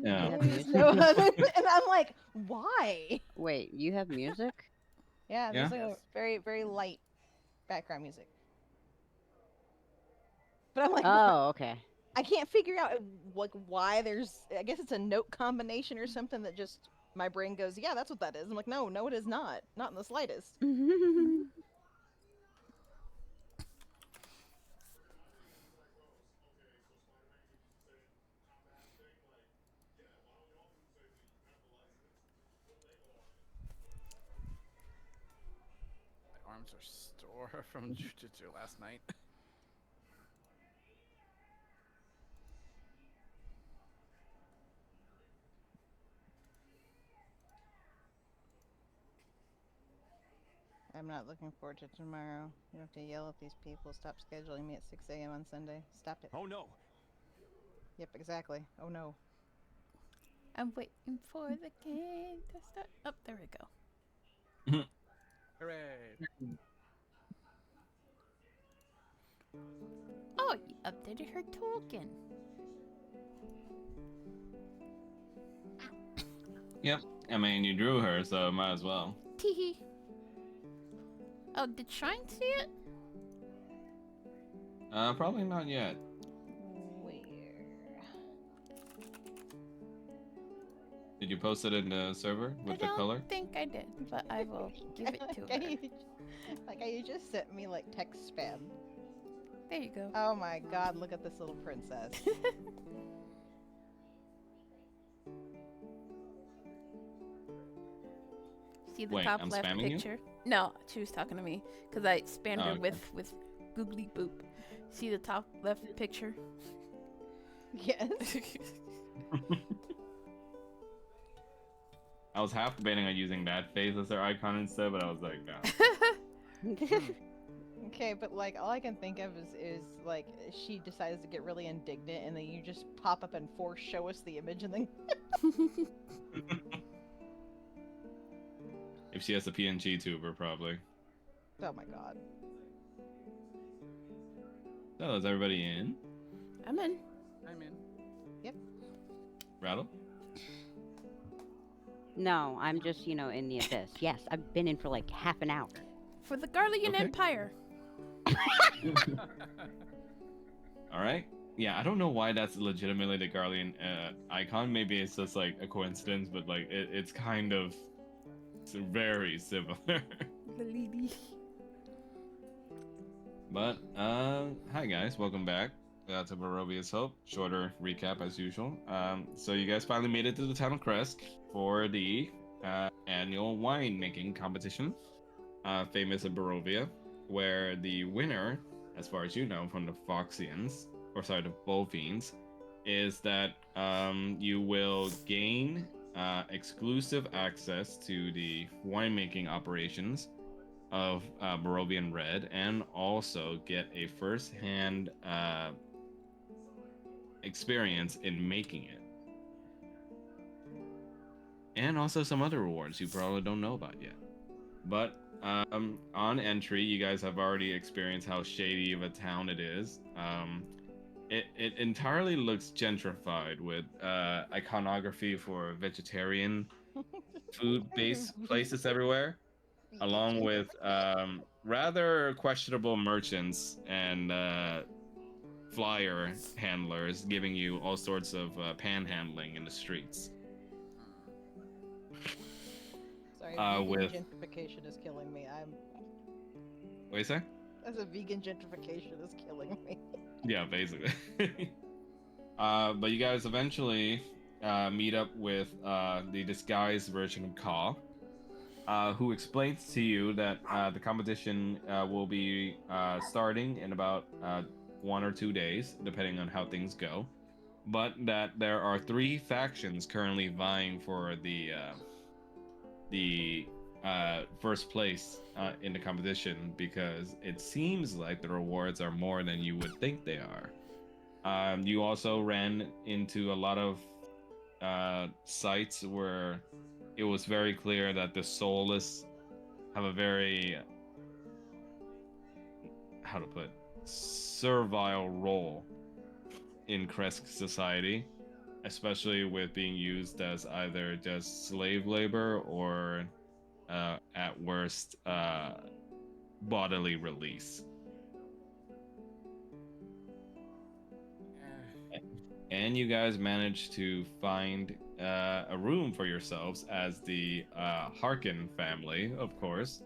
Yeah. have There's music? no other, and I'm like, why? Wait, you have music? Yeah, Yeah. there's like a very, very light background music. But I'm like, what? Oh, okay. I can't figure out like why there's. I guess it's a note combination or something that just my brain goes, yeah, that's what that is. I'm like, no, no, it is not. Not in the slightest. My arms are sore from jujitsu last night. I'm not looking forward to tomorrow. You have to yell at these people. Stop scheduling me at 6 a.m. on Sunday. Stop it. Oh no. Yep, exactly. Oh no. I'm waiting for the game to start. Oh, there we go. Hooray! Oh, you updated her token. Yep. I mean, you drew her, so might as well. Teehee. Oh, did Shrine see it? Probably not yet. Where? Did you post it in the server with the color? I don't think I did, but I will give it to Like her. like you just sent me like text spam. There you go. Oh my god, look at this little princess. See the Wait, top I'm left spamming you? picture? No, she was talking to me because I spammed her okay. with googly boop. See the top left picture? Yes. I was half debating on using that face as their icon instead, but I was like, nah. Okay, but like all I can think of is like she decides to get really indignant and then you just pop up and force show us the image and then If she has a PNG tuber, probably. oh my god. So, is everybody in? I'm in. I'm in. Rattle? No, I'm just, in the abyss. Yes, I've been in for like half an hour. For the Garlean Okay. Empire. Alright. Yeah, I don't know why that's legitimately the Garlean icon. Maybe it's just like a coincidence, but like it's kind of very similar. The lady. But, hi guys, welcome back to Barovia's Hope. Shorter recap as usual. So you guys finally made it to the town of Kresk for the annual winemaking competition, famous in Barovia, where the winner, as far as you know, from the Foxians, or sorry, the Bovines, is that you will gain exclusive access to the winemaking operations of Barovian Red, and also get a first-hand experience in making it. And also some other rewards you probably don't know about yet. But on entry, you guys have already experienced how shady of a town it is. It entirely looks gentrified with iconography for vegetarian food-based places everywhere, along with rather questionable merchants and flyer handlers giving you all sorts of panhandling in the streets. Sorry, vegan With gentrification is killing me. what do you say? As a vegan gentrification is killing me. Yeah, basically. But you guys eventually meet up with the disguised version of Ka, who explains to you that the competition will be starting in about 1 or 2 days, depending on how things go. But that there are 3 factions currently vying for the first place in the competition, because it seems like the rewards are more than you would think they are. You also ran into a lot of sites where it was very clear that the soulless have a very, how to put, servile role in Kresk society, especially with being used as either just slave labor or, at worst, bodily release. And you guys managed to find a room for yourselves as the Harkin family, of course,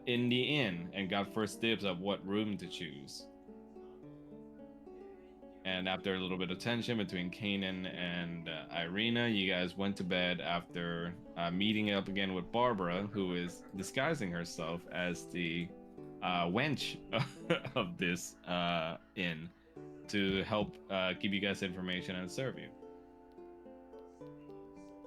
in the inn, and got first dibs of what room to choose. And after a little bit of tension between Kanan and Irina, you guys went to bed after meeting up again with Barbara, who is disguising herself as the wench of this inn to help give you guys information and serve you.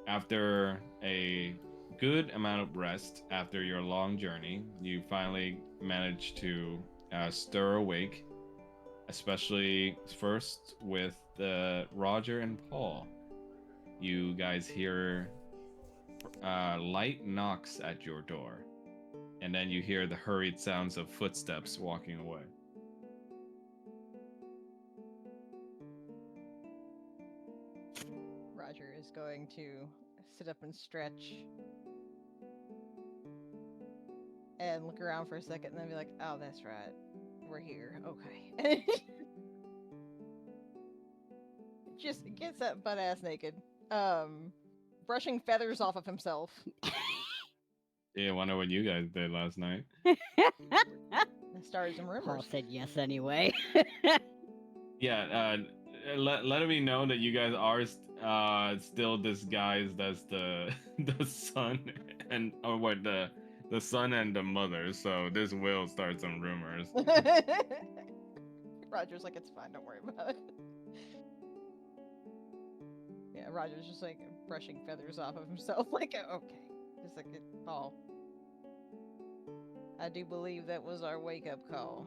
After a good amount of rest after your long journey, you finally managed to stir awake, especially first with Roger and Paul. You guys hear light knocks at your door, and then you hear the hurried sounds of footsteps walking away. Roger is going to sit up and stretch and look around for a second and then be like, oh, that's right. We're here. Okay. Just gets up butt ass naked. Brushing feathers off of himself. Yeah, I wonder what you guys did last night. Started some rumors. Paul said yes anyway. Yeah, let me know that you guys are still disguised as the the son and or what the son and the mother. So this will start some rumors. Roger's like, it's fine, don't worry about it. Yeah, Roger's just like brushing feathers off of himself, like, okay. Just like, Paul. I do believe that was our wake up call.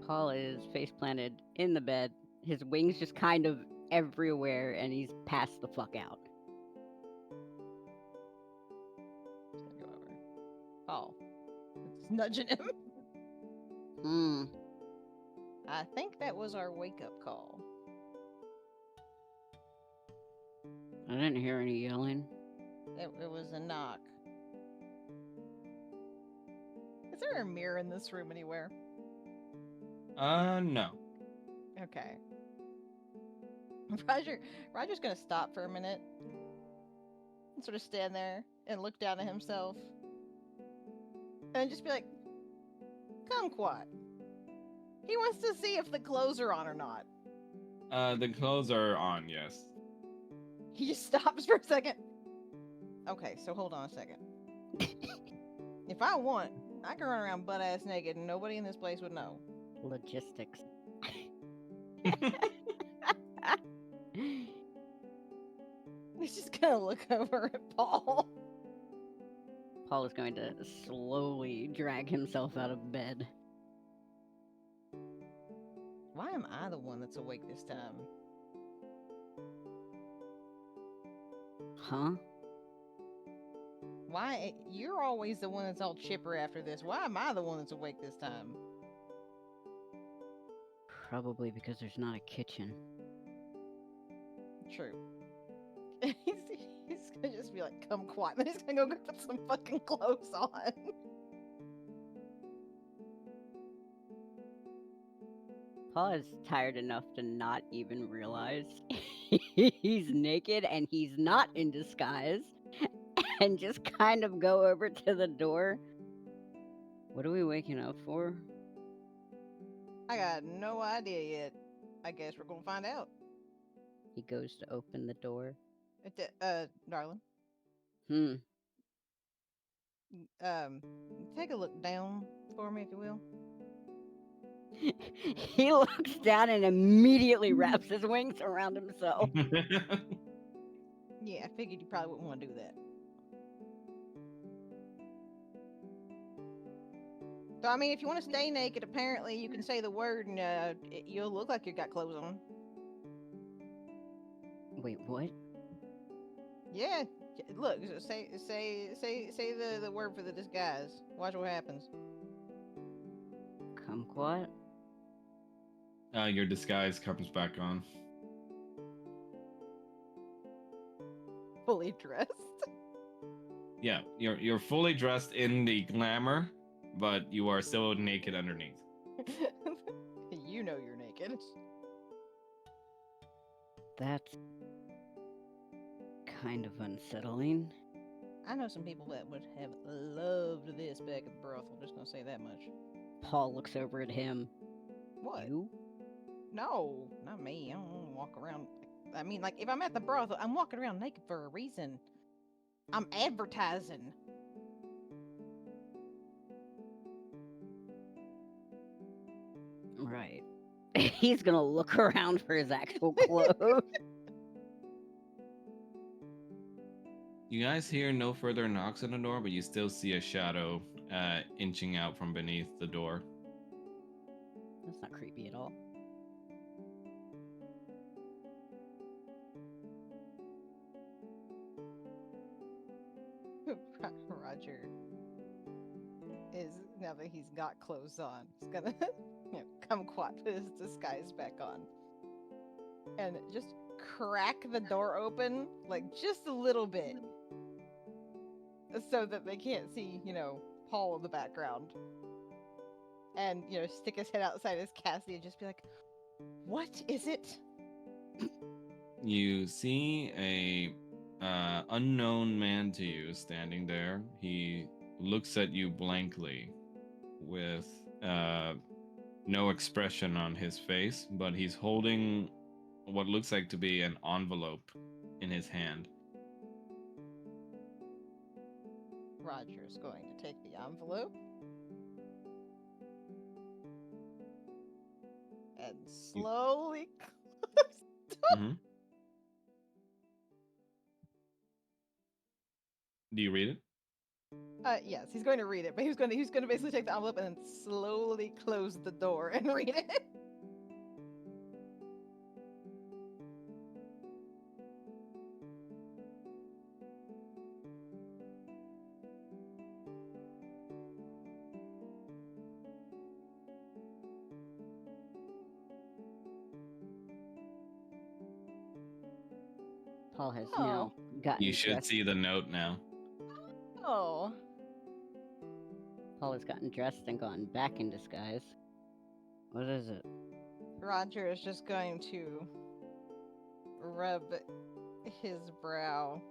Paul is face planted in the bed, his wings just kind of everywhere, and he's passed the fuck out. Just gonna go over. Paul. Just nudging him. Hmm. I think that was our wake up call. I didn't hear any yelling. It was a knock. Is there a mirror in this room anywhere? No. Okay. Roger's gonna stop for a minute and sort of stand there and look down at himself and just be like, kumquat. He wants to see if the clothes are on or not. The clothes are on, yes. He just stops for a second. Okay, so hold on a second. If I want, I can run around butt ass naked and nobody in this place would know. Logistics. He's just gonna look over at Paul. Paul is going to slowly drag himself out of bed. Why am I the one that's awake this time? Huh? Why? You're always the one that's all chipper after this. Why am I the one that's awake this time? Probably because there's not a kitchen. True. He's gonna just be like, come quiet. Then he's gonna go put some fucking clothes on. Paul is tired enough to not even realize he's naked and he's not in disguise, and just kind of go over to the door. What are we waking up for? I got no idea yet. I guess we're gonna find out. He goes to open the door. Darling. Take a look down for me, if you will. He looks down and immediately wraps his wings around himself. Yeah, I figured you probably wouldn't want to do that. So, I mean, if you want to stay naked, apparently you can say the word and you'll look like you got clothes on. Wait, what? Yeah, look, say the word for the disguise. Watch what happens. Kumquat? Your disguise comes back on. fully dressed. Yeah, you're fully dressed in the glamour, but you are still naked underneath. You know you're naked. That's kind of unsettling. I know some people that would have loved this back at the brothel. Just gonna say that much. Paul looks over at him. What? You? No, not me. I don't want to walk around. I mean, like, if I'm at the brothel, I'm walking around naked for a reason. I'm advertising. Right. He's gonna look around for his actual clothes. You guys hear no further knocks on the door, but you still see a shadow inching out from beneath the door. That's not creepy at all. Roger is, now that he's got clothes on, he's gonna kumquat, put his disguise back on, and just crack the door open, like just a little bit, so that they can't see, Paul in the background. And, stick his head outside his cassie and just be like, "What is it?" You see a unknown man to you standing there. He looks at you blankly with no expression on his face, but he's holding what looks like to be an envelope in his hand. Roger's going to take the envelope and slowly close the door. Mm-hmm. Do you read it? Yes, he's going to read it, but he's going to basically take the envelope and then slowly close the door and read it. Paul has Oh. now gotten You should dressed. see the note now. Oh, Paul has gotten dressed and gone back in disguise. What is it? Roger is just going to rub his brow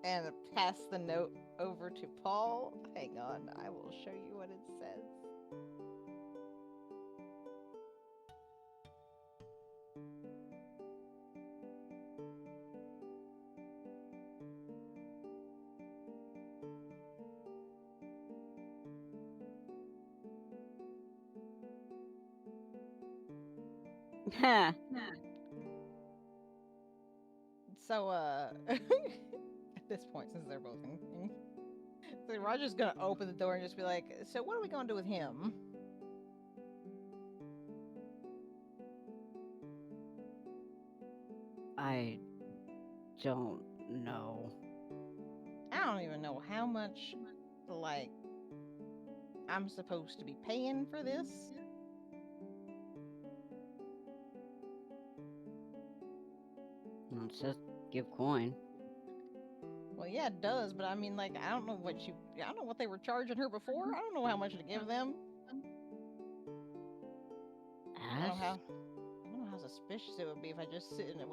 and pass the note over to Paul. Hang on, I will show you what it says. Ha! So, at this point, since they're both in, so Roger's gonna open the door and just be like, "So what are we gonna do with him?" I don't know. I don't even know how much, like, I'm supposed to be paying for this. Well, it says give coin. Well, yeah, it does, but I mean, like, I don't know what they were charging her before. I don't know how much to give them. I don't know how suspicious it would be if I just sit in it.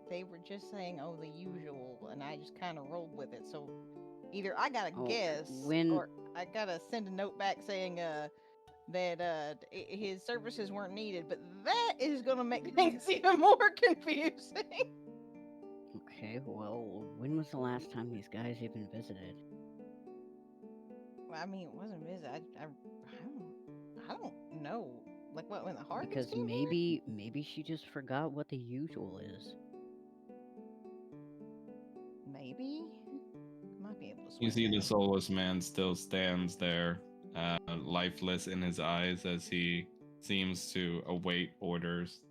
They were just saying, "Oh, the usual," and I just kind of rolled with it. So either I gotta guess, or I gotta send a note back saying that his services weren't needed. But that is gonna make things even more confusing. Okay, well, when was the last time these guys even visited? Well, I mean, it wasn't busy. I don't know. Like what, when the Harkins Because came here? maybe she just forgot what the usual is. Maybe. Might be able to swing You see the that. soulless man still stands there, lifeless in his eyes as he seems to await orders.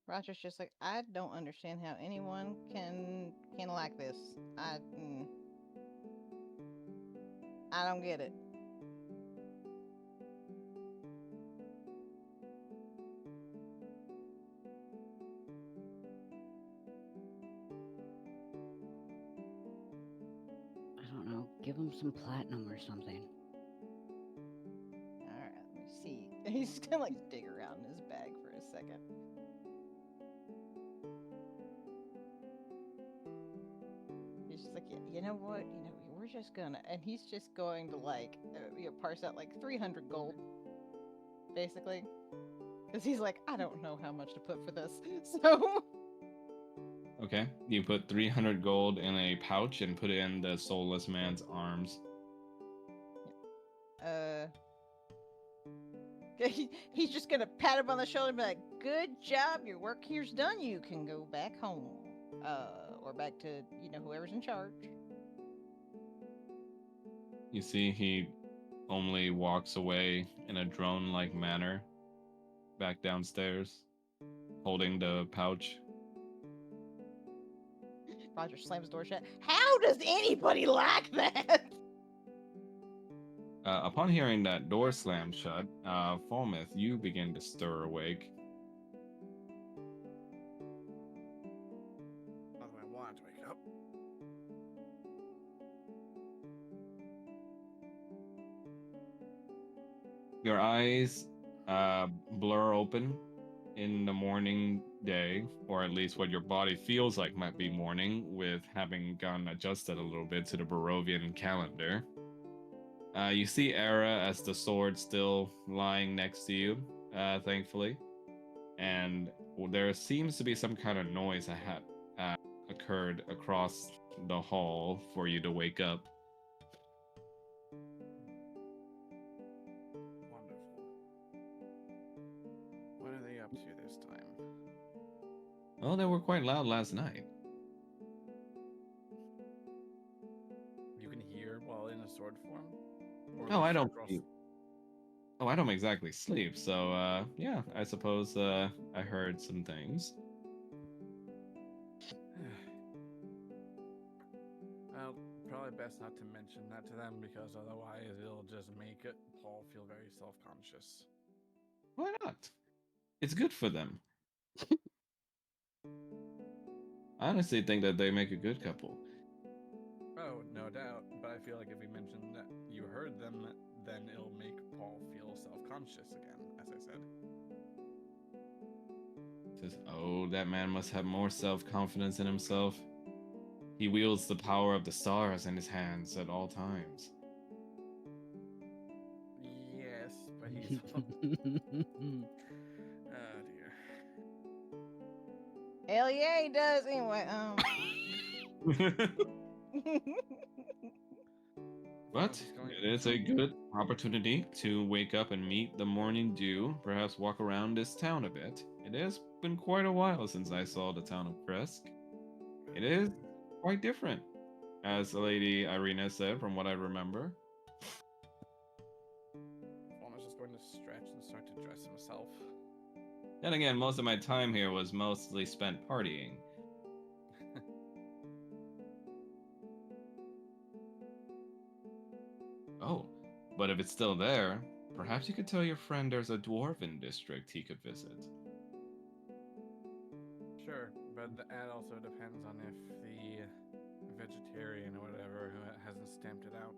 Roger's just like, I don't understand how anyone can like this. I don't get it. Give him some platinum or something. Alright, let me see. He's just gonna like dig around in his bag for a second. He's just like, you know what? We're just gonna, and he's just going to like, parse out like 300 gold, basically, because he's like, I don't know how much to put for this, so. Okay, you put 300 gold in a pouch and put it in the soulless man's arms. He's just gonna pat him on the shoulder and be like, good job, your work here's done, you can go back home. Or back to, whoever's in charge. You see, he only walks away in a drone-like manner, back downstairs, holding the pouch. Roger slams the door shut. How does anybody like that? Upon hearing that door slam shut, Falmouth, you begin to stir awake. Not that I wanted to wake up. Your eyes blur open in the morning day, or at least what your body feels like might be morning, with having gotten adjusted a little bit to the Barovian calendar. You see Era as the sword still lying next to you, thankfully. And there seems to be some kind of noise that had occurred across the hall for you to wake up. Wonderful. What are they up to this time? Well, they were quite loud last night. You can hear while in a sword form? Or Oh, they I don't. across- Oh, I don't exactly sleep, so yeah, I suppose I heard some things. Well, probably best not to mention that to them because otherwise it'll just make Paul feel very self-conscious. Why not? It's good for them. I honestly think that they make a good couple. Oh, no doubt. But I feel like if we mention that you heard them, then it'll make Paul feel self-conscious again, as I said. Says, oh, that man must have more self-confidence in himself. He wields the power of the stars in his hands at all times. Yes, but he's... Oh, dear. Hell yeah, he does. Anyway, But it is a good opportunity to wake up and meet the morning dew, perhaps walk around this town a bit. It has been quite a while since I saw the town of Kresk. It is quite different, as Lady Irina said, from what I remember. Faunus is going to stretch and start to dress himself. Then again, most of my time here was mostly spent partying. Oh, but if it's still there, perhaps you could tell your friend there's a dwarven district he could visit. Sure, but that also depends on if the vegetarian or whatever who hasn't stamped it out.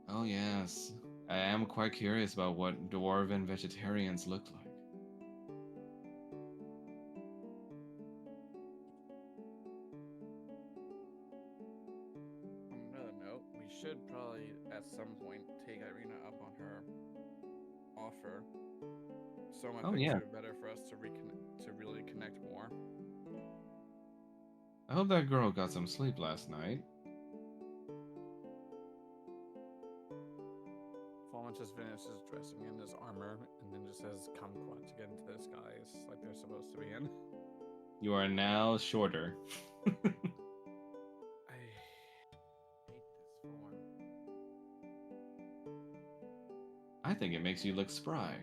Oh yes, I am quite curious about what dwarven vegetarians look like. On another note, we should probably at some point take Irina up on her offer. So much Oh, yeah. better for us to really connect more. I hope that girl got some sleep last night. Fallen just finishes dressing in his armor and then just says kumquat to get into the skies like they're supposed to be in. You are now shorter. I hate this form. I think it makes you look spry.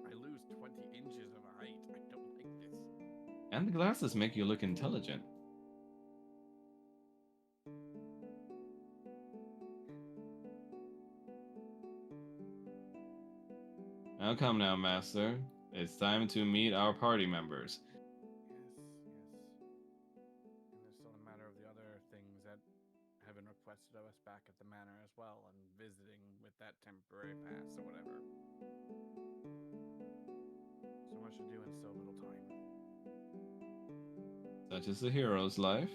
I lose 20 inches of height. I don't like this. And the glasses make you look intelligent. Now come now, Master. It's time to meet our party members. Yes, yes. that temporary pass or whatever. So much to do in so little time. Such is the hero's life.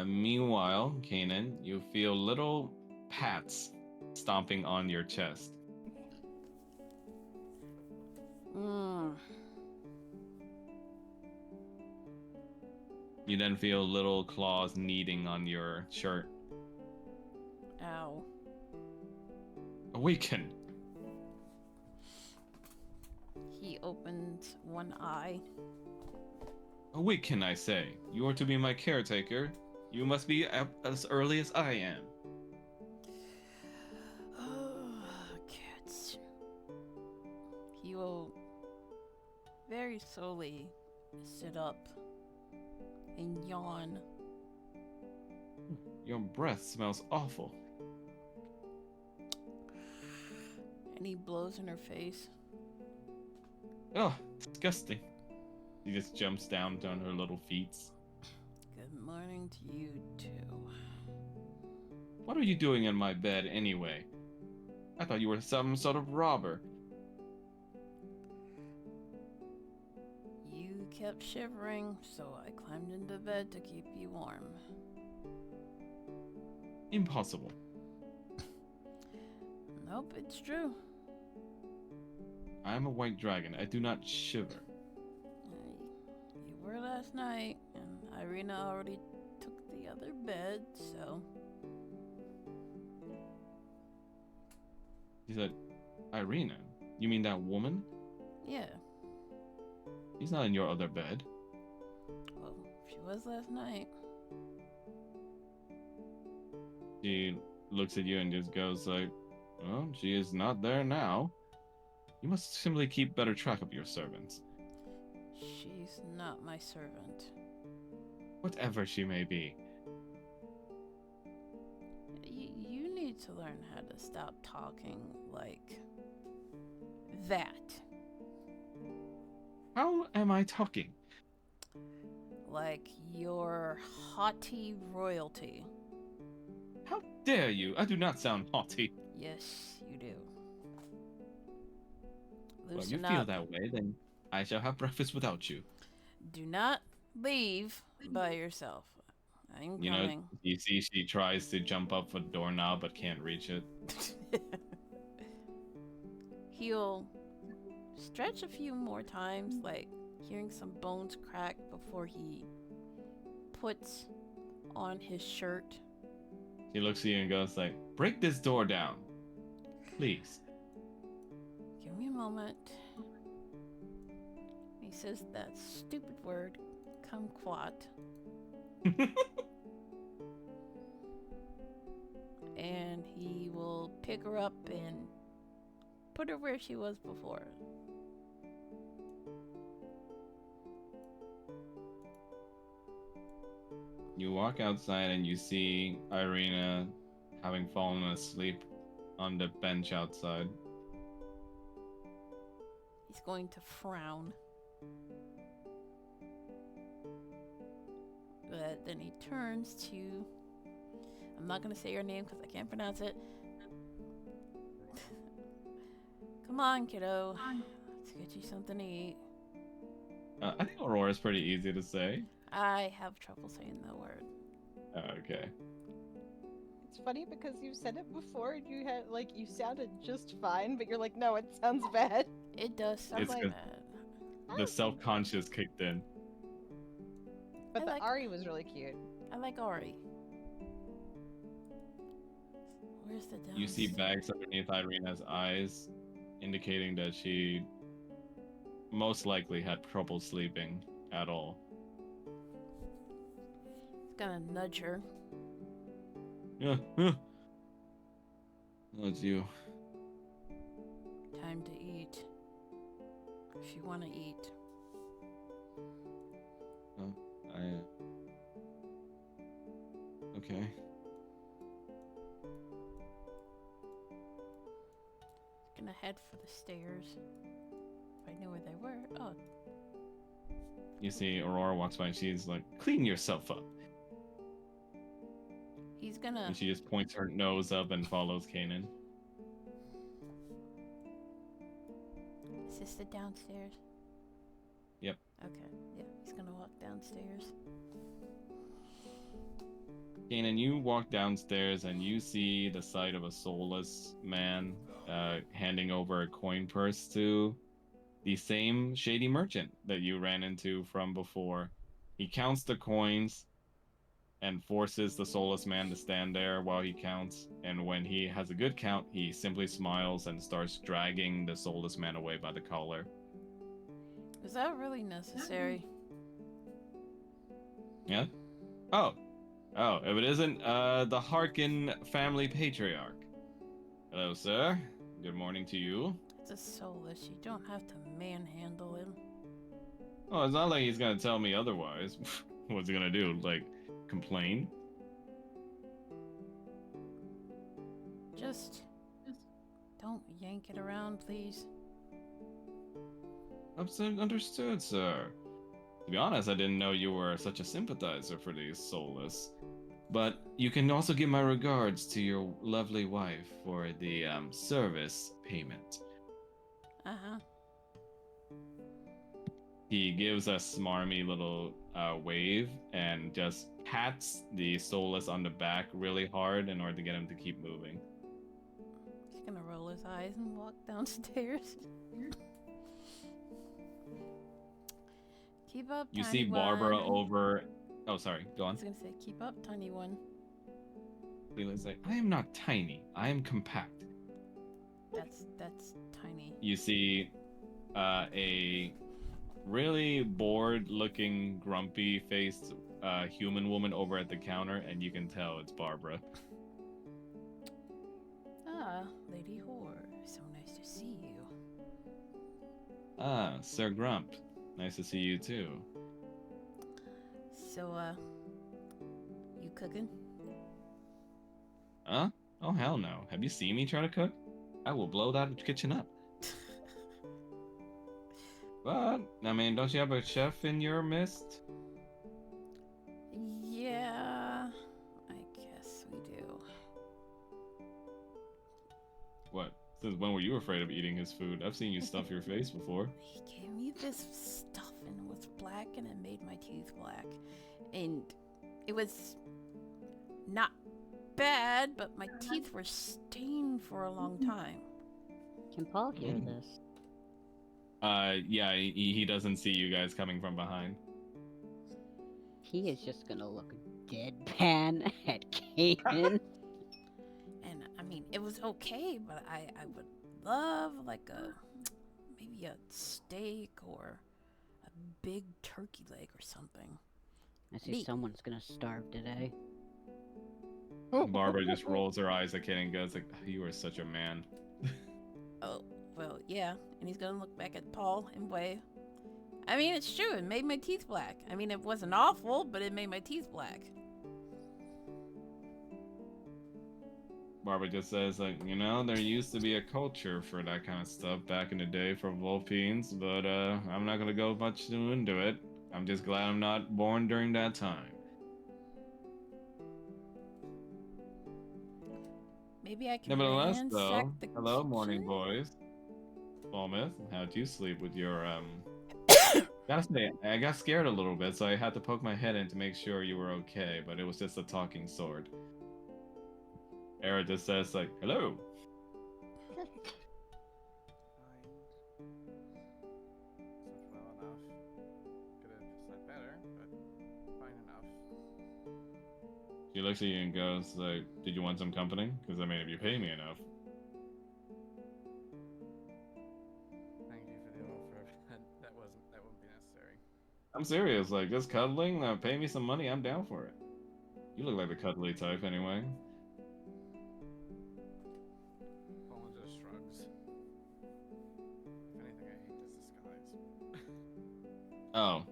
Meanwhile, Kanan, you feel little pats stomping on your chest. You then feel little claws kneading on your shirt. Ow. Awaken! He opened one eye. Awaken, I say. You are to be my caretaker. You must be up as early as I am. Kids. He will very slowly sit up and yawn. Your breath smells awful. And he blows in her face. Oh, disgusting. She just jumps down on her little feet. Good morning to you too. What are you doing in my bed anyway? I thought you were some sort of robber. You kept shivering, so I climbed into bed to keep you warm. Impossible. Nope, it's true. I am a white dragon. I do not shiver. You were last night, and Irina already took the other bed, so... She said, Irina? You mean that woman? Yeah, She's not in your other bed. well, she was last night. She looks at you and just goes like, well, she is not there now. You must simply keep better track of your servants. She's not my servant. Whatever she may be. You need to learn how to stop talking like that. How am I talking? Like you're haughty royalty. How dare you? I do not sound haughty. Yes, you do. Well, Loosen you feel up. that way, then I shall have breakfast without you. Do not leave by yourself. I'm You know, coming. you see she tries to jump up a doorknob but can't reach it. He'll stretch a few more times, like hearing some bones crack before he puts on his shirt. She looks at you and goes like, break this door down. Please. Give me a moment. He says that stupid word, kumquat. And he will pick her up and put her where she was before. You walk outside and you see Irina having fallen asleep on the bench outside. He's going to frown. But then he turns to... I'm not going to say your name because I can't pronounce it. Come on, kiddo. Let's get you something to eat. I think Aurora's pretty easy to say. I have trouble saying the word. Okay. It's funny because you said it before and you had you sounded just fine, but you're like, no, it sounds bad. It does sound It's like good. that. The self-conscious kicked in. But I the like- Ari was really cute. I like Ari. Where's the You see downs? bags underneath Irina's eyes, indicating that she most likely had trouble sleeping at all. He's gonna nudge her. Yeah. That's you. Time to eat. If you want to eat. Okay. He's gonna head for the stairs. If I knew where they were. Oh, You see Aurora walks by and she's like, clean yourself up. He's gonna. And she just points her nose up and follows Kanan. Is this the downstairs? Yep. Okay. Yeah, he's gonna walk downstairs. Kanan, you walk downstairs and you see the sight of a soulless man handing over a coin purse to the same shady merchant that you ran into from before. He counts the coins and forces the soulless man to stand there while he counts. And when he has a good count, he simply smiles and starts dragging the soulless man away by the collar. Is that really necessary? Yeah? Oh, if it isn't, the Harkin family patriarch. Hello, sir. Good morning to you. It's a soulless. You don't have to manhandle him. Oh, it's not like he's gonna tell me otherwise. What's he gonna do? Like, complain? Just don't yank it around, please. Understood, sir. To be honest, I didn't know you were such a sympathizer for these soulless. But you can also give my regards to your lovely wife for the service payment. Uh-huh. He gives a smarmy little wave and just pats the soulless on the back really hard in order to get him to keep moving. He's gonna roll his eyes and walk downstairs. Keep up, You tiny see Barbara one. over... Oh, sorry. Go I on. was gonna say, keep up, tiny one. Leela's like, I am not tiny. I am compact. That's tiny. You see a really bored-looking, grumpy-faced human woman over at the counter, and you can tell it's Barbara. Ah, Lady Whore. So nice to see you. Ah, Sir Grump. Nice to see you too. So, you cooking? Huh? Oh, hell no. Have you seen me try to cook? I will blow that kitchen up. But, I mean, don't you have a chef in your midst? Yeah, I guess we do. What? Since when were you afraid of eating his food? I've seen you stuff your face before. He gave me this stuff and it was black and it made my teeth black. And it was not bad, but my teeth were stained for a long time. Can Paul hear this? Yeah, he doesn't see you guys coming from behind. He is just gonna look deadpan at Kanan. And I mean, it was okay, but I would love like maybe a steak or a big turkey leg or something. I see Neat. someone's gonna starve today. Barbara just rolls her eyes at Ken and goes like, "You are such a man." Oh, well, yeah. And he's gonna look back at Paul and wave. I mean, it's true. It made my teeth black. I mean, it wasn't awful, but it made my teeth black. Barbara just says like, you know, there used to be a culture for that kind of stuff back in the day for Volpines, but I'm not gonna go much into it. I'm just glad I'm not born during that time. Maybe I can Nevertheless, ransack though, the hello, morning kitchen? boys. Falmouth, how'd you sleep with your Gotta say, I got scared a little bit, so I had to poke my head in to make sure you were okay, but it was just a talking sword. Era just says like, hello. Fine. Slept well enough. Could have slept better, but fine enough. She looks at you and goes like, did you want some company? Because I mean, if you pay me enough. Thank you for the offer. That wouldn't be necessary. I'm serious, like, just cuddling, pay me some money, I'm down for it. You look like the cuddly type anyway. Paul just shrugs. If anything, I hate this disguise. Oh,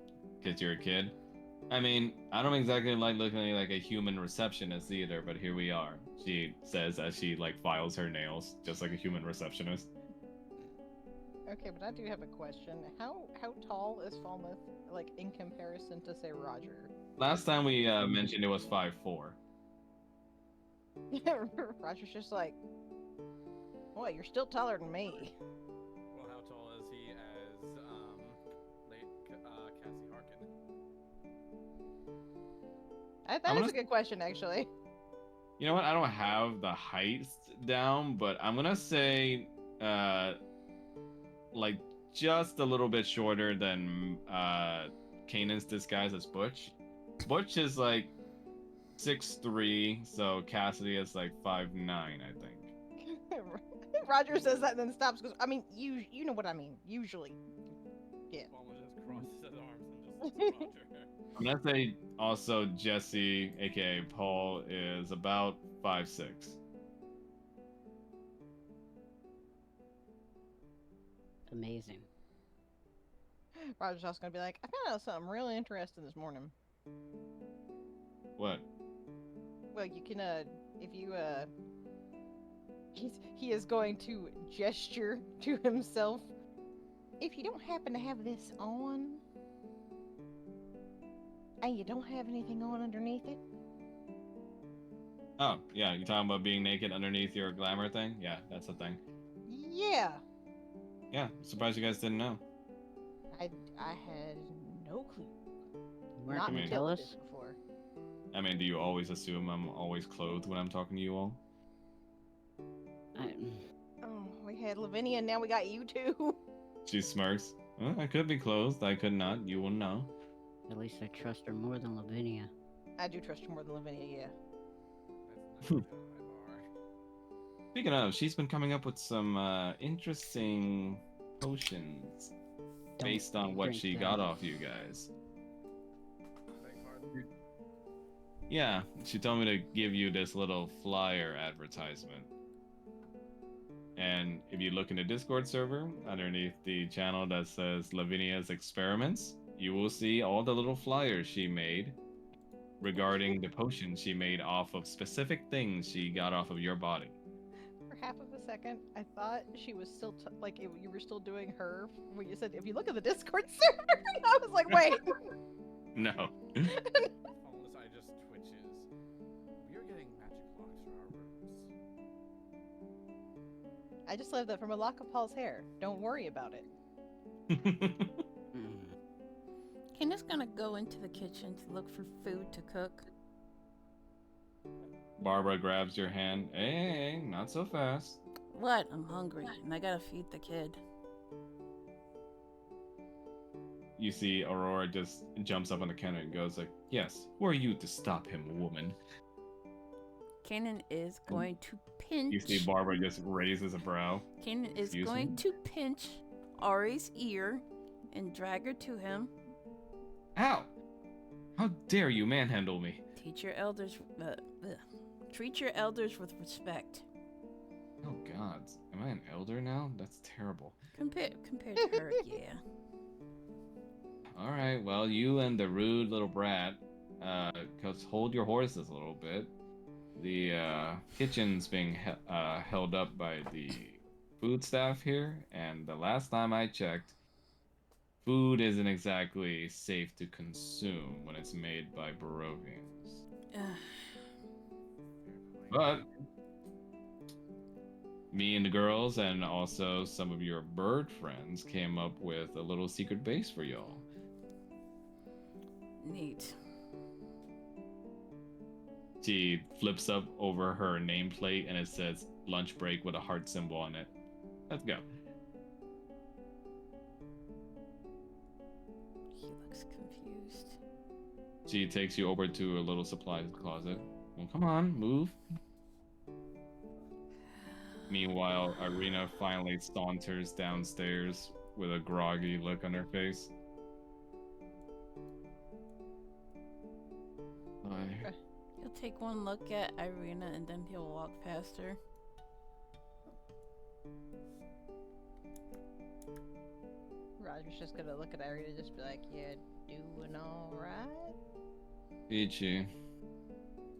because you're a kid? I mean, I don't exactly like looking like a human receptionist either, but here we are. She says as she, like, files her nails, just like a human receptionist. Okay, but I do have a question. How tall is Falmouth, like, in comparison to, say, Roger? Last time we mentioned it was 5'4". Roger's just like, boy, you're still taller than me. Well, how tall is he as late Cassie Harkin? That I'm is gonna a good question, actually. You know what? I don't have the heights down, but I'm gonna say, like just a little bit shorter than Kanan's disguise as Butch. Butch is like 6'3", so Cassidy is like 5'9", I think. Roger says that and then stops because, I mean, you know what I mean. Usually. Yeah. Paul just crosses his arms and just looks at Roger. I'm gonna say also Jesse, aka Paul, is about 5'6". Amazing. Roger's also gonna be like, I found out something really interesting this morning. What? Well, you can, if you, he is going to gesture to himself. If you don't happen to have this on, and you don't have anything on underneath it, Oh, yeah, you talking about being naked underneath your glamour thing? Yeah, that's a thing. yeah, Yeah, surprised you guys didn't know. I had no clue. You weren't Not gonna mean- until tell this us? before. I mean, do you always assume I'm always clothed when I'm talking to you all? Oh, we had Lavinia, and now we got you too. She smirks. Well, I could be clothed, I could not. You will know. At least I trust her more than Lavinia. I do trust you more than Lavinia, yeah. That's not high bar. Speaking of, she's been coming up with some interesting potions Don't based on what drink she that. got off you guys. Beg pardon? Yeah, she told me to give you this little flyer advertisement. And if you look in the Discord server, underneath the channel that says Lavinia's Experiments, you will see all the little flyers she made regarding the potions she made off of specific things she got off of your body. For half of a second, I thought she was still you were still doing her when you said if you look at the Discord server. I was like, wait. No. Paul's eye just twitches. We are getting magic locks for our rooms. I just love that from a lock of Paul's hair. Don't worry about it. Mm. Kana's gonna go into the kitchen to look for food to cook. Barbara grabs your hand. Hey, not so fast. What? I'm hungry, and I gotta feed the kid. You see Aurora just jumps up on the counter and goes like, yes, who are you to stop him, woman? Kanan is going to pinch. You see Barbara just raises a brow. Kanan is Excuse going me? to pinch Ari's ear and drag her to him. Ow! How dare you manhandle me? Teach your elders. Treat your elders with respect. Oh God, am I an elder now? That's terrible. Compared to her, yeah. All right, well, you and the rude little brat, hold your horses a little bit. The kitchen's being held up by the food staff here, and the last time I checked, food isn't exactly safe to consume when it's made by Barovians. But me and the girls, and also some of your bird friends, came up with a little secret base for y'all. Neat. She flips up over her nameplate and it says lunch break with a heart symbol on it. Let's go. He looks confused. She takes you over to a little supplies closet. Well, come on, move. Meanwhile, Irina finally saunters downstairs with a groggy look on her face. He'll take one look at Irina and then he'll walk past her. Roger's just gonna look at Irina and just be like, yeah, doing alright? Peachy.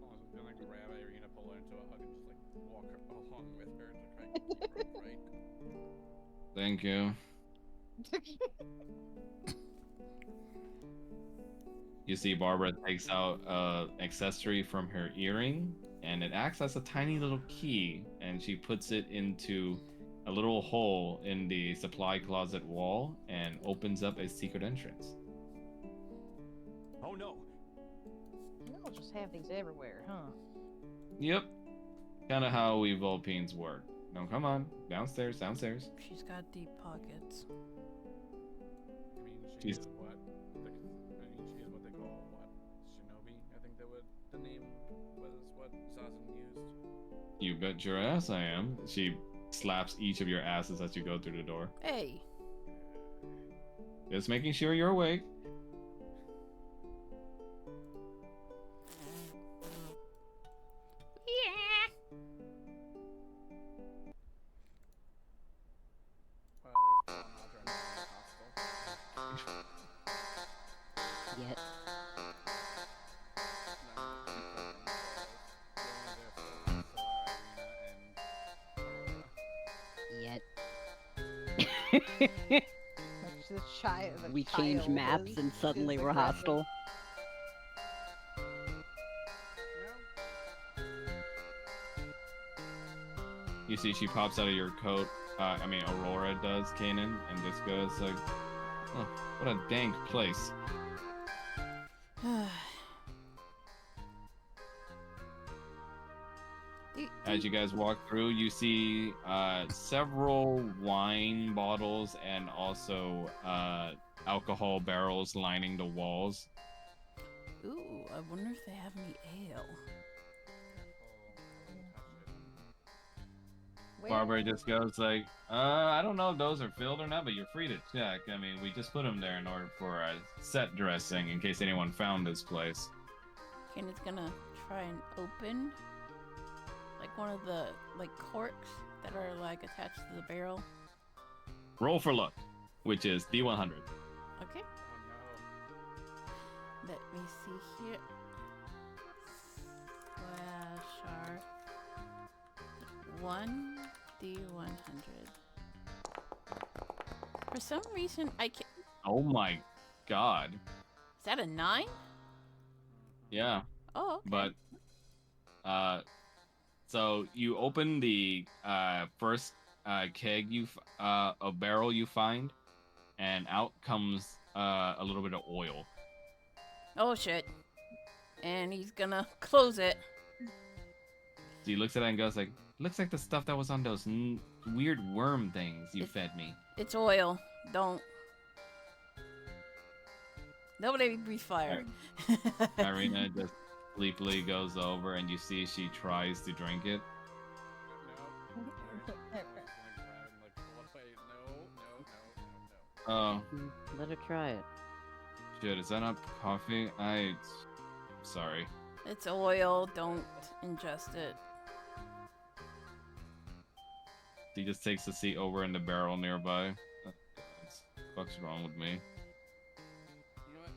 Paul's gonna grab Irina, pull her into a hug, and just like walk her along with her to try to keep her upright. Thank you. You see Barbara takes out an accessory from her earring and it acts as a tiny little key, and she puts it into a little hole in the supply closet wall and opens up a secret entrance. Oh no. You don't just have these everywhere, huh? Yep, kind of how we Vulpines work. No, come on, downstairs, downstairs. She's got deep pockets. I mean, she She's- is what? She is what they call what? Shinobi. I think that would the name was what Zazen used. You bet your ass I am. She slaps each of your asses as you go through the door. Hey. Just making sure you're awake. Yeah. Well, at least Paul and Audra are not hostile. Yet. Yet. Like the child. We change maps and suddenly we're hostile. You see she pops out of your coat. Aurora does, Kanan, and just goes like, oh, what a dank place. As you guys walk through, you see several wine bottles and also alcohol barrels lining the walls. Ooh, I wonder if they have any ale. Barbara just goes like, I don't know if those are filled or not, but you're free to check. I mean, we just put them there in order for set dressing in case anyone found this place. Kenneth's gonna try and open like one of the corks that are like attached to the barrel. Roll for luck, which is D100. Okay. Let me see here. Sharp. 1D100. For some reason, I can't. Oh my god. Is that a 9? Yeah. Oh, okay. But so you open the first keg a barrel you find, and out comes a little bit of oil. Oh shit. And he's gonna close it. So he looks at it and goes like, looks like the stuff that was on those weird worm things you fed me. It's oil. Don't. Nobody breathe fire. Irina just sleepily goes over, and you see she tries to drink it. Oh, Let her try it. shit, is that not coffee? Sorry. It's oil. Don't ingest it. He just takes a seat over in the barrel nearby. What's wrong with me? You know what?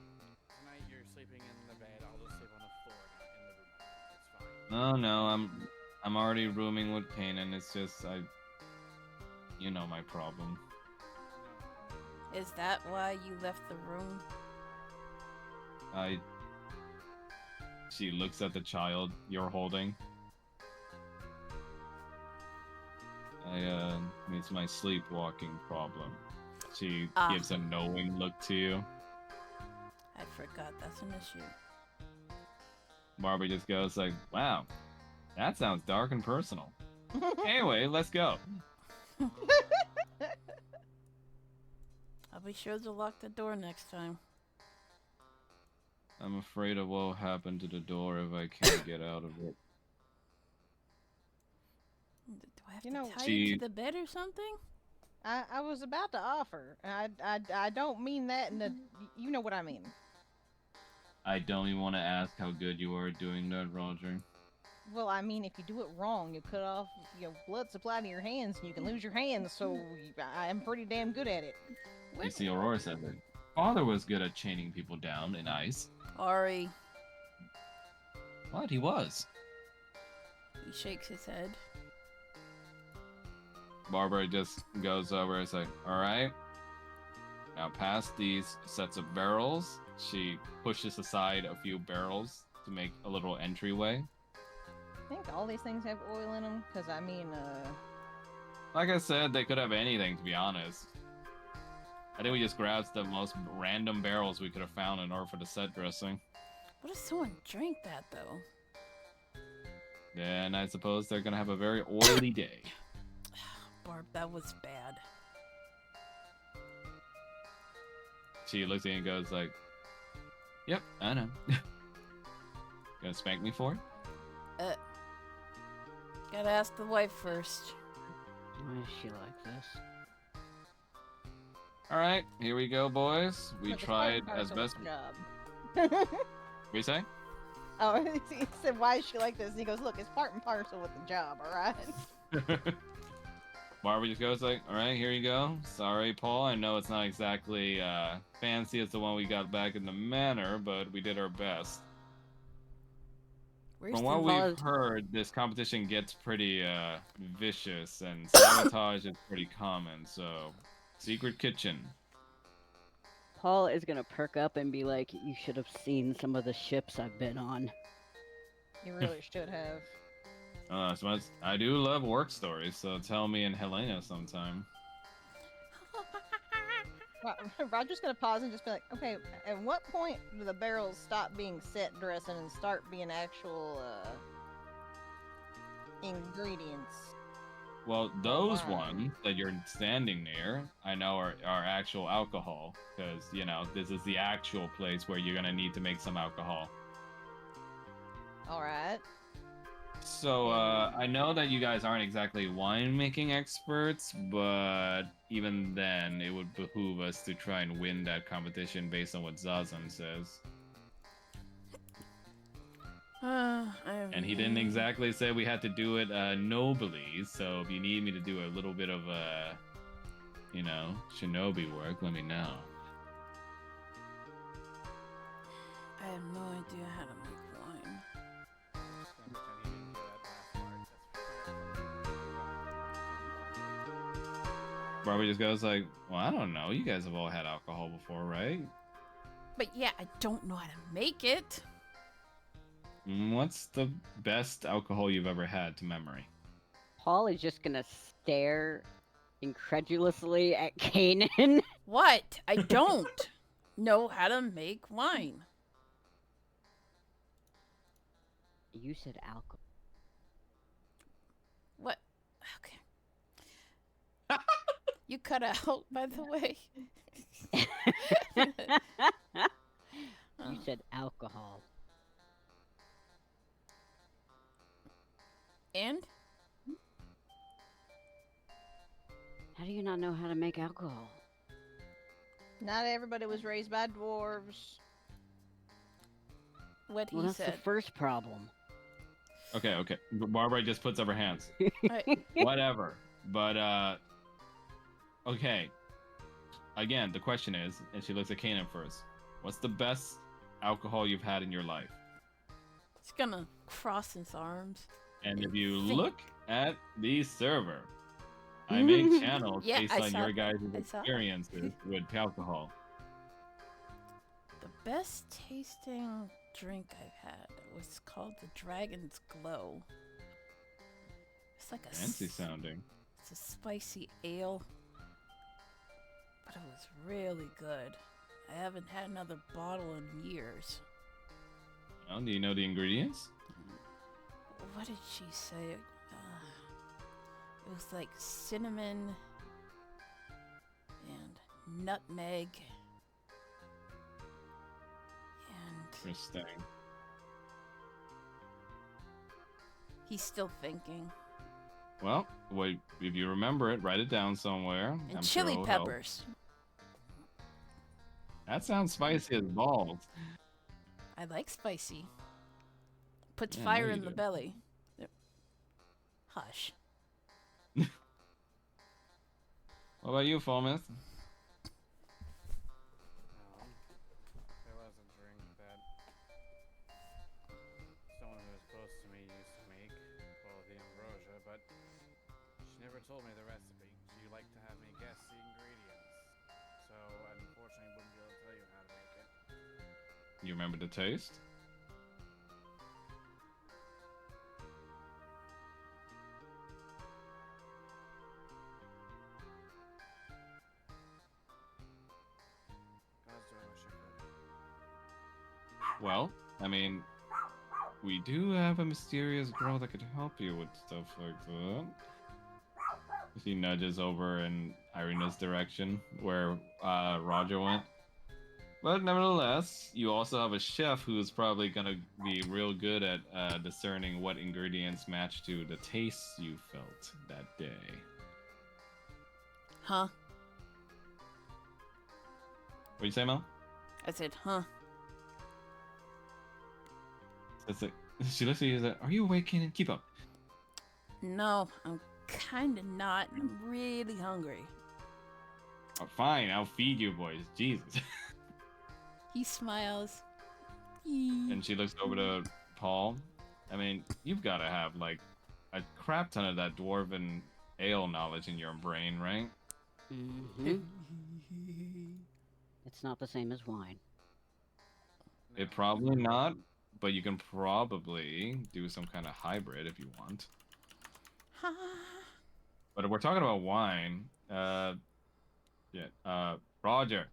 Tonight you're sleeping in the bed. I'll just sleep on the floor, not in the room. It's fine. Oh no, I'm already rooming with Kanan. It's just you know my problem. Is that why you left the room? She looks at the child you're holding. It's my sleepwalking problem. She gives a knowing look to you. I forgot that's an issue. Barbie just goes like, wow, that sounds dark and personal. Anyway, let's go. I'll be sure to lock the door next time. I'm afraid of what will happen to the door if I can't get out of it. Do I have You to know, tie you to the bed or something? I was about to offer. I don't mean that in the. You know what I mean. I don't even want to ask how good you are at doing that, Roger. Well, I mean, if you do it wrong, you cut off blood supply to your hands, and you can lose your hands. So I'm pretty damn good at it. You see, Aurora said that father was good at chaining people down in ice. Ari. What? He was. He shakes his head. Barbara just goes over and says, all right, now past these sets of barrels. She pushes aside a few barrels to make a little entryway. think all these things have oil in them, because I mean, Like I said, they could have anything, to be honest. I think we just grabbed the most random barrels we could have found in order for the set dressing. What if someone drank that though? Then I suppose they're gonna have a very oily day. Barb, that was bad. She looks at you and goes like, "Yep, I know." Gonna spank me for it? Gotta ask the wife first. Why is she like this? All right, here we go, boys. We look, it's part and tried as parcel best. with the job. What you say? Oh, he said, "Why is she like this?" And he goes, "Look, it's part and parcel with the job, all right." Barbara just goes like, "All right, here you go. Sorry, Paul. I know it's not exactly fancy as the one we got back in the manor, but we did our best." Where's From the what Paul we've is- heard, this competition gets pretty vicious, and sabotage is pretty common. So, secret kitchen. Paul is gonna perk up and be like, "You should have seen some of the ships I've been on." You really should have. So I do love work stories, so tell me and Helena sometime. Roger's gonna pause and just be like, "Okay, at what point do the barrels stop being set dressing and start being actual ingredients?" Well, those Why? ones that you're standing near, I know are actual alcohol, because, you know, this is the actual place where you're gonna need to make some alcohol. All right. So, I know that you guys aren't exactly winemaking experts, but even then, it would behoove us to try and win that competition based on what Zazan says. And he didn't exactly say we had to do it nobly, so if you need me to do a little bit of, you know, shinobi work, let me know. I have no idea how to make wine. Don't pretend he didn't hear that last part. Barbie just goes like, well, I don't know. You guys have all had alcohol before, right? But yeah, I don't know how to make it. What's the best alcohol you've ever had to memory? Paul is just gonna stare incredulously at Kanan. What? I don't know how to make wine. You said alcohol. What? Okay. You cut out, by the way. You said alcohol. And? How do you not know how to make alcohol? Not everybody was raised by dwarves. What he Well, that's said. the first problem. Okay. Barbara just puts up her hands. Right. Whatever. But, okay. Again, the question is, and she looks at Kanan first, what's the best alcohol you've had in your life? He's gonna cross his arms. And if you Think. look at the server, I make channels Yeah, based I on saw your that. guys' I saw that. experiences with alcohol. The best tasting drink I've had was called the Dragon's Glow. It's like a Fancy sounding. It's a spicy ale, but it was really good. I haven't had another bottle in years. Well, do you know the ingredients? What did she say? It was like cinnamon and nutmeg and Interesting. he's still thinking. Well, wait, if you remember it, write it down somewhere. And I'm sure chili it'll help. peppers. That sounds spicy as balls. I like spicy. Puts Yeah, I fire know you in the do. belly. Hush. What about you, Fulmouth? There was a drink that someone who was close to me used to make called the ambrosia, but she never told me the recipe. She liked to have me guess the ingredients. So, unfortunately, wouldn't be able to tell you how to make it. You remember the taste? Well, I mean, we do have a mysterious girl that could help you with stuff like that. She nudges over in Irina's direction, where Roger went. But nevertheless, you also have a chef who's probably gonna be real good at discerning what ingredients match to the tastes you felt that day. Huh? What do you say, Mel? I said, huh? It's like, she looks at you and says, "Are you awake, Kanan? Keep up." No, I'm kinda not. And I'm really hungry. Oh, fine, I'll feed you, boys. Jesus. He smiles. And she looks over to Paul. I mean, you've got to have like a crap ton of that dwarven ale knowledge in your brain, right? Mm-hmm. It's not the same as wine. It probably not, but you can probably do some kind of hybrid if you want. But if we're talking about wine, Roger,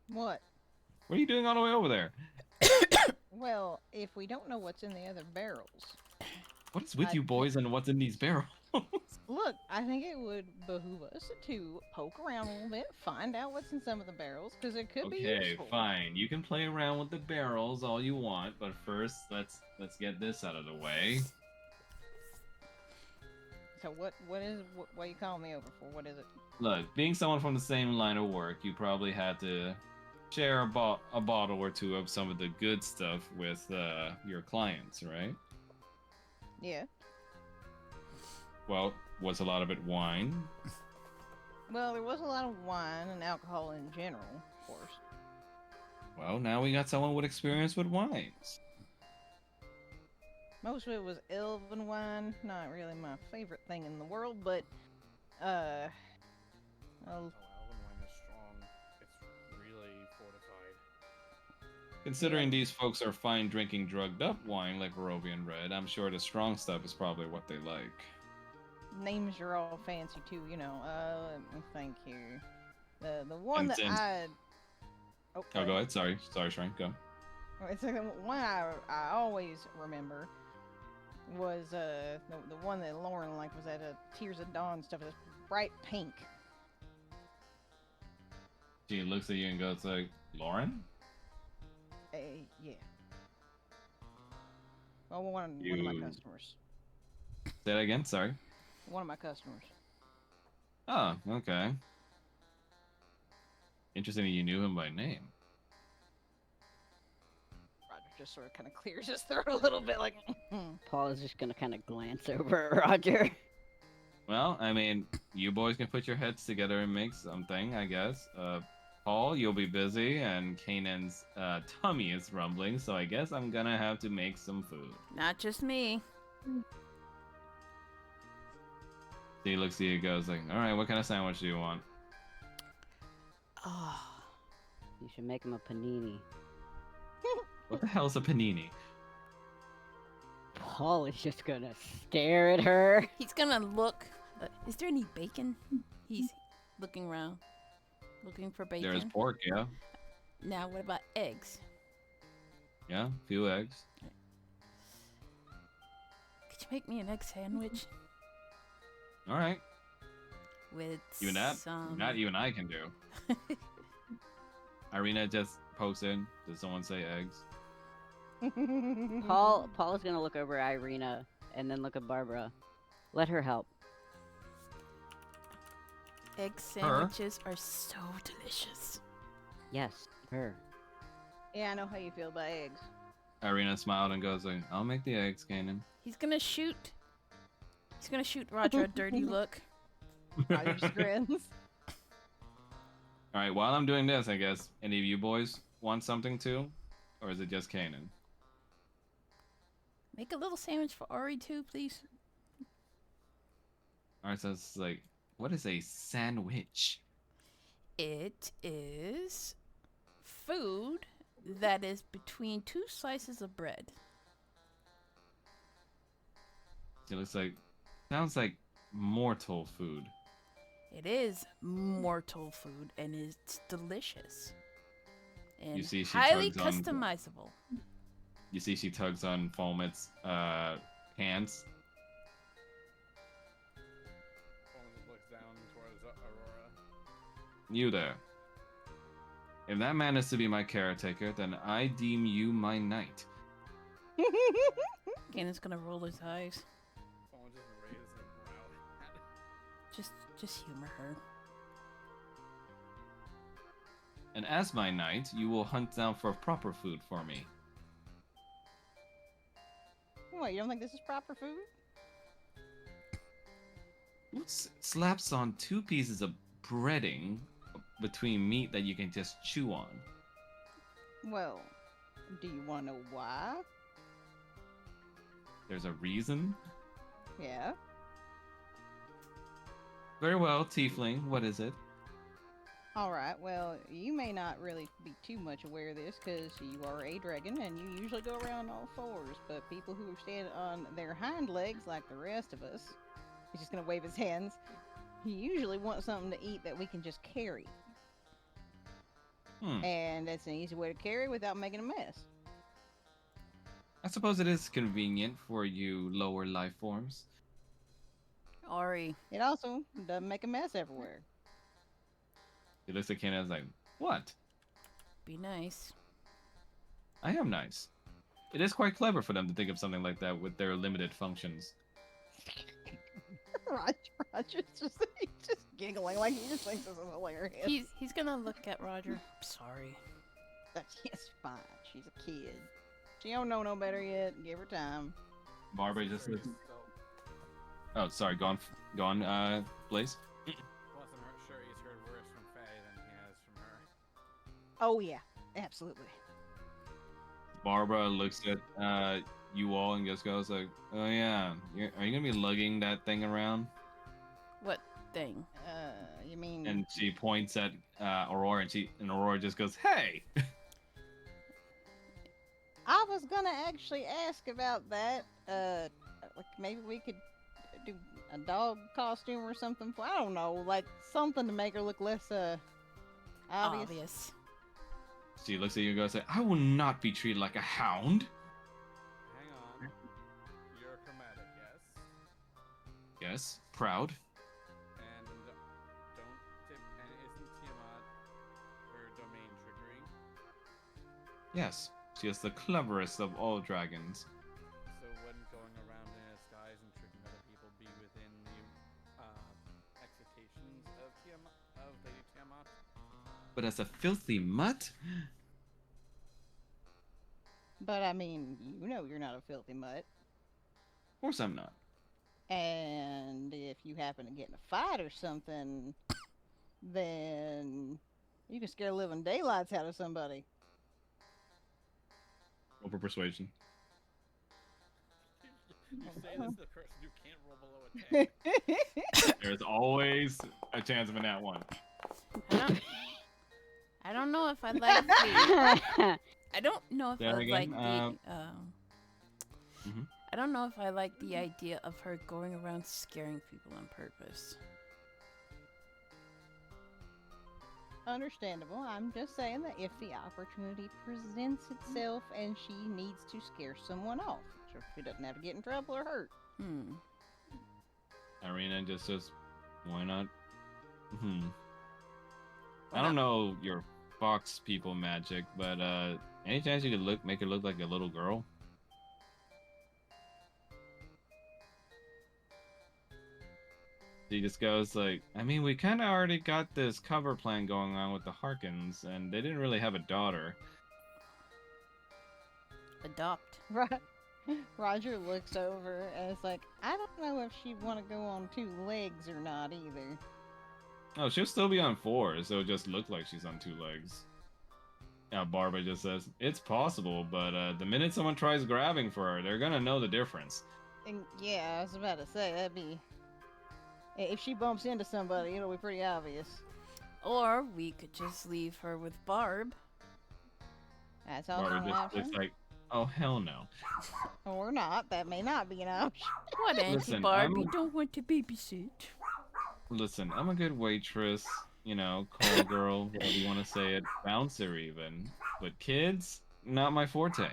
What? what are you doing all the way over there? Well, if we don't know what's in the other barrels, What is with I- you boys and what's in these barrels? look, I think it would behoove us to poke around a little bit, find out what's in some of the barrels, because it could be Okay, useful. fine. You can play around with the barrels all you want, but first let's get this out of the way. So what are you calling me over for? What is it? Look, being someone from the same line of work, you probably had to share a bottle or two of some of the good stuff with your clients, right? Yeah. Well, was a lot of it wine? Well, there was a lot of wine and alcohol in general, of course. Well, now we got someone with experience with wines. Most of it was elven wine. Not really my favorite thing in the world, but Oh, elven wine is strong. It's really fortified. Considering these folks are fine drinking drugged up wine like Barovian Red, I'm sure the strong stuff is probably what they like. names are all fancy too, you know. Let me think here. The one And that since- I Oh, go ahead. Sorry, Shrink. Go. It's like the one I always remember was the one that Lauren like was at Tears of Dawn stuff. It's bright pink. She looks at you and goes like, "Lauren, Yeah. Well, one of my You- customers. say that again." Sorry. One of my customers. Oh, okay. Interesting that you knew him by name. Roger just sort of kind of clears his throat a little bit, like. Paul is just gonna kind of glance over at Roger. Well, I mean, you boys can put your heads together and make something, I guess. Paul, you'll be busy, and Kanan's tummy is rumbling, so I guess I'm gonna have to make some food. Not just me. So he looks at you and goes like, "All right, what kind of sandwich do you want?" Oh, You should make him a panini. What the hell is a panini? Paul is just gonna stare at her. he's gonna look. Is there any bacon? He's looking around, looking for bacon. There's pork, yeah. Now, what about eggs? Yeah, few eggs. Could you make me an egg sandwich All right. with Even that? some? Not even I can do. Irina just pokes in. Does someone say eggs? Paul is gonna look over at Irina and then look at Barbara. Let her help. Egg sandwiches are so delicious. Yes, her. Yeah, I know how you feel about eggs. Irina smiled and goes like, "I'll make the eggs, Kanan." He's gonna shoot. He's gonna shoot Roger a dirty look. Roger just grins. All right, while I'm doing this, I guess any of you boys want something too, or is it just Kanan? Make a little sandwich for Ari too, please. All right, so it's like, what is a sandwich? It is food that is between two slices of bread. It looks like, sounds like mortal food. It is mortal food and it's delicious. And see she highly tugs on- customizable. You see she tugs on Foamet's pants. Foamet looks down towards Aurora. You there. If that man is to be my caretaker, then I deem you my knight. Ganon's gonna roll his eyes. Foamet just raises a brow. Just humor her. And as my knight, you will hunt down for proper food for me. What, you don't think this is proper food? Who slaps on 2 pieces of breading between meat that you can just chew on? Well, do you want to know why? There's a reason? Yeah. Very well, tiefling, what is it? Alright, well, you may not really be too much aware of this because you are a dragon and you usually go around all fours, but people who stand on their hind legs like the rest of us, he's just gonna wave his hands, you usually want something to eat that we can just carry. And that's an easy way to carry without making a mess. I suppose it is convenient for you lower life forms. Ori. It also doesn't make a mess everywhere. He looks at Kena and is like, what? Be nice. I am nice. It is quite clever for them to think of something like that with their limited functions. Roger's just, he's just giggling like he just thinks this is hilarious. He's gonna look at Roger. Sorry. It's fine. She's a kid. She don't know no better yet. Give her time. Barbara just Sure, looks... he's still- Oh, sorry, go on, Blaze. Wasn't sure he's heard worse from Faye than he has from her. Oh yeah, absolutely. Barbara looks at you all and just goes like, oh yeah, are you gonna be lugging that thing around? What thing? You mean? And she points at Aurora and Aurora just goes, hey! I was gonna actually ask about that. Like maybe we could do a dog costume or something. I don't know, like something to make her look less obvious. She looks at you and goes like, I will not be treated like a hound. Hang on. You're chromatic, yes? Yes, proud. And don't tip. And isn't Tiamat her domain triggering? Yes, she is the cleverest of all dragons. So wouldn't going around in a disguise and tricking other people be within the expectations of Lady Tiamat? But as a filthy mutt? But I mean, you know you're not a filthy mutt. Of course I'm not. And if you happen to get in a fight or something, then you can scare living daylights out of somebody. Roll for persuasion. You say this to the person who can't roll below a 10. There's always a chance of a nat 1. I don't know if I like the. I don't know if There I again, like the. mhm. I don't know if I like the idea of her going around scaring people on purpose. Understandable. I'm just saying that if the opportunity presents itself and she needs to scare someone off, so she doesn't have to get in trouble or hurt. Irina just says, why not? I don't know your fox people magic, but any chance you could make her look like a little girl? He just goes like, I mean, we kind of already got this cover plan going on with the Harkins, and they didn't really have a daughter. Adopt. Right. Roger looks over and it's like, I don't know if she'd want to go on 2 legs or not either. Oh, she'll still be on 4, so it just look like she's on 2 legs. Now Barbara just says, it's possible, but the minute someone tries grabbing for her, they're gonna know the difference. And yeah, I was about to say, that'd be... If she bumps into somebody, it'll be pretty obvious. Or we could just leave her with Barb. That's also Barbara an just option. looks like, oh hell no. Or not. That may not be an option. What, Auntie Listen, Barb? I'm- You don't want to babysit. Listen, I'm a good waitress, you know, call girl, whatever you want to say it, bouncer even. but kids, not my forte. Oh, yeah.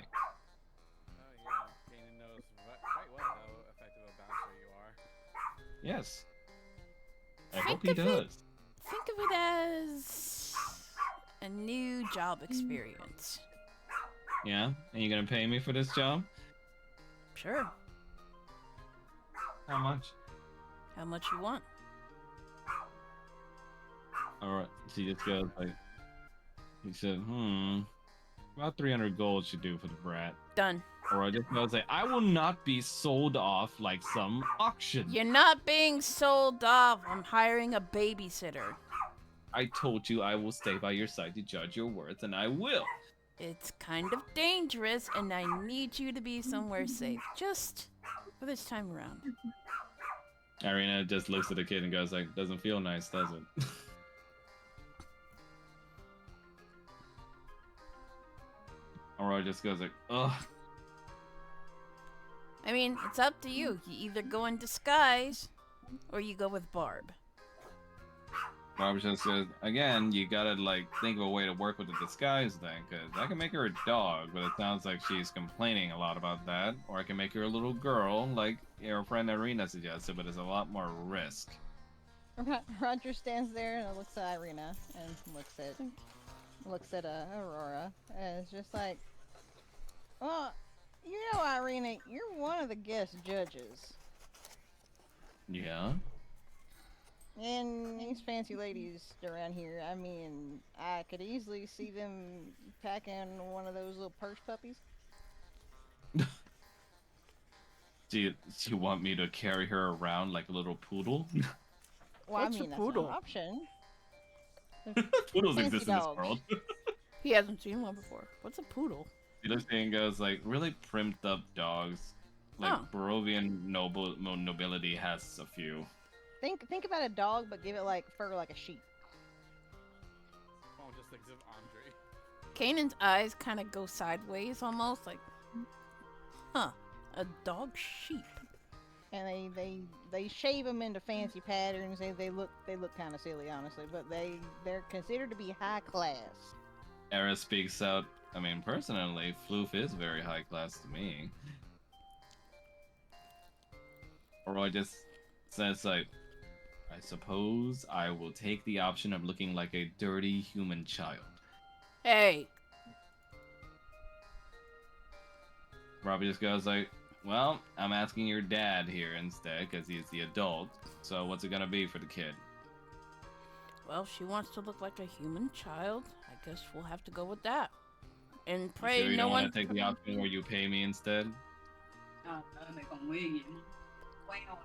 Kanan knows quite well how effective a bouncer you are. Yes. I Think hope he of it- does. Think of it as a new job experience. Yeah? And you gonna pay me for this job? Sure. How much? How much you want? Alright. She just goes like, he said, about 300 gold should do for the brat. Done. Or I just goes like, I will not be sold off like some auction. You're not being sold off. I'm hiring a babysitter. I told you I will stay by your side to judge your worth, and I will. It's kind of dangerous, and I need you to be somewhere safe. Just for this time around. Irina just looks at the kid and goes like, doesn't feel nice, does it? Aurora just goes like, ugh. I mean, it's up to you. You either go in disguise, or you go with Barb. Barb just says, again, you gotta like think of a way to work with the disguise thing, because I can make her a dog, but it sounds like she's complaining a lot about that. Or I can make her a little girl, like your friend Irina suggested, but it's a lot more risk. Roger stands there and looks at Irina and looks at Aurora, and it's just like, well, you know, Irina, you're one of the guest judges, Yeah? and these fancy ladies around here. I mean, I could easily see them packing one of those little purse puppies. Do you want me to carry her around like a little poodle? Well, What's I a mean, poodle? that's an option. Poodles Fancy exist in this dogs. world. He hasn't seen one before. What's a poodle? He looks at me and goes like, really primed up dogs. Like Oh. Barovian nobility has a few. Think about a dog, but give it like fur like a sheep. Oh, just like of Andre. Kanan's eyes kind of go sideways almost, like, huh, a dog sheep. And they shave them into fancy patterns. They look kind of silly, honestly, but they're considered to be high class. Era speaks out. I mean, personally, Floof is very high class to me. Roy just says like, I suppose I will take the option of looking like a dirty human child. Hey, Robbie just goes like, well, I'm asking your dad here instead, because he's the adult. So what's it gonna be for the kid? well, she wants to look like a human child. I guess we'll have to go with that. And You pray sure you no don't one. want to take the option where you pay me instead? Mày còn nguyên gì không? Quen không?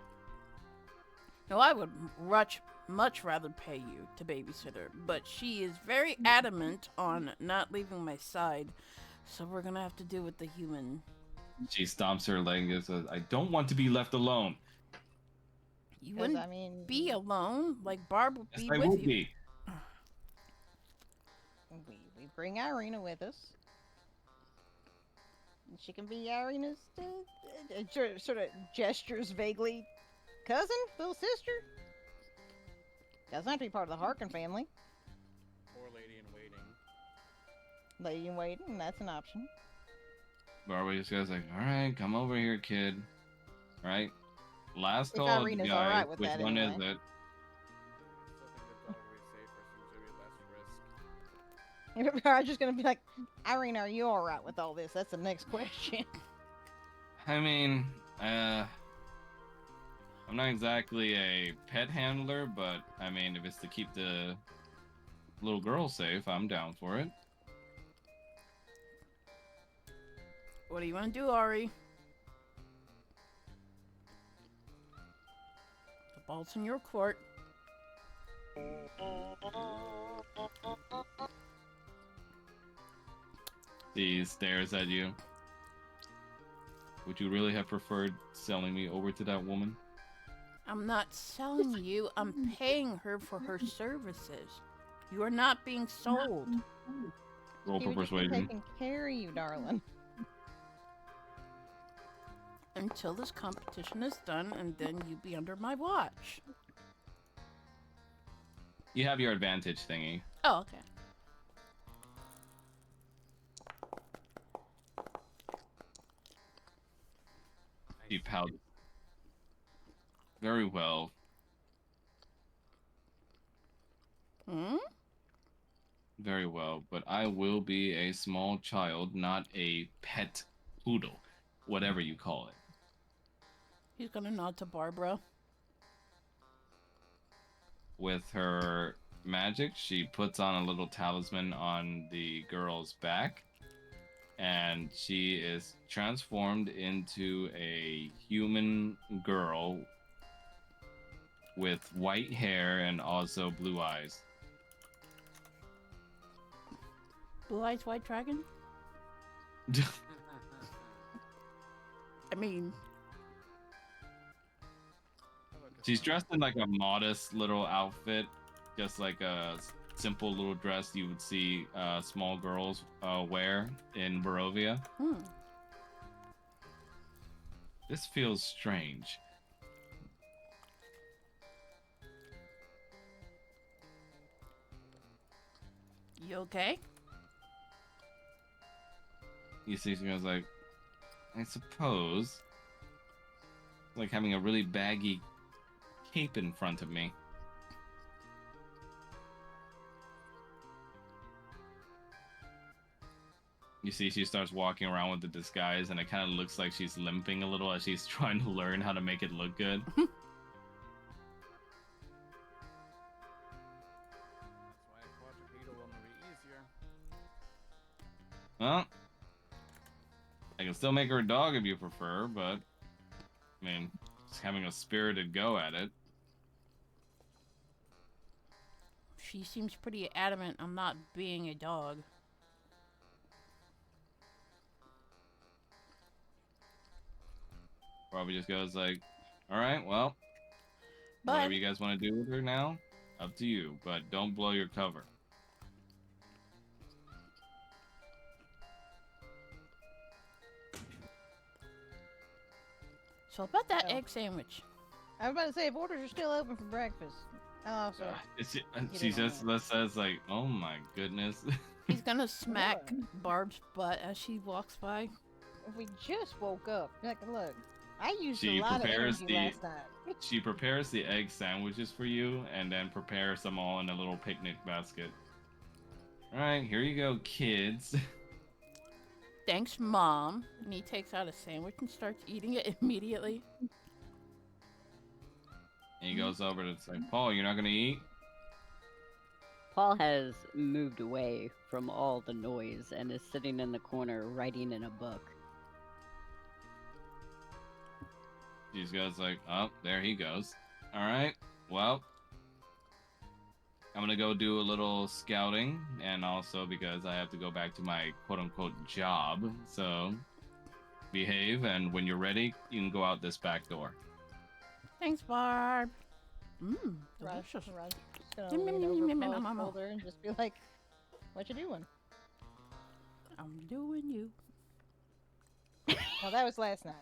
No, I would much rather pay you to babysit her, but she is very adamant on not leaving my side, so we're gonna have to do with the human. She stomps her leg and says, I don't want to be left alone. You 'Cause, wouldn't I mean, be alone. Like Barb would Yes, be I with will you. be. we bring Irina with us. And she can be Irina's sort of gestures vaguely. Cousin? Little sister? Doesn't have to be part of the Harkin family. Or lady in waiting. Lady in waiting, that's an option. Barbara just goes like, all right, come over here, kid. Right? Last If call, Irina's guys. alright with Which that one is anyway. it? I still think the dog will be safer since there will be less risk. I'm just gonna be like, Irina, are you alright with all this? That's the next question. I mean, I'm not exactly a pet handler, but I mean, if it's to keep the little girl safe, I'm down for it. What do you want to do, Ari? The ball's in your court. He stares at you. Would you really have preferred selling me over to that woman? I'm not selling you. I'm paying her for her services. You are not being sold. Roll She for was just persuasion. taking care of you, darling. Until this competition is done, and then you be under my watch. You have your advantage thingy. Oh, okay. She pouts. Very well. Hmm? Very well. But I will be a small child, not a pet poodle. Whatever you call it. He's gonna nod to Barbara. With her magic, she puts on a little talisman on the girl's back. And she is transformed into a human girl with white hair and also blue eyes. Blue Eyes White Dragon? I mean, She's dressed in like a modest little outfit, just like a simple little dress you would see small girls wear in Barovia. This feels strange. you okay? You see, she goes like, I suppose, like having a really baggy cape in front of me. You see, she starts walking around with the disguise, and it kind of looks like she's limping a little as she's trying to learn how to make it look good. That's why a quadrupedal one will be easier. Well, I can still make her a dog if you prefer, but I mean, just having a spirited go at it. She seems pretty adamant I'm not being a dog. Probably just goes like, all right, well, But whatever you guys want to do with her now, up to you, but don't blow your cover. so about that Oh. egg sandwich. I was about to say, if orders are still open for breakfast. Oh, so She didn't just want says like, oh my goodness. He's gonna smack Barb's butt as she walks by. if we just woke up, like, look, I used She a lot of prepares energy last night. She prepares the egg sandwiches for you and then prepares them all in a little picnic basket. All right, here you go, kids. Thanks, Mom. And he takes out a sandwich and starts eating it immediately. And he goes over to it's like, Paul, you're not gonna eat? Paul has moved away from all the noise and is sitting in the corner writing in a book. He just goes like, oh, there he goes. All right, well, I'm gonna go do a little scouting, and also because I have to go back to my quote-unquote job. So behave, and when you're ready, you can go out this back door. Thanks, Barb. Mmm, Rush, delicious. rush. Just gonna lean over Paul's shoulder and just be like, "What you doing?" I'm doing you. Well, that was last night.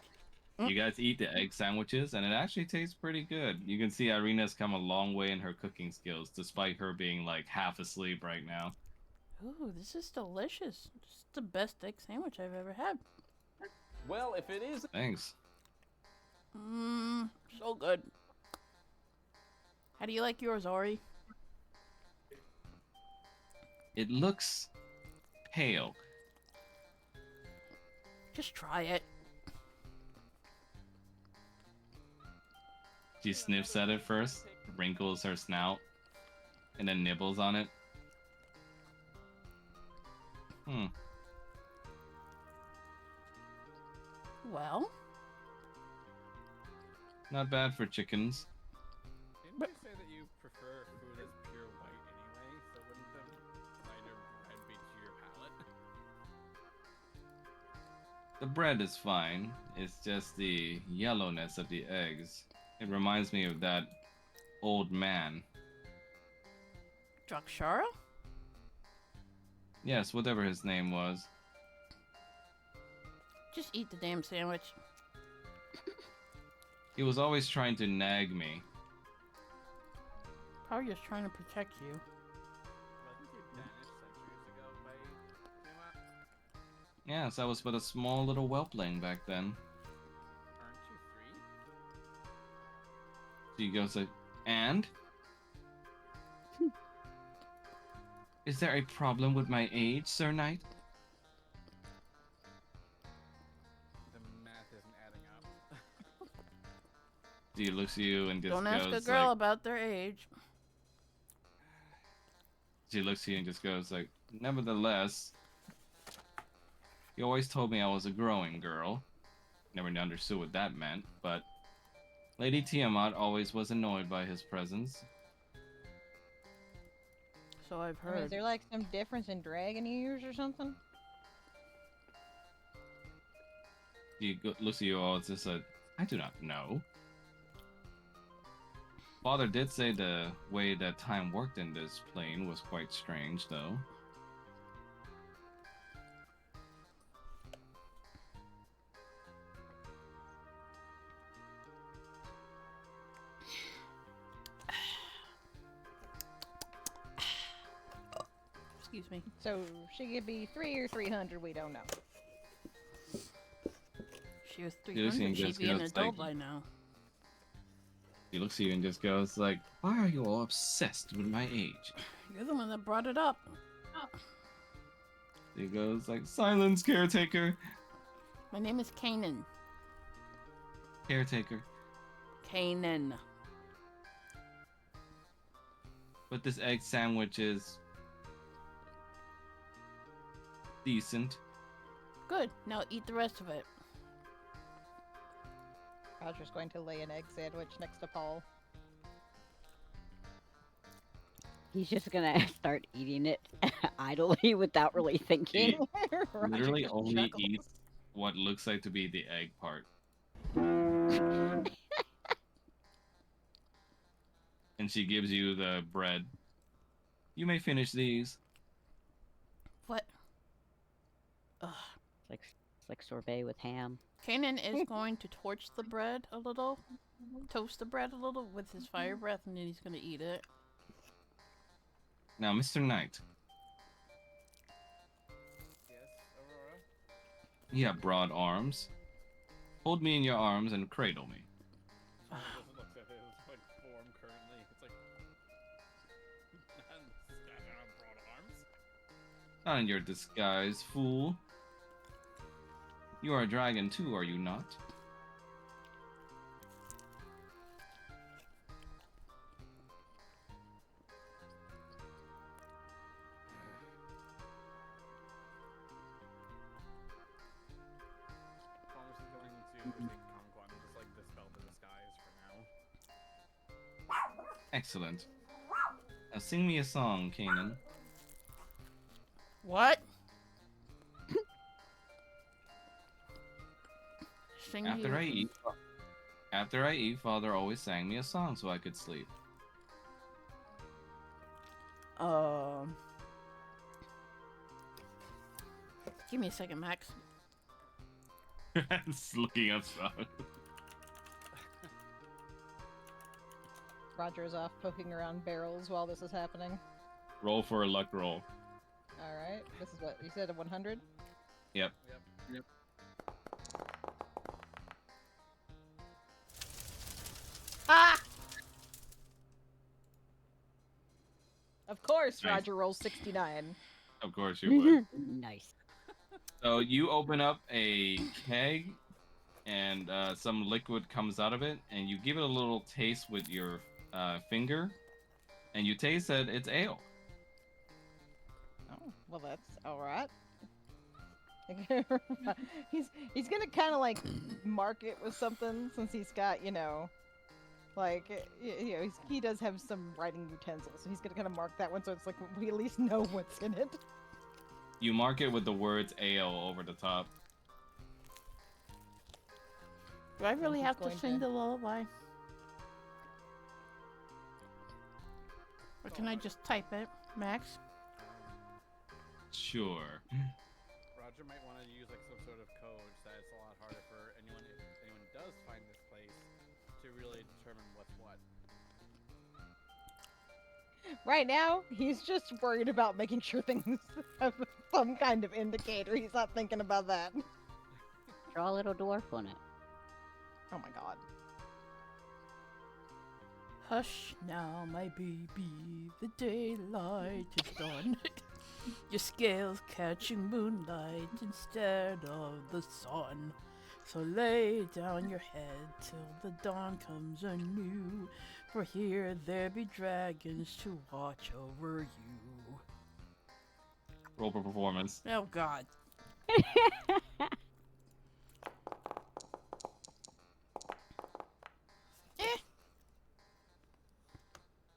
You guys eat the egg sandwiches, and it actually tastes pretty good. You can see Irina's come a long way in her cooking skills, despite her being like half asleep right now. Ooh, this is delicious. This is the best egg sandwich I've ever had. Well, if it is. Thanks. Mmm, so good. How do you like yours, Ori? It looks pale. Just try it. She sniffs at it first, wrinkles her snout, and then nibbles on it. Well, Not bad for chickens. Didn't you say that you prefer food as pure white anyway? So wouldn't the lighter red be to your palate? The bread is fine. It's just the yellowness of the eggs. It reminds me of that old man. Drakshara? Yes, whatever his name was. Just eat the damn sandwich. He was always trying to nag me. Probably just trying to protect you. Wasn't he banished centuries ago by Tiamat? Yes, I was but a small little whelpling back then. Aren't you She goes like, and? Is there a problem with my age, Sir Knight? The math isn't adding up. She looks at you and just Don't goes ask a girl like, about their age. she looks at you and just goes like, nevertheless, you always told me I was a growing girl. Never understood what that meant, but Lady Tiamat always was annoyed by his presence. So I've I mean, is heard. there like some difference in dragon years or something? She looks at you all, it's just like, I do not know. Father did say the way that time worked in this plane was quite strange, though. Excuse me. So she could be 3 or 300. We don't know. She was Lucy 300. She'd just be an goes adult like- by now. He looks at you and just goes like, why are you all obsessed with my age? You're the one that brought it up. He goes like, silence, caretaker. My name is Kanan. Caretaker. Kanan. But this egg sandwich is decent. Good. Now eat the rest of it. Roger's going to lay an egg sandwich next to Paul. He's just gonna start eating it idly without really thinking. Roger Literally just only chuckles. eats what looks like to be the egg part. And she gives you the bread. You may finish these. What? Ugh. It's like sorbet with ham. Kanan is going to torch the bread a little, toast the bread a little with his fire breath, and then he's going to eat it. Now, Mr. Knight, Yes, Aurora? you have broad arms. Hold me in your arms and cradle me. She just looks at his like form currently. It's like mustache on broad arms. Not in your disguise, fool. You are a dragon too, are you not? Almost is going to take Conquan and just like dispel the disguise for now. Excellent. Now sing me a song, Kanan. What? Sing After you- I eat, Father always sang me a song so I could sleep. Give me a second, Max. Just looking up songs. Roger's off poking around barrels while this is happening. Roll for a luck roll. Alright, this is what you said, a 100? Yep. Ah! Of course, Nice. Roger rolls 69. Of course you would. Nice. So you open up a keg, and some liquid comes out of it, and you give it a little taste with your finger, and you taste that it's ale. Oh, well that's alright. he's gonna kind of like mark it with something since he's got, you know, like, you know, he does have some writing utensils, so he's gonna kind of mark that one so it's like we at least know what's in it. You mark it with the words ale over the top. Do I really he's have to going sing to- the lullaby? Or can I just type it, Max? Sure. Roger might want to use like some sort of code so that it's a lot harder for anyone, if anyone does find this place, to really determine what's what. Right now, he's just worried about making sure things have some kind of indicator. He's not thinking about that. Draw a little dwarf on it. Oh my god. Hush now, my baby, the daylight is done. Your scales catching moonlight instead of the sun. So lay down your head till the dawn comes anew. For here there be dragons to watch over you. Roll for performance. Oh God.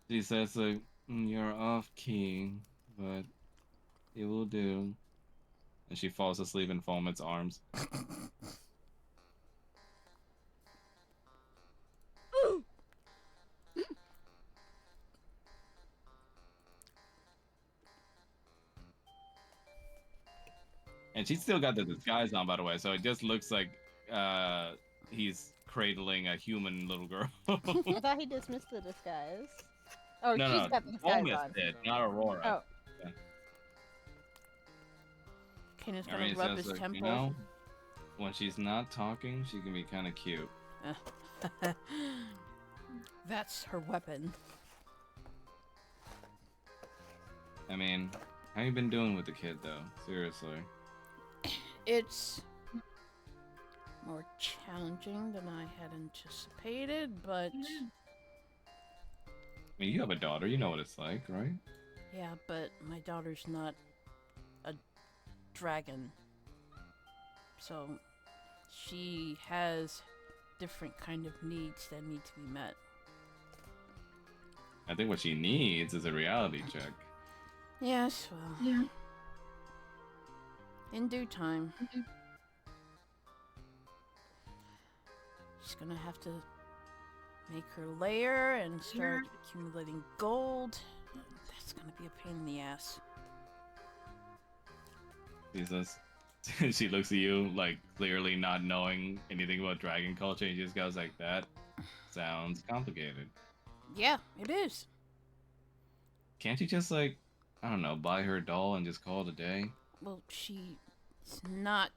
She says like, you're off key, but it will do. And she falls asleep in Foamet's arms. And she's still got the disguise on, by the way, so it just looks like he's cradling a human little girl. I thought he dismissed the disguise. Oh, No, she's no, got the disguise Foamet on. did, not Aurora. Oh. Kanan's I gonna mean, it rub says his like, temple. you know, when she's not talking, she can be kind of cute. That's her weapon. I mean, how you been doing with the kid, though? Seriously. It's more challenging than I had anticipated, but I mean, you have a daughter, you know what it's like, right? yeah, but my daughter's not a dragon. So she has different kind of needs that need to be met. I think what she needs is a reality check. Yes, well. Yeah. In due time. She's gonna have to make her lair and start accumulating gold. That's gonna be a pain in the ass. Jesus. She looks at you, like, clearly not knowing anything about dragon culture, and she just goes like, that sounds complicated. Yeah, it is. Can't you just, like, I don't know, buy her a doll and just call it a day? Well, she's not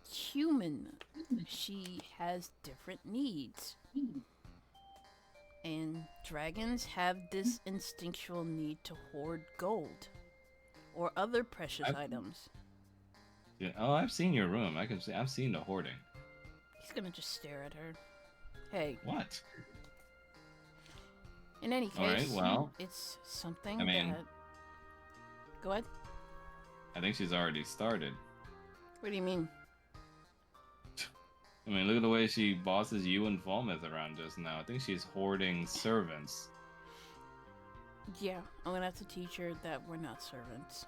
human. She has different needs. And dragons have this instinctual need to hoard gold or other precious items. Yeah. Oh, I've seen your room. I can see. I've seen the hoarding. He's gonna just stare at her. Hey, What? in any case, All right, well, it's something I mean- that... Go ahead. I think she's already started. What do you mean? I mean, look at the way she bosses you and Falmouth around just now. I think she's hoarding servants. Yeah, I'm gonna have to teach her that we're not servants.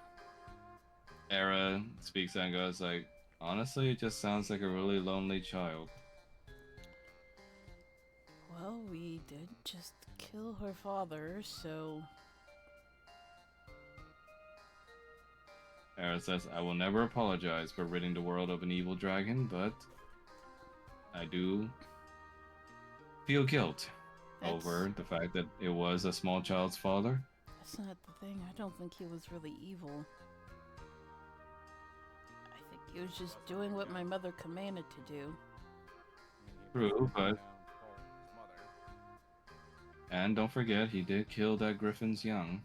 Era speaks and goes like, honestly, it just sounds like a really lonely child. Well, we did just kill her father, so... Era says, I will never apologize for ridding the world of an evil dragon, but I do feel guilt over the fact that it was a small child's father. That's not the thing. I don't think he was really evil. I think he was just doing what my mother commanded to do. True, but... And don't forget, he did kill that griffin's young.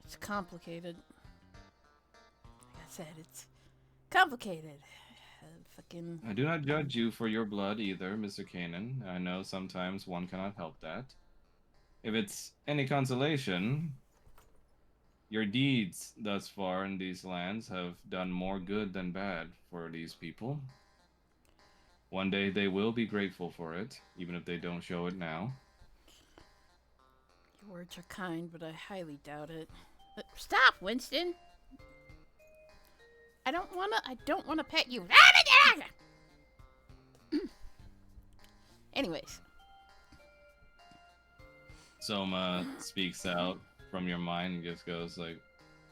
It's complicated. Like I said, it's complicated. Fucking... I do not judge you for your blood either, Mr. Kanan. I know sometimes one cannot help that. If it's any consolation, your deeds thus far in these lands have done more good than bad for these people. One day they will be grateful for it, even if they don't show it now. Your words are kind, but I highly doubt it. Stop, Winston! I don't wanna pet you. Anyways. Soma speaks out from your mind and just goes like,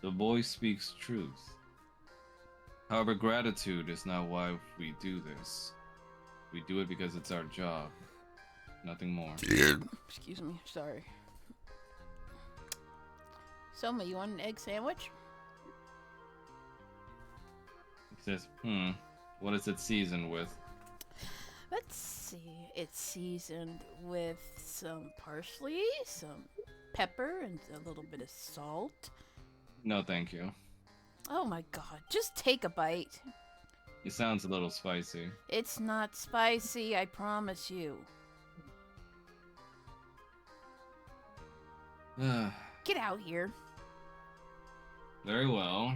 the boy speaks truth. However, gratitude is not why we do this. We do it because it's our job. Nothing more. Excuse me, sorry. Soma, you want an egg sandwich? He says, what is it seasoned with? Let's see. It's seasoned with some parsley, some pepper, and a little bit of salt. No, thank you. Oh my god, just take a bite. It sounds a little spicy. It's not spicy, I promise you. Get out here. Very well.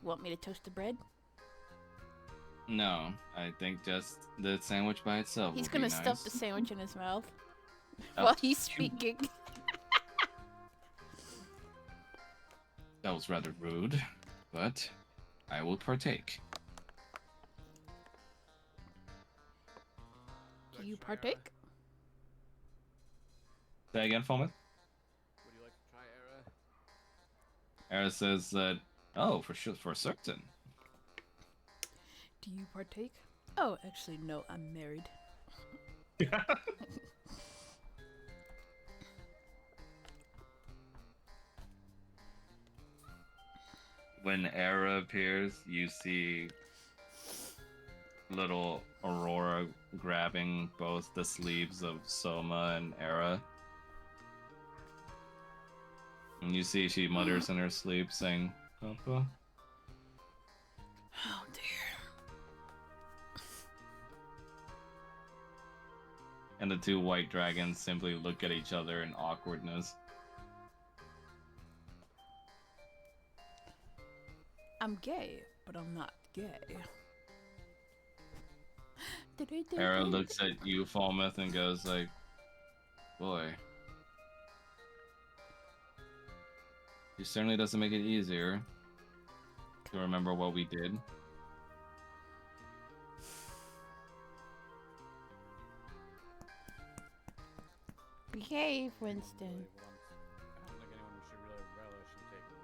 Want me to toast the bread? No, I think just the sandwich by itself. He's would be gonna stuff nice. the sandwich in his mouth Oh. while he's speaking. That was rather rude, but I will partake. Do you partake? Say again, Fulmouth? Would you like to try Era? Era says that, oh, for sure, for certain. Do you partake? Oh, actually, no, I'm married. When Era appears, you see little Aurora grabbing both the sleeves of Soma and Era. And you see she mutters in her sleep, saying, Papa? Oh dear. And the two white dragons simply look at each other in awkwardness. I'm gay, but I'm not gay. Era looks at you, Falmouth, and goes like, boy. He certainly doesn't make it easier to remember what we did. Behave, Winston. Really once. I don't think anyone should really relish in taking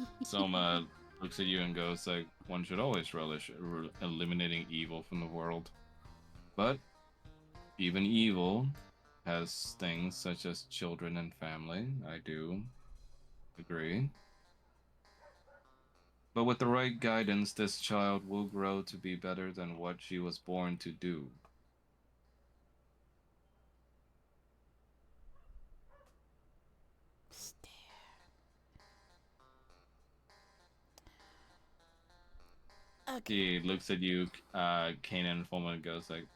life. Soma looks at you and goes like, one should always relish eliminating evil from the world. But even evil has things such as children and family. I do agree. But with the right guidance, this child will grow to be better than what she was born to do. Okay. He looks at you, Kanan, and Fulman, and goes like,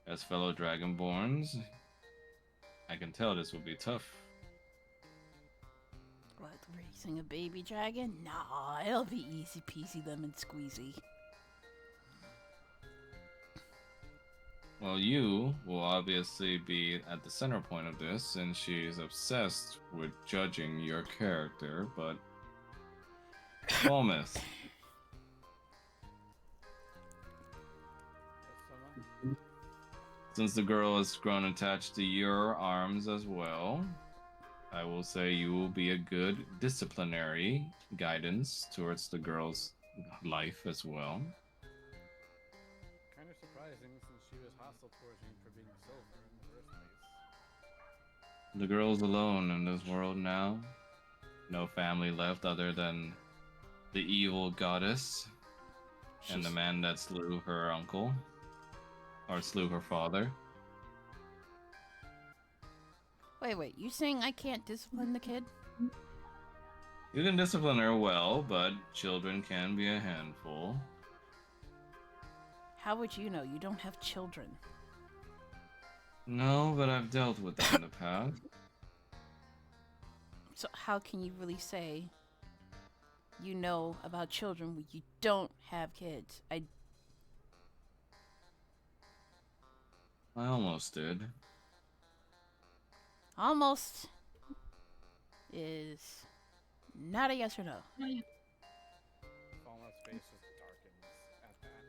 as fellow Dragonborns, I can tell this will be tough. What, raising a baby dragon? Nah, it'll be easy peasy lemon squeezy. Well, you will obviously be at the center point of this, and she's obsessed with judging your character, but... Fulmouth, Yes, Soma? since the girl has grown attached to your arms as well, I will say you will be a good disciplinary guidance towards the girl's life as well. Kind of surprising since she was hostile towards me for being silver in the first place. The girl's alone in this world now. No family left other than the evil goddess and the man that slew her uncle, or slew her father. Wait, you saying I can't discipline the kid? You can discipline her well, but children can be a handful. How would you know? You don't have children. No, but I've dealt with that in the past. So how can you really say you know about children when you don't have kids? I almost did. Almost is not a yes or no. Fallout's face just darkens at that.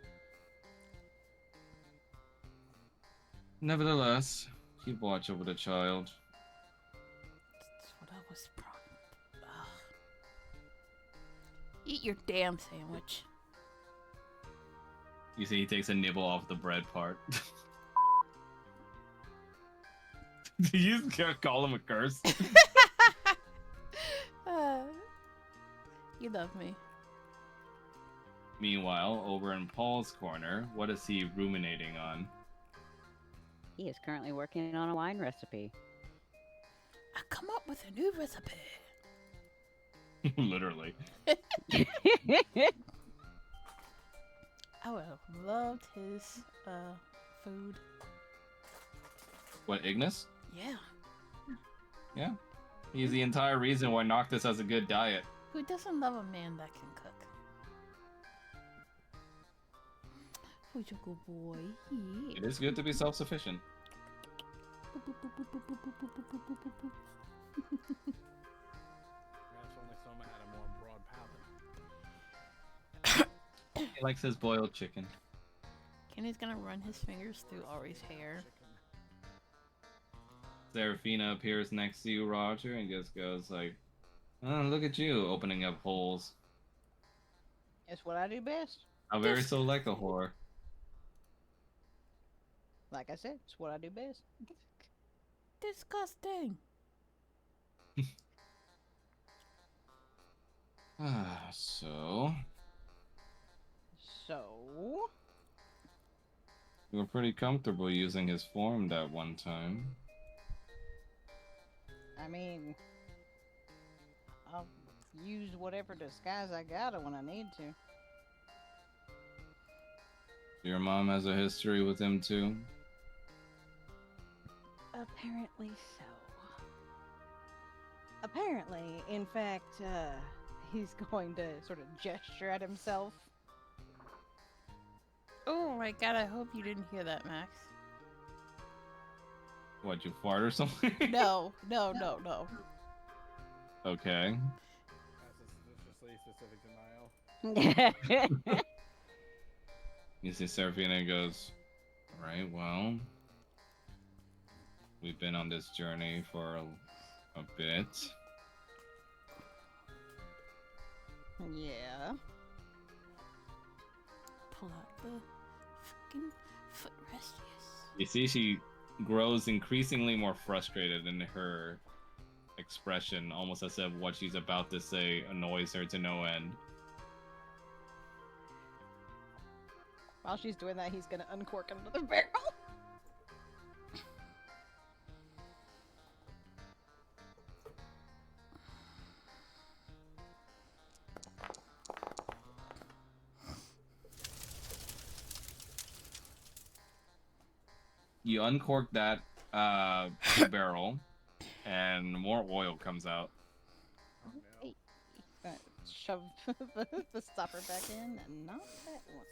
Nevertheless, keep watch over the child. That's what I was Ugh. Eat your damn sandwich. You see, he takes a nibble off the bread part. Did you just call him a curse? You love me. Meanwhile, over in Paul's corner, what is he ruminating on? He is currently working on a wine recipe. I come up with a new recipe. Literally. I would have loved his food. What, Ignis? Yeah. Yeah. He's the entire reason why Noctis has a good diet. Who doesn't love a man that can cook? Who's a good boy? Yeah. It is good to be self-sufficient. Perhaps only Soma had a more broad palate. He likes his boiled chicken. Kenny's gonna run his fingers through Ari's hair. Seraphina appears next to you, Roger, and just goes like, "Oh, look at you, opening up holes. It's what I do best. How very so like a whore." Like I said, it's what I do best. Disgusting. So, So, you were pretty comfortable using his form that one time. I mean, I'll use whatever disguise I got when I need to. Your mom has a history with him too? Apparently so. Apparently, in fact, he's going to sort of gesture at himself. Oh my god, I hope you didn't hear that, Max. What, you fart or something? No. Okay. That's suspiciously specific to Niall. You see Seraphina goes, "Alright, well, we've been on this journey for a bit. Yeah. Pull out the fucking footrest, yes. You see she grows increasingly more frustrated in her expression, almost as if what she's about to say annoys her to no end. While she's doing that, he's gonna uncork another barrel. You uncork that barrel, and more oil comes out. Oh, no. Hey, shove the stopper back in, and not that one.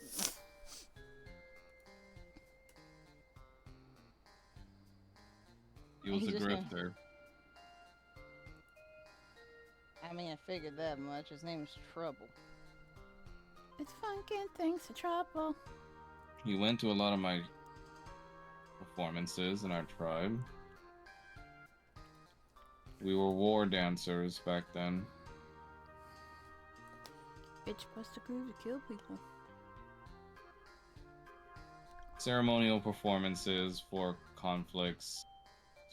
He was He's a just gonna- grifter. I mean, I figured that much. His name's Trouble. It's fun getting things to trouble. He went to a lot of my performances in our tribe. We were war dancers back then. Bitch bust a groove to kill people. Ceremonial performances for conflicts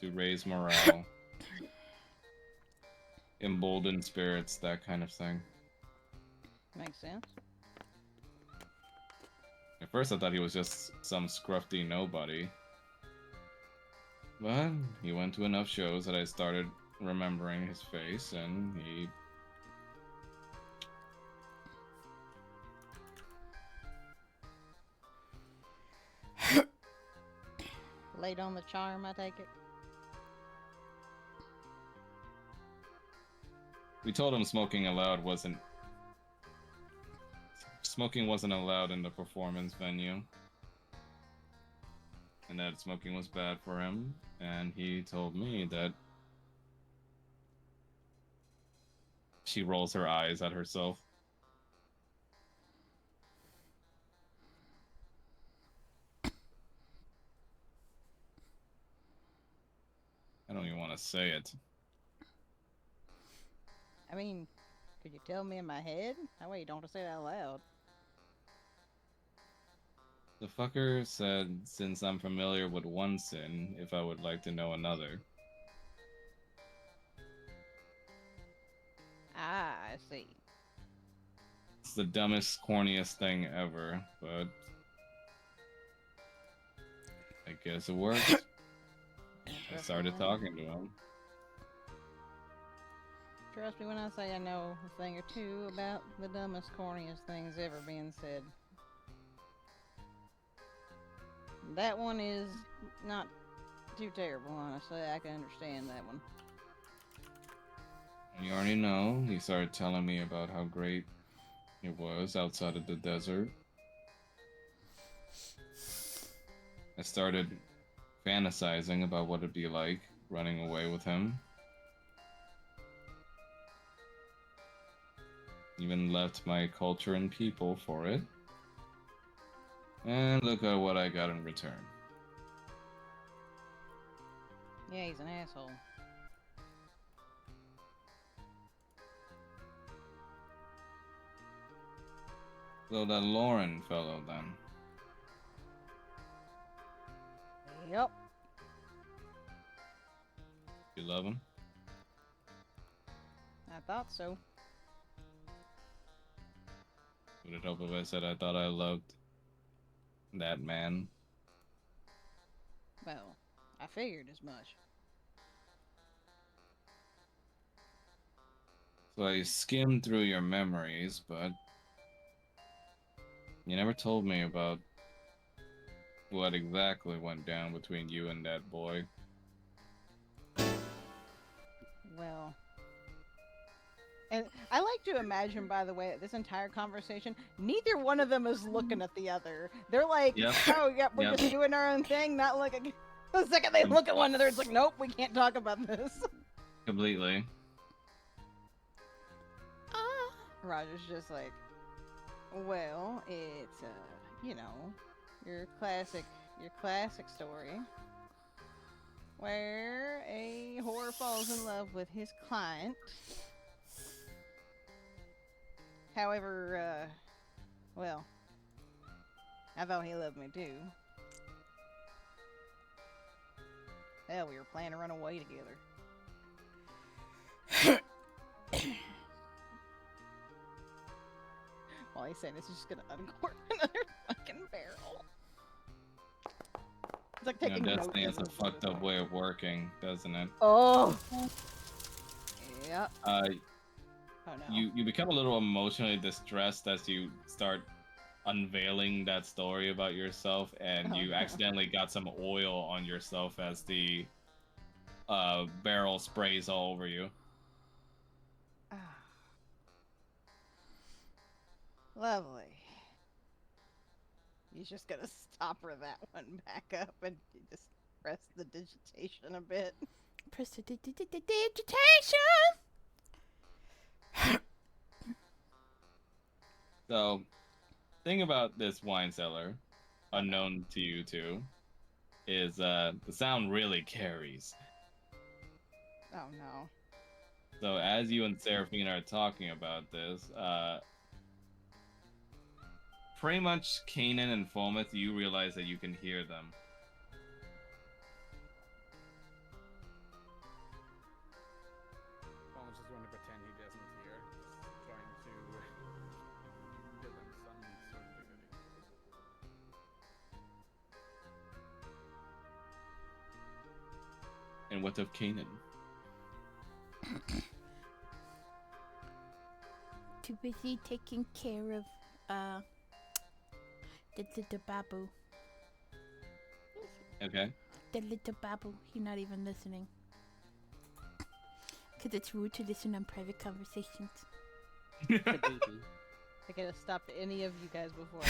to raise morale, embolden spirits, that kind of thing. Makes sense. At first I thought he was just some scruffy nobody. But he went to enough shows that I started remembering his face, and he... Laid on the charm, I take it. We told him smoking wasn't allowed in the performance venue. And that smoking was bad for him, and he told me that she rolls her eyes at herself. I don't even want to say it. I mean, could you tell me in my head? That way you don't have to say it out loud. The fucker said, since I'm familiar with one sin, if I would like to know another. Ah, I see. It's the dumbest, corniest thing ever, but I guess it worked. I started talking to him. Trust me when I say I know a thing or two about the dumbest, corniest things ever being said. That one is not too terrible, honestly. I can understand that one. You already know. He started telling me about how great it was outside of the desert. I started fantasizing about what it'd be like running away with him. Even left my culture and people for it. And look at what I got in return. Yeah, he's an asshole. So that Lauren fellow then. Yep. You love him? I thought so. Would it help if I said I thought I loved that man? Well, I figured as much. So I skimmed through your memories, but you never told me about what exactly went down between you and that boy. Well. And I like to imagine, by the way, that this entire conversation, neither one of them is looking at the other. They're like, Yep. oh, yeah, we're Yep. just doing our own thing, not like the second they look at one another, it's like, nope, we can't talk about this. Completely. Roger's just like, well, it's, you know, your classic story where a whore falls in love with his client. However, well, I thought he loved me too. Hell, we were planning to run away together. All he's saying is he's just gonna uncork another fucking barrel. It's like taking notes. Destiny has a fucked up way of working, doesn't it? Oh! Yep. Oh no. You become a little emotionally distressed as you start unveiling that story about yourself, and you accidentally got some oil on yourself as the barrel sprays all over you. Lovely. He's just gonna stopper that one back up and just press the digitation a bit. Press the digitation! So, thing about this wine cellar, unknown to you two, is the sound really carries. Oh no. So as you and Seraphina are talking about this, pretty much Kanan and Fometh, you realize that you can hear them. Paul's just going to pretend he doesn't hear, just trying to give them some sort of dignity. And what of Kanan? Too busy taking care of the little babu. Okay. The little babu. He's not even listening. Because it's rude to listen on private conversations. The baby. I could have stopped any of you guys before.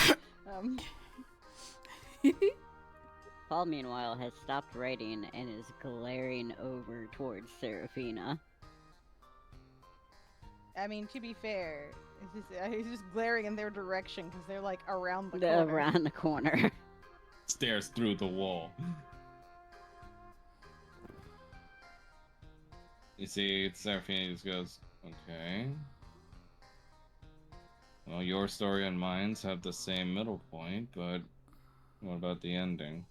Paul, meanwhile, has stopped writing and is glaring over towards Seraphina. I mean, to be fair, he's just glaring in their direction because they're like around the corner. Around the corner. Stares through the wall. You see, Seraphina just goes, okay. Well, your story and mine's have the same middle point, but what about the ending?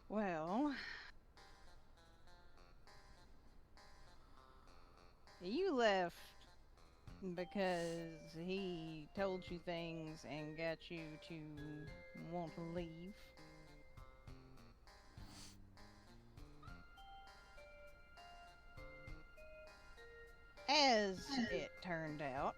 Well, you left because he told you things and got you to want to leave. As it turned out,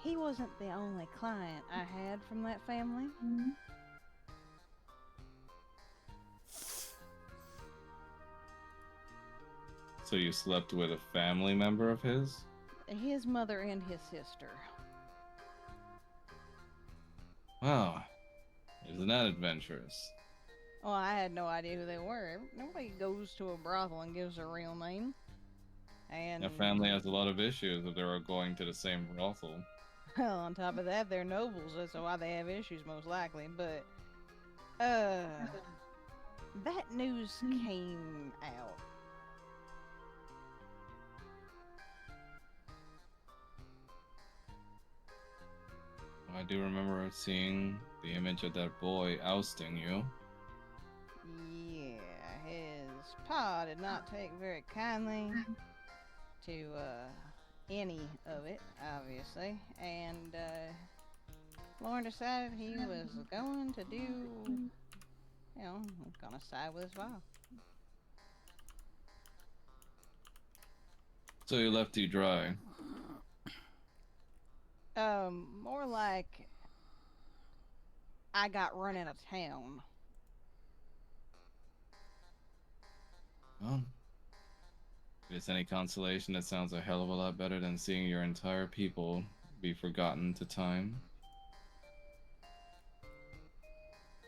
he wasn't the only client I had from that family. So you slept with a family member of his? His mother and his sister. Wow, isn't that adventurous? Well, I had no idea who they were. Nobody goes to a brothel and gives their real name. And Your family has a lot of issues if they were going to the same brothel. well, on top of that, they're nobles. That's why they have issues, most likely. But, that news came out. I do remember seeing the image of that boy ousting you. Yeah, his pa did not take very kindly to, any of it, obviously. And, Lauren decided he was going to do, gonna side with his pa. So he left you dry. More like I got run out of town. Well, if it's any consolation, that sounds a hell of a lot better than seeing your entire people be forgotten to time.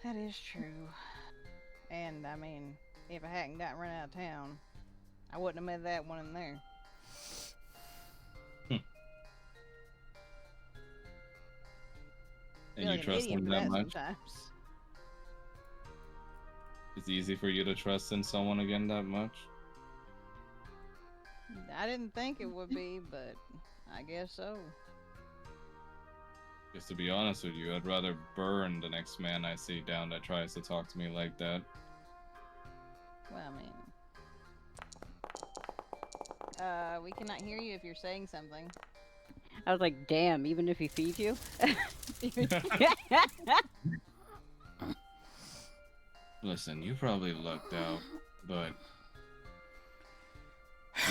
That is true. And I mean, if I hadn't gotten run out of town, I wouldn't have met that one in there. And Feel you like an trust idiot him for that that much? sometimes. It's easy for you to trust in someone again that much? I didn't think it would be, but I guess so. Just to be honest with you, I'd rather burn the next man I see down that tries to talk to me like that. Well, I mean, we cannot hear you if you're saying something. I was like, damn, even if he feeds you? Listen, you probably lucked out, but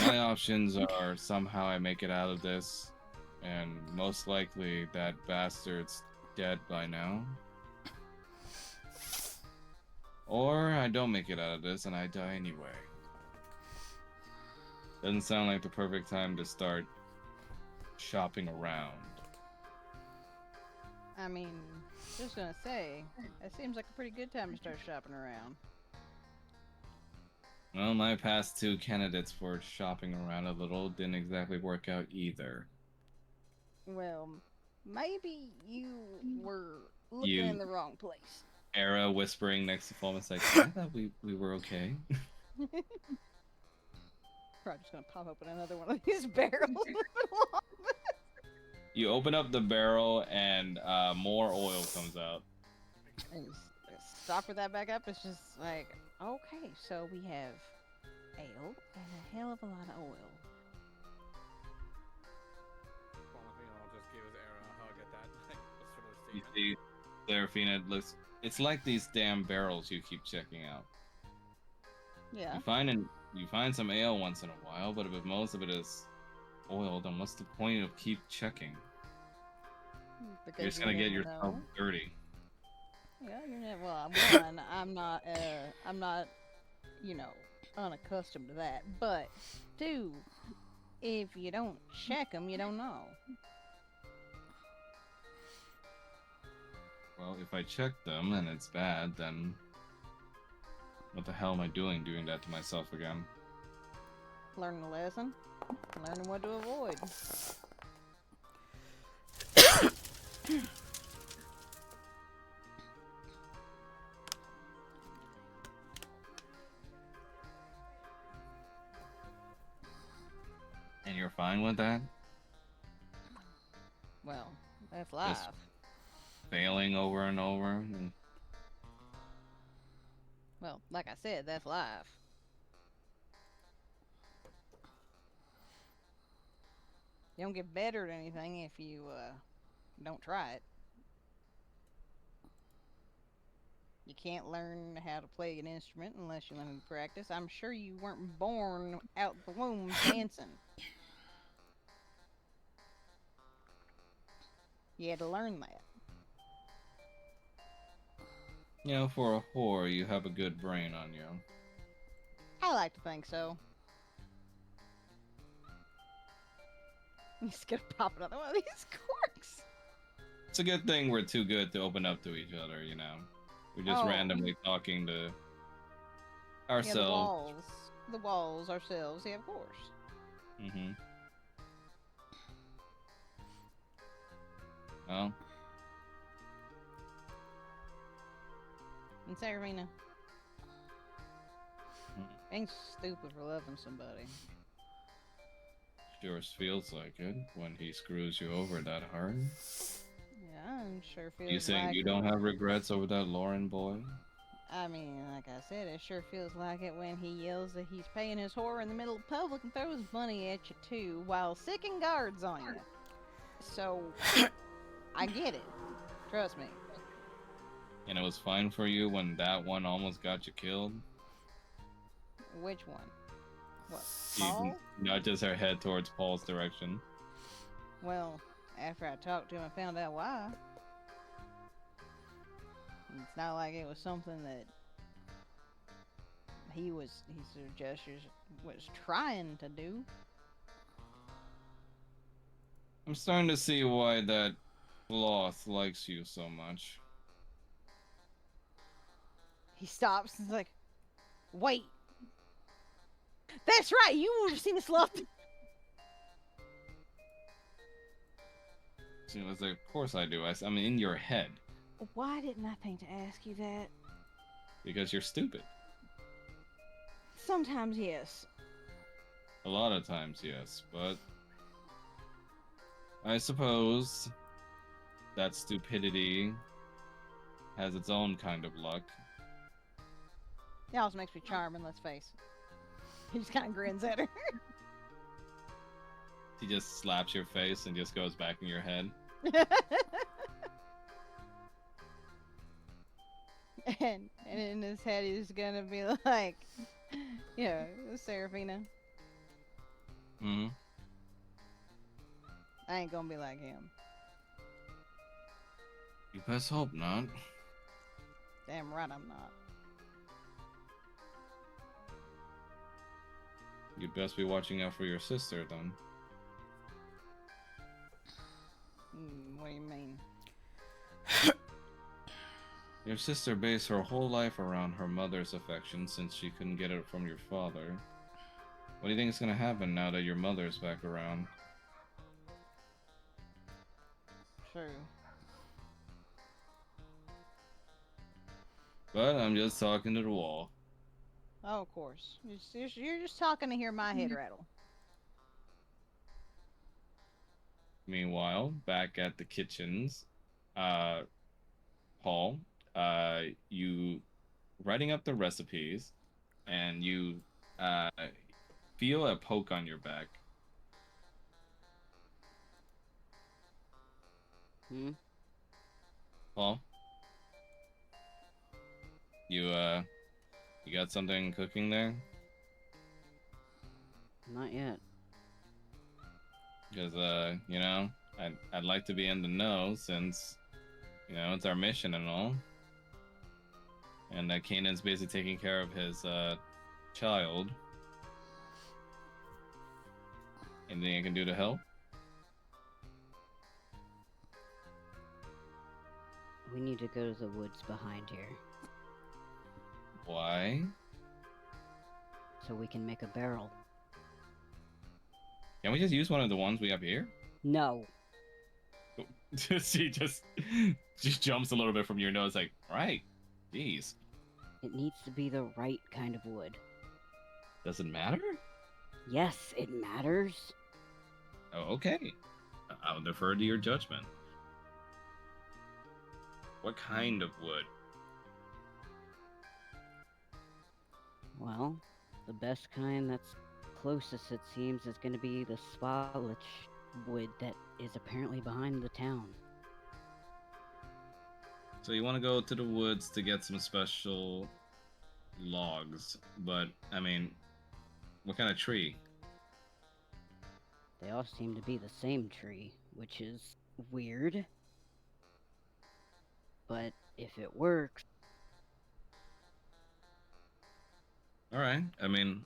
my options are somehow I make it out of this, and most likely that bastard's dead by now. Or I don't make it out of this and I die anyway. Doesn't sound like the perfect time to start shopping around. I mean, just gonna say, it seems like a pretty good time to start shopping around. Well, my past two candidates for shopping around a little didn't exactly work out either. Well, maybe you were looking You- in the wrong place. Era whispering next to Fulmus like, I thought we were okay. Probably just gonna pop open another one of these barrels. You open up the barrel and more oil comes out. And stop that back up. It's just like, okay, so we have ale and a hell of a lot of oil. I'll just give Era a hug at that sort of You statement. see, Seraphina looks. It's like these damn barrels you keep checking out. Yeah. You find some ale once in a while, but if most of it is oil, then what's the point of keep checking? Because You're just you gonna get never yourself know. dirty. Yeah, you're never. Well, one, I'm not, unaccustomed to that. But two, if you don't check them, you don't know. Well, if I check them and it's bad, then what the hell am I doing that to myself again? Learning a lesson, learning what to avoid. And you're fine with that? Well, that's life. Failing over and over? And Well, like I said, that's life. You don't get better at anything if you don't try it. You can't learn how to play an instrument unless you learn to practice. I'm sure you weren't born out the womb dancing. You had to learn that. You know, for a whore, you have a good brain on you. I like to think so. He's gonna pop another one of these corks. It's a good thing we're too good to open up to each other, you know. We're just Oh. randomly talking to Yeah, ourselves. the walls, ourselves. Yeah, of course. Mm-hmm. Well, And Serafina, Mhm. ain't stupid for loving somebody. sure feels like it when he screws you over that hard. Yeah, I'm sure feels You saying like you it. don't have regrets over that Lauren boy? I mean, like I said, it sure feels like it when he yells that he's paying his whore in the middle of public and throws money at you too, while sicking guards on you. So, I get it. Trust me. And it was fine for you when that one almost got you killed? Which one? What? You Paul? nudges her head towards Paul's direction. Well, after I talked to him and found out why. It's not like it was something that he was trying to do. I'm starting to see why that sloth likes you so much. He stops and is like, wait. That's right, you would have seen the sloth. She was like, of course I do. I'm in your head. Why didn't I think to ask you that? Because you're stupid. Sometimes, yes. A lot of times, yes, but I suppose that stupidity has its own kind of luck. It also makes me charming, let's face it. He just kind of grins at her. He just slaps your face and just goes back in your head. and in his head, he's gonna be like, yeah, Serafina. Hmm. I ain't gonna be like him. You best hope not. Damn right I'm not. You'd best be watching out for your sister, then. What do you mean? Your sister based her whole life around her mother's affection since she couldn't get it from your father. What do you think is gonna happen now that your mother's back around? True. But I'm just talking to the wall. Oh, of course. You're just talking to hear my head rattle. Meanwhile, back at the kitchens, Paul, you writing up the recipes, and you feel a poke on your back. Hmm? Paul, you got something cooking there? Not yet. Because you know, I'd like to be in the know since, you know, it's our mission and all. And Kanan's basically taking care of his child. Anything I can do to help? We need to go to the woods behind here Why? so we can make a barrel. Can we just use one of the ones we have here? No. She just jumps a little bit from your nose, like, right, jeez. It needs to be the right kind of wood. Does it matter? Yes, it matters. Oh, okay. I'll defer to your judgment. What kind of wood? Well, the best kind that's closest, it seems, is going to be the spotless wood that is apparently behind the town. So you want to go to the woods to get some special logs, but I mean, what kind of tree? They all seem to be the same tree, which is weird. But if it works, All right. I mean,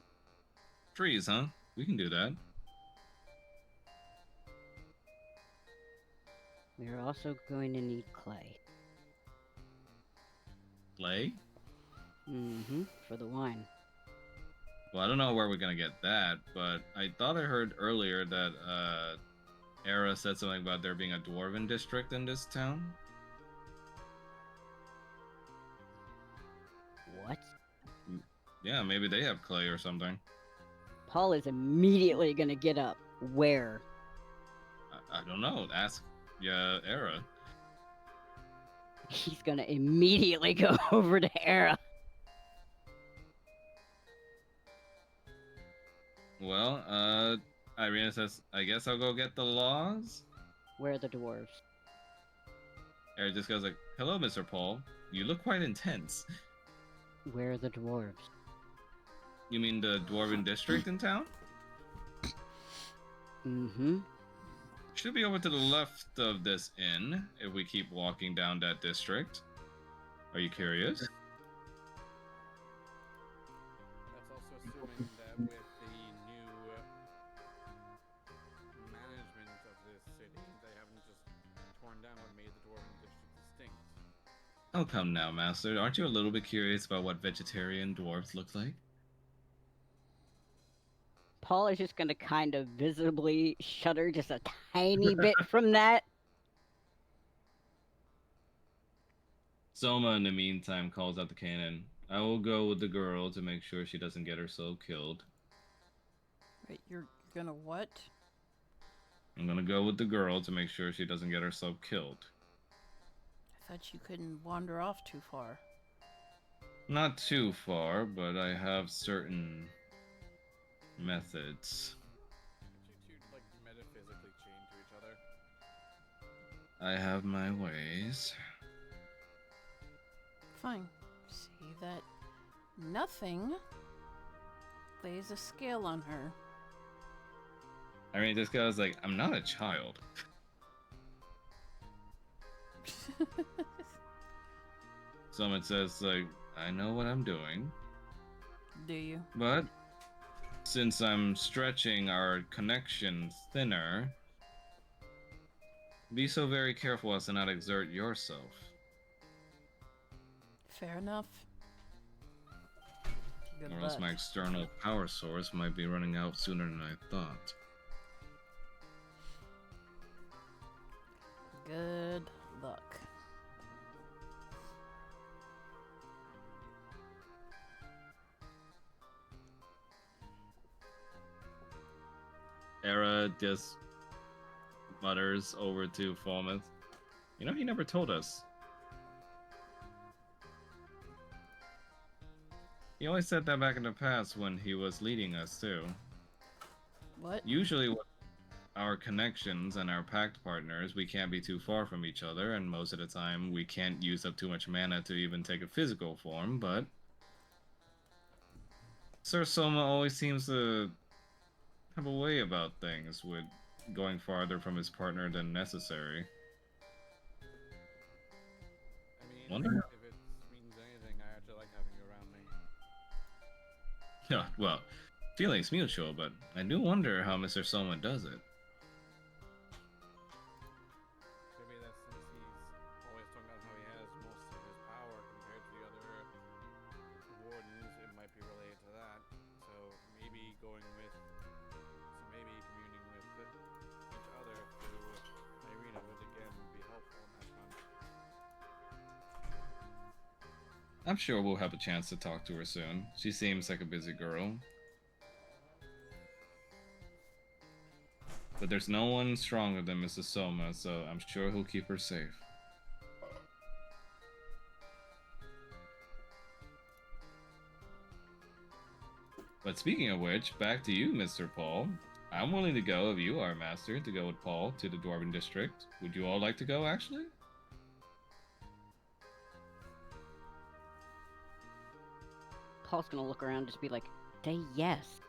trees, huh? We can do that. we are also going to need clay. Clay? Mm-hmm, for the wine. Well, I don't know where we're gonna get that, but I thought I heard earlier that Era said something about there being a dwarven district in this town. What? Yeah, maybe they have clay or something. Paul is immediately gonna get up. Where? I don't know. Ask Era. He's gonna immediately go over to Era. Well, Irina says, I guess I'll go get the logs. Where are the dwarves? Era just goes like, hello, Mr. Paul. You look quite intense. Where are the dwarves? You mean the dwarven district in town? Mm-hmm. Should be over to the left of this inn if we keep walking down that district. Are you curious? That's also assuming that with the new management of this city, they haven't just torn down what made the Dwarven District distinct. Oh, come now, Master. Aren't you a little bit curious about what vegetarian dwarves look like? Paul is just gonna kind of visibly shudder just a tiny bit from that. Soma, in the meantime, calls out the cannon. I will go with the girl to make sure she doesn't get herself killed. Wait, you're gonna what? I'm gonna go with the girl to make sure she doesn't get herself killed. I thought you couldn't wander off too far. Not too far, but I have certain methods. You two, like, metaphysically chained to each other. I have my ways. Fine. See that nothing lays a scale on her. I mean, this guy's like, I'm not a child. Someone says, like, I know what I'm doing, Do you? but since I'm stretching our connection thinner, be so very careful as to not exert yourself. Fair enough. Good Or else luck. my external power source might be running out sooner than I thought. Good luck. Era just mutters over to Falmouth. You know, he never told us. He always said that back in the past when he was leading us, too. What? Usually, with our connections and our pact partners, we can't be too far from each other, and most of the time, we can't use up too much mana to even take a physical form, but Sir Soma always seems to have a way about things with going farther from his partner than necessary. I mean, Wonder- if it means anything, I actually like having you around me. Yeah, well, feelings mutual, but I do wonder how Mr. Soma does it. Maybe that's since he's always talking about how he has most of his power compared to the other wardens, it might be related to that. So maybe communing with each other through Irina would again be helpful in that front. I'm sure we'll have a chance to talk to her soon. She seems like a busy girl. But there's no one stronger than Mrs. Soma, so I'm sure he'll keep her safe. But speaking of which, back to you, Mr. Paul. I'm willing to go if you are, Master, to go with Paul to the Dwarven District. Would you all like to go, actually? Paul's gonna look around, just be like, "Say yes."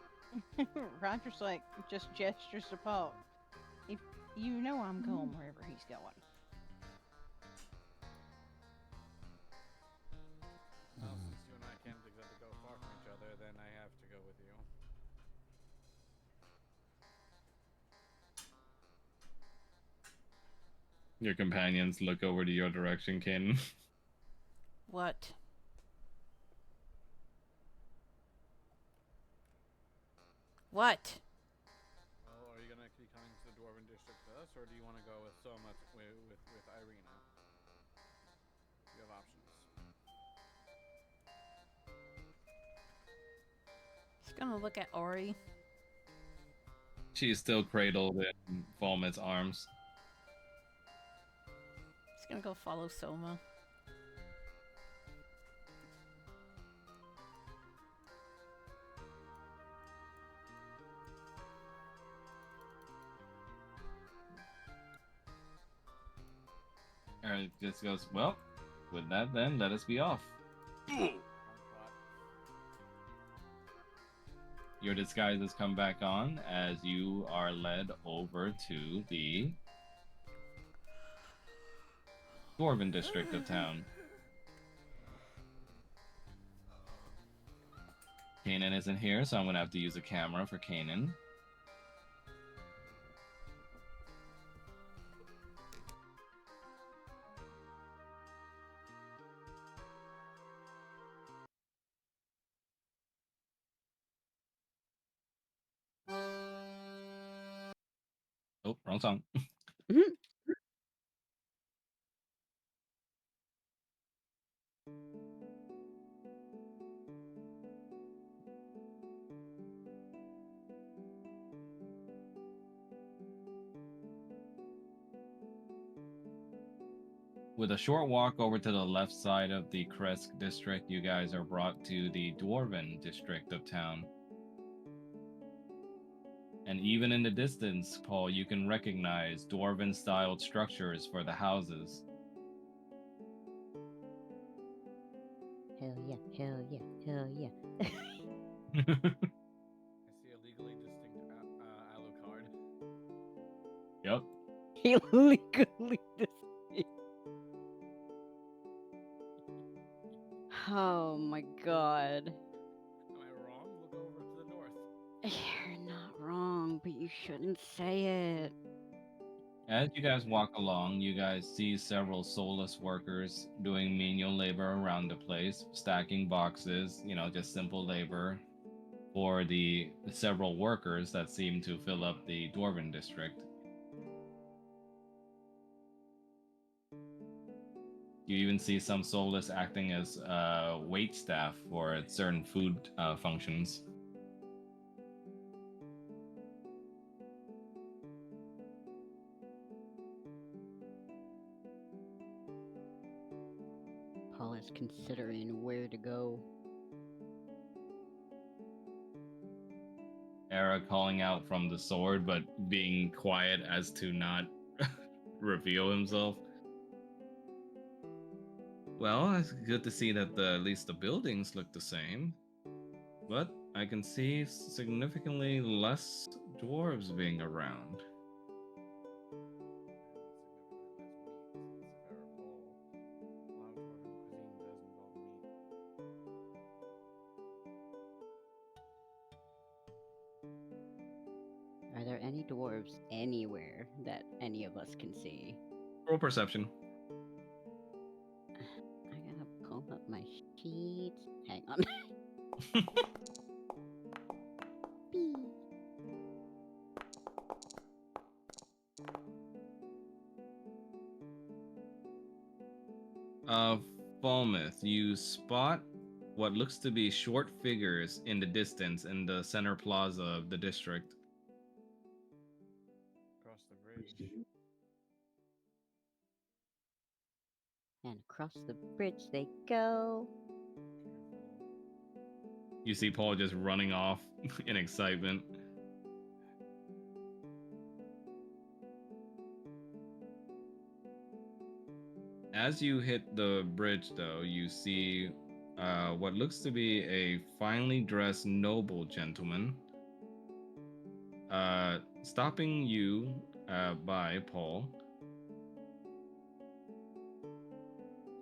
Roger's like, just gestures to Paul. If you know I'm going wherever he's going. Well, since you and I can't exactly go far from each other, then I have to go with you. Your companions look over to your direction, Kanan. What? What? Well, are you gonna be coming to the Dwarven District with us, or do you want to go with Soma with Irina? You have options. He's gonna look at Ori. She's still cradled in Volmet's arms. He's gonna go follow Soma. Alright, just goes, well, with that then, let us be off. Your disguises come back on as you are led over to the Dwarven district of town. Kanan isn't here, so I'm gonna have to use a camera for Kanan. Oh, wrong song. With a short walk over to the left side of the Kresk district, you guys are brought to the Dwarven district of town. And even in the distance, Paul, you can recognize Dwarven-styled structures for the houses. Hell yeah, hell yeah, hell yeah. I see a legally distinct Alucard. Yep. He legally disappeared. Oh my god. Am I wrong? Look over to the north. You're not wrong, but you shouldn't say it. As you guys walk along, you guys see several soulless workers doing menial labor around the place, stacking boxes, just simple labor for the several workers that seem to fill up the Dwarven district. You even see some soulless acting as wait staff for certain food functions. Paul is considering where to go. Era calling out from the sword, but being quiet as to not reveal himself. Well, it's good to see that at least the buildings look the same. But I can see significantly less dwarves being around. Are there any dwarves anywhere that any of us can see? Roll perception. I gotta pull up my sheets. Hang on. Beep. Falmouth, you spot what looks to be short figures in the distance in the center plaza of the district. Across the bridge. And across the bridge they go. You see Paul just running off in excitement. as you hit the bridge, though, you see what looks to be a finely dressed noble gentleman stopping you by Paul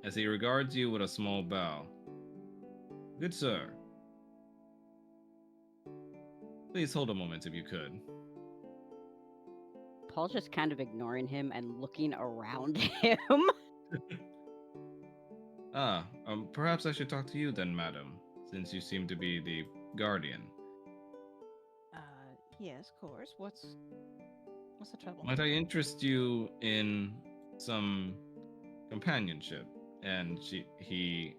as he regards you with a small bow. Good sir, please hold a moment if you could. Paul's just kind of ignoring him and looking around him. Perhaps I should talk to you then, madam, since you seem to be the guardian. Yes, of course. What's the trouble? Might I interest you in some companionship? And he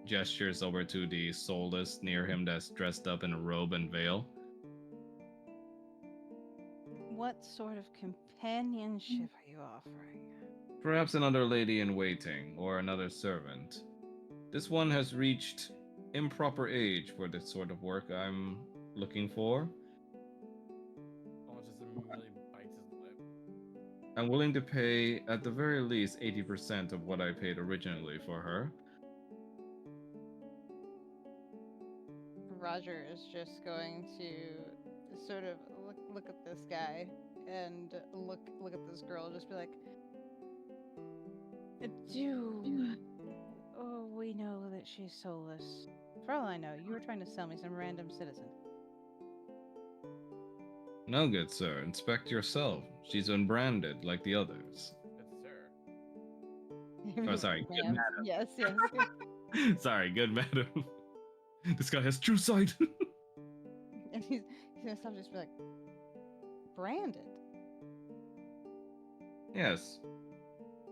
gestures over to the soulless near him that's dressed up in a robe and veil. What sort of companionship are you offering? Perhaps another lady in waiting, or another servant. This one has reached improper age for this sort of work I'm looking for. Paul just immediately bites his lip. I'm willing to pay at the very least 80% of what I paid originally for her. Roger is just going to sort of look at this guy and look at this girl, just be like, we know that she's soulless. For all I know, you were trying to sell me some random citizen. No, good sir. Inspect yourself. She's been branded like the others. Good sir. Oh, sorry. Good Ma'am. madam. Yes. Sorry, good madam. This guy has true sight. And he's gonna stop and just be like, branded? Yes.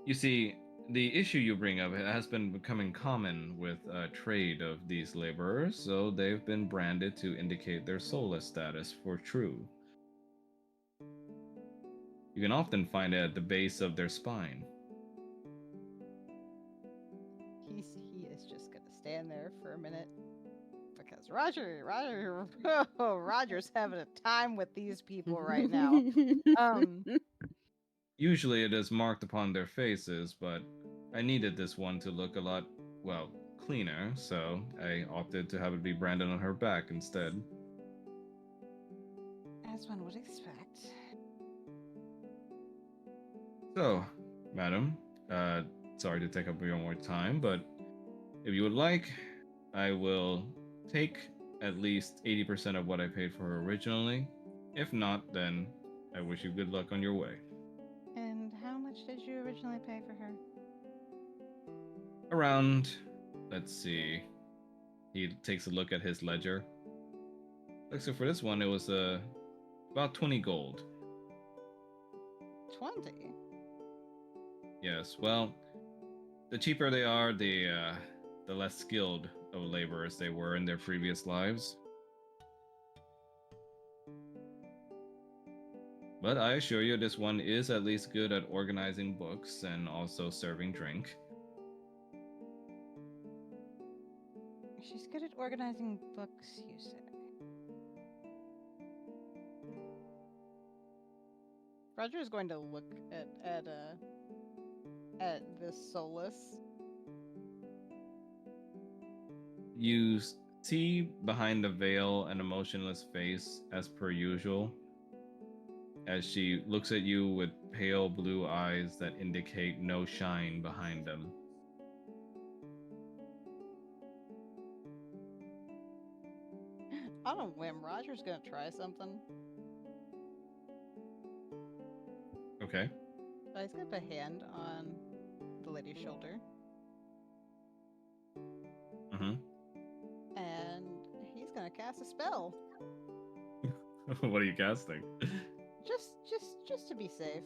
You see, the issue you bring up has been becoming common with trade of these laborers, so they've been branded to indicate their soulless status for true. You can often find it at the base of their spine. He is just gonna stand there for a minute. Because Roger's having a time with these people right now. Usually it is marked upon their faces, but I needed this one to look a lot, well, cleaner, so I opted to have it be branded on her back instead. As one would expect. So, madam, sorry to take up your more time, but if you would like, I will take at least 80% of what I paid for her originally. If not, then I wish you good luck on your way. And how much did you originally pay for her? Around, let's see. He takes a look at his ledger. Looks like for this one, it was about 20 gold. 20? Yes, well, the cheaper they are, the less skilled of laborers they were in their previous lives. But I assure you, this one is at least good at organizing books and also serving drink. She's good at organizing books, you say? Roger is going to look at this soulless. You see behind the veil an emotionless face as per usual, as she looks at you with pale blue eyes that indicate no shine behind them. On a whim, Roger's gonna try something. Okay. He's gonna put a hand on the lady's shoulder. Mm-hmm. And he's gonna cast a spell. What are you casting? Just to be safe.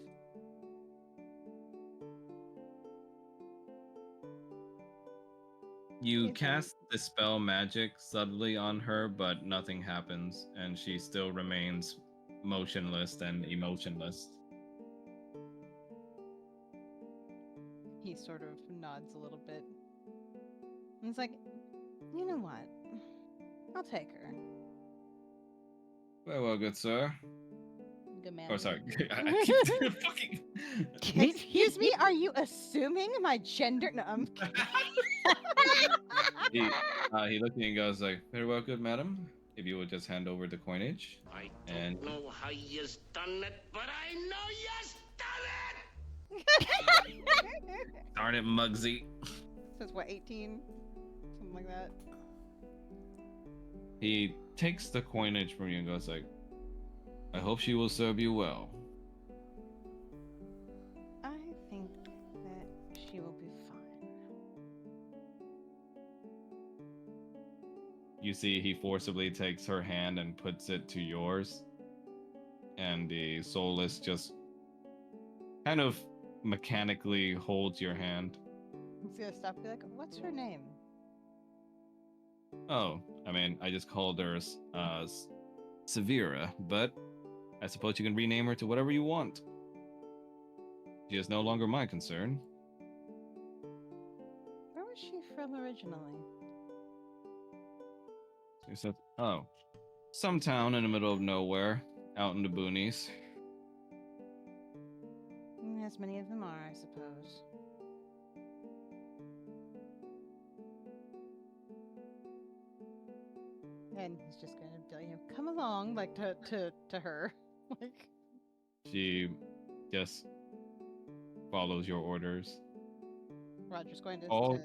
You It's cast the spell magic subtly on her, but nothing happens, and she still remains motionless and emotionless. He sort of nods a little bit. And it's like, you know what? I'll take her. Very well, good sir. Good man. Oh, sorry. I keep fucking. Excuse me, are you assuming my gender? No, I'm He looked at me and goes like, "Very well, good madam. If you would just hand over the coinage." I And don't know how you's done it, but I know you's done it! darn it, Muggsy. Says what, 18? Something like that. He takes the coinage from you and goes like, "I hope she will serve you well." I think that she will be fine. You see, he forcibly takes her hand and puts it to yours, and the soulless just kind of mechanically holds your hand. He's gonna stop and be like, what's her name? Oh, I mean, I just called her Severa, but I suppose you can rename her to whatever you want. She is no longer my concern. Where was she from originally? He said, "Oh, some town in the middle of nowhere, out in the boonies." As many of them are, I suppose. And he's just gonna be, come along, like to her, like. She just follows your orders. Roger's going to. All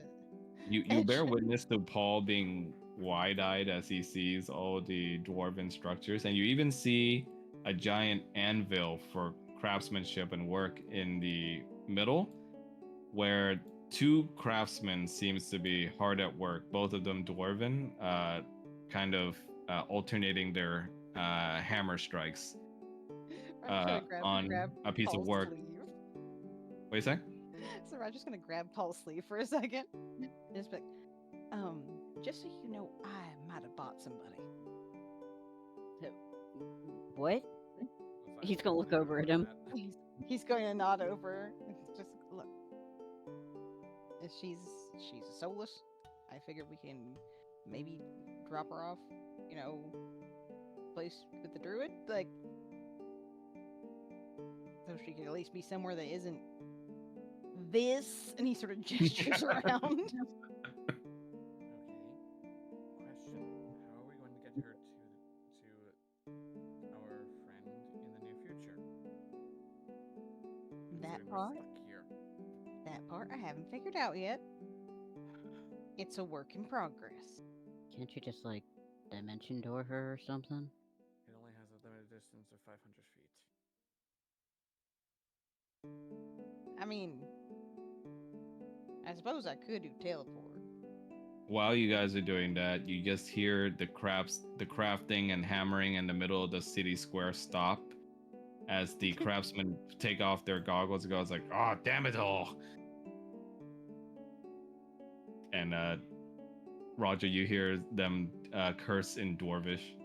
you bear Edge. witness to Paul being wide-eyed as he sees all the dwarven structures, and you even see a giant anvil for craftsmanship and work in the middle, where two craftsmen seems to be hard at work, both of them dwarven, kind of alternating their hammer strikes on a piece Paul's of work. Sleeve. What do you say? So Roger's gonna grab Paul's sleeve for a second. And just be like, just so you know, I might have bought somebody. What? He's gonna look over at him. He's going to nod over. Just look. If she's a soulless, I figured we can maybe drop her off, place with the druid, like, so she can at least be somewhere that isn't this. And he sort of gestures around. Okay. Question: how are we going to get her to our friend in the near future? That Considering we're part, stuck here. that part I haven't figured out yet. It's a work in progress. Can't you just like dimension door her or something? It only has a limited distance of 500 feet. I mean, I suppose I could do teleport. While you guys are doing that, you just hear the crafting and hammering in the middle of the city square stop as the craftsmen take off their goggles and goes like, "Oh, damn it all!" And Roger, you hear them curse in Dwarvish.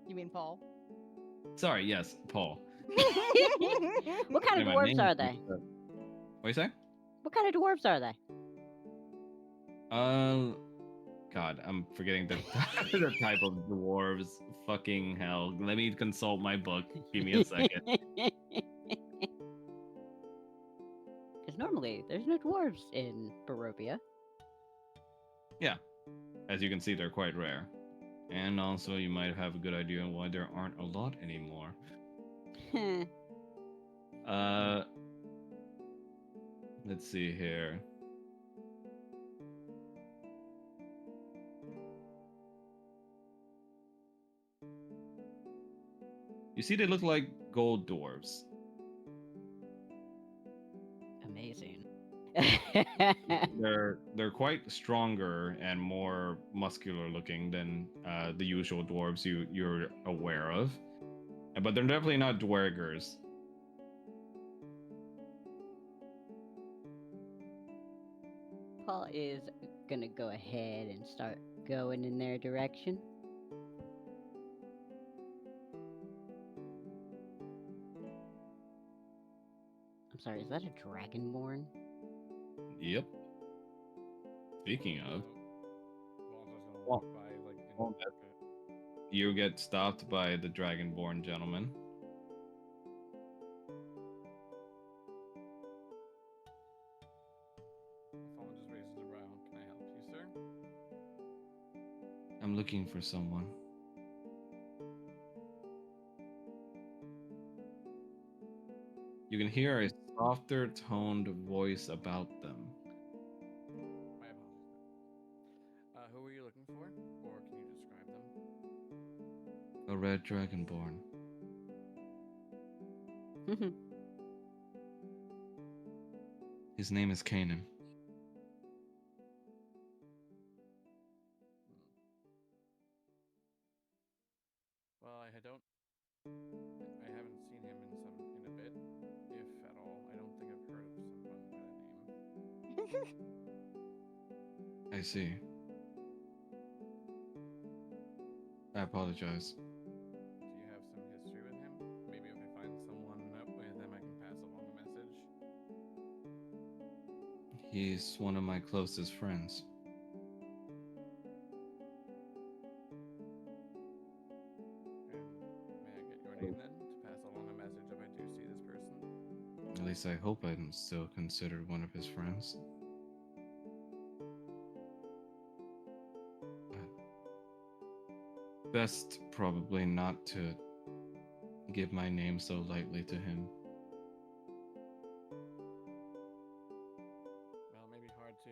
You mean Paul? Sorry, yes, Paul. What kind of Yeah, my dwarves name are is, they? What do you say? What kind of dwarves are they? God, I'm forgetting the the type of dwarves. Fucking hell. Let me consult my book. Give me a second. Because normally there's no dwarves in Barovia. Yeah. As you can see, they're quite rare. And also, you might have a good idea on why there aren't a lot anymore. Let's see here. You see, they look like gold dwarves. Amazing. They're quite stronger and more muscular looking than the usual dwarves you're aware of, but they're definitely not dwergers. Paul is gonna go ahead and start going in their direction. I'm sorry, is that a dragonborn? Yep. Speaking of, Paul's just gonna Well, walk by, like, in well, the You get stopped by the Dragonborn gentleman. Fallen just raises a brow. Can I help you, sir? I'm looking for someone. You can hear a softer toned voice about them. My apologies. Who are you looking for? Or can you describe them? A red Dragonborn. His name is Kanan. Well, I haven't seen him in a bit, if at all. I don't think I've heard of someone by that name. I see. I apologize. Do you have some history with him? Maybe if I find someone with him, I can pass along a message. He's one of my closest friends. And may I get your name then, to pass along a message if I do see this person? At least I hope I'm still considered one of his friends. Best probably not to give my name so lightly to him. Well, it may be hard to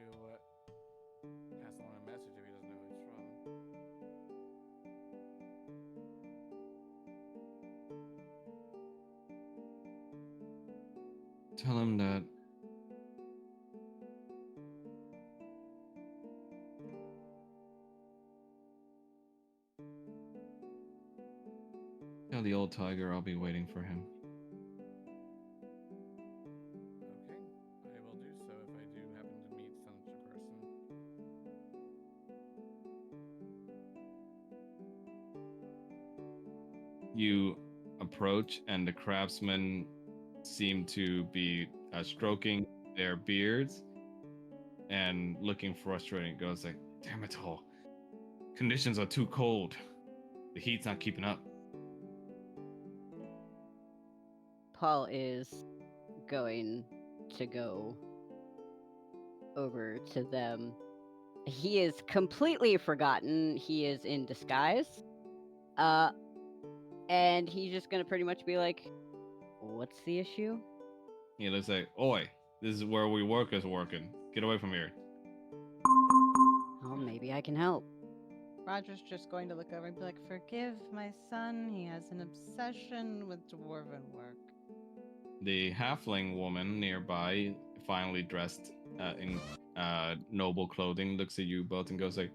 pass along a message if he doesn't know who it's from. Tell him that tell the old tiger I'll be waiting for him. Okay, I will do so if I do happen to meet such a person. You approach, and the craftsmen seem to be stroking their beards and looking frustrated. It goes like, "Damn it all! Conditions are too cold. The heat's not keeping up." Paul is going to go over to them. He is completely forgotten he is in disguise. And he's just gonna pretty much be like, "What's the issue?" He looks like, "Oi, this is where we workers working. Get away from here." Oh, maybe I can help. Roger's just going to look over and be like, "Forgive my son. He has an obsession with dwarven work." The halfling woman nearby, finally dressed in noble clothing, looks at you both and goes like,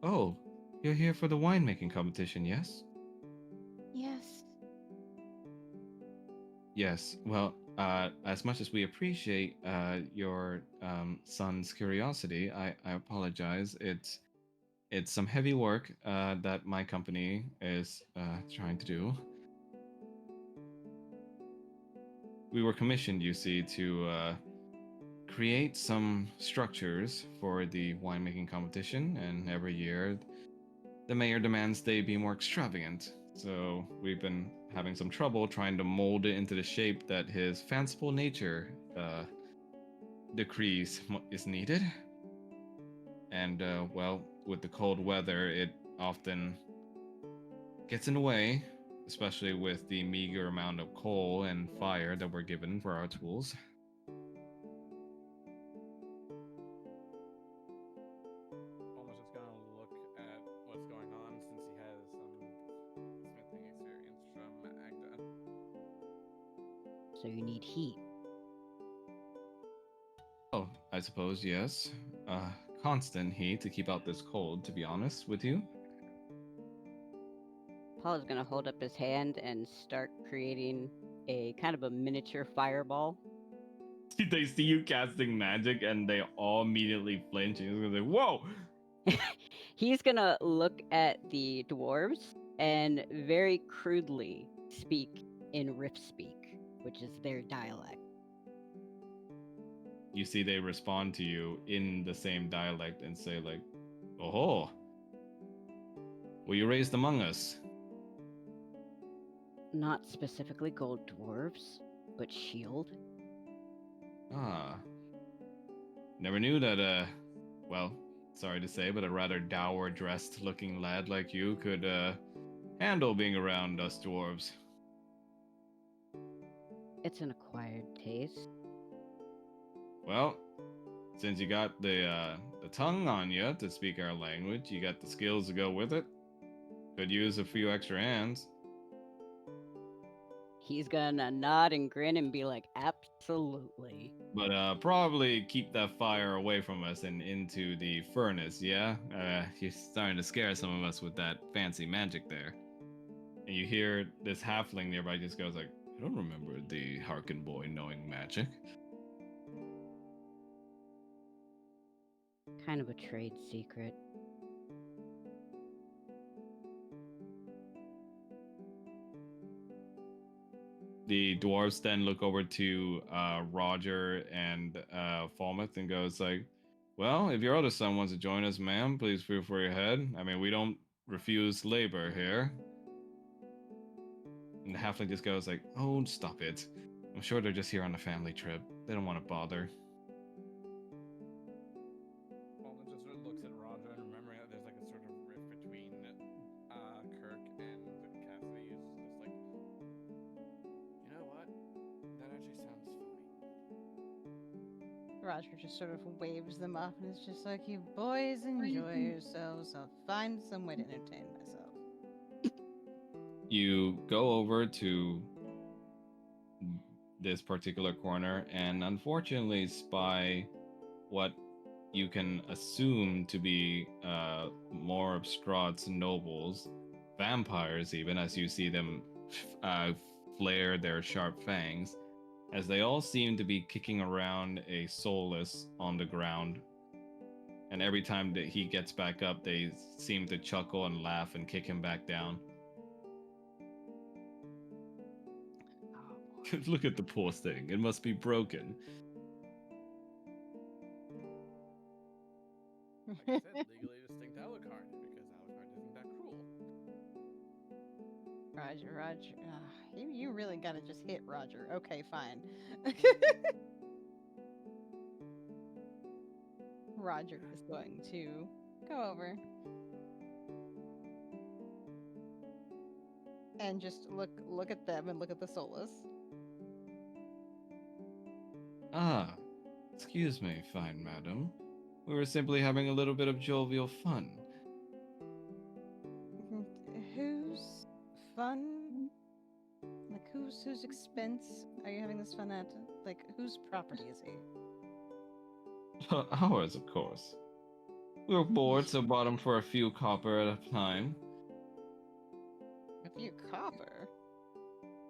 "Oh, you're here for the winemaking competition, yes?" Yes. Yes. Well, as much as we appreciate your son's curiosity, I apologize. It's some heavy work that my company is trying to do. We were commissioned, you see, to create some structures for the winemaking competition, and every year the mayor demands they be more extravagant. So we've been having some trouble trying to mold it into the shape that his fanciful nature decrees is needed. And well, with the cold weather, it often gets in the way, especially with the meager amount of coal and fire that we're given for our tools. Almost just gonna look at what's going on since he has some smithing experience from Agda. So you need heat. Oh, I suppose, yes. Constant heat to keep out this cold, to be honest with you. Paul is gonna hold up his hand and start creating a kind of a miniature fireball. They see you casting magic and they all immediately flinch. And he's like, "Whoa!" He's gonna look at the dwarves and very crudely speak in Rift Speak, which is their dialect. You see they respond to you in the same dialect and say like, "Oh." Were you raised among us? Not specifically gold dwarves, but shield. Ah. Never knew that, well, sorry to say, but a rather dour dressed looking lad like you could, handle being around us dwarves. It's an acquired taste. Well, since you got the tongue on you to speak our language, you got the skills to go with it. Could use a few extra hands. He's gonna nod and grin and be like, absolutely. But probably keep that fire away from us and into the furnace, yeah? You're starting to scare some of us with that fancy magic there. And you hear this halfling nearby just goes like, I don't remember the Harkin boy knowing magic. Kind of a trade secret. The dwarves then look over to Roger and Falmouth and goes like, well, if your other son wants to join us, ma'am, please feel free ahead. I mean, we don't refuse labor here. And the halfling just goes like, oh, stop it. I'm sure they're just here on a family trip. They don't want to bother. Paul just sort of looks at Roger and remembering that there's like a sort of rift between Kirk and Cassidy. Is just like, you know what? That actually sounds fine. Roger just sort of waves them off and is just like, you boys enjoy yourselves. I'll find some way to entertain myself. You go over to this particular corner and unfortunately spy what you can assume to be more of Strahd's nobles, vampires even, as you see them flare their sharp fangs, as they all seem to be kicking around a soulless on the ground. And every time that he gets back up, they seem to chuckle and laugh and kick him back down. Look at the poor thing. It must be broken. Like I said, legally distinct Alucard, because Alucard isn't that cruel. Roger. You really gotta just hit Roger. Okay, fine. Roger is going to go over and just look at them and look at the Solus. Ah, excuse me, fine madam. We were simply having a little bit of jovial fun. Whose fun? Like whose expense are you having this fun at? Like whose property is he? Ours, of course. We were bored, so bought 'em for a few copper at a time. A few copper.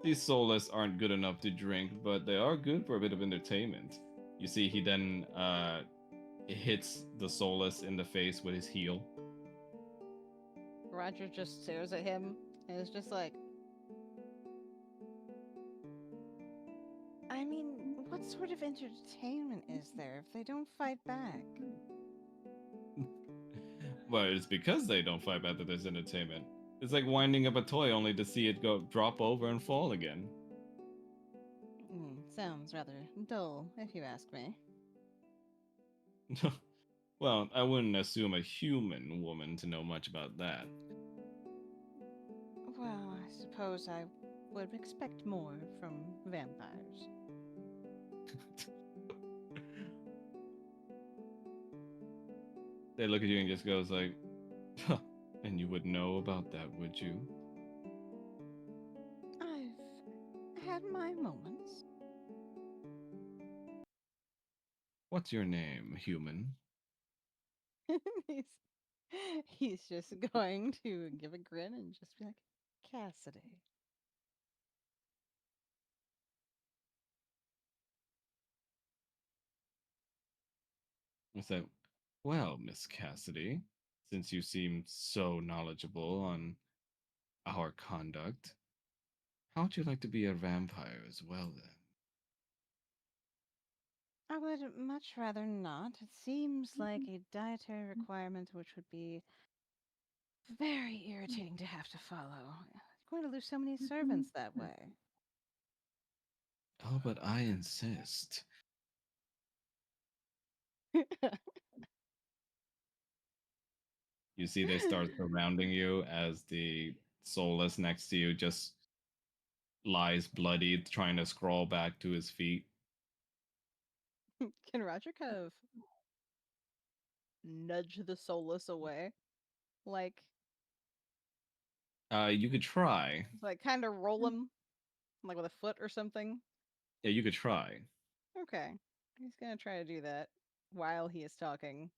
These soulless aren't good enough to drink, but they are good for a bit of entertainment. You see, he then hits the soulless in the face with his heel. Roger just stares at him and is just like, I mean, what sort of entertainment is there if they don't fight back? Well, it's because they don't fight back that there's entertainment. It's like winding up a toy only to see it go drop over and fall again. Sounds rather dull, if you ask me. Well, I wouldn't assume a human woman to know much about that. Well, I suppose I would expect more from vampires. They look at you and just goes like, huh, and you would know about that, would you? I've had my moments. What's your name, human? he's, he's just going to give a grin and just be like, Cassidy. I said, well, Miss Cassidy, since you seem so knowledgeable on our conduct, how would you like to be a vampire as well, then? I would much rather not. It seems like a dietary requirement which would be Very irritating to have to follow. You're going to lose so many servants that way. Oh, but I insist. You see, they start surrounding you as the soulless next to you just lies bloodied, trying to scrawl back to his feet. Can Roger kind of nudge the soulless away? Like, You could try. kind of roll him, like with a foot or something? Yeah, you could try. Okay. He's gonna try to do that while he is talking.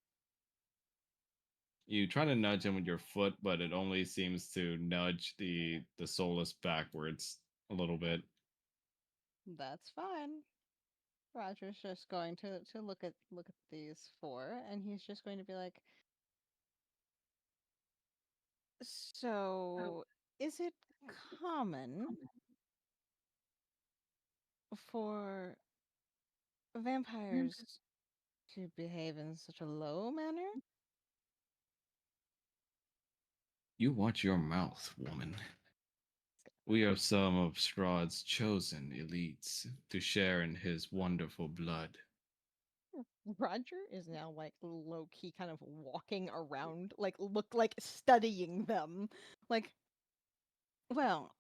You try to nudge him with your foot, but it only seems to nudge the soulless backwards a little bit. That's fine. Roger's just going to look at these four, and he's just going to be like, so is it common for vampires to behave in such a low manner? You watch your mouth, woman. We are some of Strahd's chosen elites to share in his wonderful blood. Roger is now like low key kind of walking around, look like studying them. Like, well,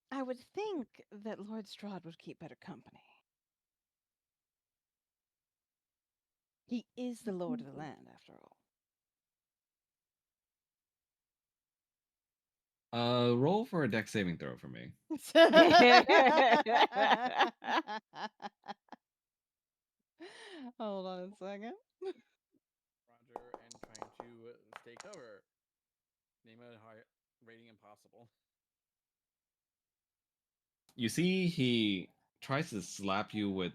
I would think that Lord Strahd would keep better company. He is the lord of the land, after all. Roll for a dex saving throw for me. Hold on a second. Roger and trying to stay cover. Name a high rating impossible. You see, he tries to slap you with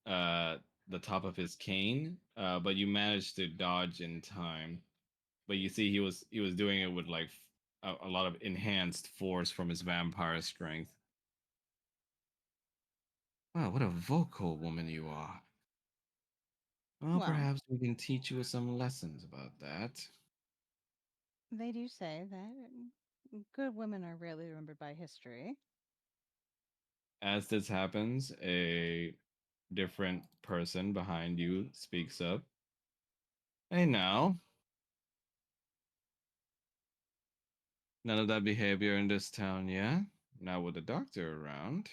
uh the top of his cane, but you manage to dodge in time. But you see, he was doing it with like a lot of enhanced force from his vampire strength. Wow, what a vocal woman you are. Well, Well, perhaps we can teach you some lessons about that. they do say that good women are rarely remembered by history. As this happens, a different person behind you speaks up. Hey now, none of that behavior in this town, yeah? Not with the doctor around.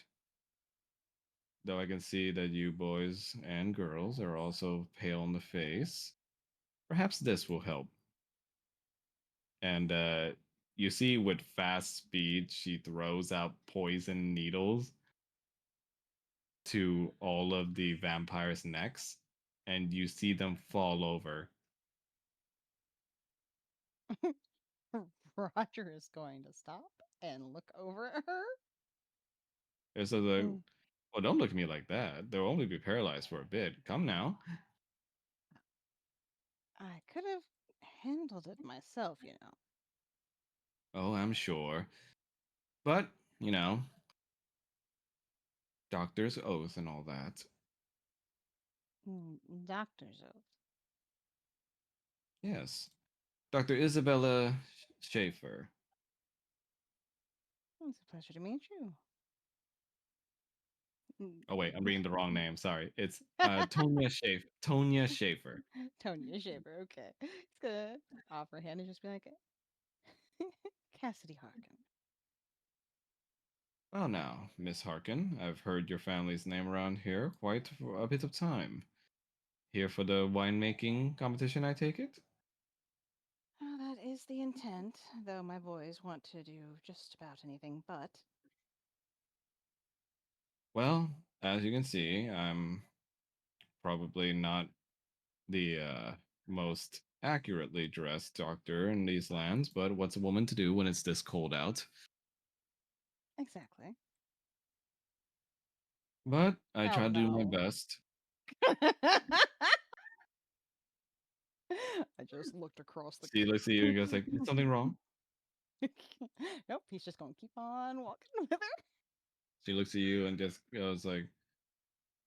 Though I can see that you boys and girls are also pale in the face. Perhaps this will help. And you see, with fast speed, she throws out poison needles to all of the vampires' necks, and you see them fall over. Roger is going to stop and look over at her. It's like, Mm. well, don't look at me like that. They'll only be paralyzed for a bit. Come now. I could have handled it myself, you know. Oh, I'm sure. But, you know, doctor's oath and all that. Doctor's oath. Yes. Dr. Isabella Schaefer. It's a pleasure to meet you. Oh wait, I'm reading the wrong name. Sorry. It's Tonya Schaefer. Tonya Schaefer. Tonya Shaver, okay. It's gonna offer a hand and just be like, Cassidy Harkin. Well now, Miss Harkin, I've heard your family's name around here quite for a bit of time. Here for the winemaking competition, I take it? Oh, that is the intent, though my boys want to do just about anything but. Well, as you can see, I'm probably not the most accurately dressed doctor in these lands, but what's a woman to do when it's this cold out? Exactly. But I Oh try to do my no. best. I just looked across the. She looks at you and goes like, "Is something wrong?" Nope, he's just gonna keep on walking with her. She looks at you and just goes like,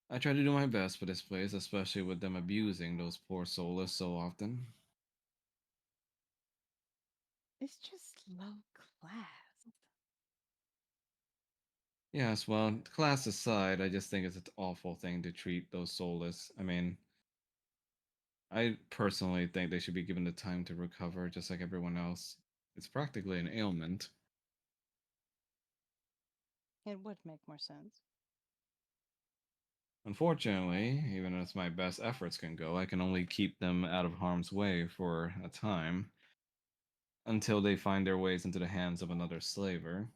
"I try to do my best for this place, especially with them abusing those poor soulless so often." It's just low class. Yes, well, class aside, I just think it's an awful thing to treat those soulless. I mean, I personally think they should be given the time to recover just like everyone else. It's practically an ailment. It would make more sense. Unfortunately, even as my best efforts can go, I can only keep them out of harm's way for a time until they find their ways into the hands of another slaver.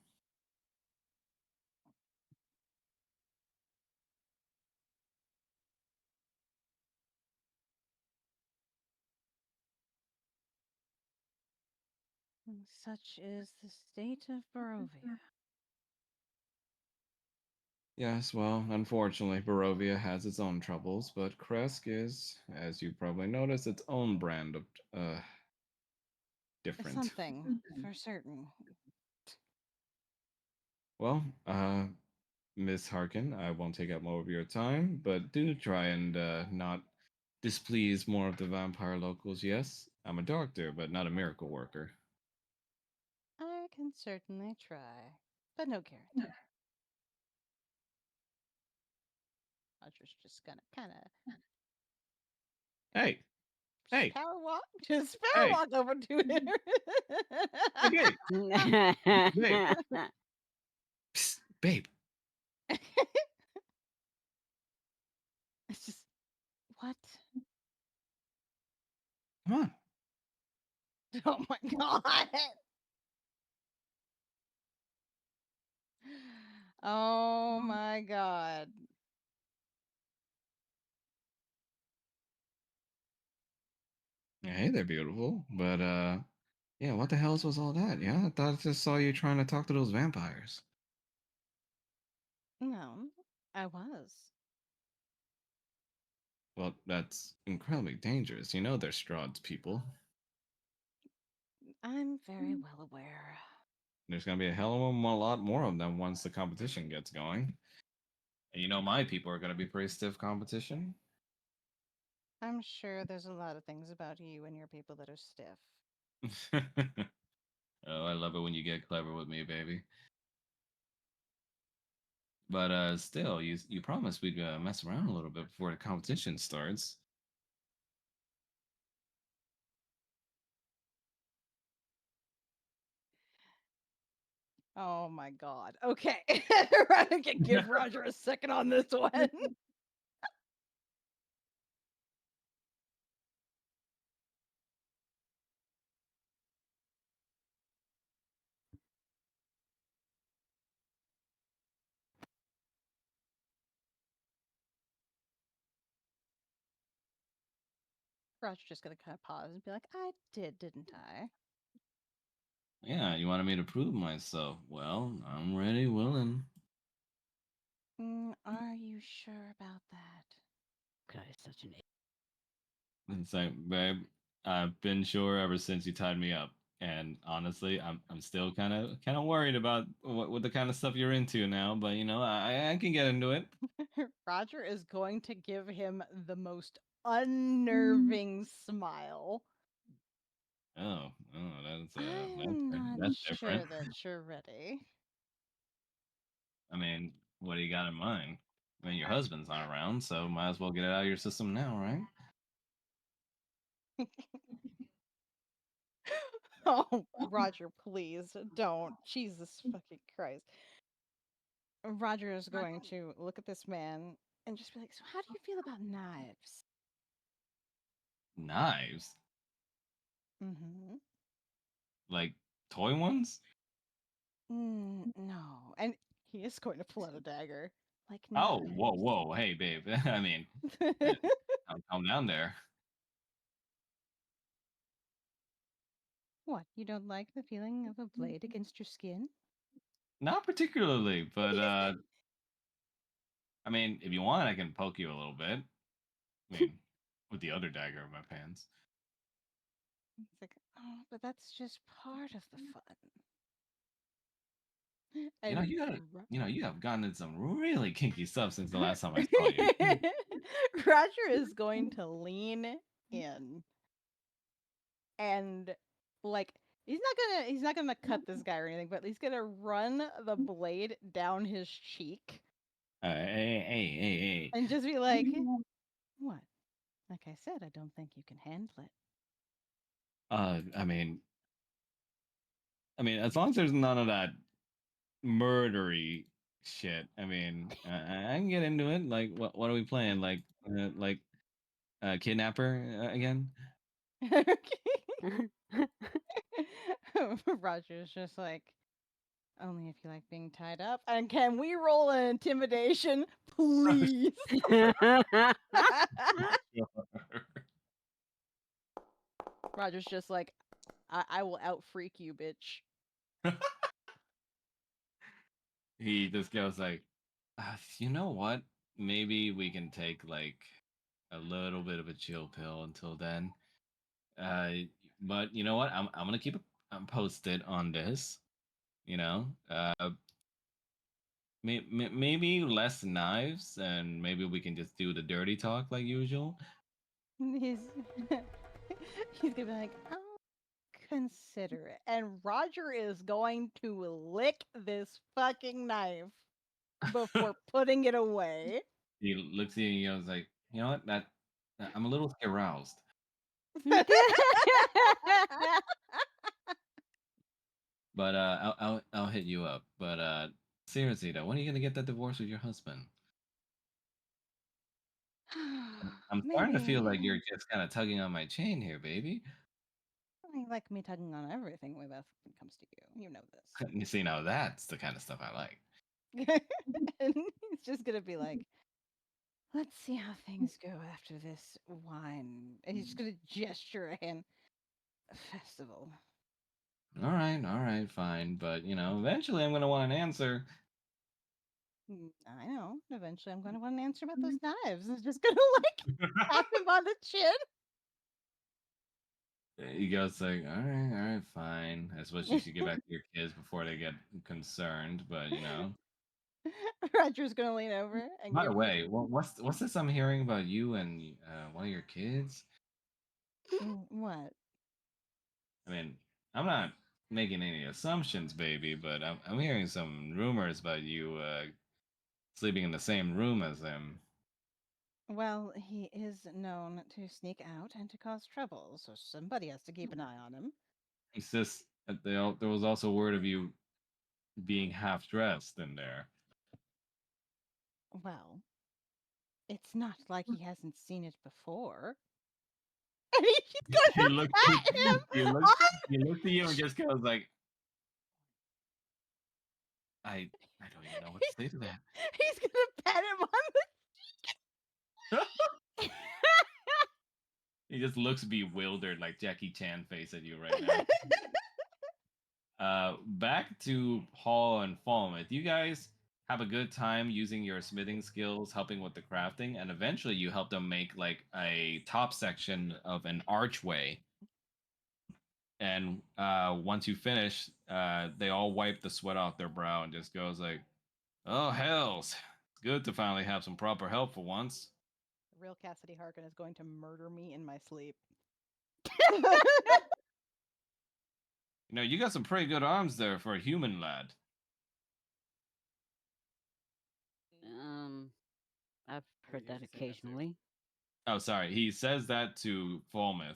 Such is the state of Barovia. Yes, well, unfortunately, Barovia has its own troubles, but Kresk is, as you probably noticed, its own brand of different. Something for certain. Well, Miss Harkin, I won't take up more of your time, but do try and not displease more of the vampire locals. Yes, I'm a doctor, but not a miracle worker. I can certainly try, but no guarantee. Roger's just gonna kind of Hey, hey, power walk, just power hey, walk over to him. hey, babe, babe, psst, babe, It's just what? come on. Oh my god! Oh my god! Hey, they're beautiful, but yeah, what the hell was all that? Yeah, I thought I just saw you trying to talk to those vampires. No, I was. Well, that's incredibly dangerous. You know they're Strahd's people. I'm very well aware. There's gonna be a hell of a lot more of them once the competition gets going. And you know my people are gonna be pretty stiff competition. I'm sure there's a lot of things about you and your people that are stiff. Oh, I love it when you get clever with me, baby. But still, you promised we'd mess around a little bit before the competition starts. Oh my god. Okay. I can give Roger a second on this one. Roger's just gonna kind of pause and be like, I did, didn't I? Yeah, you wanted me to prove myself. Well, I'm ready, willing. Are you sure about that? God, it's such an It's like, babe, I've been sure ever since you tied me up. And honestly, I'm still kind of worried about what the kind of stuff you're into now. But you know, I can get into it. Roger is going to give him the most unnerving smile. Oh, I'm not that's different. sure that you're ready. I mean, what do you got in mind? I mean, your husband's not around, so might as well get it out of your system now, right? Oh, Roger, please don't. Jesus fucking Christ. Roger is going to look at this man and just be like, so how do you feel about knives? Knives, Mm-hmm. like toy ones. No. And he is going to pull out a dagger. Like Oh, knives. whoa, hey, babe. I mean, calm down there. What, you don't like the feeling of a blade against your skin? Not particularly, but I mean, if you want, I can poke you a little bit. I mean, with the other dagger in my pants. It's like, oh, but that's just part of the fun. You know, And you have gotten into some really kinky stuff since the last time I saw you. Roger is going to lean in and like He's not gonna cut this guy or anything, but he's gonna run the blade down his cheek Hey. and just be like, "What? Like I said, I don't think you can handle it." I mean, as long as there's none of that murdery shit. I mean, I can get into it. Like, what are we playing? Like, kidnapper again? Roger's just like, only if you like being tied up. And can we roll an intimidation, please? Roger's just like, I will out freak you, bitch. He just goes like, you know what? Maybe we can take like a little bit of a chill pill until then. Uh, but you know what? I'm gonna keep I'm posted on this. You know, maybe less knives, and maybe we can just do the dirty talk like usual. He's he's gonna be like, I'll consider it. And Roger is going to lick this fucking knife before putting it away. He looks at you and goes like, you know what? I'm a little aroused. But I'll hit you up. But seriously though, when are you gonna get that divorce with your husband? I'm starting to feel like you're Maybe. just kind of tugging on my chain here, baby. You like me tugging on everything when it comes to you. You know this. You see, now that's the kind of stuff I like. And he's just gonna be like, let's see how things go after this wine. And he's just gonna gesture a hand. Festival. All right, fine. But you know, eventually I'm gonna want an answer. I know. Eventually, I'm going to want an answer about those knives. It's just going to like tap him on the chin. He goes like, all right, fine. I suppose you should get back to your kids before they get concerned. But you know. Roger's going to lean over and By the give him. way, what's this I'm hearing about you and one of your kids? What? I mean, I'm not making any assumptions, baby, but I'm hearing some rumors about you sleeping in the same room as him. Well, he is known to sneak out and to cause trouble, so somebody has to keep an eye on him. It's just that there was also word of you being half dressed in there. Well, it's not like he hasn't seen it before. And he's He going to looked, pat him on. he looked at you and just goes like, I don't even know what to say to that. He's going to pat him on the. He just looks bewildered, like Jackie Chan face at you right now. Back to Paul and Falmouth. You guys have a good time using your smithing skills, helping with the crafting, and eventually you help them make like a top section of an archway. And once you finish, they all wipe the sweat off their brow and just goes like, "Oh hells, it's good to finally have some proper help for once." Real Cassidy Harkin is going to murder me in my sleep. You know, you got some pretty good arms there for a human lad. I've I heard that usually say that too. occasionally. Oh, sorry. He says that to Falmouth.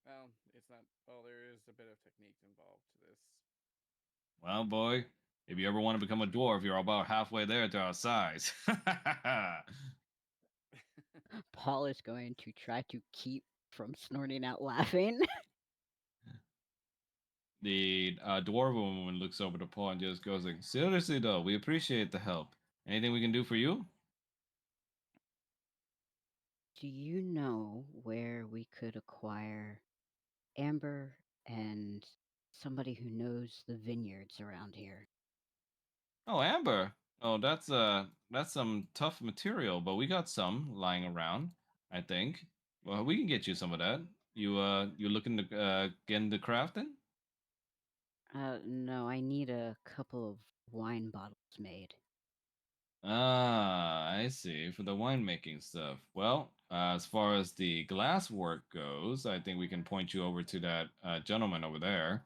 Well, it's not. Well, there is a bit of technique involved to this. Well, boy, if you ever want to become a dwarf, you're about halfway there to our size. Paul is going to try to keep from snorting out laughing. The dwarven woman looks over to Paul and just goes like, "Seriously though, we appreciate the help. Anything we can do for you?" Do you know where we could acquire amber and somebody who knows the vineyards around here? Oh, amber. Oh, that's some tough material, but we got some lying around, I think. Well, we can get you some of that. You looking to get into crafting? No, I need a couple of wine bottles made. Ah, I see. For the winemaking stuff. Well, As far as the glass work goes, I think we can point you over to that gentleman over there.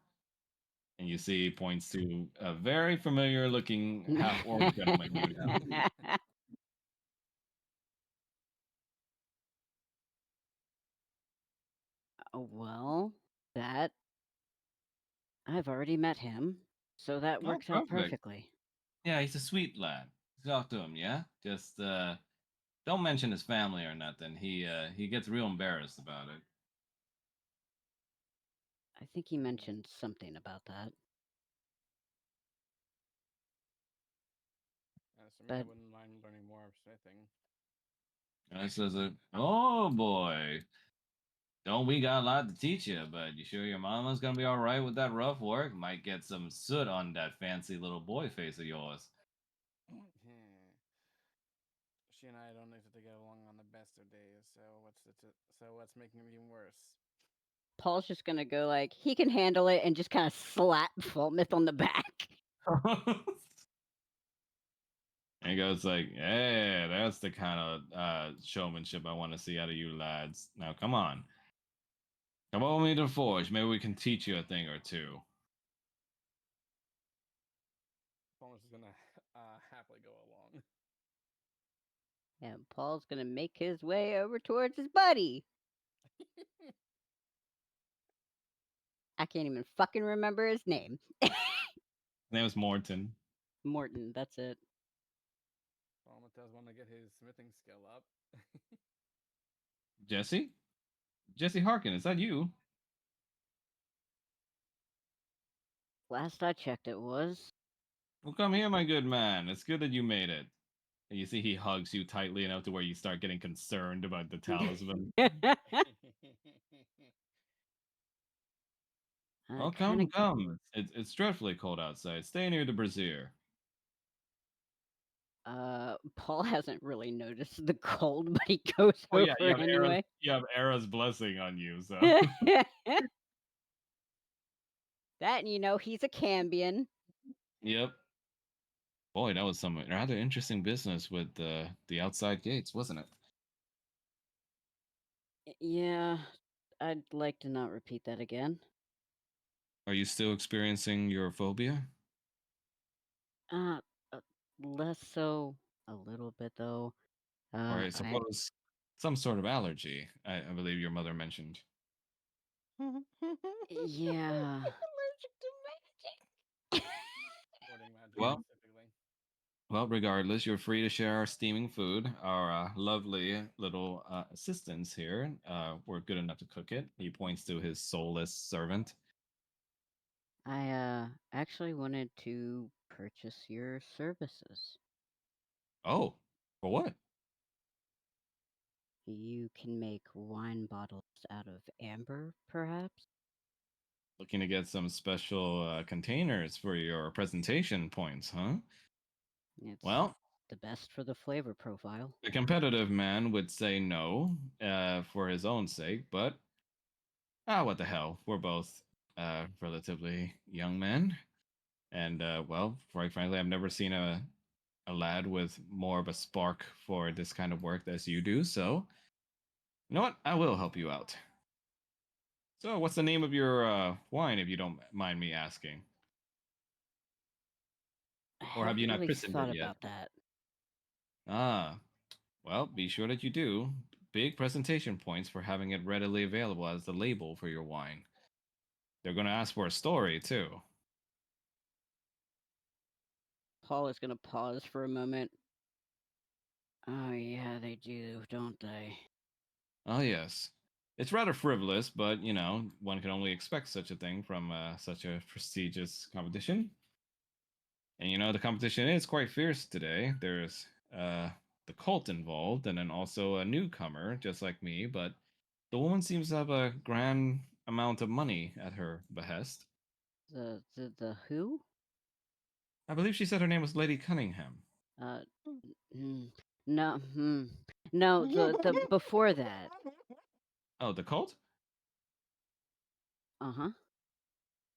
And you see he points to a very familiar looking half orc gentleman you know. Well, that I've already met him, so that Oh, works out perfect. perfectly. Yeah, he's a sweet lad. Talk to him, yeah? Just don't mention his family or nothing. He gets real embarrassed about it. I think he mentioned something about that. As for me, I But wouldn't mind learning more of smithing. And I says, "Oh boy, don't we got a lot to teach you? But you sure your mama's gonna be all right with that rough work? Might get some soot on that fancy little boy face of yours." She and I don't exactly get along on the best of days, so what's making it even worse? Paul's just gonna go like he can handle it and just kind of slap Fulmouth on the back. And he goes like, "Hey, that's the kind of showmanship I want to see out of you lads. Now, come on with me to the forge. Maybe we can teach you a thing or two." Thomas is gonna happily go along. And Paul's gonna make his way over towards his buddy. I can't even fucking remember his name. His name is Morton. Morton, that's it. Thomas does want to get his smithing skill up. Jesse, Jesse Harkin, is that you? Last I checked, it was. Well, come here, my good man. It's good that you made it. And you see he hugs you tightly enough to where you start getting concerned about the talisman. Oh, Kind of. come. It's dreadfully cold outside. Stay near the brazier. Paul hasn't really noticed the cold, but he goes Oh yeah, over anyway. You have Era's blessing on you, so That and he's a Cambion. yep. Boy, that was some rather interesting business with the outside gates, wasn't it? Yeah, I'd like to not repeat that again. Are you still experiencing your phobia? Uh, Less so, a little bit though. Or I I suppose some sort of allergy, I believe your mother mentioned. yeah. Allergic to magic. Warding magic Well, specifically. Well, regardless, you're free to share our steaming food. Our lovely little assistants here were good enough to cook it. He points to his soulless servant. I actually wanted to purchase your services. Oh, for what? You can make wine bottles out of amber, perhaps? Looking to get some special containers for your presentation points, huh? It's Well, the best for the flavor profile. a competitive man would say no for his own sake, but what the hell? We're both relatively young men. And, well, quite frankly, I've never seen a lad with more of a spark for this kind of work as you do. So, you know what? I will help you out. So, what's the name of your wine, if you don't mind me asking? I Or have haven't you not really christened thought it yet? about that. Ah, well, be sure that you do. Big presentation points for having it readily available as the label for your wine. They're going to ask for a story, too. Paul is going to pause for a moment. Oh, yeah, they do, don't they? Oh, yes. It's rather frivolous, but, one can only expect such a thing from such a prestigious competition. And the competition is quite fierce today. There's the cult involved, and then also a newcomer, just like me. But the woman seems to have a grand amount of money at her behest. The who? I believe she said her name was Lady Cunningham. Uh, mm, no, no, the before that. Oh, the cult? Uh-huh.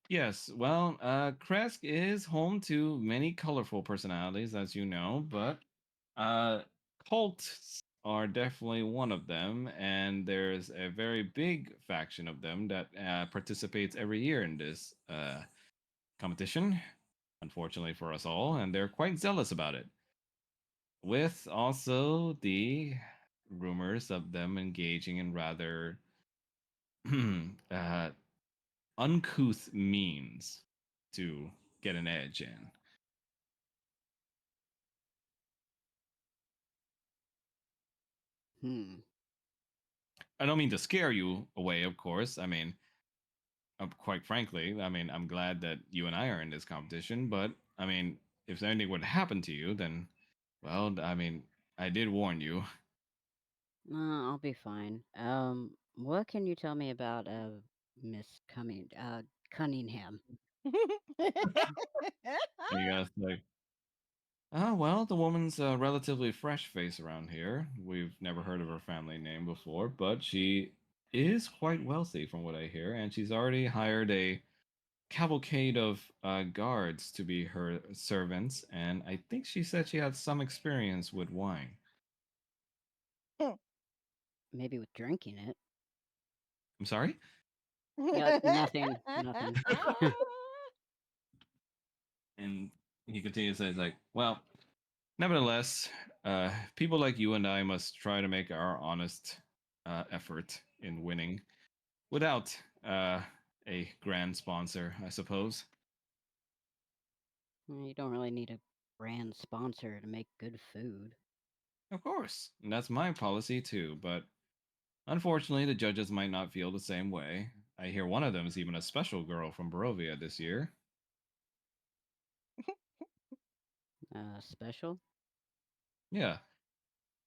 Yes. Well, Kresk is home to many colorful personalities, as you know, but uh, cults are definitely one of them, and there's a very big faction of them that participates every year in this competition, unfortunately for us all, and they're quite zealous about it. With also the rumors of them engaging in rather uh, uncouth means to get an edge in. Hmm. I don't mean to scare you away, of course. I mean, quite frankly, I mean, I'm glad that you and I are in this competition, but I mean, if anything would happen to you, then, well, I mean, I did warn you. I'll be fine. What can you tell me about Miss Cunningham? And you guys like, oh, well, the woman's a relatively fresh face around here. We've never heard of her family name before, but she is quite wealthy from what I hear, and she's already hired a cavalcade of guards to be her servants, and I think she said she had some experience with wine. Maybe with drinking it. I'm sorry? Nothing. Nothing. And he continues to say, like, well, nevertheless, people like you and I must try to make our honest effort in winning without a grand sponsor, I suppose. You don't really need a brand sponsor to make good food. Of course, and that's my policy too, but unfortunately, the judges might not feel the same way. I hear one of them is even a special girl from Barovia this year. Special? Yeah.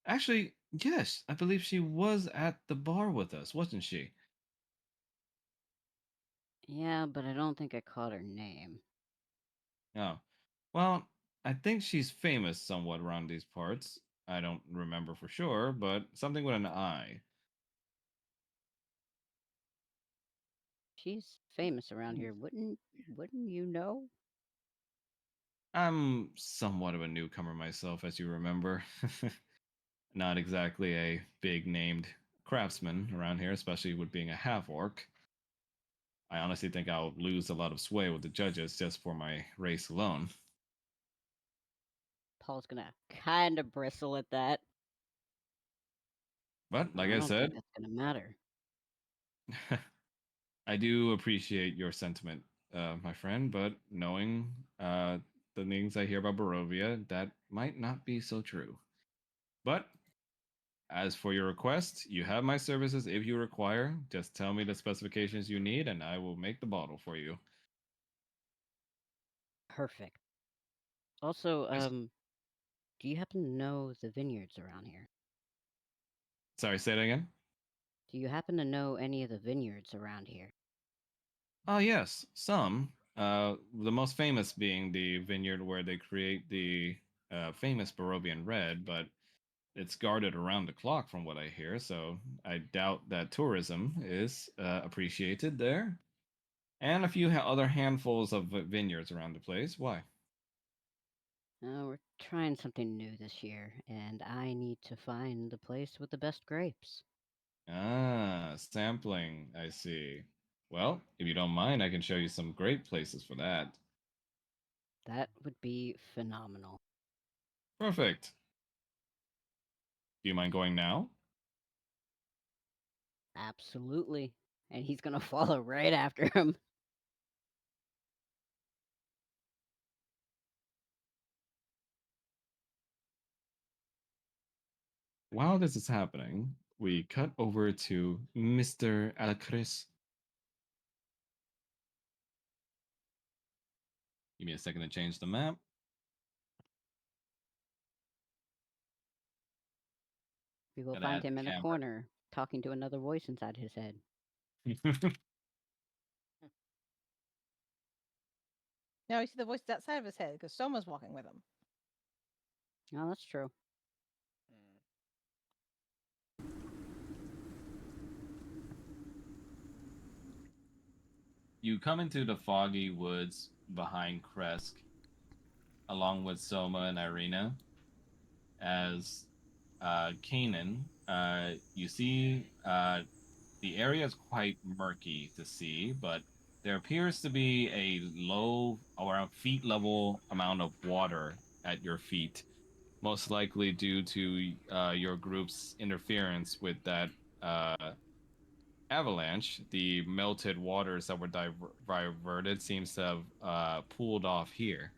Actually, yes, I believe she was at the bar with us, wasn't she? Yeah, but I don't think I caught her name. Oh. Well, I think she's famous somewhat around these parts. I don't remember for sure, but something with an I. She's famous around here. Wouldn't you know? I'm somewhat of a newcomer myself, as you remember. Not exactly a big named craftsman around here, especially with being a half orc. I honestly think I'll lose a lot of sway with the judges just for my race alone. Paul's gonna kind of bristle at that. But like I I don't think said, that's gonna matter. I do appreciate your sentiment, my friend. But knowing the things I hear about Barovia, that might not be so true. But as for your request, you have my services if you require. Just tell me the specifications you need, and I will make the bottle for you. Perfect. Also, Yes. do you happen to know the vineyards around here? Sorry, say that again. Do you happen to know any of the vineyards around here? Oh, yes, some. The most famous being the vineyard where they create the famous Barovian Red, but it's guarded around the clock from what I hear, so I doubt that tourism is appreciated there. And a few other handfuls of vineyards around the place. Why? We're trying something new this year, and I need to find the place with the best grapes. Ah, sampling, I see. Well, if you don't mind, I can show you some great places for that. That would be phenomenal. Perfect. Do you mind going now? Absolutely. And he's gonna follow right after him. While this is happening, we cut over to Mr. Alacris. Give me a second to change the map. We will Gotta find add him the in a camera. corner, talking to another voice inside his head. Now we see the voices outside of his head because Soma's walking with him. Oh, that's true. You come into the foggy woods behind Kresk, along with Soma and Irina, as Kanan, you see the area is quite murky to see, but there appears to be a low, around feet level amount of water at your feet, most likely due to your group's interference with that uh, avalanche. The melted waters that were diverted seems to have pooled off here.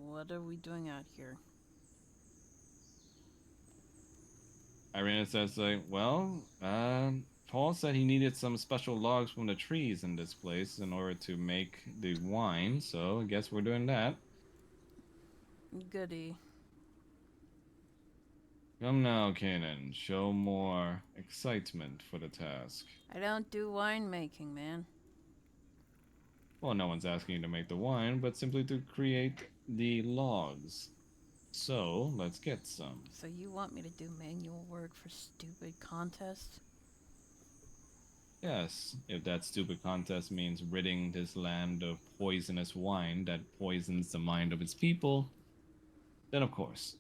What are we doing out here? Irina says, like, well, Paul said he needed some special logs from the trees in this place in order to make the wine, so I guess we're doing that. Goody. Come now, Kanan, show more excitement for the task. I don't do winemaking, man. Well, no one's asking you to make the wine, but simply to create the logs. So, let's get some. So you want me to do manual work for stupid contests? Yes, if that stupid contest means ridding this land of poisonous wine that poisons the mind of its people, then of course.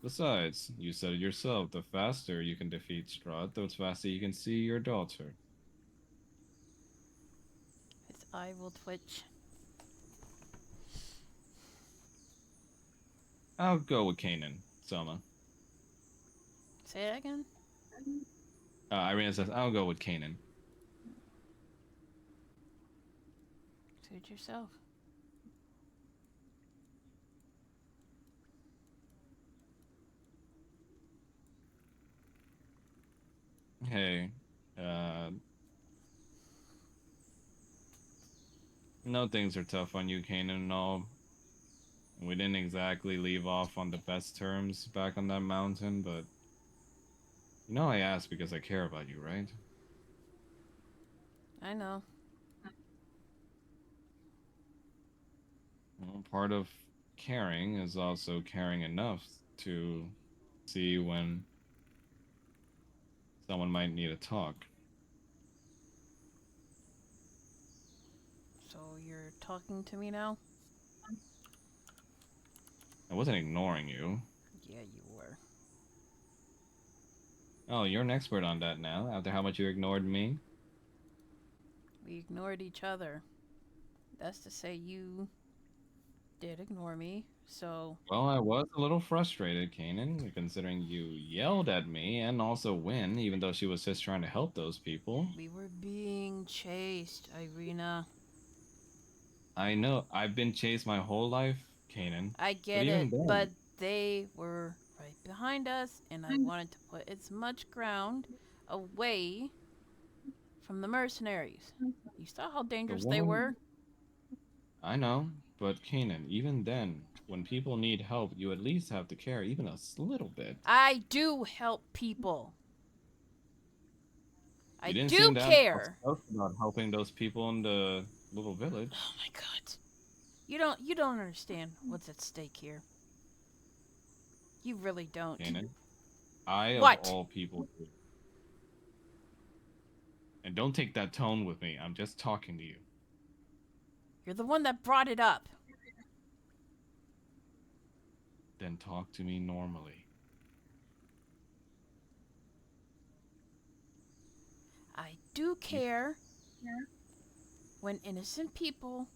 Besides, you said it yourself, the faster you can defeat Strahd, the faster you can see your daughter. His eye will twitch. I'll go with Kanan, Selma. Say it again? Irina says, I'll go with Kanan. Suit yourself. Hey, no, things are tough on you, Kanan, and all. We didn't exactly leave off on the best terms back on that mountain, but you know I asked because I care about you, right? I know. Well, part of caring is also caring enough to see when someone might need a talk. So you're talking to me now? I wasn't ignoring you. Yeah, you were. Oh, you're an expert on that now, after how much you ignored me? We ignored each other. That's to say you did ignore me, so... Well, I was a little frustrated, Kanan, considering you yelled at me and also Win, even though she was just trying to help those people. We were being chased, Irina. I know, I've been chased my whole life, Kanan. I But get even it, then, but they were right behind us, and I wanted to put as much ground away from the mercenaries. You saw how the dangerous they woman, were? I know, but Kanan, even then, when people need help, you at least have to care even a little bit. I do help people. I You didn't do seem that care. upset about helping those people in the little village. Oh my god. You don't understand what's at stake here. You really don't. Kanan, I of What? all people do. And don't take that tone with me. I'm just talking to you. You're the one that brought it up. Then talk to me normally. I do care when innocent people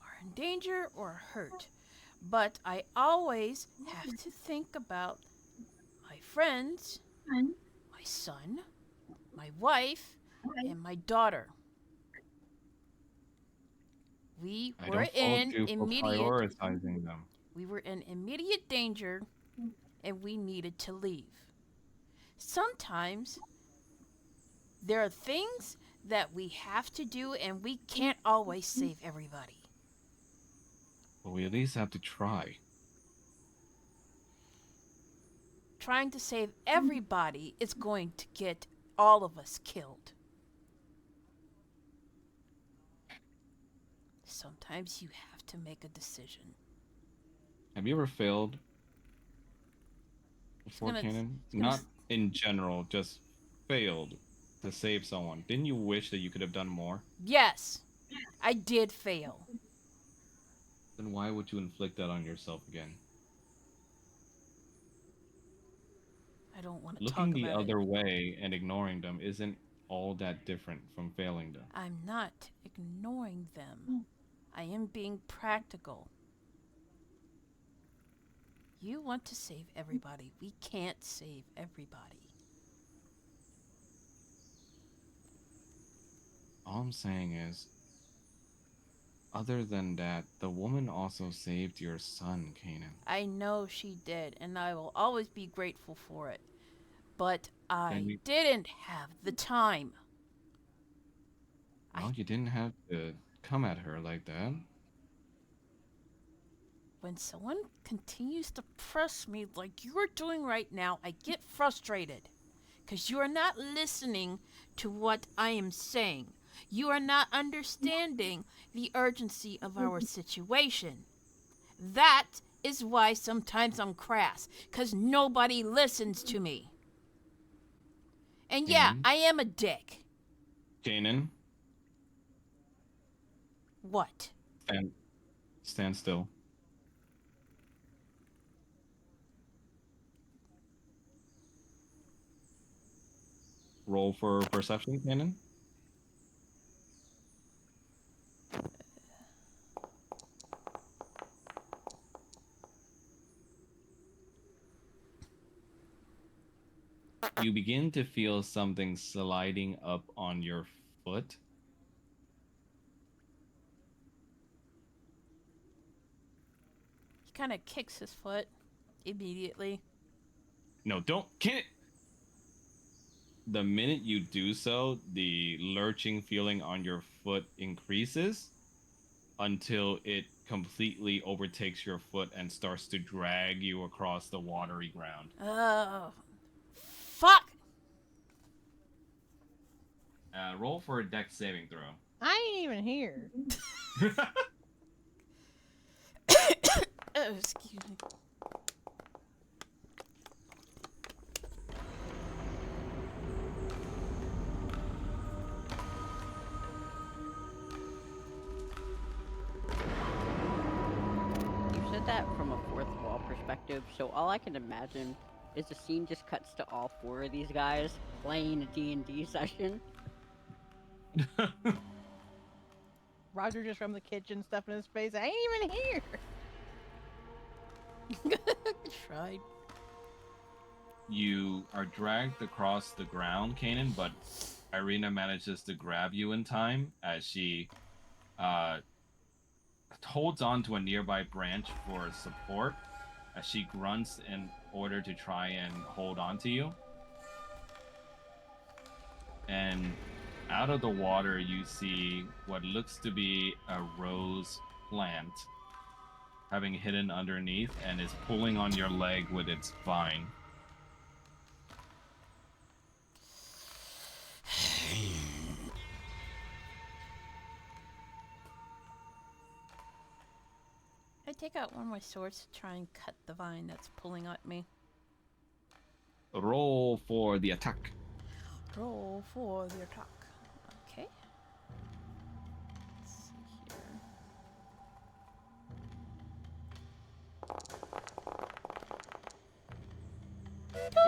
are in danger or hurt. But I always have to think about my friends, my son, my wife, and my daughter. We I were don't fault in you for immediate prioritizing them. we were in immediate danger and we needed to leave. Sometimes there are things that we have to do and we can't always save everybody. But we at least have to try. Trying to save everybody is going to get all of us killed. Sometimes you have to make a decision. Have you ever failed before, gonna- Kanan? gonna Not s- in general, just failed to save someone, didn't you wish that you could have done more? Yes, I did fail. Then why would you inflict that on yourself again? I don't want to talk Looking the about it. other way and ignoring them isn't all that different from failing them. I'm not ignoring them. I am being practical. You want to save everybody. We can't save everybody. All I'm saying is, other than that, the woman also saved your son, Kanan. I know she did, and I will always be grateful for it. But Then I didn't have the time. well, you didn't have to come at her like that. When someone continues to press me like you are doing right now, I get frustrated. Because you are not listening to what I am saying. You are not understanding the urgency of our situation. That is why sometimes I'm crass. Because nobody listens to me. And yeah, Kanan? I am a dick. Kanan, What? stand still. Roll for perception, Kanan. You begin to feel something sliding up on your foot. He kind of kicks his foot immediately. No, don't. Can't. The minute you do so, the lurching feeling on your foot increases until it completely overtakes your foot and starts to drag you across the watery ground. Oh. Fuck! Roll for a dex saving throw. I ain't even here. Oh, excuse me. You said that from a fourth wall perspective, so all I can imagine is the scene just cuts to all four of these guys playing a D&D session. Roger just from the kitchen stuffing his face. I ain't even here. Tried. You are dragged across the ground, Kanan, but Irina manages to grab you in time as she holds on to a nearby branch for support as she grunts in order to try and hold on to you. And out of the water, you see what looks to be a rose plant having hidden underneath and is pulling on your leg with its vine. I take out one of my swords to try and cut the vine that's pulling at me. Roll for the attack. Roll for the attack. Okay. Let's see here.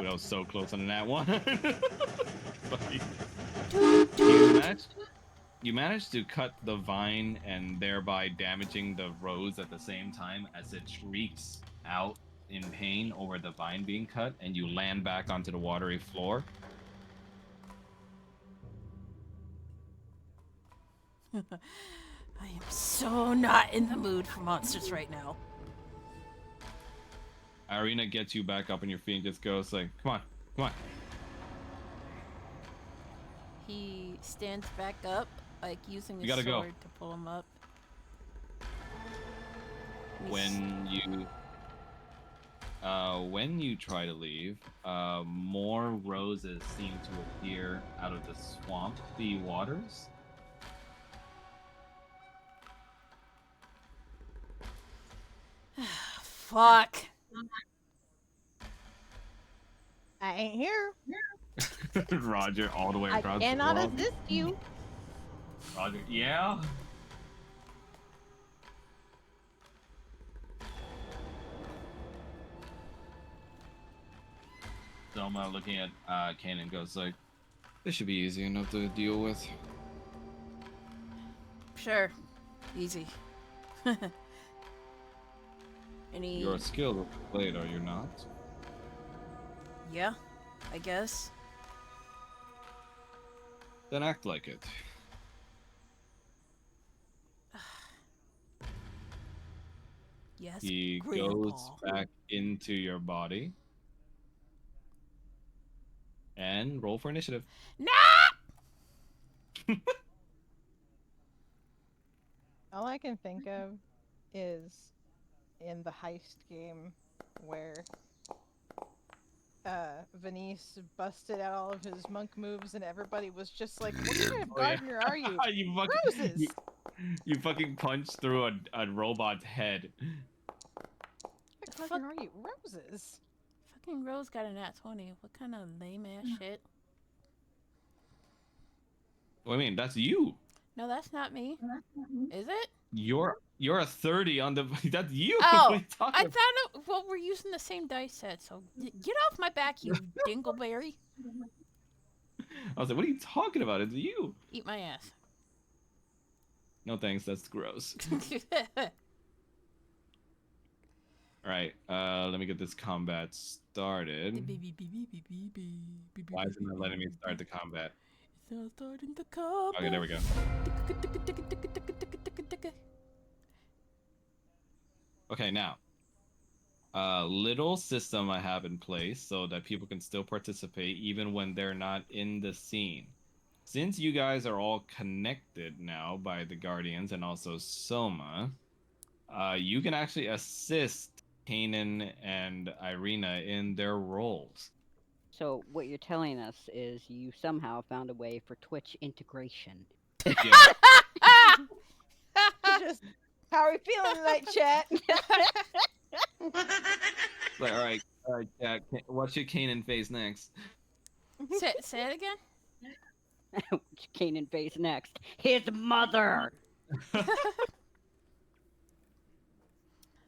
That was so close on that one. You managed to cut the vine and thereby damaging the rose at the same time as it shrieks out in pain over the vine being cut, and you land back onto the watery floor. I am so not in the mood for monsters right now. Irina gets you back up on your feet and just goes like, come on, come on. He stands back up, like using his gotta go. sword to pull him up. When you try to leave, more roses seem to appear out of the swampy waters. Fuck. I ain't here. Roger, all the way I across the cannot world. assist you. Roger, yeah. Selma looking at Kanan goes like, "This should be easy enough to deal with." Sure. Easy. Any... You're a skilled blade, are you not? Yeah, I guess. Then act like it. Yes, He Grandpa. goes back into your body. And roll for initiative. Nah! All I can think of is in the heist game where Venice busted out all of his monk moves and everybody was just like, what kind of Oh, yeah. gardener are you? you fucking, Roses! you fucking punched through a robot's head. What The gardener are you? Roses! Fucking Rose got a nat 20. What kind of lame ass shit? Well, I mean, that's you. No, that's not me. Is it? You're a 30 on the. That's you. Oh, What are you I talking thought well, we're using the same dice set, so get off my back, you dingleberry. I was like, what are you talking about? It's you. Eat my ass. No thanks. That's gross. All right. Let me get this combat started. Why is it not letting me start the combat? It's not starting the combat. Okay, there we go. Okay, now. Little system I have in place so that people can still participate even when they're not in the scene. Since you guys are all connected now by the Guardians and also Soma, you can actually assist Kanan and Irina in their roles. So what you're telling us is you somehow found a way for Twitch integration. Yeah. Just, how are we feeling tonight, chat? Like, all right, yeah, what should Kanan face next? Say it again. Which Kanan face next? His mother!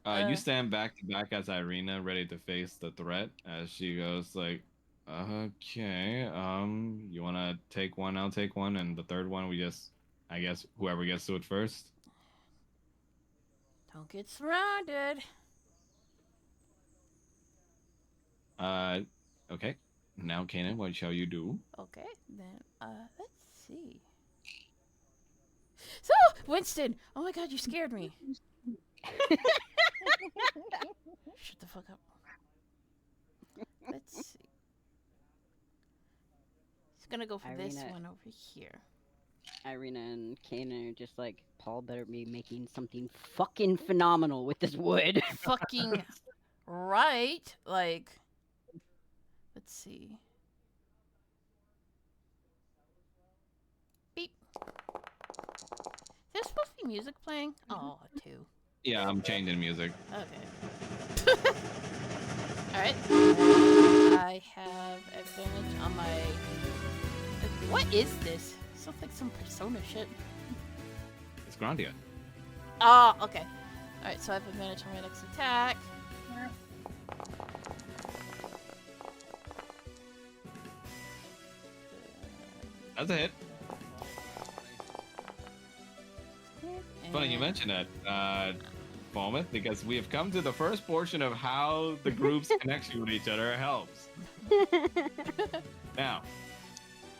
You stand back to back as Irina, ready to face the threat, as she goes like, okay, you wanna take one, I'll take one, and the third one we just, I guess, whoever gets to it first. Don't get surrounded. Okay. Now, Kanan, what shall you do? Okay, then, let's see. So, Winston! Oh my god, you scared me. Shut the fuck up. Let's see. He's gonna go for this Irina. one over here. Irina and Kanan are just like, Paul better be making something fucking phenomenal with this wood. Fucking right. Like, let's see. Beep. There's supposed to be music playing? Oh, 2. Yeah, I'm changing music. Okay. Alright. I have advantage on my... What is this? Sounds like some Persona shit. It's Grandia. Oh, okay. Alright, so I have advantage on my next attack. That's a hit. Funny you mention that, Falmouth, because we have come to the first portion of how the group's connection with each other helps. Now,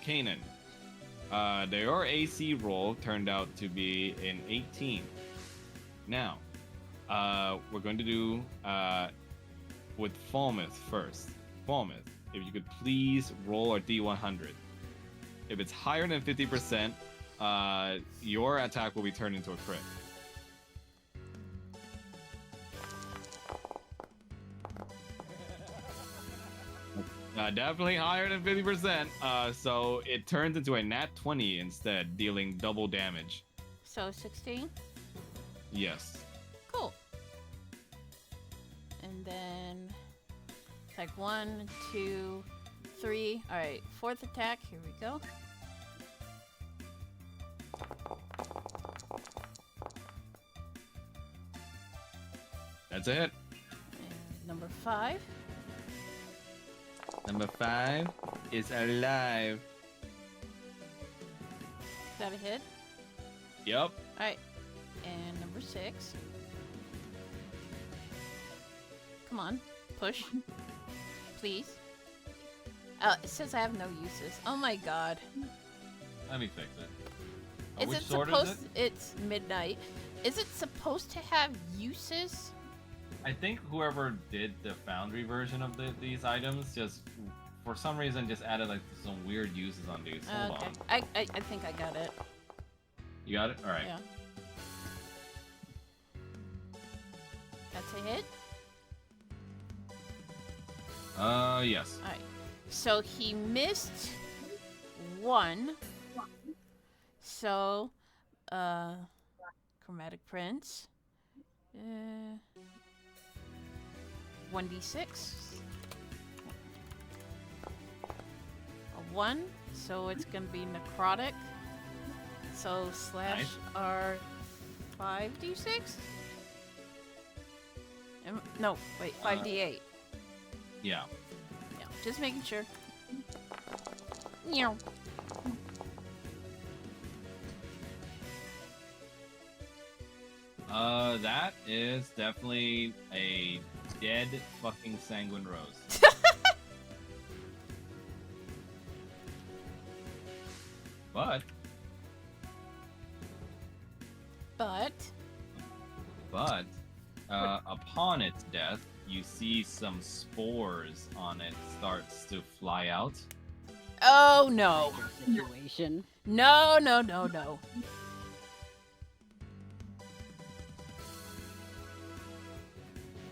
Kanan, your AC roll turned out to be an 18. Now, we're going to do with Falmouth first. Falmouth, if you could please roll a D100. If it's higher than 50%, your attack will be turned into a crit. Definitely higher than 50%. So it turns into a nat 20 instead, dealing double damage. So 16? Yes. Cool. And then it's like 1, 2, 3. Alright, 4th attack. Here we go. That's it. And number 5. Number 5 is alive. Is that a hit? Yep. Alright. And number 6. Come on. Push. Please. It says I have no uses. Oh my god. Let me fix it. Is Which it sword supposed... is it? It's midnight. Is it supposed to have uses? I think whoever did the Foundry version of these items just, for some reason, just added like some weird uses on these. Hold Okay. on. I think I got it. You got it? All right. Yeah. That's a hit? Yes. Alright. So he missed 1. So, Chromatic Prince. 1d6. A 1. So it's gonna be necrotic. So slash Nice. are 5d6? No, wait, 5d8. Yeah. Yeah, just making sure. Meow. That is definitely a dead fucking Sanguine Rose. But upon its death, you see some spores on it starts to fly out. Oh no. Situation. No, no, no, no.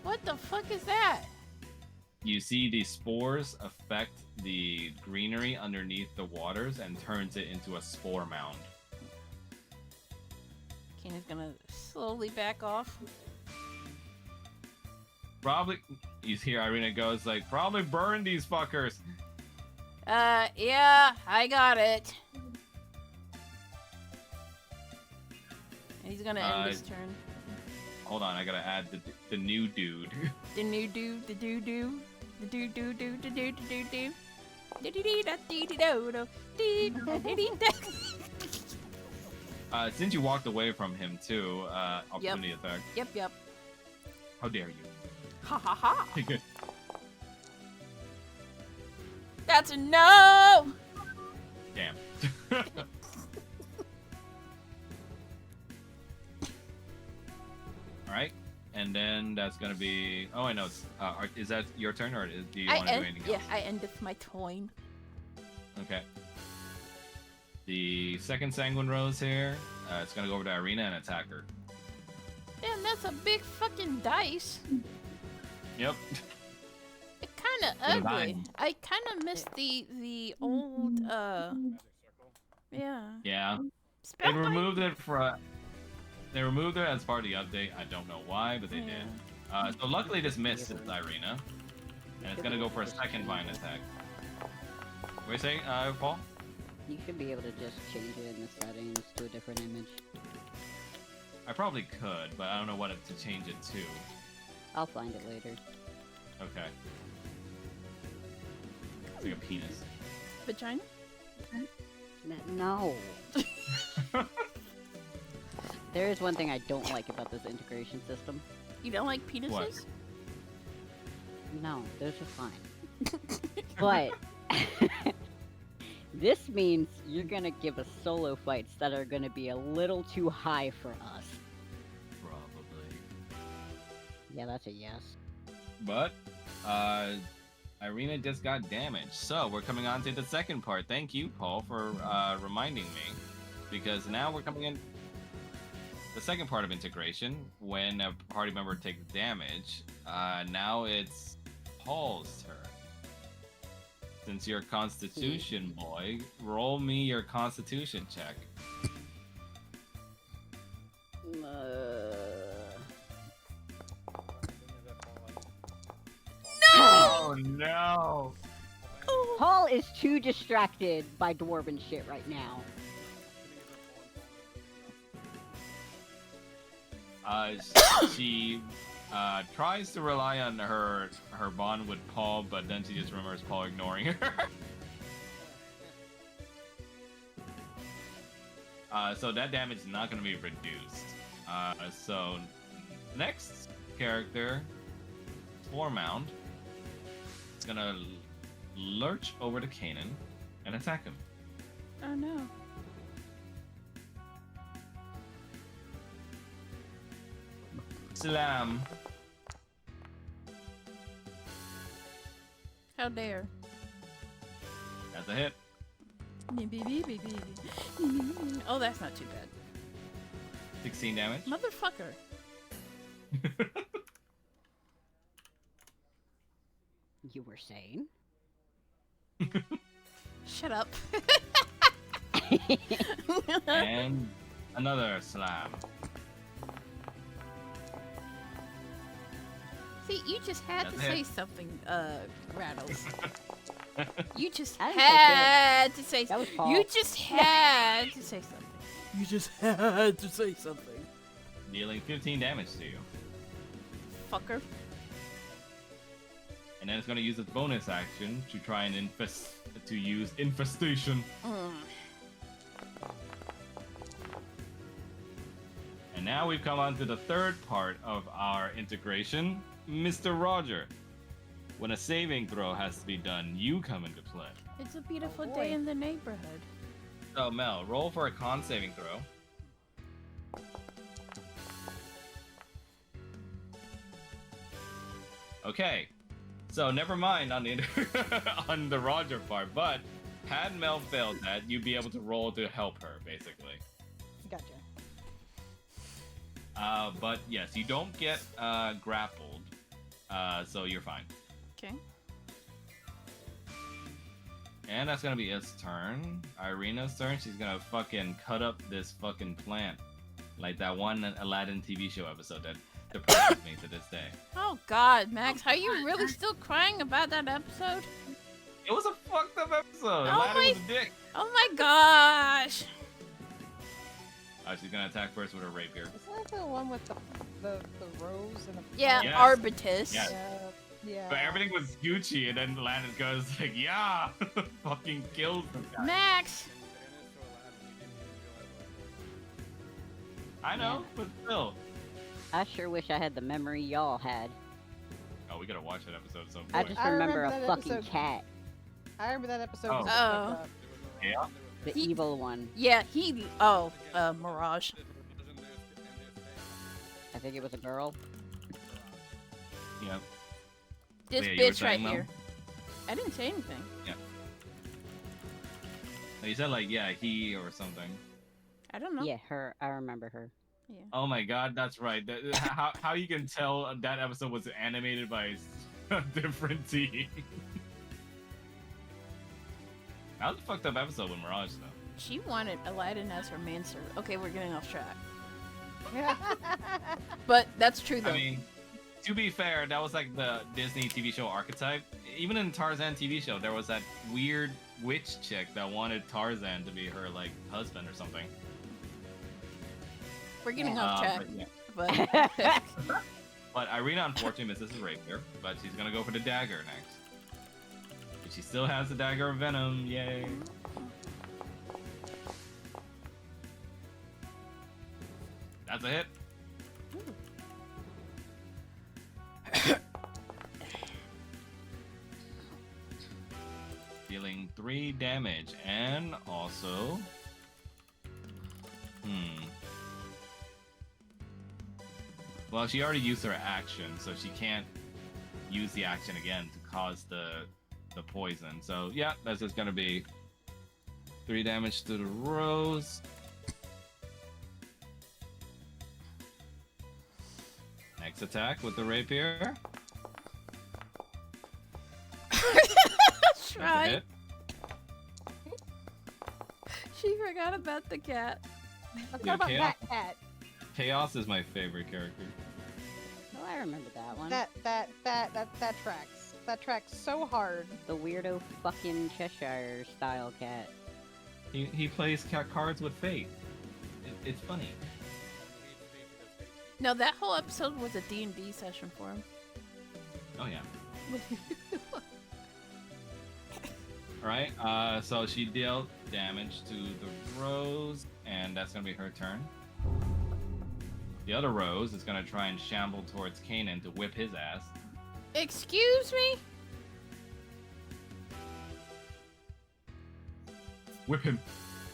What the fuck is that? You see these spores affect the greenery underneath the waters and turns it into a spore mound. Kina's gonna slowly back off. Probably, you hear Irina goes like, probably burn these fuckers. Yeah, I got it. He's gonna end his turn. Hold on, I gotta add the new dude. The new dude, the doo-doo. The doo-doo-doo, the doo-doo-doo-doo. Since you walked away from him too, opportunity attack. Yep. How dare you? Ha ha ha. That's a no! Damn. Alright, and then that's gonna be... Oh, I know. Is that your turn, or do you want to do anything else? I ended my toin. Okay. The second Sanguine Rose here, it's gonna go over to Irina and attack her. Damn, that's a big fucking dice. Yep. It's kind of What a ugly. vine. I kind of missed the old yeah. Yeah. Spell They removed it for... They removed it as part of the update. I don't know why, but they did. So luckily this missed Irina. And it's gonna go for a second vine attack. What are you saying, Paul? You should be able to just change it in the settings to a different image. I probably could, but I don't know what to change it to. I'll find it later. Okay. It's like a penis. Vagina? No. There is one thing I don't like about this integration system. You don't like penises? What? No, those are fine. But this means you're gonna give us solo fights that are gonna be a little too high for us. Probably. Yeah, that's a yes. But, Irina just got damaged. So, we're coming on to the second part. Thank you, Paul, for reminding me. Because now we're coming in the second part of integration. When a party member takes damage, now it's Paul's turn. Since you're a Constitution boy, roll me your Constitution check. Oh no! Paul is too distracted by dwarven shit right now. She tries to rely on her bond with Paul, but then she just remembers Paul ignoring her. So that damage is not going to be reduced. So next character, Floormound, is going to lurch over to Kanan and attack him. Oh no. Slam. How dare. That's a hit. Oh, that's not too bad. 16 damage. Motherfucker. You were saying? Shut up. And another slam. See, you just had That's to it. say something, Rattles. You just I didn't say had to say That was something. Paul. You just had to say something. You just had to say something. Dealing 15 damage to you. Fucker. And then it's going to use its bonus action to try and use infestation. And now we've come on to the third part of our integration, Mr. Roger. When a saving throw has to be done, you come into play. It's a beautiful Oh, day boy. in the neighborhood. So Mel, roll for a con saving throw. Okay, so never mind on the on the Roger part, but had Mel failed that, you'd be able to roll to help her, basically. Gotcha. But yes, you don't get grappled, so you're fine. Okay. And that's gonna be its turn. Irina's turn. She's gonna fucking cut up this fucking plant, like that one Aladdin TV show episode that depresses me to this day. Oh God, Max, are you really still crying about that episode? It was a fucked up episode. Oh Aladdin my- was a dick. Oh my gosh. She's gonna attack first with her rapier. Is that the one with the rose and the Yeah, Yes. Arbitus. Yes. Yeah. But everything was Gucci, and then Aladdin goes like, "Yeah," fucking kills the guy. Max. I know, but still. I sure wish I had the memory y'all had. Oh, we gotta watch that episode at some I point. just I remember remember a that fucking episode. cat. I remember that episode. Oh. was Oh. fucked up. Yeah. The He- evil one. Yeah, he. Oh, Mirage. I think it was a girl. Yeah. This Yeah, you were bitch right saying, Mel? here. I didn't say anything. You said like, yeah, he or something. I don't know. Yeah, her. I remember her. Yeah. Oh my god, that's right. How you can tell that episode was animated by a different team. That was a fucked up episode with Mirage though. She wanted Aladdin as her manservant. Okay, we're getting off track. But that's true though. I mean, to be fair, that was like the Disney TV show archetype. Even in Tarzan TV show, there was that weird witch chick that wanted Tarzan to be her like husband or something. we're getting off track. But, yeah. But But Irina unfortunately misses his rapier, but she's gonna go for the dagger next. But she still has the dagger of venom, yay! That's a hit. Dealing 3 damage, and also... Well, she already used her action, so she can't use the action again to cause the poison. So yeah, that's just gonna be 3 damage to the rose. Next attack with the rapier. That's a Strahd. hit. She forgot about the cat. I Yeah, forgot about Chaos. that cat. Chaos is my favorite character. Oh, I remember that one. That tracks. that track so hard. The weirdo fucking Cheshire style cat. He plays cards with fate. It's funny. No, that whole episode was a D&D session for him. Oh yeah. Alright, so she dealt damage to the Rose, and that's gonna be her turn. The other Rose is gonna try and shamble towards Kanan to whip his ass. Excuse me? Whip him.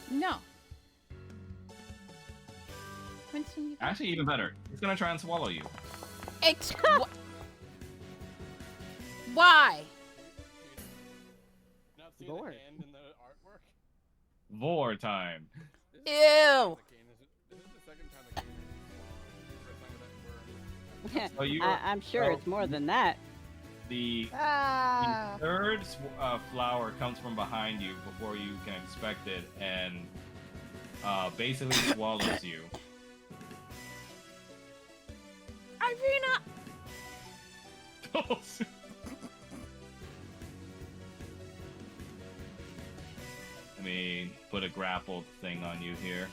No. Winston, you... Actually, even better. It's gonna try and swallow you. Why? Not see Lord. the hand in the artwork? Vor time. Ew. This is the second time the game has swallowed. So you I'm sure it's more than that. the Ah. third flower comes from behind you before you can expect it, and basically swallows you. Irina! Let me put a grappled thing on you here.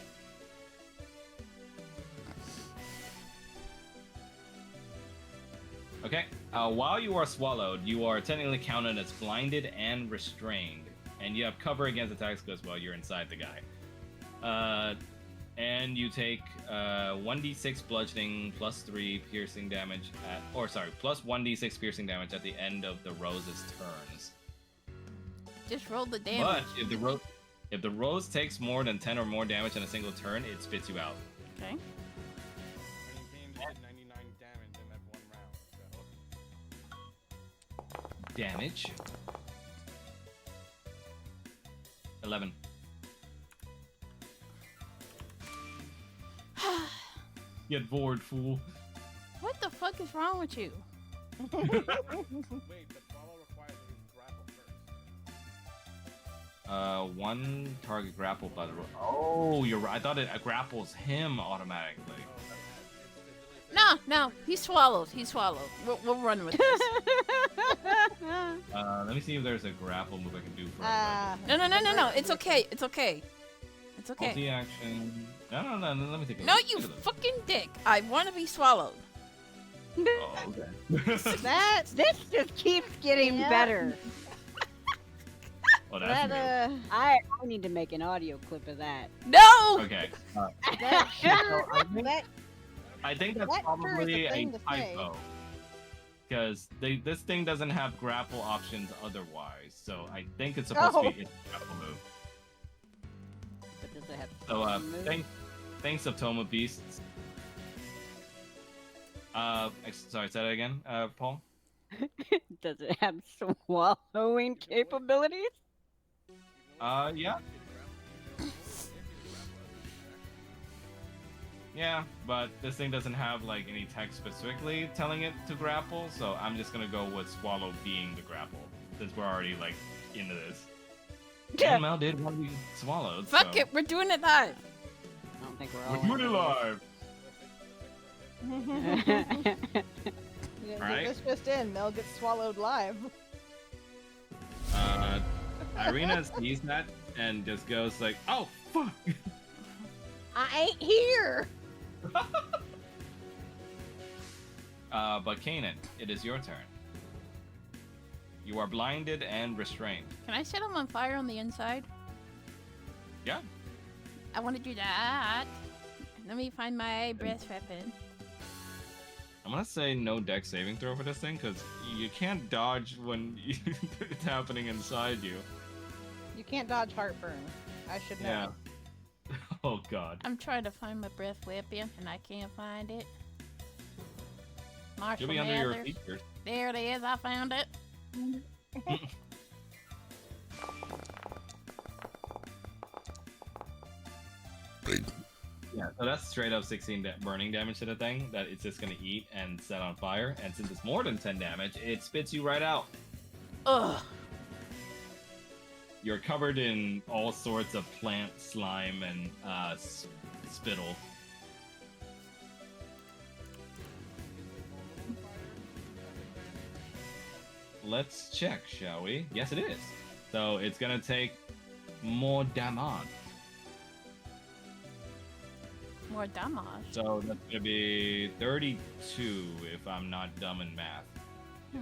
Okay. While you are swallowed, you are technically counted as blinded and restrained, and you have cover against attacks because, well, you're inside the guy. And you take 1d6 bludgeoning plus 3 piercing damage plus 1d6 piercing damage at the end of the Rose's turns. Just roll the damage. But if the Rose takes more than 10 or more damage in a single turn, it spits you out. Okay. I mean, Kane did 99 damage in that one round, so... Damage. 11. Get bored, fool. What the fuck is wrong with you? Wait, but follow requires that you grapple first. One target grappled by the Oh, you're right. I thought it grapples him automatically. No, he swallowed. We'll run with this. Let me see if there's a grapple move I can do for No. It's okay. multi action. No. Let me take a No, look. you Look at this. fucking dick. I want to be swallowed. Oh, okay. This just keeps getting Yeah. better. Well, that's That new. I need to make an audio clip of that. No! Okay. that sure that- I think that's That sure is probably a a thing to say. typo. Because this thing doesn't have grapple options otherwise, so I think it's supposed to be a grapple move. But does it have So, move? thanks of Toma Beasts. Sorry, say that again, Paul? Does it have swallowing capabilities? Yeah. Yeah, but this thing doesn't have, like, any text specifically telling it to grapple, so I'm just gonna go with swallow being the grapple, since we're already, like, into this. And Mel did want to be swallowed, Fuck so... it, we're doing it live. I don't think we're all. We're doing it live! Yeah, Alright. This just in, Mel gets swallowed live. Irina sees that and just goes like, oh, fuck! I ain't here. But Kanan, it is your turn. You are blinded and restrained. Can I set him on fire on the inside? Yeah. I want to do that. Let me find my breath weapon. I'm gonna say no deck saving throw for this thing, because you can't dodge when it's happening inside you. You can't dodge heartburn. I should know. Yeah. Oh, God. I'm trying to find my breath weapon and I can't find it. You'll Marshall be under your Mathers. features. There it is, I found it. Yeah, so that's straight up 16 burning damage to the thing that it's just gonna eat and set on fire. And since it's more than 10 damage, it spits you right out. Ugh. You're covered in all sorts of plant slime and spittle. let's check, shall we? Yes, it is. So it's gonna take more damage. More damage. So that's gonna be 32 if I'm not dumb in math. Hmm.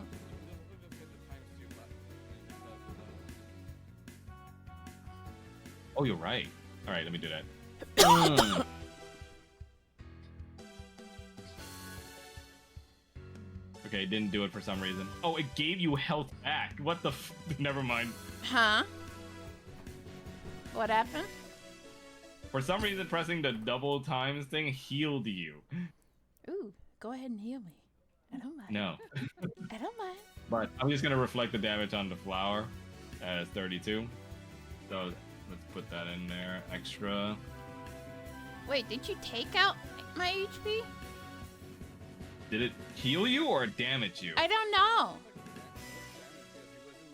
Oh, you're right. All right, let me do that. Okay, it didn't do it for some reason. Oh, it gave you health back. What the Never mind. Huh? What happened? For some reason, pressing the double times thing healed you. Ooh, go ahead and heal me. I don't mind. No. I don't mind. But I'm just going to reflect the damage on the flower as 32. So let's put that in there. Extra. Wait, did you take out my HP? Did it heal you or damage you? I don't know.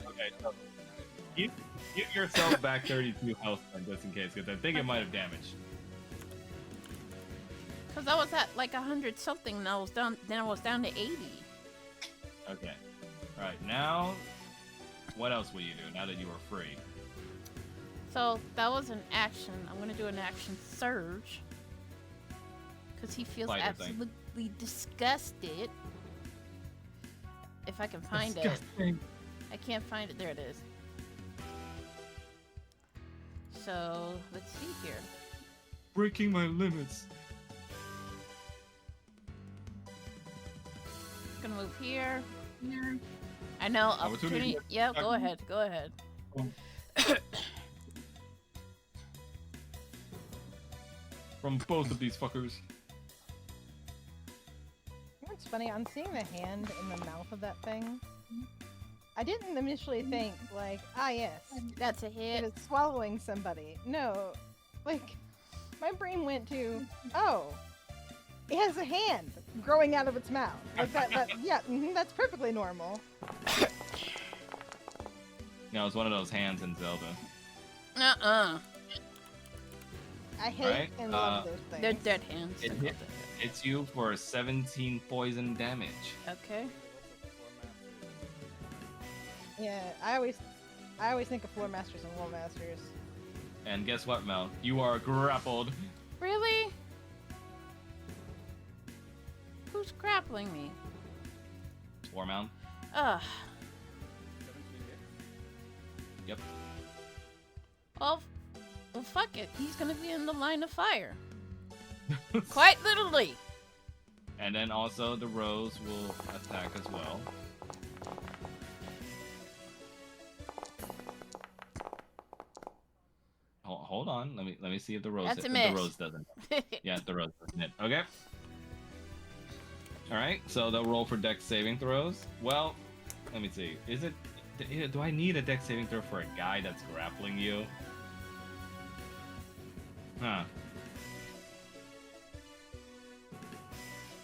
Okay, so give yourself back 32 health just in case, because I think it might have damaged. Because I was at like 100 something, and I was down. Then I was down to 80. Okay. All right. Now, what else will you do now that you are free? So that was an action. I'm gonna do an action surge. Because he feels Spider thing. absolutely disgusted. If I can find Disgusting. it. I can't find it. There it is. So let's see here. Breaking my limits. Gonna move here. Here. I know. Opportunity. Yeah, go ahead. Go ahead. From both of these fuckers. You know what's funny? On seeing the hand in the mouth of that thing, I didn't initially think, like, ah, yes, That's a it hit. is swallowing somebody. No, like, my brain went to, oh, it has a hand growing out of its mouth. Like that yeah, that's perfectly normal. No, it's one of those hands in Zelda. Uh-uh. I hate Right, and love those things. They're dead hands. It hit. It's you for 17 poison damage. Okay. Yeah, I always think of floor masters and wall masters. And guess what, Mel? You are grappled. Really? Who's grappling me? Swarmound. Ugh. Yep. Well, fuck it. He's gonna be in the line of fire. Quite literally. And then also the rose will attack as well. Hold on. Let me see if the rose. That's a if miss. The rose doesn't. Yeah, the rose doesn't hit. Okay. All right. So they'll roll for dex saving throws. Well, let me see. Is it? Do I need a dex saving throw for a guy that's grappling you? Huh.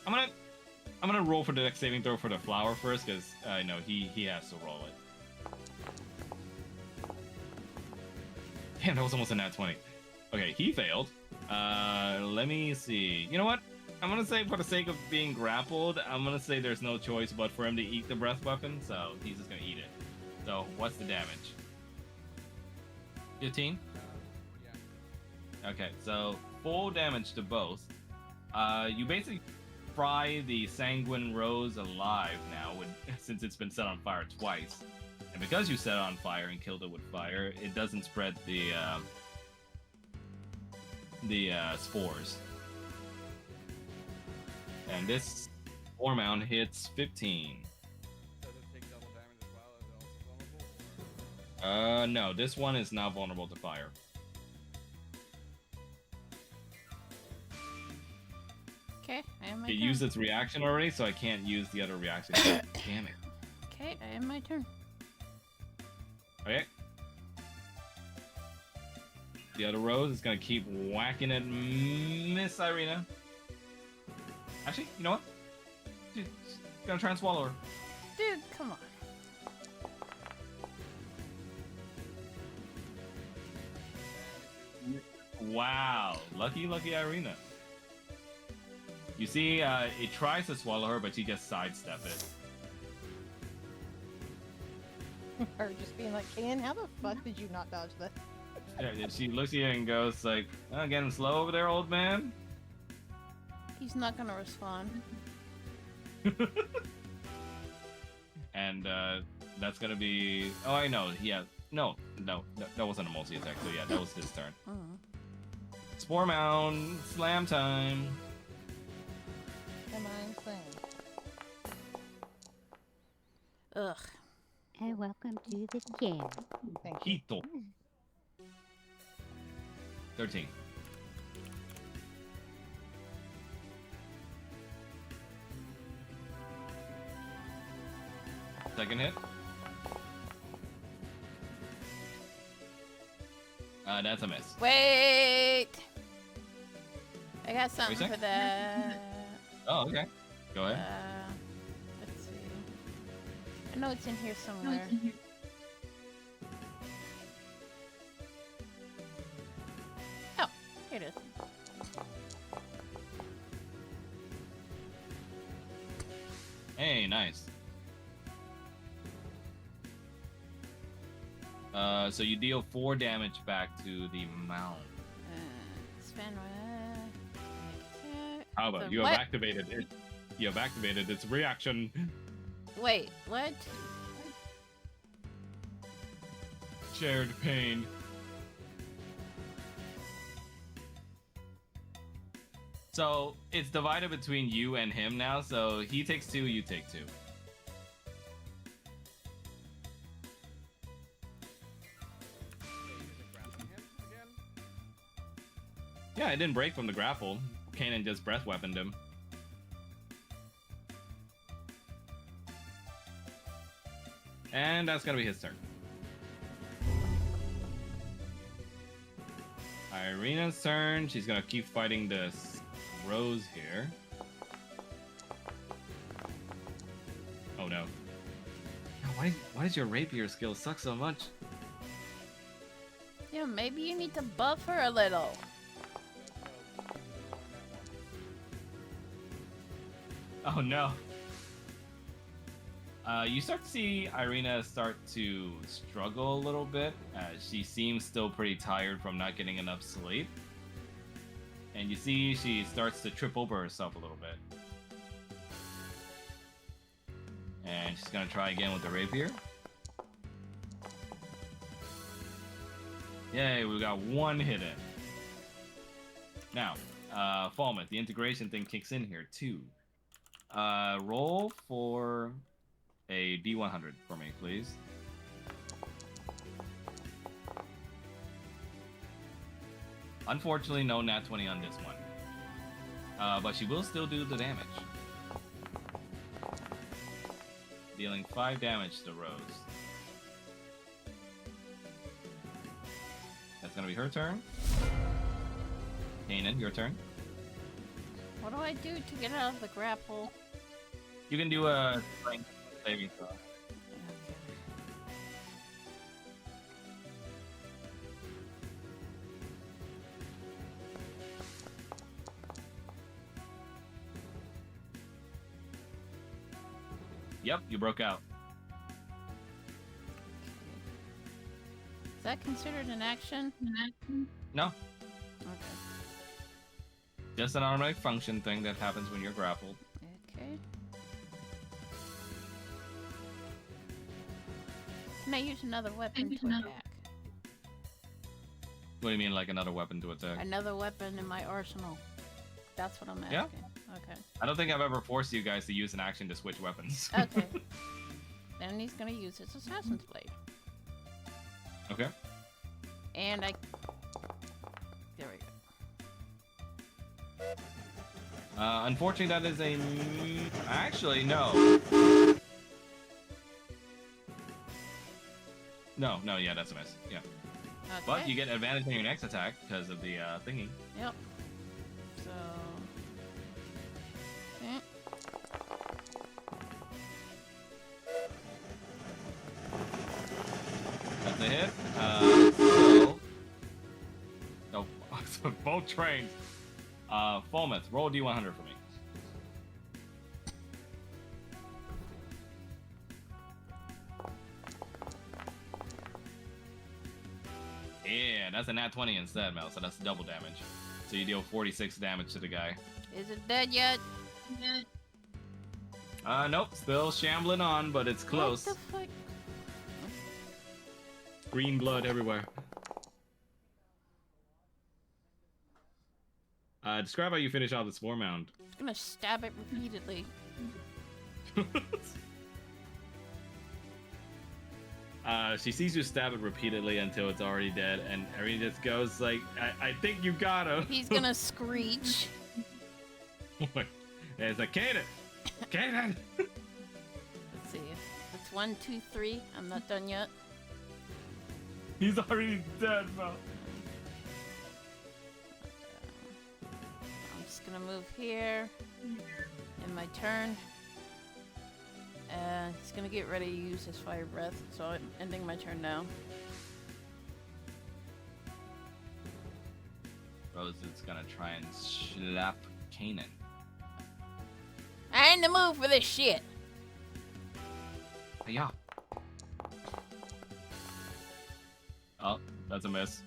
I'm gonna roll for the dex saving throw for the flower first, because I know he has to roll it. Damn, that was almost a nat 20. Okay, he failed. Let me see. You know what? I'm gonna say, for the sake of being grappled, I'm gonna say there's no choice but for him to eat the breath weapon, so he's just gonna eat it. So, what's the damage? 15? Okay, so full damage to both. You basically fry the sanguine rose alive now, since it's been set on fire twice. And because you set it on fire and killed it with fire, it doesn't spread the spores. And this War Mound hits 15. Does it take double damage as well? Is it also vulnerable? No, this one is not vulnerable to fire. Okay, I am my It turn. used its reaction already, so I can't use the other reaction. Damn it. Okay, I am my turn. Okay. The other rose is gonna keep whacking at Miss Irina. Actually, you know what? She's gonna try and swallow her. Dude, come on. Wow, lucky Irina. You see, it tries to swallow her, but she just sidestep it. Or just being like, Kanan, how the fuck did you not dodge that? Yeah, she looks at you and goes like, "Oh, getting slow over there, old man." He's not gonna respond. And that's gonna be. Oh, I know. Yeah. No, that wasn't a multi attack. So yeah, that was his turn. Spore Mound, slam time. Am I saying? Ugh. And welcome to the game. Thank you. Hito. 13. Second hit. That's a miss. Wait! I got something say? for that. Oh, okay. Go ahead. Let's see. I know it's in here somewhere. Oh, here it is. Hey, nice. So you deal 4 damage back to the mound. Spin How about The you what? have activated it? You have activated its reaction. Wait, what? Shared pain. So it's divided between you and him now. So he takes 2, you take 2. Yeah, it didn't break from the grapple. Kanan just breath weaponed him. And that's gonna be his turn. Irina's turn. She's gonna keep fighting this Rose here. Oh no. Why does your rapier skill suck so much? Yeah, maybe you need to buff her a little. Oh no. You start to see Irina start to struggle a little bit. She seems still pretty tired from not getting enough sleep. And you see she starts to trip over herself a little bit. And she's gonna try again with the rapier. Yay, we got 1 hit in. Now, Falmouth, the integration thing kicks in here too. Roll for a D100 for me, please. Unfortunately, no nat 20 on this one. But she will still do the damage. Dealing 5 damage to Rose. That's gonna be her turn. Kanan, your turn. What do I do to get out of the grapple? You can do a strength saving throw. Yep, you broke out. Is that considered an action? No, Okay. just an automatic function thing that happens when you're grappled. Okay. Can I use another weapon to attack? What do you mean, like another weapon to attack? Another weapon in my arsenal. That's what I'm asking. Yeah. Okay. I don't think I've ever forced you guys to use an action to switch weapons. Okay. Then he's gonna use his assassin's blade. Okay. And I. There we go. Unfortunately, that is a. Actually, no. No, yeah, that's a miss. Yeah. Okay. But you get advantage on your next attack because of the thingy. Yep. So. Okay. That's a hit. So, both trains. Falmouth, roll D100 for me. Yeah, that's a nat 20 instead, Mel, so that's double damage. So you deal 46 damage to the guy. Is it dead yet? Nope, still shambling on, but it's close. What the fuck? Green blood everywhere. Describe how you finish out the spore mound. I'm gonna stab it repeatedly. She sees you stab it repeatedly until it's already dead, and Irene just goes like, I think you got him. He's gonna screech. And it's like, Kaden! Kaden! Let's see. That's 1, 2, 3. I'm not done yet. He's already dead, bro. I'm just gonna move here in my turn. And he's gonna get ready to use his fire breath, so I'm ending my turn now. Rose is gonna try and slap Kanan. I ain't in the mood for this shit. Yeah. Oh, that's a miss.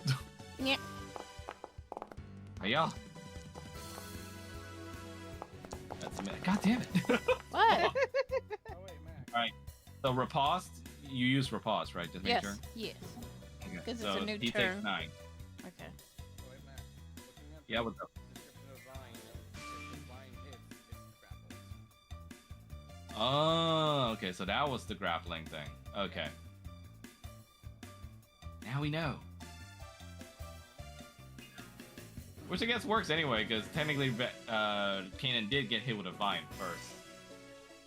Yeah. Yeah. That's a miss. God damn it. What? Oh wait, Mac. Alright. So riposte, you use riposte, right? Just make Yes. sure. Yes. Okay. 'Cause it's So a new he turn. takes 9. Okay. Oh wait, Mac. Looking at Yeah, the what's up? description of Vine, if the Vine hits, it grapples. Oh, okay. So that was the grappling thing. Okay. Now we know. Which I guess works anyway, because technically Kanan did get hit with a vine first.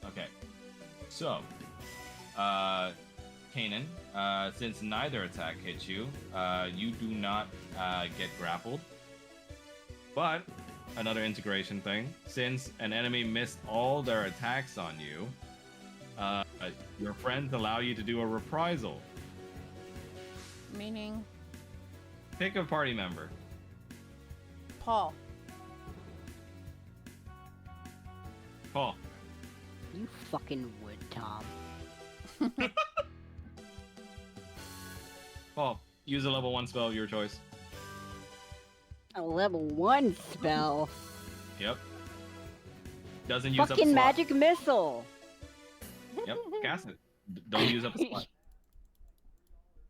Okay. So, Kanan, since neither attack hits you, you do not get grappled. But, another integration thing, since an enemy missed all their attacks on you, your friends allow you to do a reprisal. Meaning Pick a party member. Paul. Paul. You fucking would, Tom. Paul, use a level 1 spell of your choice. A level 1 spell. Yep. Doesn't use up a Fucking slot. magic missile. Yep, cast it. Don't use up a slot.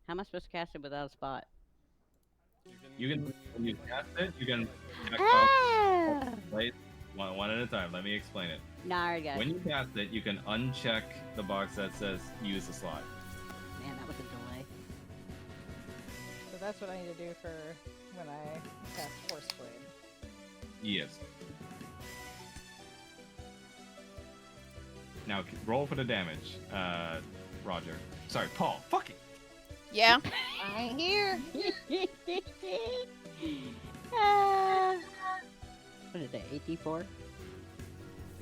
How am I supposed to cast it without a spot? You can, when you cast it, you can check Ah! place one at a time. Let me explain it. Nah, I already got it. When you cast it, you can uncheck the box that says use a slot. Man, that was a delay. So that's what I need to do for when I cast Force Blade. Yes. Now roll for the damage, Roger. Sorry, Paul. Fuck it. Yeah. I'm here. What is it, 84?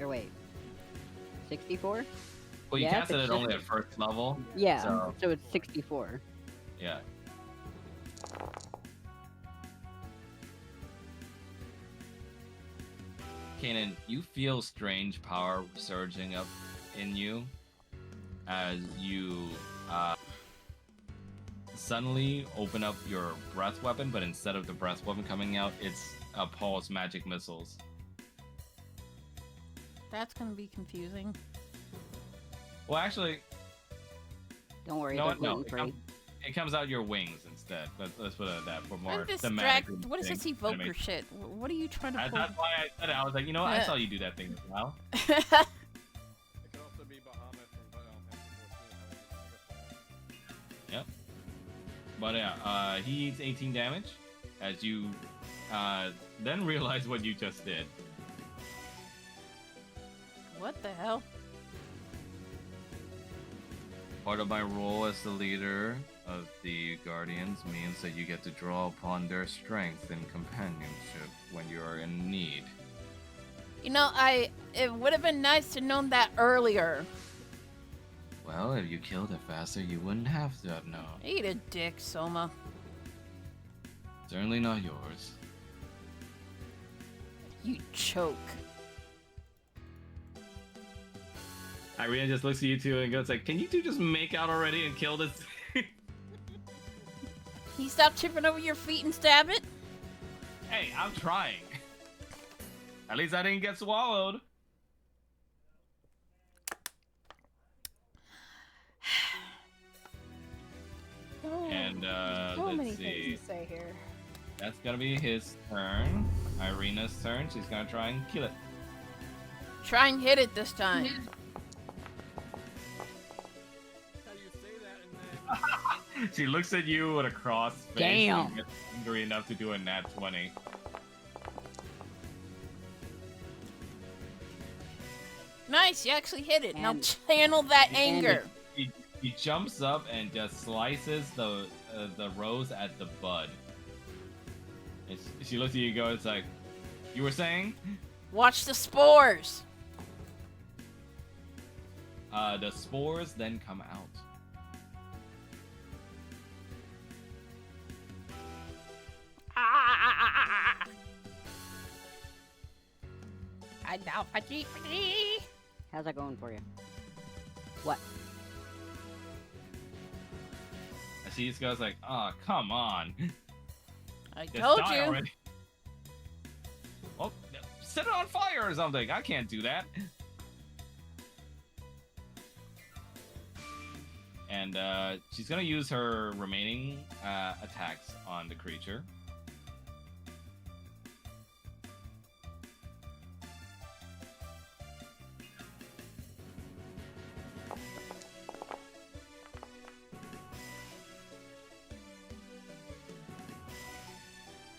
Or wait, 64? Well, you Yeah, casted it's it only at just- first level. Yeah, So- so it's 64. Yeah. Kanan, you feel strange power surging up in you as you suddenly open up your breath weapon, but instead of the breath weapon coming out, it's Paul's magic missiles. That's gonna be confusing. Well, actually, Don't worry, no, they're no, gluten free. it comes out your wings instead. Let's put it at that for more I'm thematic. distracted. What is this evoker shit? What are you trying to pull? That's why I said it. I was like, you know what? I saw you do that thing as well. It could also be Bahamut from Final Fantasy 14. Yep. But yeah, he eats 18 damage as you then realize what you just did. What the hell? Part of my role as the leader of the Guardians means that you get to draw upon their strength and companionship when you are in need. You know, it would have been nice to know that earlier. Well, if you killed it faster, you wouldn't have to have known. Eat a dick, Soma. Certainly not yours. You choke. Irina just looks at you two and goes like, "Can you two just make out already and kill this thing?" you stop tripping over your feet and stab it? Hey, I'm trying. At least I didn't get swallowed. And So many let's things see. to say here. That's gonna be his turn. Irina's turn. She's gonna try and kill it. Try and hit it this time. How you say that and then She looks at you with a cross face. Damn. And gets angry enough to do a nat 20. Nice, you actually hit it. Now And- channel that and anger. He jumps up and just slices the rose at the bud. And she looks at you and goes like, "You were saying?" Watch the spores. The spores then come out. Ah. I know, How's that going for you? What? And she just goes like, "Oh, come on. I Just told die you. already." Oh, set it on fire or something. I can't do that. And she's gonna use her remaining attacks on the creature.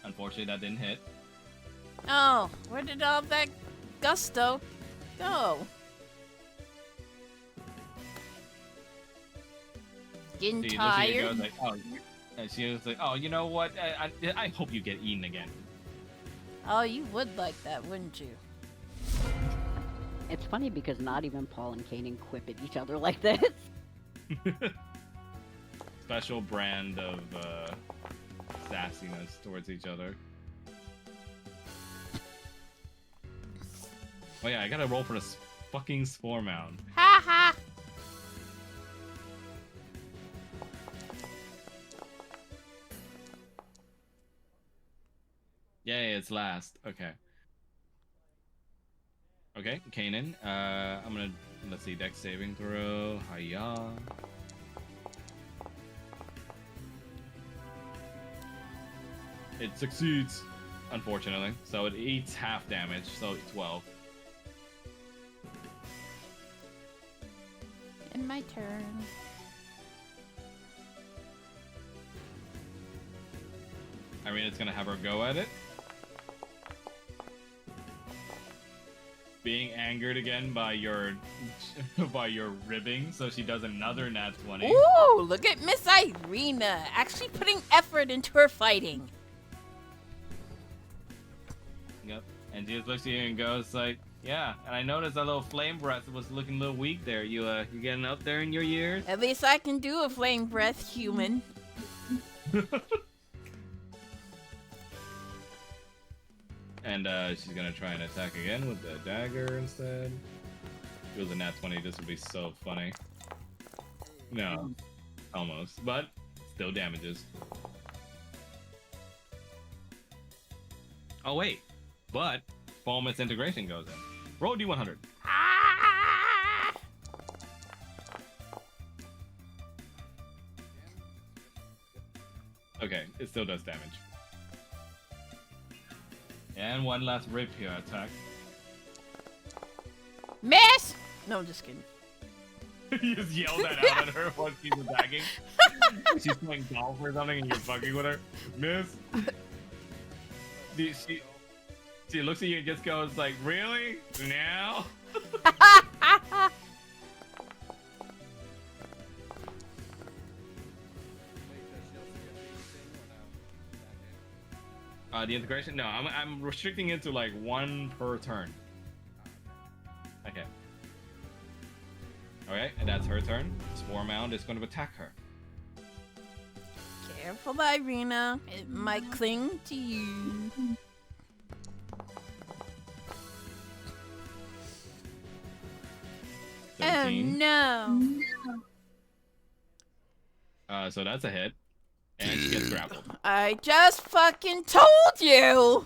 Unfortunately, that didn't hit. Oh, where did all that gusto go? Getting She looks at you and tired? goes like, "Oh," and she was like, "Oh, you know what? I hope you get eaten again." Oh, you would like that, wouldn't you? It's funny because not even Paul and Kanan quip at each other like this. Special brand of sassiness towards each other. Oh yeah, I gotta roll for the fucking spore mound. Ha ha! Yay, it's last. Okay. Okay, Kanan. I'm gonna, let's see, dex saving throw. Hiya. It succeeds, unfortunately. So it eats half damage, so 12. And my turn. Irina's gonna have her go at it. Being angered again by your by your ribbing, so she does another nat 20. Ooh, look at Miss Irina actually putting effort into her fighting. Yep. And she just looks at you and goes like, "Yeah." And I noticed that little flame breath was looking a little weak there. You getting up there in your years? At least I can do a flame breath, human. And she's gonna try and attack again with the dagger instead. If it was a nat 20, this would be so funny. No, almost, but still damages. Oh wait, but Fulmin's integration goes in. Roll D100. Ah! Okay, it still does damage. And one last rapier attack. Miss! No, I'm just kidding. You just yell that out at her while she's attacking. She's playing golf or something and you're fucking with her. Miss? She looks at you and just goes like, "Really? Now?" The integration? No, I'm restricting it to like one per turn. Okay. Okay, and that's her turn. Spore Mound is going to attack her. Careful, Irina. It might cling to you. Oh 17. no. So that's a hit. And she gets grappled. I just fucking told you!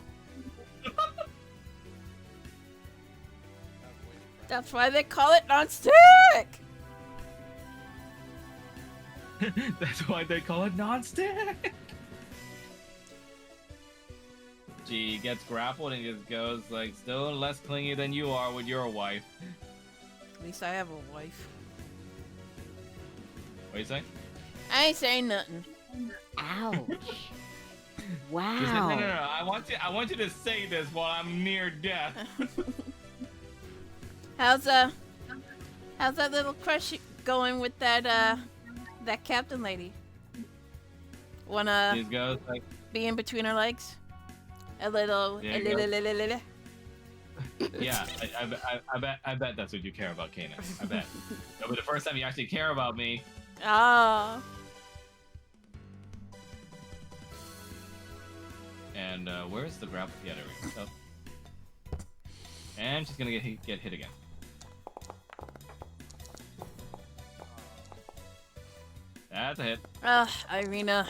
That's why they call it non-stick! That's why they call it non-stick. She gets grappled and just goes like, still less clingy than you are with your wife. At least I have a wife. What do you say? I ain't saying nothing. Ouch. She said, no, Wow. no, no. I want you to say this while I'm near death. How's that little crush going with that captain lady? Wanna She goes like, be in between her legs? A little. Yeah, yeah. I bet that's what you care about, Kanan. I bet. It'll be the first time you actually care about me. Ah. And where's the grapple? Yeah, there we go. Oh. And she's gonna get hit again. That's a hit. Irina.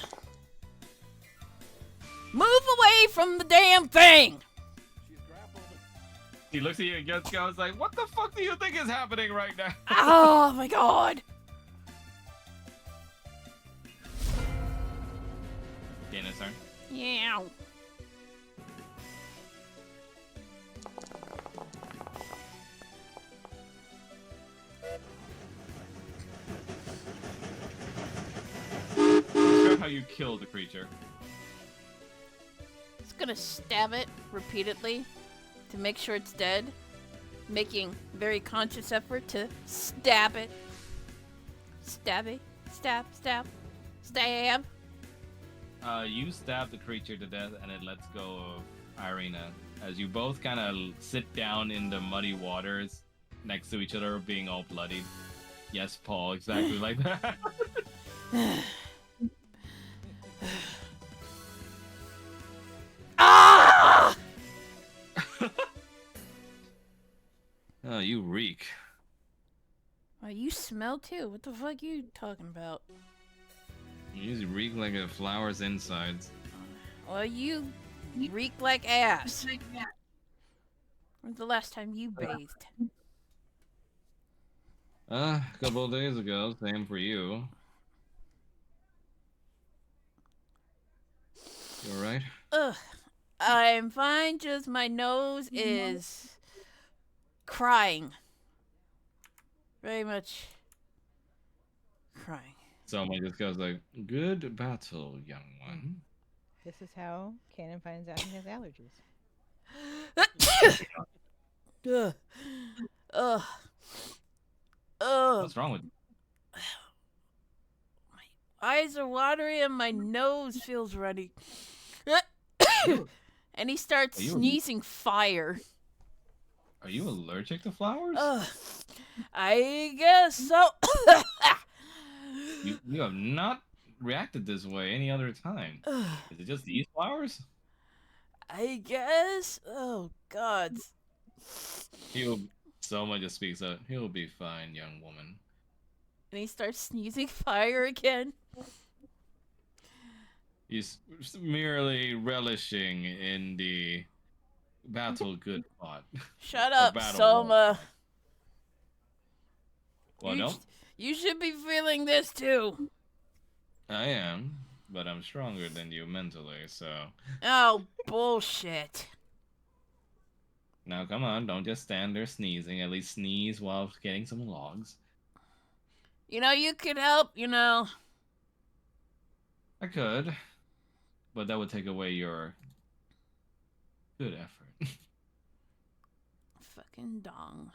Move away from the damn thing! She's grappled. He looks at you and goes like, what the fuck do you think is happening right now? Oh my god! Dana's turn. Yeah. Describe how you kill the creature. It's gonna stab it repeatedly to make sure it's dead, making very conscious effort to stab it. Stab it. Stab. Stab. Stab. You stab the creature to death and it lets go of Irina as you both kind of sit down in the muddy waters next to each other, being all bloodied. Yes, Paul, exactly like that. Ah! Oh, you reek. Oh, you smell too. What the fuck you talking about? You just reek like a flower's insides. Well, you reek like ass. When's the last time you bathed? A couple of days ago, same for you. You alright? Ugh. I'm fine, just my nose is crying. Very much crying. Someone just goes like, good battle, young one. This is how Cannon finds out he has allergies. Ugh. Ugh. Ugh. What's wrong with you? Eyes are watery and my nose feels runny. And he starts Are you- sneezing fire. Are you allergic to flowers? Ugh. I guess so. You have not reacted this way any other time. Is it just these flowers? I guess. Oh God. Someone just speaks up. He'll be fine, young woman. And he starts sneezing fire again. He's merely relishing in the battle good fought. Shut Or up, battle Soma. Well, no, You should be feeling this too. I am, but I'm stronger than you mentally, so... Oh, bullshit. Now, come on, don't just stand there sneezing. At least sneeze while getting some logs. You know, you could help, you know. I could, but that would take away your good effort. Fucking dong.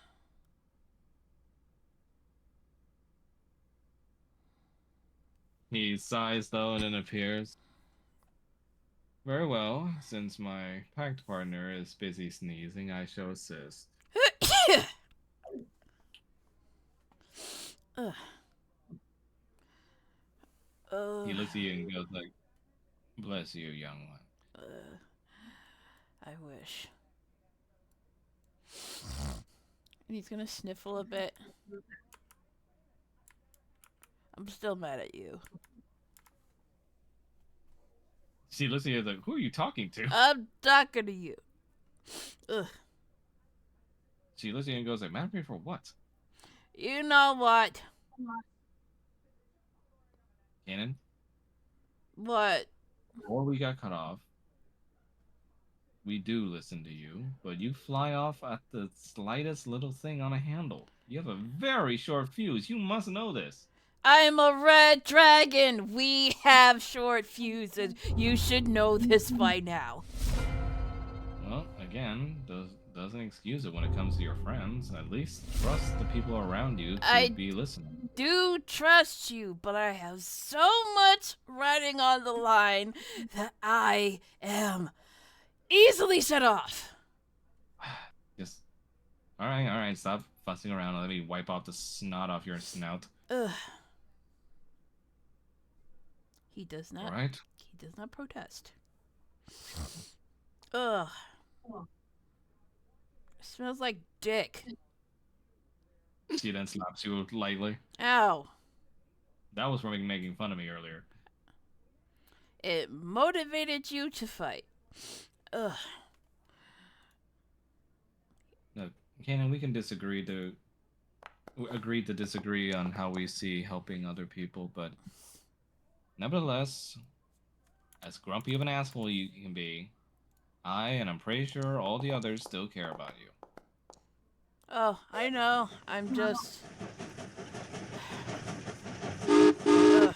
He sighs, though, and then appears. Very well, since my pact partner is busy sneezing, I shall assist. Ugh. He looks at you and goes like, bless you, young one. I wish. And he's gonna sniffle a bit. I'm still mad at you. She looks at you like, who are you talking to? I'm talking to you. Ugh. She looks at you and goes like, mad at me for what? You know what? Kanan, What? before we got cut off, we do listen to you, but you fly off at the slightest little thing on a handle. You have a very short fuse. You must know this. I'm a red dragon. We have short fuses. You should know this by now. Well, again, doesn't excuse it when it comes to your friends. At least trust the people around you to be listening. Do trust you, but I have so much riding on the line that I am easily set off. Just, all right, stop fussing around. Let me wipe off the snot off your snout. Ugh. He does not. All right. He does not protest. Ugh. Smells like dick. She then slaps you lightly. Ow. That was from making fun of me earlier. It motivated you to fight. Ugh. No, Kanan, we can agree to disagree on how we see helping other people, but nevertheless, as grumpy of an asshole you can be, and I'm pretty sure all the others still care about you. Oh, I know. I'm just... Ugh.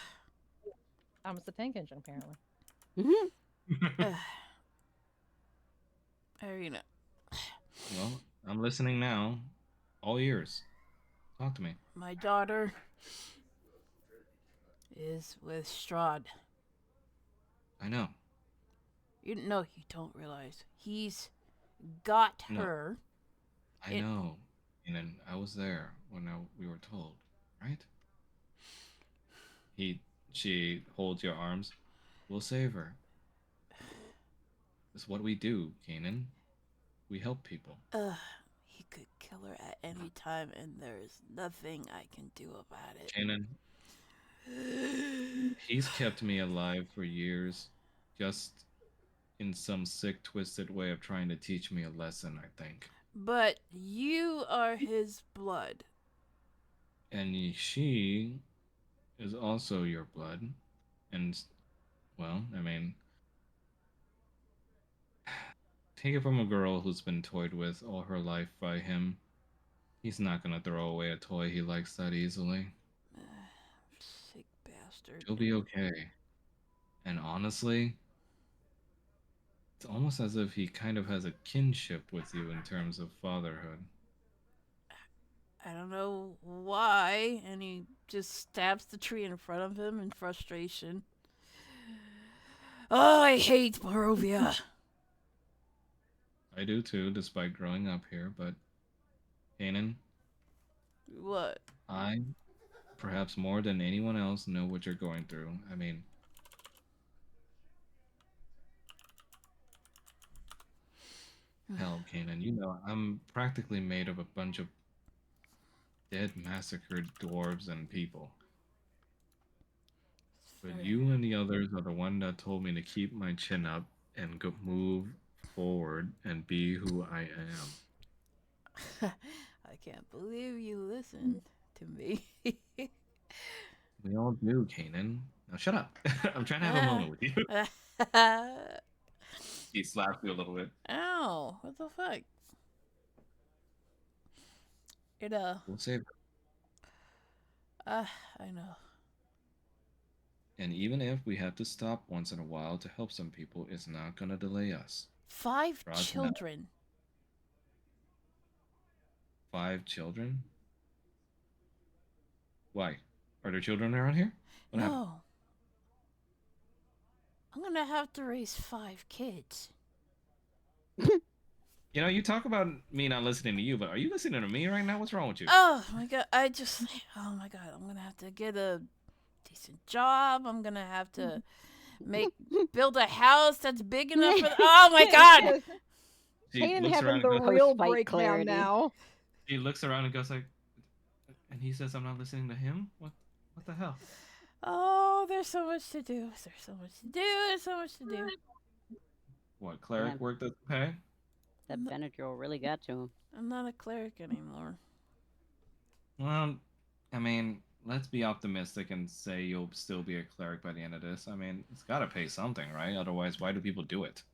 Almost the tank engine, apparently. Arena. Well, I'm listening now. All ears. Talk to me. My daughter is with Strahd. I know. You don't realize. He's got her. I know. And I was there when we were told, right? She holds your arms. We'll save her. It's what we do, Kanan. We help people. He could kill her at any time, and there's nothing I can do about it. Kanan, he's kept me alive for years, just in some sick, twisted way of trying to teach me a lesson, I think. But you are his blood. And she is also your blood. And, well, I mean, take it from a girl who's been toyed with all her life by him. He's not gonna throw away a toy he likes that easily. Sick bastard. She'll be okay. And honestly, it's almost as if he kind of has a kinship with you in terms of fatherhood. I don't know why, and he just stabs the tree in front of him in frustration. Oh, I hate Barovia. I do too, despite growing up here, but Kanan, What? I, perhaps more than anyone else, know what you're going through. I mean, hell, Kanan, you know, I'm practically made of a bunch of dead, massacred dwarves and people. But you and the others are the one that told me to keep my chin up and move forward and be who I am. I can't believe you listened to me. We all do, Kanan. Now shut up. I'm trying to have a moment with you. He slapped you a little bit. Ow, what the fuck? We'll save her. I know. And even if we have to stop once in a while to help some people, it's not gonna delay us. 5 Roger children. that. 5 children? Why? Are there children around here? What happened? No. I'm gonna have to raise 5 kids. You know, you talk about me not listening to you, but are you listening to me right now? What's wrong with you? Oh my god, oh my god, I'm gonna have to get a decent job. I'm gonna have to build a house that's big enough for. Oh my god! She Kanan looks having around the and goes, real Post-fight breakdown clarity. now. He looks around and goes like, and he says I'm not listening to him? What the hell? Oh, There's so much to do. There's so much to do. There's so much to do. What, cleric Yeah. work doesn't pay? That Benadryl really got to him. I'm not a cleric anymore. Well, I mean, let's be optimistic and say you'll still be a cleric by the end of this. I mean, it's gotta pay something, right? Otherwise, why do people do it?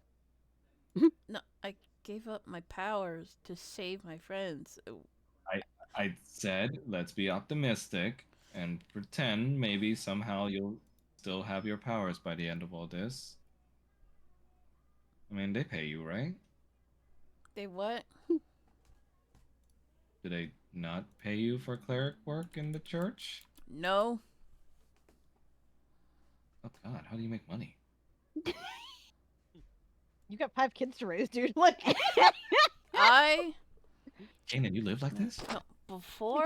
No, I gave up my powers to save my friends. I said, let's be optimistic and pretend maybe somehow you'll still have your powers by the end of all this. I mean, they pay you, right? They what? Do they not pay you for cleric work in the church? No. Oh God, how do you make money? You got 5 kids to raise, dude. Like, I Kanan, you live like this? no, before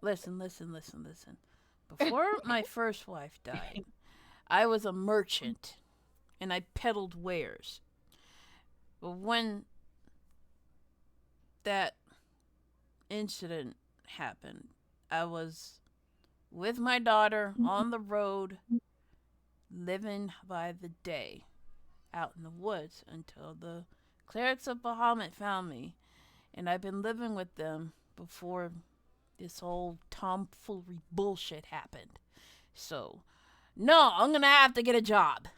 listen. Before my first wife died, I was a merchant and I peddled wares. But when that incident happened, I was with my daughter on the road, living by the day out in the woods until the clerics of Bahamut found me. And I've been living with them before this whole tomfoolery bullshit happened. So, no, I'm gonna have to get a job.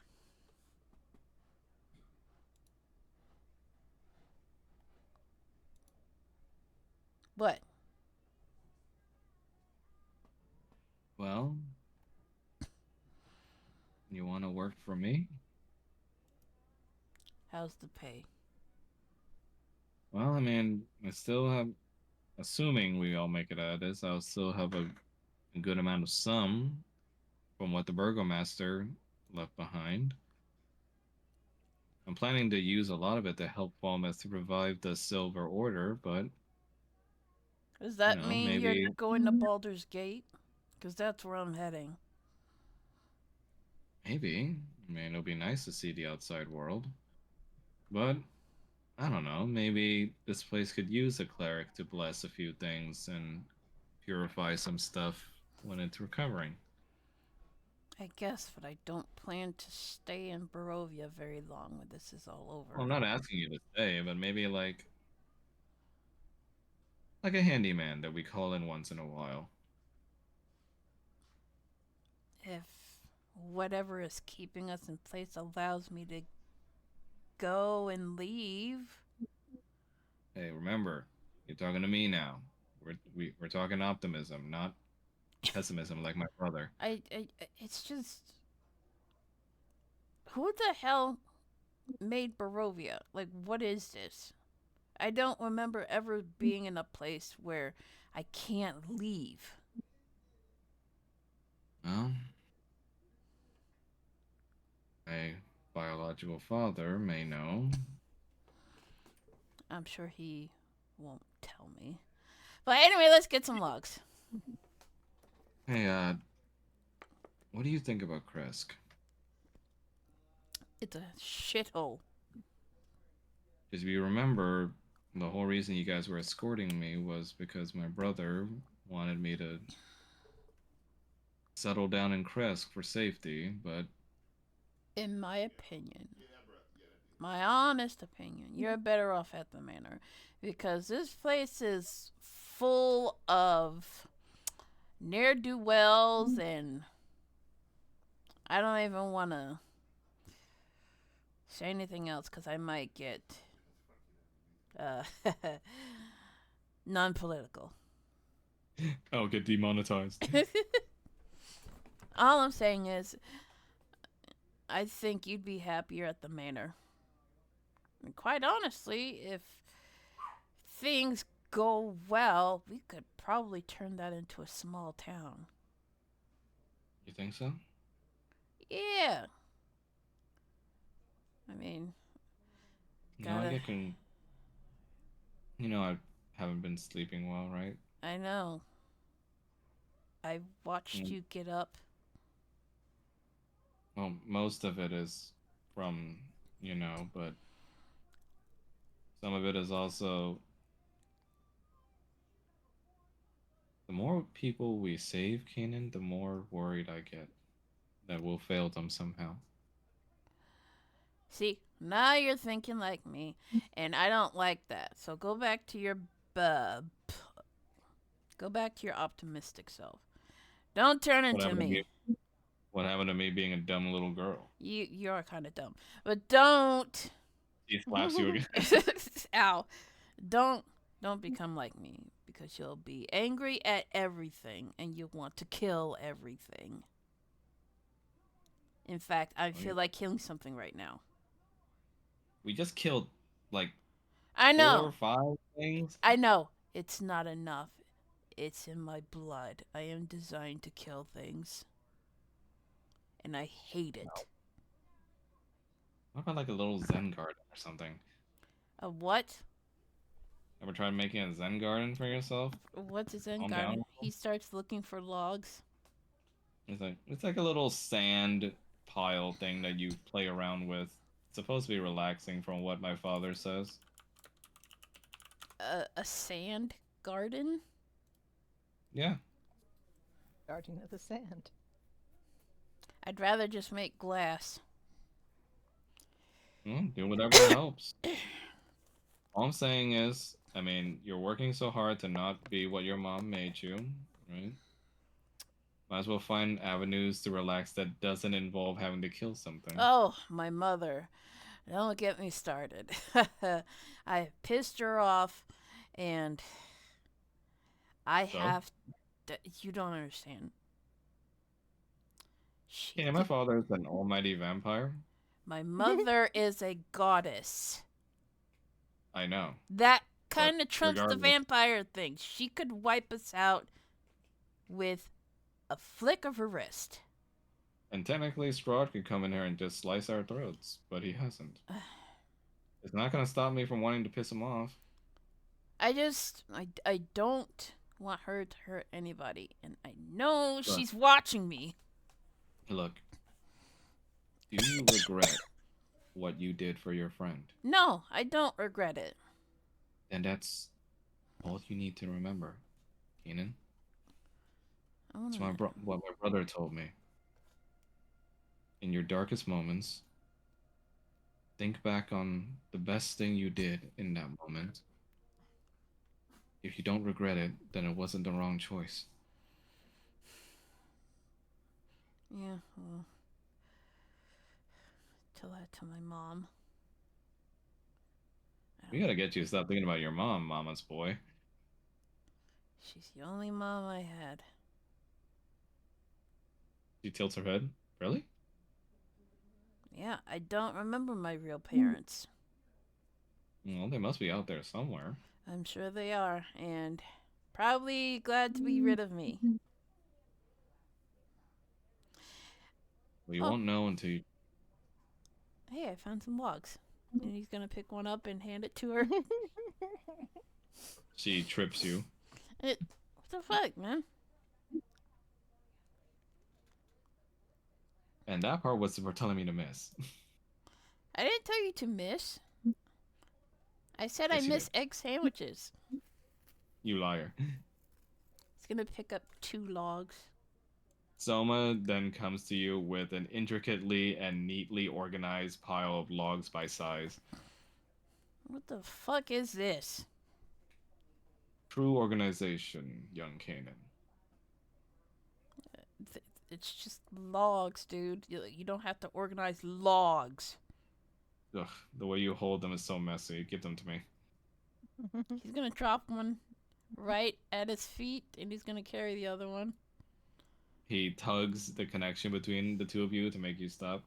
What? Well, you want to work for me? How's the pay? Well, I mean, I still have, assuming we all make it out of this, I'll still have a good amount of sum from what the burgomaster left behind. I'm planning to use a lot of it to help Falmouth to revive the Silver Order, but Does that know, mean maybe- you're going to Baldur's Gate? Because that's where I'm heading. maybe. I mean, it'll be nice to see the outside world. But I don't know, maybe this place could use a cleric to bless a few things and purify some stuff when it's recovering. I guess, but I don't plan to stay in Barovia very long when this is all over. Well, I'm not asking you to stay, but maybe like a handyman that we call in once in a while. If whatever is keeping us in place allows me to go and leave. Hey, remember, you're talking to me now. We're talking optimism, not pessimism like my brother. It's just. Who the hell made Barovia? Like, what is this? I don't remember ever being in a place where I can't leave. Well, my biological father may know. I'm sure he won't tell me. But anyway, let's get some logs. Hey, what do you think about Kresk? It's a shithole. Because if you remember, the whole reason you guys were escorting me was because my brother wanted me to settle down in Kresk for safety, but In my opinion, my honest opinion, you're better off at the manor. Because this place is full of ne'er-do-wells and I don't even want to say anything else because I might get non-political. I'll get demonetized. All I'm saying is, I think you'd be happier at the manor. And quite honestly, if things go well, we could probably turn that into a small town. You think so? Yeah. I mean, No, I Gotta- get I haven't been sleeping well, right? I know. I watched Mm. you get up. Well, most of it is from, but some of it is also The more people we save, Kanan, the more worried I get that we'll fail them somehow. See, now you're thinking like me, and I don't like that. So go back to your go back to your optimistic self. Don't turn What into happened to me? me. What happened to me being a dumb little girl? You're kind of dumb, but don't. He slaps you again. Ow! Don't don't become like me because you'll be angry at everything and you want to kill everything. In fact, I feel like killing something right now. We just killed like I 4 know. or 5 things. I know. It's not enough. It's in my blood. I am designed to kill things. And I hate it. What about like a little Zen garden or something? A what? Ever tried making a Zen garden for yourself? What's a Zen Calm down. garden? He starts looking for logs. It's like a little sand pile thing that you play around with. It's supposed to be relaxing from what my father says. A sand garden? Yeah. Guardian of the Sand. I'd rather just make glass. Do whatever helps. All I'm saying is, I mean, you're working so hard to not be what your mom made you, right? Might as well find avenues to relax that doesn't involve having to kill something. Oh, my mother. Don't get me started. I pissed her off, and I So? have to. You don't understand. She Yeah, my father is an almighty vampire. My mother is a goddess. I know. That kind of trumps the regardless- vampire thing. She could wipe us out with a flick of her wrist. And technically, Strahd could come in here and just slice our throats, but he hasn't. It's not gonna stop me from wanting to piss him off. I don't want her to hurt anybody, and I know Look. she's watching me. Look, do you regret what you did for your friend? No, I don't regret it. And that's all you need to remember, Keenan. That's what my brother told me. In your darkest moments, think back on the best thing you did in that moment. If you don't regret it, then it wasn't the wrong choice. Yeah, well, tell that to my mom. We gotta get you to stop thinking about your mom, mama's boy. She's the only mom I had. She tilts her head. Really? Yeah, I don't remember my real parents. Well, they must be out there somewhere. I'm sure they are, and probably glad to be rid of me. Well, you won't know until you... Hey, I found some logs. And he's gonna pick one up and hand it to her. She trips you. What the fuck, man? And that part was for telling me to miss. I didn't tell you to miss. I said Yes, I you miss egg sandwiches. You liar. He's gonna pick up 2 logs. Soma then comes to you with an intricately and neatly organized pile of logs by size. What the fuck is this? True organization, young Kanan. It's just logs, dude. You don't have to organize logs. Ugh, the way you hold them is so messy. Give them to me. He's gonna drop one right at his feet, and he's gonna carry the other one. He tugs the connection between the two of you to make you stop.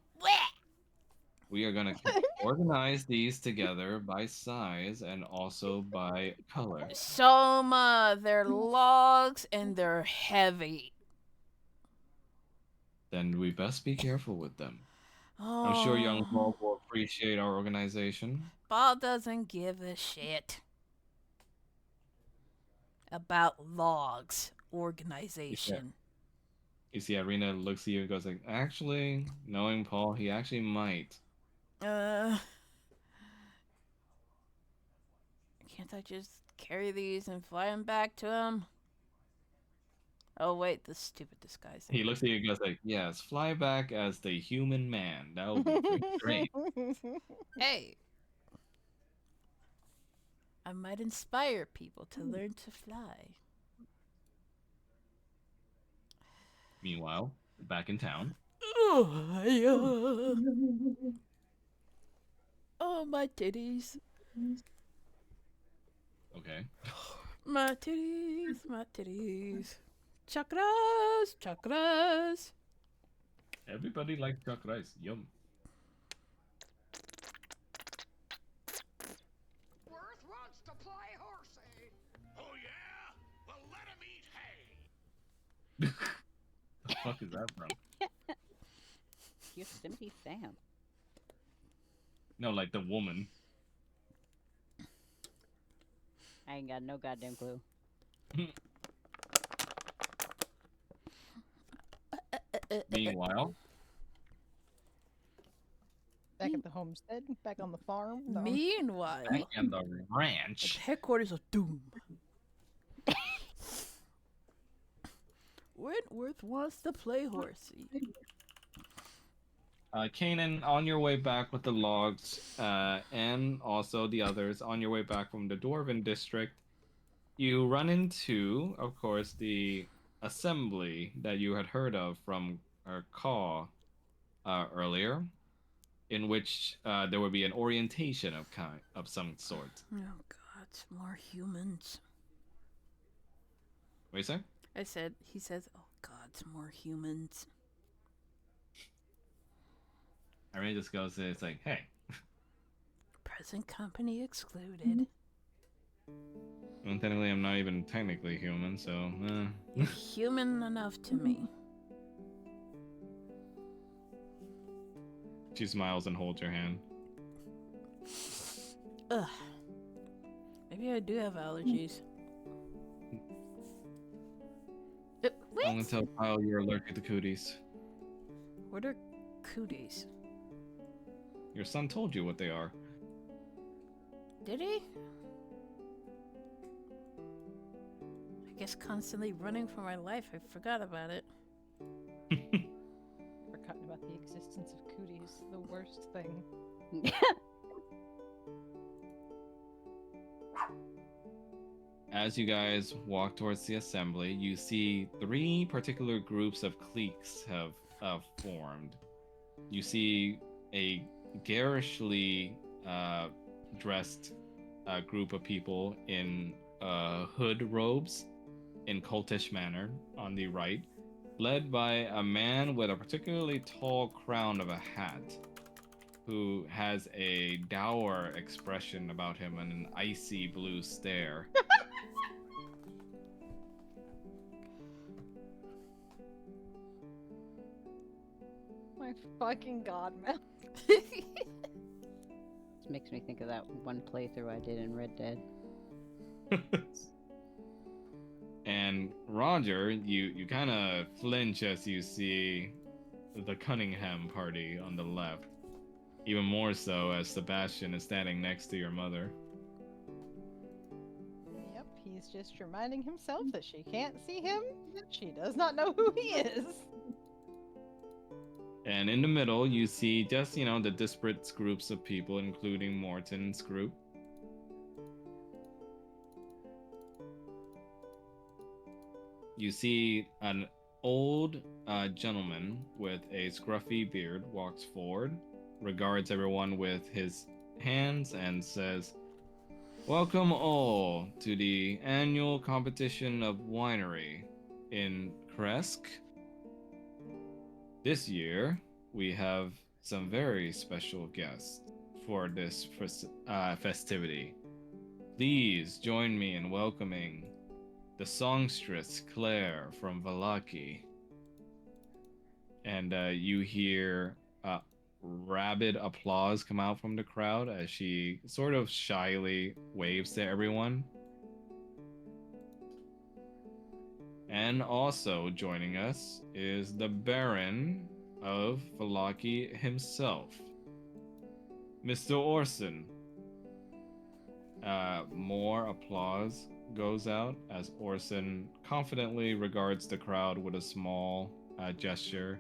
We are gonna organize these together by size and also by color. Soma, they're logs and they're heavy. Then we best be careful with them. Oh, I'm sure young Paul will appreciate our organization. Paul doesn't give a shit about logs organization. You see, Irina looks at you and goes like, actually, knowing Paul, he actually might. Can't I just carry these and fly them back to him? Oh wait, the stupid disguise. He looks at you and goes like, yes, fly back as the human man. That would be pretty great. Hey, I might inspire people to learn to fly. Meanwhile, back in town. Oh, yeah. Oh, my titties. Okay. My titties, my titties. Chakras, chakras. Everybody likes chuck rice. Yum. Worth wants to play horsey. Oh yeah? Well, let him eat hay. The fuck is that from? Yosemite Sam. No, like the woman. I ain't got no goddamn clue. Meanwhile, Back at the homestead, back on the farm. No. Meanwhile, back in the at ranch. the headquarters of Doom. Wentworth wants to play horsey. Kanan, on your way back with the logs, and also the others, on your way back from the Dwarven district, you run into, of course, the assembly that you had heard of from Caw earlier, in which there would be an orientation of some sort. Oh God, more humans. What do you say? He says, oh God, more humans. Irene just goes, it's like, hey. Present company excluded. Well, technically, I'm not even technically human, so. You're human enough to me. She smiles and holds your hand. Ugh. Maybe I do have allergies. What? I'm gonna tell Kyle you're allergic to cooties. What are cooties? Your son told you what they are. Did he? I guess constantly running for my life, I forgot about it. Forgotten about the existence of cooties. The worst thing. As you guys walk towards the assembly, you see 3 particular groups of cliques have formed. You see a garishly dressed group of people in hood robes in cultish manner on the right, led by a man with a particularly tall crown of a hat, who has a dour expression about him and an icy blue stare. My fucking god, man. This makes me think of that one playthrough I did in Red Dead. And Roger, you kind of flinch as you see the Cunningham party on the left. Even more so as Sebastian is standing next to your mother. Yep, he's just reminding himself that she can't see him. She does not know who he is. And in the middle, you see just, the disparate groups of people, including Morton's group. You see an old gentleman with a scruffy beard walks forward, regards everyone with his hands, and says, "Welcome all to the annual competition of winery in Kresk. This year, we have some very special guests for this festivity. Please join me in welcoming the songstress Claire from Valaki." And you hear rabid applause come out from the crowd as she sort of shyly waves to everyone. And also joining us is the Baron of Valaki himself, Mr. Orson. More applause goes out as Orson confidently regards the crowd with a small gesture.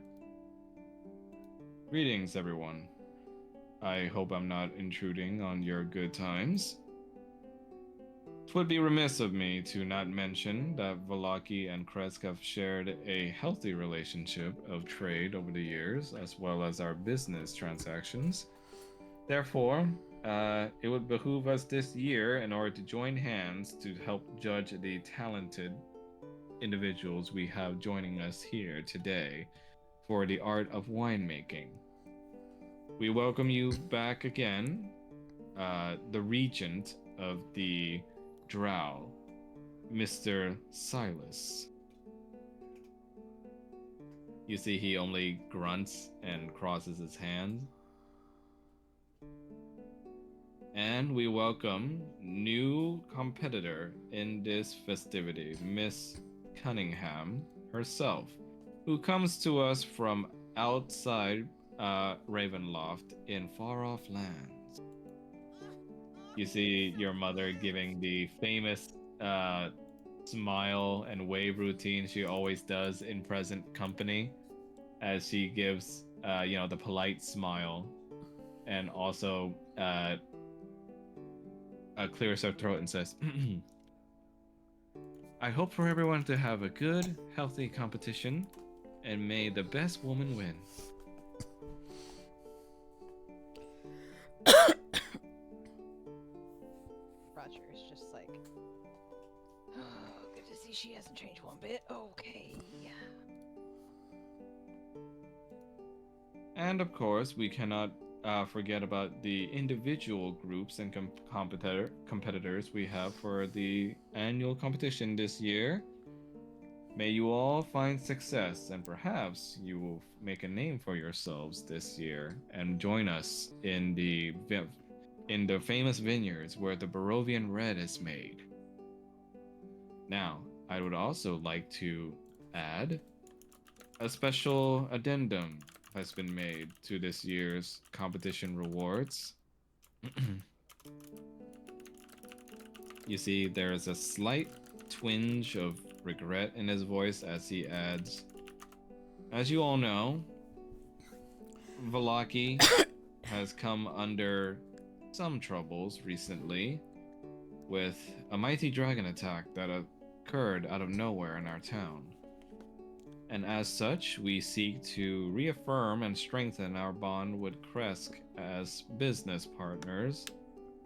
Greetings, everyone. I hope I'm not intruding on your good times. 'Twould be remiss of me to not mention that Valaki and Kresk have shared a healthy relationship of trade over the years, as well as our business transactions. Therefore, it would behoove us this year, in order to join hands to help judge the talented individuals we have joining us here today for the art of winemaking. We welcome you back again, the regent of the Drow, Mr. Silas. You see, he only grunts and crosses his hands. And we welcome new competitor in this festivity, Miss Cunningham herself, who comes to us from outside Ravenloft in far off lands. You see your mother giving the famous smile and wave routine she always does in present company, as she gives the polite smile, and also clears her throat and says, I hope for everyone to have a good, healthy competition, and may the best woman win. Roger is just like, oh, good to see she hasn't changed one bit. Okay. And of course, we cannot forget about the individual groups and competitors we have for the annual competition this year. May you all find success, and perhaps you will make a name for yourselves this year and join us in the famous vineyards where the Barovian Red is made. Now, I would also like to add a special addendum has been made to this year's competition rewards. You see, there is a slight twinge of regret in his voice as he adds, as you all know, Valaki has come under some troubles recently with a mighty dragon attack that occurred out of nowhere in our town. And as such, we seek to reaffirm and strengthen our bond with Kresk as business partners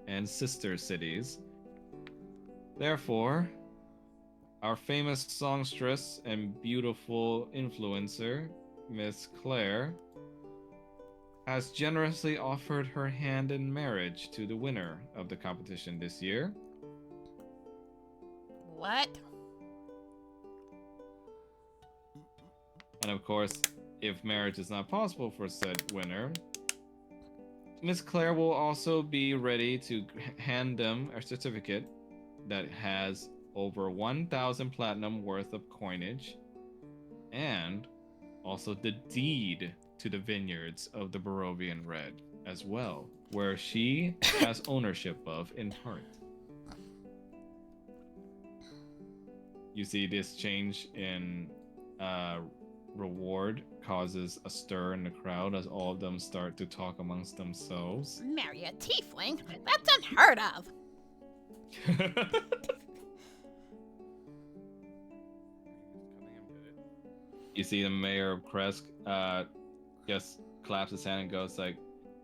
and sister cities. Therefore, our famous songstress and beautiful influencer, Miss Claire, has generously offered her hand in marriage to the winner of the competition this year. What? And of course, if marriage is not possible for said winner, Miss Claire will also be ready to hand them a certificate that has over 1,000 platinum worth of coinage, and also the deed to the vineyards of the Barovian Red as well, where she has ownership of in part. You see, this change in reward causes a stir in the crowd as all of them start to talk amongst themselves. Marry a tiefling? That's unheard of. You see the mayor of Kresk just claps his hand and goes like,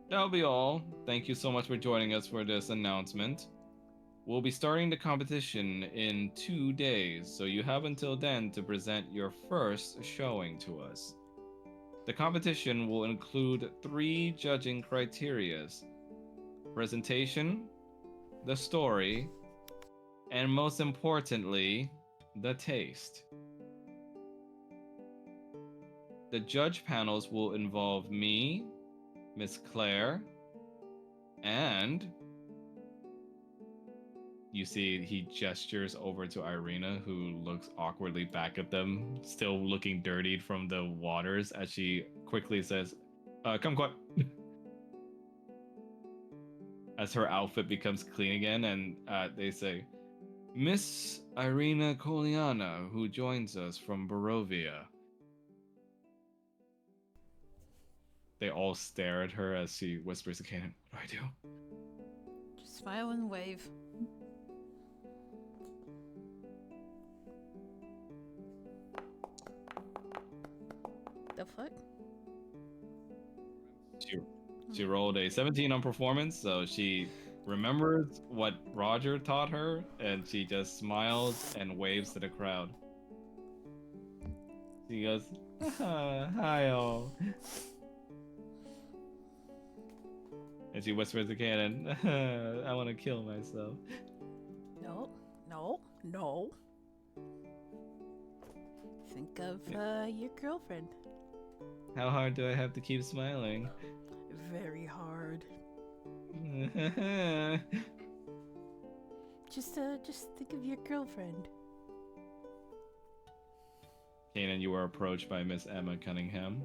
that'll be all. Thank you so much for joining us for this announcement. We'll be starting the competition in 2 days, so you have until then to present your first showing to us. The competition will include 3 judging criterias: presentation, the story, and most importantly, the taste. The judge panels will involve me, Miss Claire, and you see he gestures over to Irina, who looks awkwardly back at them, still looking dirtied from the waters, as she quickly says, come quick. As her outfit becomes clean again, and they say, Miss Irina Koliana, who joins us from Barovia. They all stare at her as she whispers to Kanan, "What do I do?" Just smile and wave. The fuck? She rolled a 17 on performance, so she remembers what Roger taught her, and she just smiles and waves to the crowd. She goes, "Hi all," and she whispers to Cannon, "I want to kill myself." No, no, no. Think of your girlfriend. How hard do I have to keep smiling? Very hard. Just think of your girlfriend. Kanan, you are approached by Miss Emma Cunningham.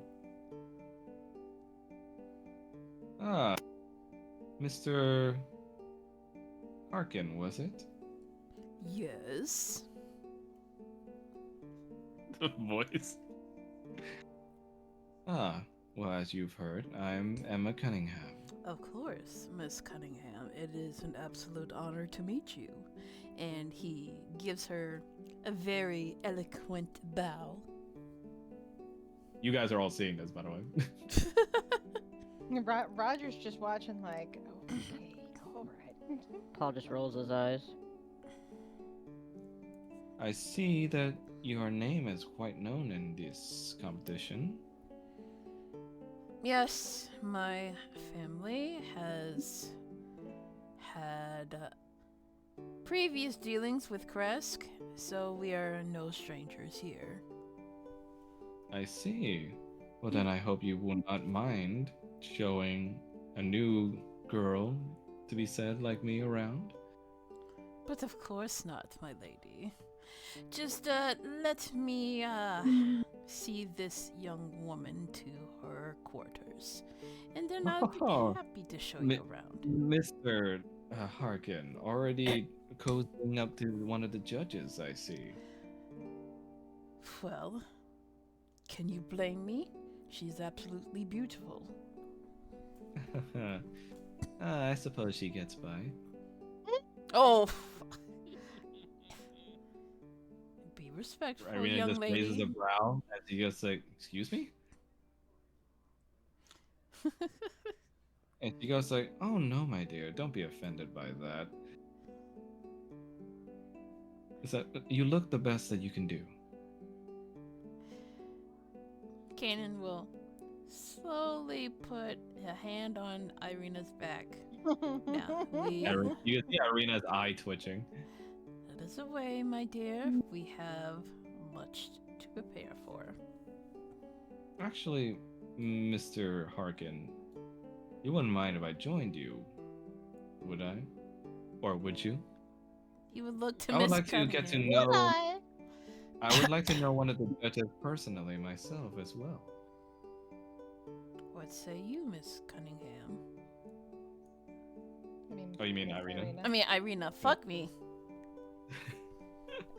Ah, Mr. Harkin, was it? Yes. The voice. Ah, well, as you've heard, I'm Emma Cunningham. Of course, Miss Cunningham. It is an absolute honor to meet you. And he gives her a very eloquent bow. You guys are all seeing this, by the way. Roger's just watching like, okay, all right. Paul just rolls his eyes. I see that your name is quite known in this competition. Yes, my family has had previous dealings with Kresk, so we are no strangers here. I see. Well, then I hope you will not mind showing a new girl, to be said, like me around. But of course not, my lady. Just let me see this young woman to her quarters, and then I'll Oh, be happy to show Mi- you around. Mr. Harkin, already cozying up to one of the judges, I see. Well, can you blame me? She's absolutely beautiful. I suppose she gets by. Oh, be respectful, Irina young just raises a lady. brow as he goes like, "Excuse me?" And she goes like, "Oh no, my dear, don't be offended by that. It's that you look the best that you can do." Kanan will slowly put a hand on Irina's back. Now, You can see Irina's eye twitching. let us away, my dear. We have much to prepare for. Actually, Mr. Harkin, you wouldn't mind if I joined you, would I? Or would you? You would look to I would Miss like to get to Cunningham. know. Bye. I would like to know one of the judges personally myself as well. What say you, Miss Cunningham? I mean, Oh, you mean Miss Irina? I mean, Irina, fuck me.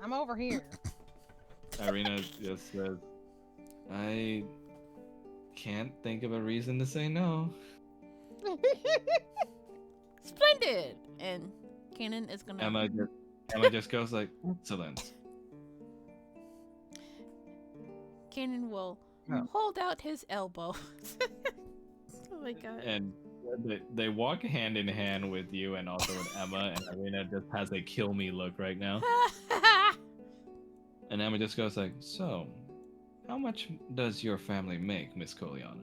I'm over here. Irina just says, "I can't think of a reason to say no." Splendid! And Kanan is gonna. Emma just goes like, "Excellent." Kanan will Yeah. hold out his elbow. Oh my god. And they walk hand in hand with you and also with Emma, and Irina just has a kill me look right now. And Emma just goes like, "So, how much does your family make, Miss Koliana?"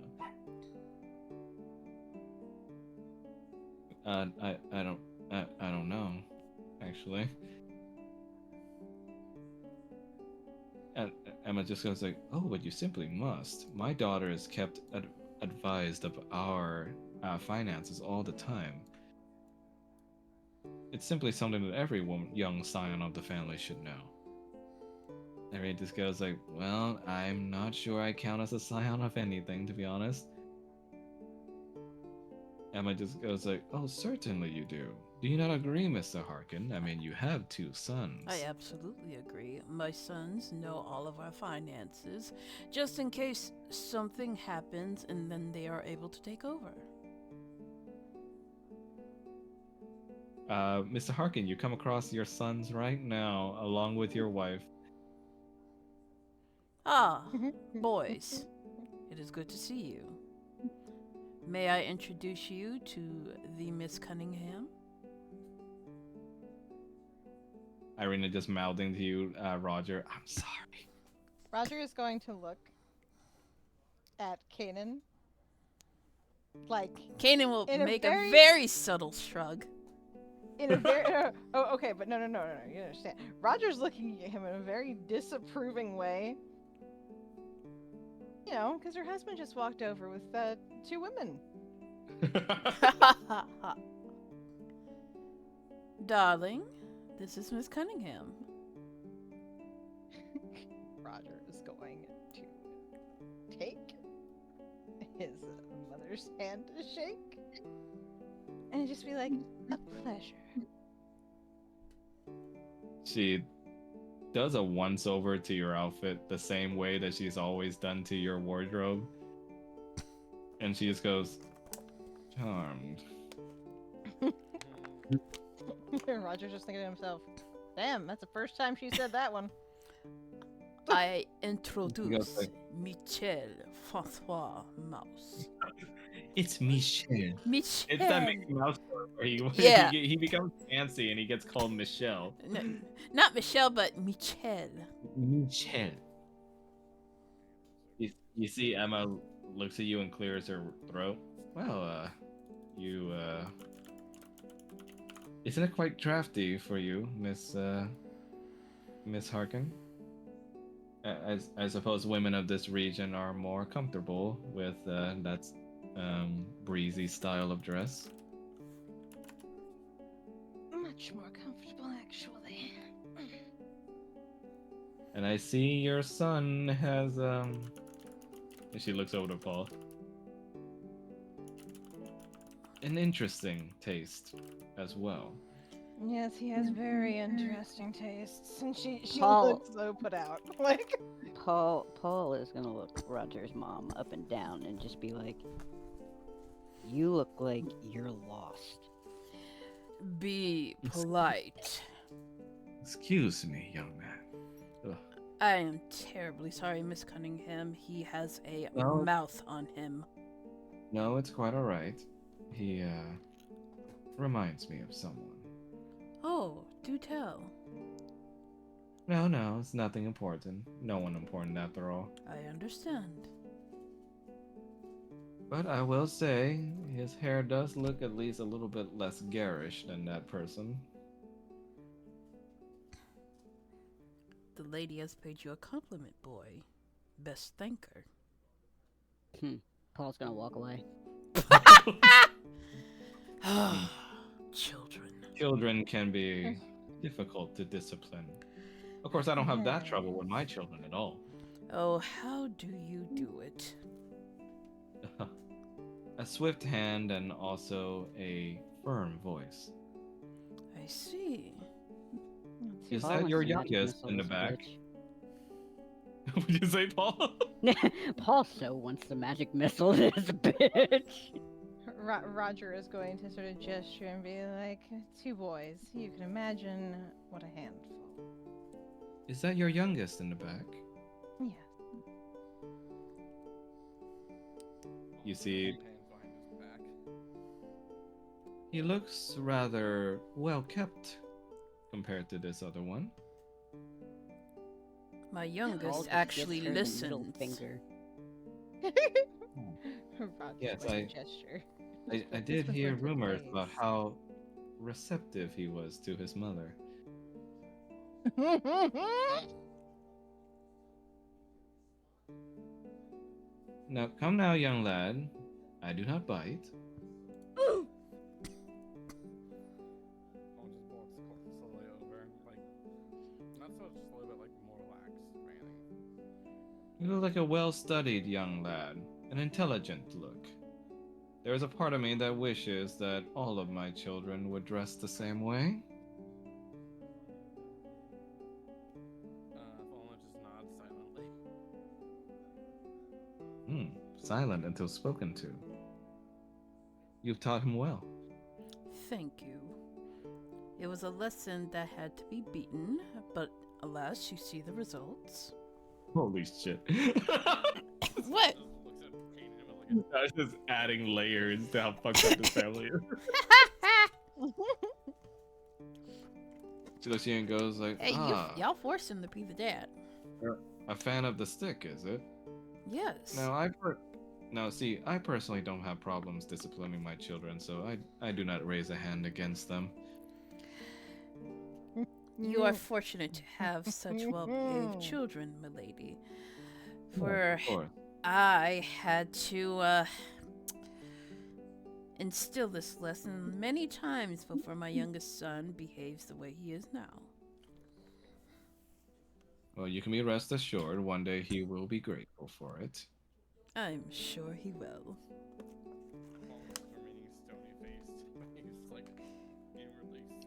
I don't know, actually. And Emma just goes like, "Oh, but you simply must. My daughter is kept advised of our finances all the time. It's simply something that every young scion of the family should know." And he just goes like, "Well, I'm not sure I count as a scion of anything, to be honest." Emma just goes like, "Oh, certainly you do. Do you not agree, Mr. Harkin? I mean, you have two sons." I absolutely agree. My sons know all of our finances, just in case something happens and then they are able to take over. Mr. Harkin, you come across your sons right now, along with your wife. Ah, boys, it is good to see you. May I introduce you to the Miss Cunningham? Irina just mouthing to you, Roger, "I'm sorry." Roger is going to look at Kanan like Kanan will in a make very- a very subtle shrug. in a very oh, okay, but no, you understand. Roger's looking at him in a very disapproving way. You know, because her husband just walked over with two women. Darling, this is Miss Cunningham. Roger is going to take his mother's hand to shake and just be like, "A pleasure." She does a once over to your outfit the same way that she's always done to your wardrobe. And she just goes, "Charmed." Roger's just thinking to himself, "Damn, that's the first time she said that one." I introduce like- Michel Francois Mouse. It's Michel. Michel. It's that Mickey Mouse story where Yeah. he becomes fancy and he gets called Michelle. No, not Michelle, but Michel. Michel. You see Emma looks at you and clears her throat. Well, isn't it quite drafty for you, Miss Harkin? I suppose women of this region are more comfortable with that breezy style of dress. Much more comfortable, actually. And I see your son has And she looks over to Paul. An interesting taste as well. Yes, he has very interesting tastes, and she Paul- looks so put out. Like, Paul is gonna look Roger's mom up and down and just be like, "You look like you're lost." Be polite. Excuse me, young man. Ugh. I am terribly sorry, Miss Cunningham. He has a No. mouth on him. No, it's quite alright. He reminds me of someone. Oh, do tell. No, it's nothing important. No one important after all. I understand. But I will say, his hair does look at least a little bit less garish than that person. The lady has paid you a compliment, boy. Best thank her. Paul's gonna walk away. Children. Children can be difficult to discipline. Of course, I don't have that trouble with my children at all. Oh, how do you do it? A swift hand and also a firm voice. I see. Is Paul that wants your the magic youngest missile, in the this back? bitch. Would you say, Paul? Paul so wants the magic missile, this bitch. Roger is going to sort of gesture and be like, "Two boys. You can imagine what a handful." Is that your youngest in the back? Yeah. You see, Hands behind his back. he looks rather well kept compared to this other one. My Paul youngest just actually gives her the middle listens. finger. Roger's Yes, going to gesture. I did was hear worth the rumors about praise. how receptive he was to his mother. Now, come now, young lad. I do not bite. Paul just walks slowly over, like, not so slowly, but like more relaxed, Manny. You look like a well-studied young lad, an intelligent look. There's a part of me that wishes that all of my children would dress the same way. Fallen just nods silently. Silent until spoken to. You've taught him well. Thank you. It was a lesson that had to be beaten, but alas, you see the results. Holy shit. What? Looks at Kanan like I was just adding layers to how fucked up this family is. She looks at you and goes like, Hey, ah, y'all forced him to be the dad. a fan of the stick, is it? Yes. Now, see, I personally don't have problems disciplining my children, so I do not raise a hand against them. You are fortunate to have such well-behaved children, milady. For Of course. I had to instill this lesson many times before my youngest son behaves the way he is now. Well, you can be rest assured one day he will be grateful for it. I'm sure he will. Fallen's remaining stony faced. He's like inwardly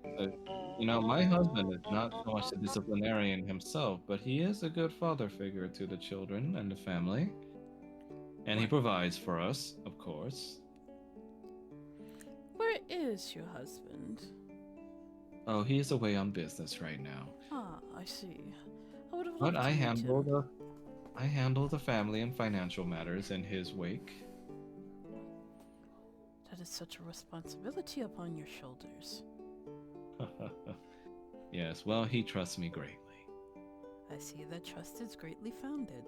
storm. You know, my husband is not so much a disciplinarian himself, but he is a good father figure to the children and the family. And he provides for us, of course. Where is your husband? Oh, he is away on business right now. Ah, I see. I would have But loved I to meet handle him. I handle the family and financial matters in his wake. That is such a responsibility upon your shoulders. Yes, well, he trusts me greatly. I see that trust is greatly founded.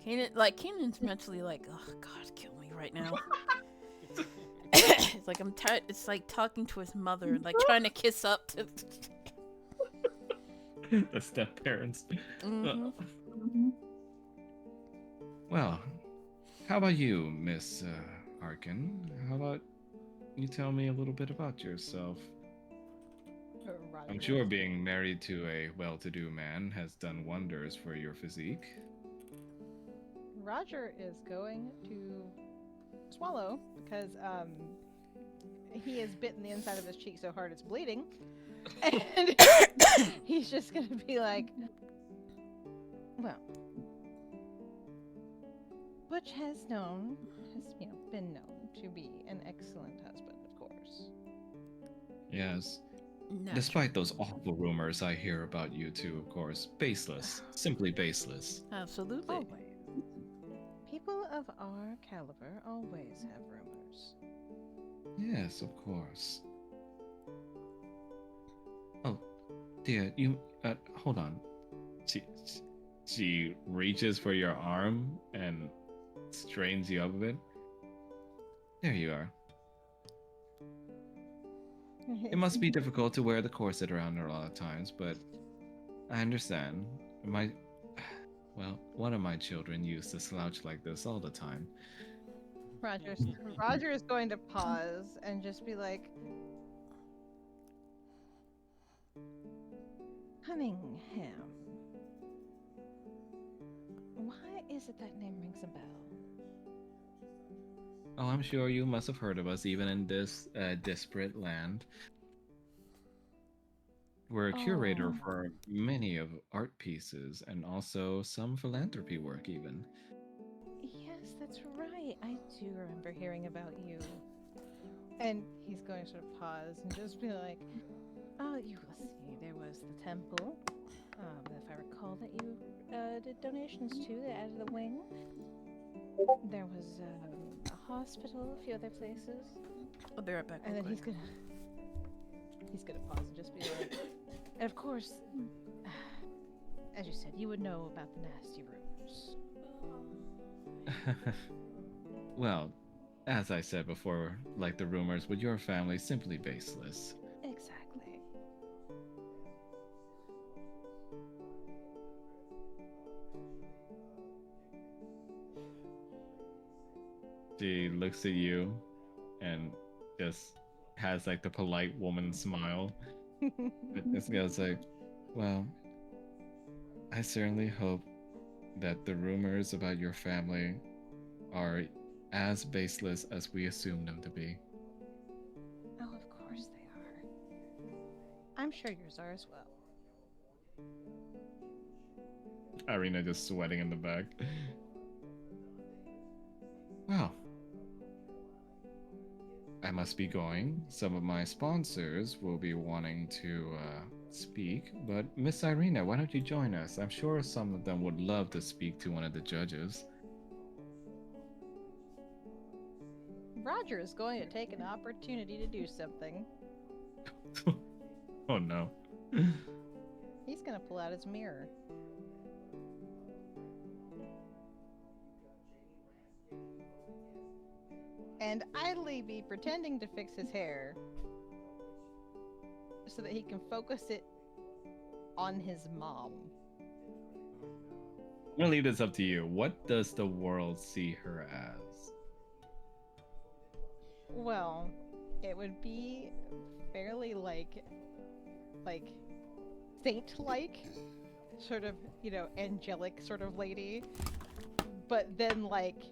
Kanan's mentally like, oh God, kill me right now. It's like I'm tired. It's like talking to his mother, like trying to kiss up to. The step parents. Mhm. Well, how about you, Miss Arkin? How about you tell me a little bit about yourself? I'm sure being married to a well-to-do man has done wonders for your physique. Roger is going to swallow because he has bitten the inside of his cheek so hard it's bleeding, and he's just gonna be like, "Well, Butch has been known to be an excellent husband, of course. Yes. Naturally. Despite those awful rumors I hear about you two, of course. Baseless. Simply baseless. Absolutely. Always. People of our caliber always have rumors. Yes, of course. Oh, dear, you, hold on. She reaches for your arm and strains you up a bit. There you are. It must be difficult to wear the corset around her a lot of times, but I understand. One of my children used to slouch like this all the time. Roger is going to pause and just be like, Cunningham. Why is it that name rings a bell? Oh, I'm sure you must have heard of us even in this disparate land. We're a curator Oh. for many of art pieces and also some philanthropy work even. Yes, that's right. I do remember hearing about you. And he's going to sort of pause and just be like, oh, let's see, there was the temple, if I recall, that you did donations to, that added the wing. There was a hospital, a few other places. I'll be right back. And real then quick. he's gonna pause and just be like, and of course, as you said, you would know about the nasty rumors. Well, as I said before, like the rumors with your family, simply baseless. Exactly. She looks at you and just has like the polite woman smile. This guy's like, well, I certainly hope that the rumors about your family are as baseless as we assumed them to be. Oh, of course they are. I'm sure yours are as well. Irina just sweating in the back. Well, I must be going. Some of my sponsors will be wanting to speak, but Miss Irina, why don't you join us? I'm sure some of them would love to speak to one of the judges. Roger is going to take an opportunity to do something. Oh no. He's going to pull out his mirror. And idly be pretending to fix his hair so that he can focus it on his mom. I'm gonna leave this up to you. What does the world see her as? Well, it would be fairly like saint-like, sort of, you know, angelic sort of lady. But then like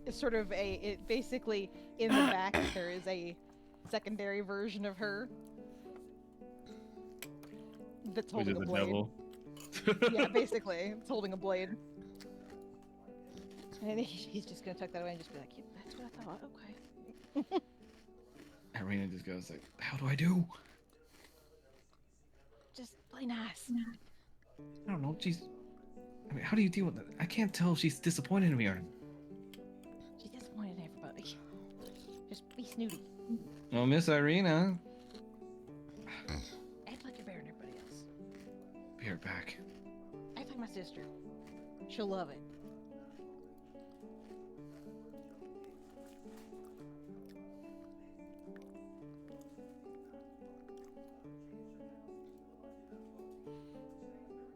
it's sort of basically in the back there is a secondary version of her that's Which holding is a the blade. devil? Yeah, basically, it's holding a blade. And he's just gonna tuck that away and just be like, "Yep, that's what I thought. Okay." Irina just goes like, how do I do? Just play nice. I don't know. I mean, how do you deal with that? I can't tell if she's disappointed in me or. She's disappointed in everybody. Just be snooty. Well, Miss Irina. Act like you're better than everybody else. Be right back. Act like my sister. She'll love it.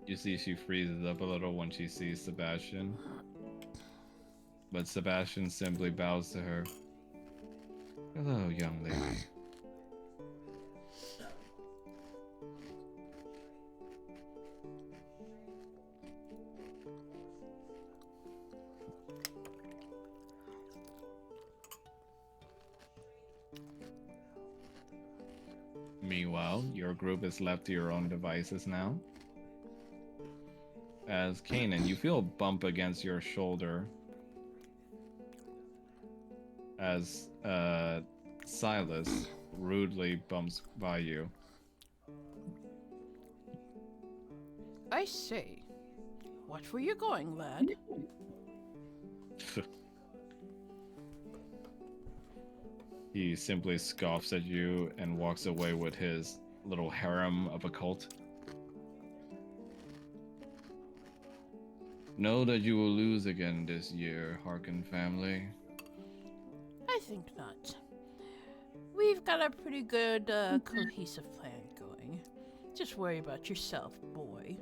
You see, she freezes up a little when she sees Sebastian. But Sebastian simply bows to her. Hello, young lady. Meanwhile, your group is left to your own devices now. As Kanan, you feel a bump against your shoulder as Silas rudely bumps by you. I say, watch where you're going, lad. He simply scoffs at you and walks away with his little harem of a cult. Know that you will lose again this year, Harkin family. I think not. We've got a pretty good, cohesive plan going. Just worry about yourself, boy.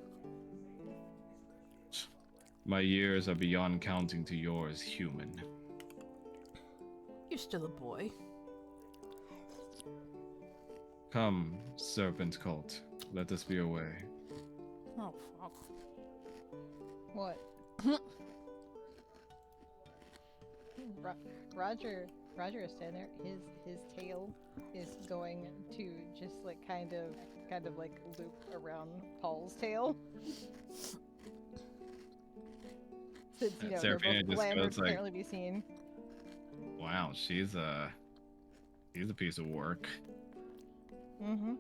My years are beyond counting to yours, human. You're still a boy. Come, serpent cult. Let us be away. Oh, fuck. What? Roger is standing there. His tail is going to just like kind of like loop around Paul's tail. Since you know they're Seraphina both just glamored goes to like- apparently be seen. Wow, she's a piece of work. Mm-hmm.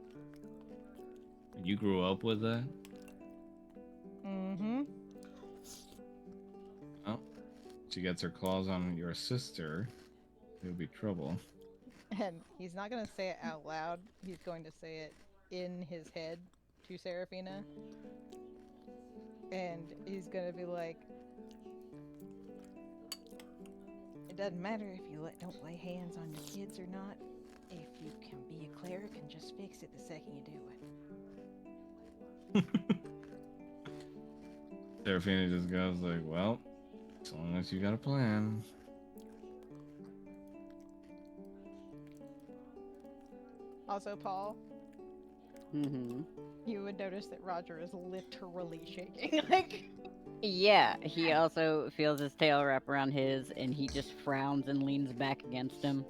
You grew up with that? Mm-hmm. Oh, she gets her claws on your sister. It'll be trouble. And he's not gonna say it out loud. He's going to say it in his head to Seraphina. And he's gonna be like, it doesn't matter if you don't lay hands on your kids or not. If you can be a cleric and just fix it the second you do it. Seraphina just goes like, well, as long as you got a plan. Also, Paul, Mm-hmm. you would notice that Roger is literally shaking. Like, Yeah, he also feels his tail wrap around his, and he just frowns and leans back against him.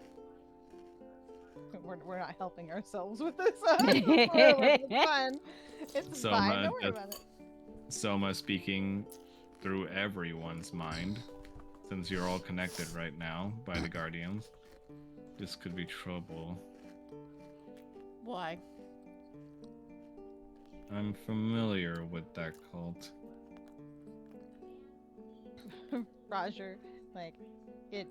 We're not helping ourselves with this spoilers. It's fine. It's So fine. much. Don't worry about it. Soma speaking through everyone's mind, since you're all connected right now by the Guardians. This could be trouble. Why? I'm familiar with that cult. Roger, like, it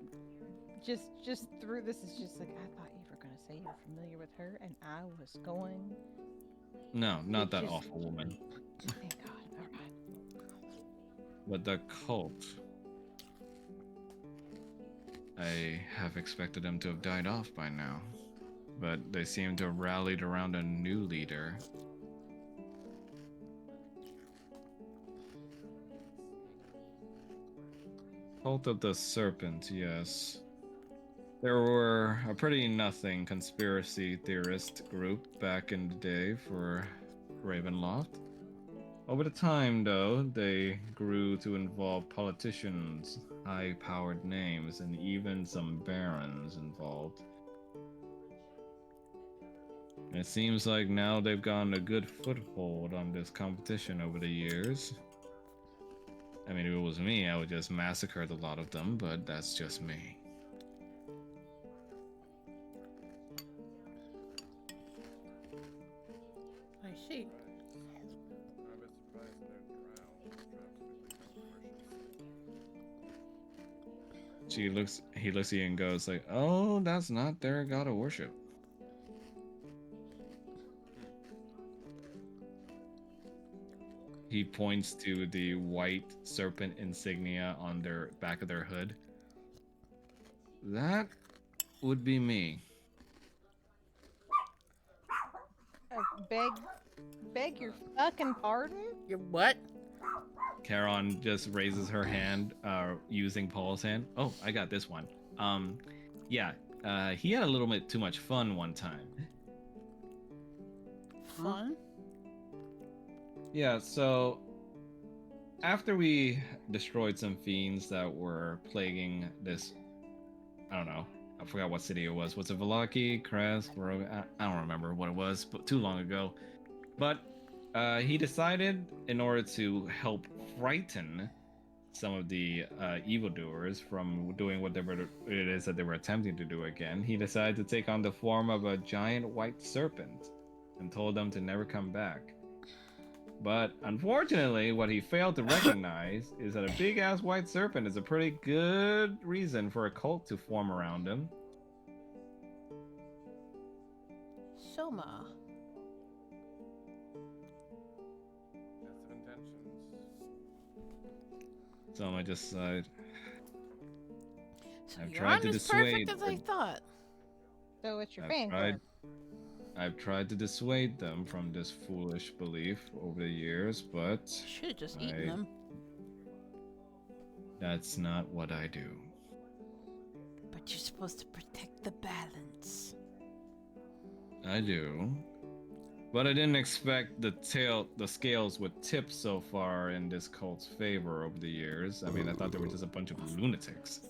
just through this is just like, I thought you were gonna say you're familiar with her, and I was going. No, not It that just- awful woman. Thank God. All right. But the cult. I have expected them to have died off by now. But they seem to have rallied around a new leader. Cult of the Serpent, yes. There were a pretty nothing conspiracy theorist group back in the day for Ravenloft. Over the time, though, they grew to involve politicians, high-powered names, and even some barons involved. And it seems like now they've gotten a good foothold on this competition over the years. I mean, if it was me, I would just massacre a lot of them, but that's just me. I see. I'm a bit surprised they're drowned. He looks at you and goes like, "Oh, that's not their god of worship." He points to the white serpent insignia on their back of their hood. That would be me. Beg your fucking pardon? Your what? Charon just raises her hand, using Paul's hand. Oh, I got this one. Yeah, he had a little bit too much fun one time. Fun? Yeah, so after we destroyed some fiends that were plaguing this, I don't know, I forgot what city it was. Was it Vallaki, Kresk, I don't remember what it was, but too long ago. But he decided, in order to help frighten some of the evildoers from doing whatever it is that they were attempting to do again, he decided to take on the form of a giant white serpent and told them to never come back. But unfortunately, what he failed to recognize is that a big ass white serpent is a pretty good reason for a cult to form around him. Soma. Best of intentions. So I just sighed. So I've you're tried not to as dissuade perfect as I them. thought. So it's your I've fan tried. club. I've tried to dissuade them from this foolish belief over the years, but Should have just eaten I- them. that's not what I do. But you're supposed to protect the balance. I do. But I didn't expect the scales would tip so far in this cult's favor over the years. I mean, I thought they were just a bunch of lunatics.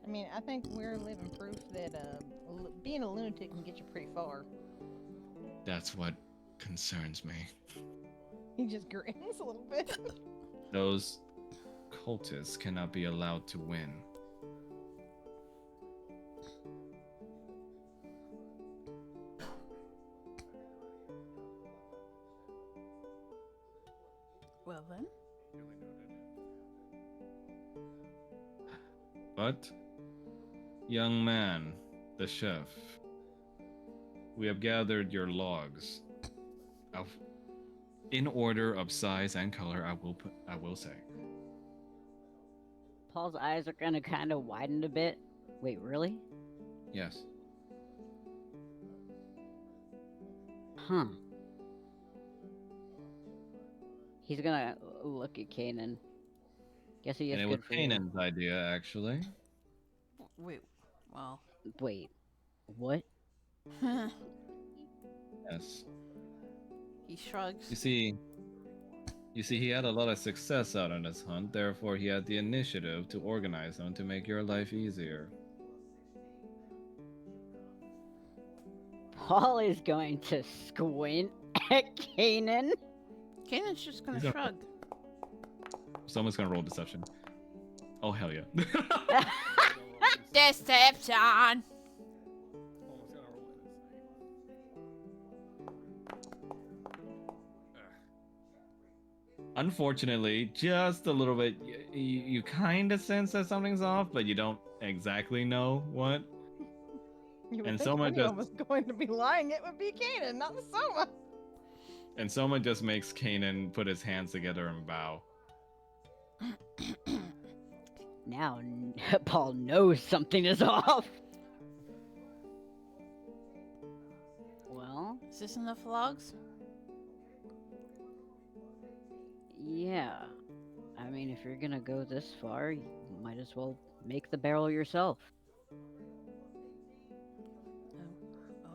I mean, I think we're living proof that being a lunatic can get you pretty far. That's what concerns me. He just grins a little bit. Those cultists cannot be allowed to win. Well then. Duly noted. But, young man, the chef, we have gathered your logs. In order of size and color, I will say. Paul's eyes are gonna kind of widen a bit. Wait, really? Yes. Huh. He's gonna look at Kanan. Guess he is And it was good for you. Kanan's idea, actually. Wait. Well. Wait, what? Yes. He shrugs. You see, You see, he had a lot of success out on his hunt, therefore he had the initiative to organize them to make your life easier. Paul is going to squint at Kanan. Kanan's just gonna He's gonna- shrug. Someone's gonna roll deception. Oh, hell yeah. Deception! Almost gonna roll insight. Unfortunately, just a little bit, you kind of sense that something's off, but you don't exactly know what. You would And think Soma if anyone just- was going to be lying, it would be Kanan, not Soma. And Soma just makes Kanan put his hands together and bow. Now Paul knows something is off. Well, Is this enough logs? yeah. I mean, if you're gonna go this far, you might as well make the barrel yourself.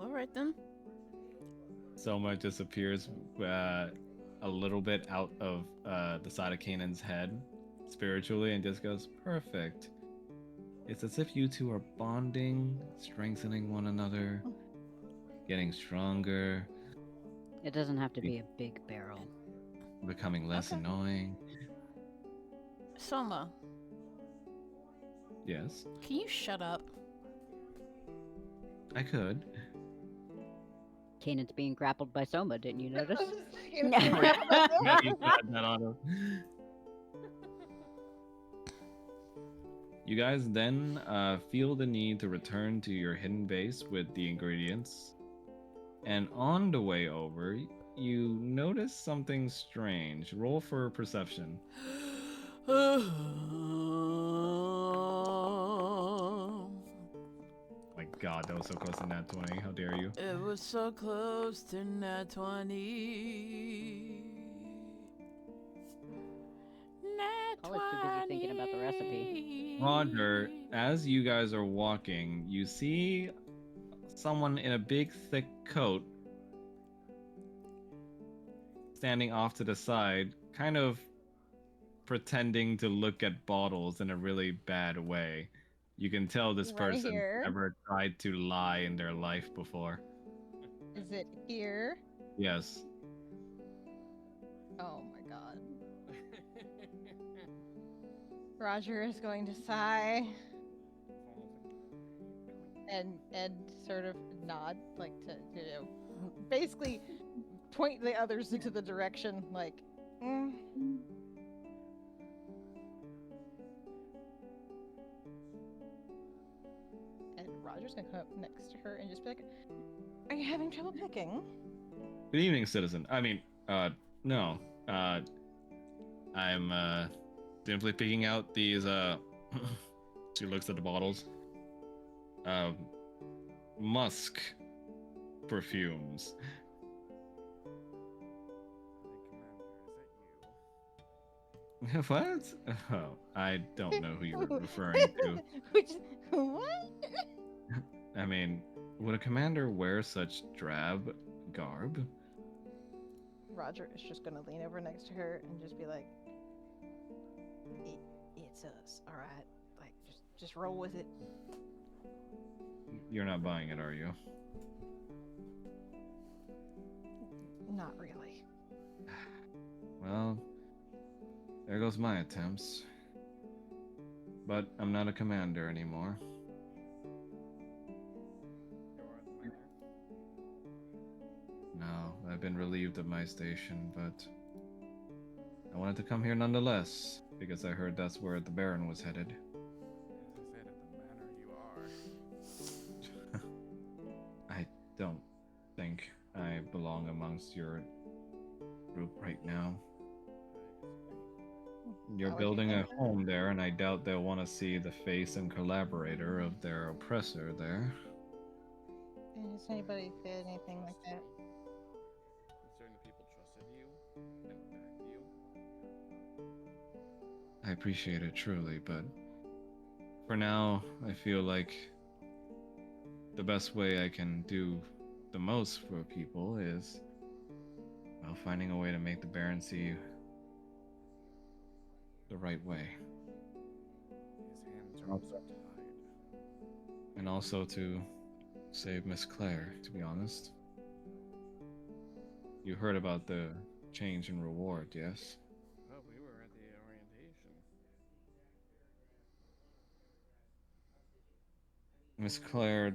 Alright then. Soma just appears a little bit out of the side of Kanan's head, spiritually, and just goes, perfect. It's as if you two are bonding, strengthening one another, getting stronger, It doesn't have to be a big barrel. becoming less Okay. annoying. Soma, Yes, can you shut up? I could. Kanan's being grappled by Soma, didn't you notice? Yeah, you got that on him. You guys then feel the need to return to your hidden base with the ingredients. And on the way over, you notice something strange. Roll for perception. My god, that was so close to nat 20. How dare you? It was so close to nat 20. Nat 20. Paul is too busy thinking about the recipe. Roger, as you guys are walking, you see someone in a big, thick coat standing off to the side, kind of pretending to look at bottles in a really bad way. You can tell this Right person here. never tried to lie in their life before. Is it here? Yes. Oh my god. Roger is going to sigh and sort of nod, like to basically point the others into the direction, like, mm. And Roger's gonna come up next to her and just be like, "Are you having trouble picking?" Good evening, citizen. I mean, no. I'm, simply picking out these, she looks at the bottles. Musk perfumes. What? Oh, I don't know who you were referring to. Which, what? I mean, would a commander wear such drab garb? Roger is just gonna lean over next to her and just be like, "It's us, all right. Like, just roll with it." You're not buying it, are you? Not really. Well, there goes my attempts. But I'm not a commander anymore. No, I've been relieved of my station, but I wanted to come here nonetheless, because I heard that's where the Baron was headed. I don't think I belong amongst your group right now. You're Why would you building a think that? home there, and I doubt they'll want to see the face and collaborator of their oppressor there. Has anybody said anything like that? Considering the people trusted you and backed you. I appreciate it truly, but for now, I feel like the best way I can do the most for people is, well, finding a way to make the Baron see the right way. His hands are also tied. And also to save Miss Claire, to be honest. You heard about the change in reward, yes? Oh, we were at the orientation. Miss Claire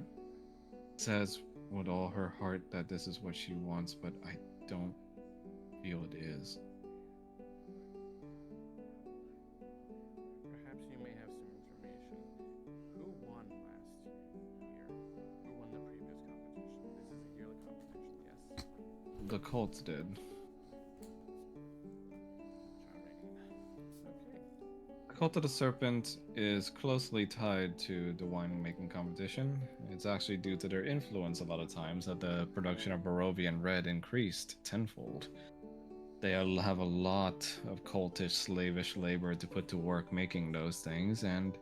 says with all her heart that this is what she wants, but I don't feel it is. Perhaps you may have some information. Who won last year? Who won the previous competition? This is a yearly competition, yes? The cults did. Charming. Okay. The Cult of the Serpent is closely tied to the winemaking competition. It's actually due to their influence a lot of times that the production of Barovian Red increased tenfold. They have a lot of cultish, slavish labor to put to work making those things, and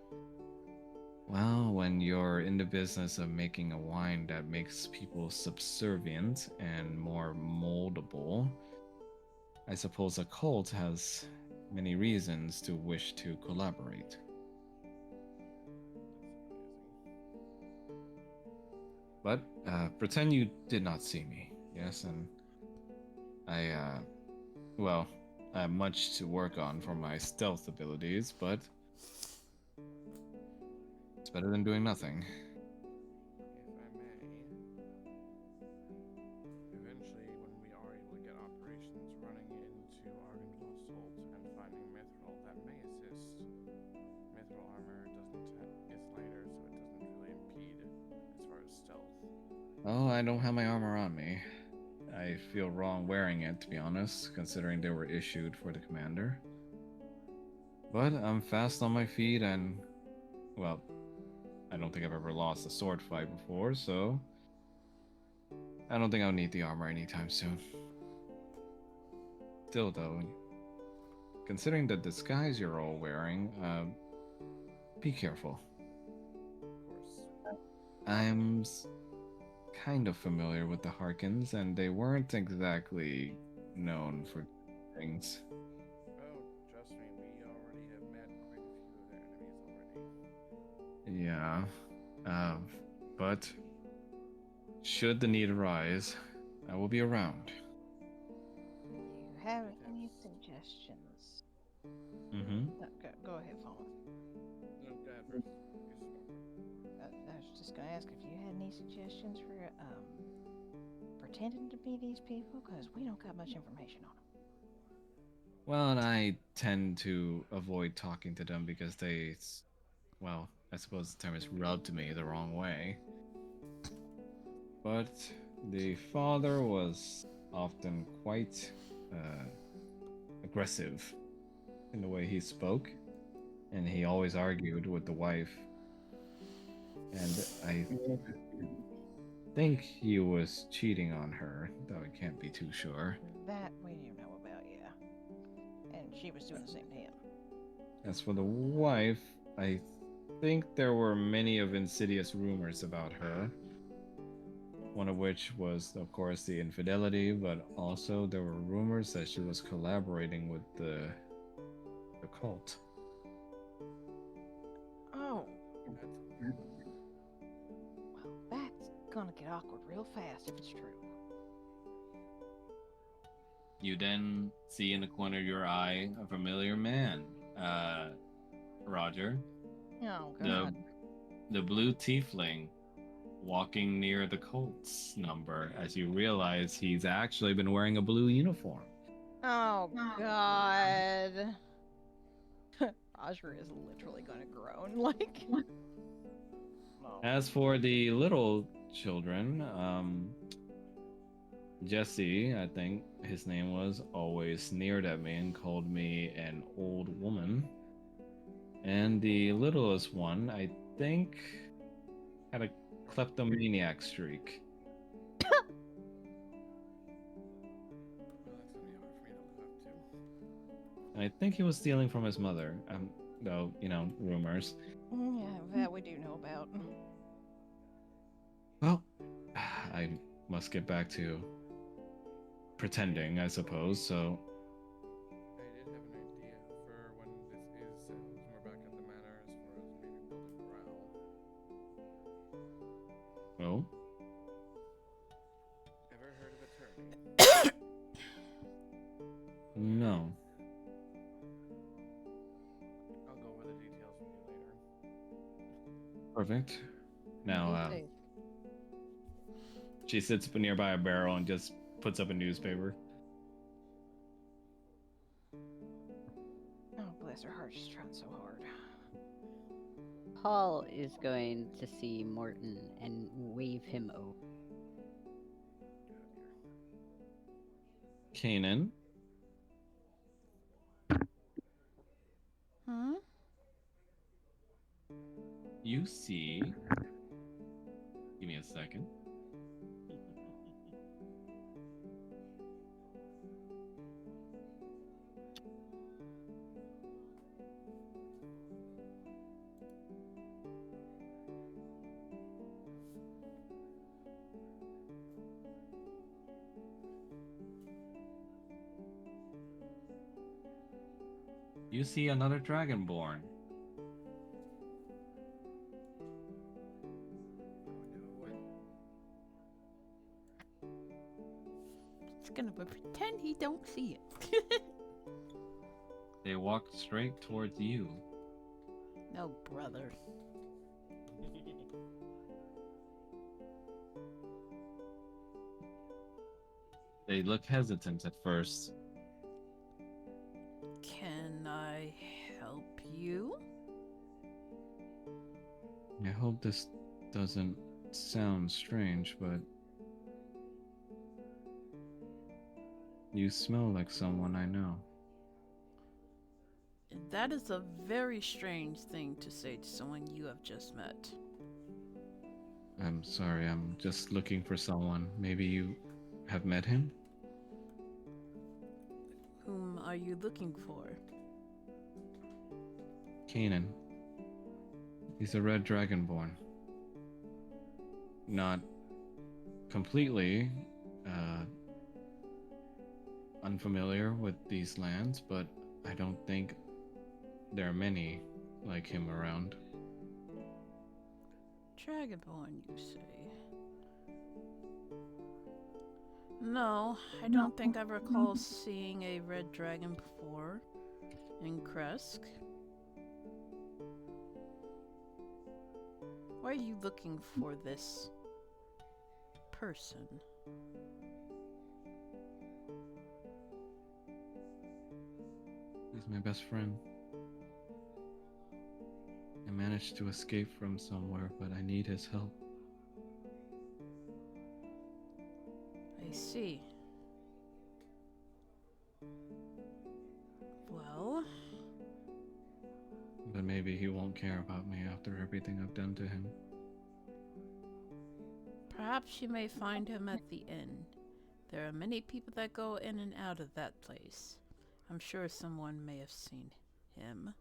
well, when you're in the business of making a wine that makes people subservient and more moldable, I suppose a cult has many reasons to wish to collaborate. But pretend you did not see me, yes? And well, I have much to work on for my stealth abilities, but it's better than doing nothing. If I may, eventually, when we are able to get operations running into Argentlost Holt and finding Mithril, that may assist. Mithril armor is lighter, so it doesn't really impede as far as stealth. Oh, I don't have my armor on me. I feel wrong wearing it, to be honest, considering they were issued for the commander. But I'm fast on my feet and, well, I don't think I've ever lost a sword fight before, so I don't think I'll need the armor anytime soon. Still, though, considering the disguise you're all wearing, be careful. Of course. I'm kind of familiar with the Harkins, and they weren't exactly known for things. Oh, trust me, we already have met quite a few of their enemies already. Yeah, but should the need arise, I will be around. You have any suggestions? Mm-hmm. Go ahead, Fawn. No, go ahead first. I was just gonna ask if you had any suggestions for pretending to be these people, because we don't got much information on them. Well, and I tend to avoid talking to them because they, well, I suppose the term is rubbed me the wrong way. But the father was often quite aggressive in the way he spoke, and he always argued with the wife. And I think he was cheating on her, though I can't be too sure. That we do know about, yeah. And she was doing the same to him. As for the wife, I think there were many of insidious rumors about her. One of which was, of course, the infidelity, but also there were rumors that she was collaborating with the cult. Oh. Well, that's gonna get awkward real fast if it's true. You then see in the corner of your eye a familiar man, Roger. Oh, God. The blue tiefling walking near the cult's number as you realize he's actually been wearing a blue uniform. Oh, God. Roger is literally gonna groan, like... As for the little children, Jesse, I think his name was, always sneered at me and called me an old woman. And the littlest one, I think, had a kleptomaniac streak. Well, that's gonna be hard for me to live up to. And I think he was stealing from his mother. Though, rumors. Yeah, that we do know about. Well, I must get back to pretending, I suppose, so... I did have an idea for when this Oh, Ever heard of attorney? no. I'll go over the details with you later. Perfect. Now, Okay. she sits nearby a barrel and just puts up a newspaper. Oh, bless her heart. She's trying so hard. Paul is going to see Morton and wave him over. Kanan, Hmm? you see. Give me a second. You see another dragonborn. He's gonna pretend he don't see it. They walk straight towards you. No, brother. They look hesitant at first. Can I help you? I hope this doesn't sound strange, but you smell like someone I know. That is a very strange thing to say to someone you have just met. I'm sorry, I'm just looking for someone. Maybe you have met him? Whom are you looking for? Kanan. He's a red dragonborn. Not completely unfamiliar with these lands, but I don't think there are many like him around. Dragonborn, you say? No, I don't think I recall seeing a red dragon before in Kresk. Why are you looking for this person? He's my best friend. I managed to escape from somewhere, but I need his help. I see. Well, But maybe he won't care about me after everything I've done to him. perhaps you may find him at the inn. There are many people that go in and out of that place. I'm sure someone may have seen him,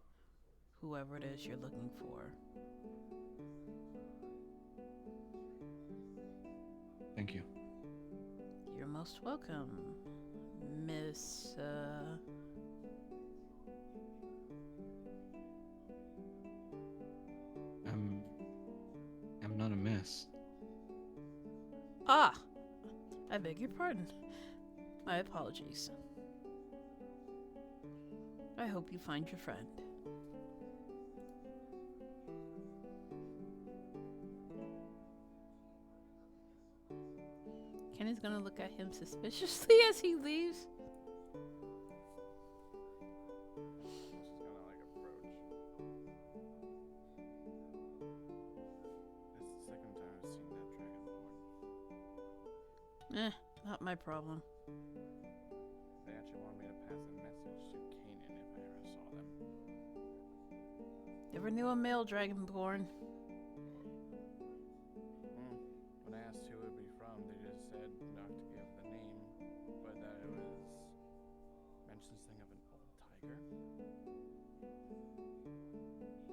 whoever it is you're looking for. Thank you. You're most welcome, Miss, I'm not a miss. Ah! I beg your pardon. My apologies. I hope you find your friend. Kenny's gonna look at him suspiciously as he leaves. Just gonna like approach. This is the second time I've seen that dragonborn. Not my problem. They actually wanted me to pass a message to Kanan if I ever saw them. Never knew a male dragonborn. When I asked who it would be from, they just said not to give the name, but that it was mentioned something of an old tiger.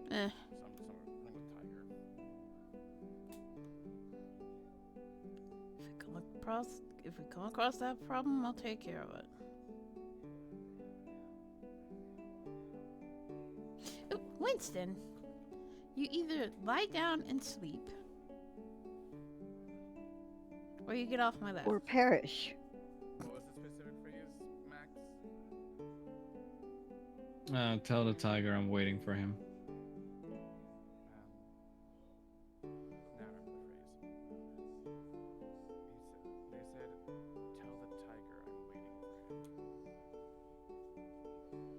Something with tiger. If we come across that problem, I'll take care of it. Oh, Winston, you either lie down and sleep, Or you get off my lap. Or perish. What was the specific phrase, Max? Tell the tiger I'm waiting for him. Now I remember the phrase. They said, tell the tiger I'm waiting for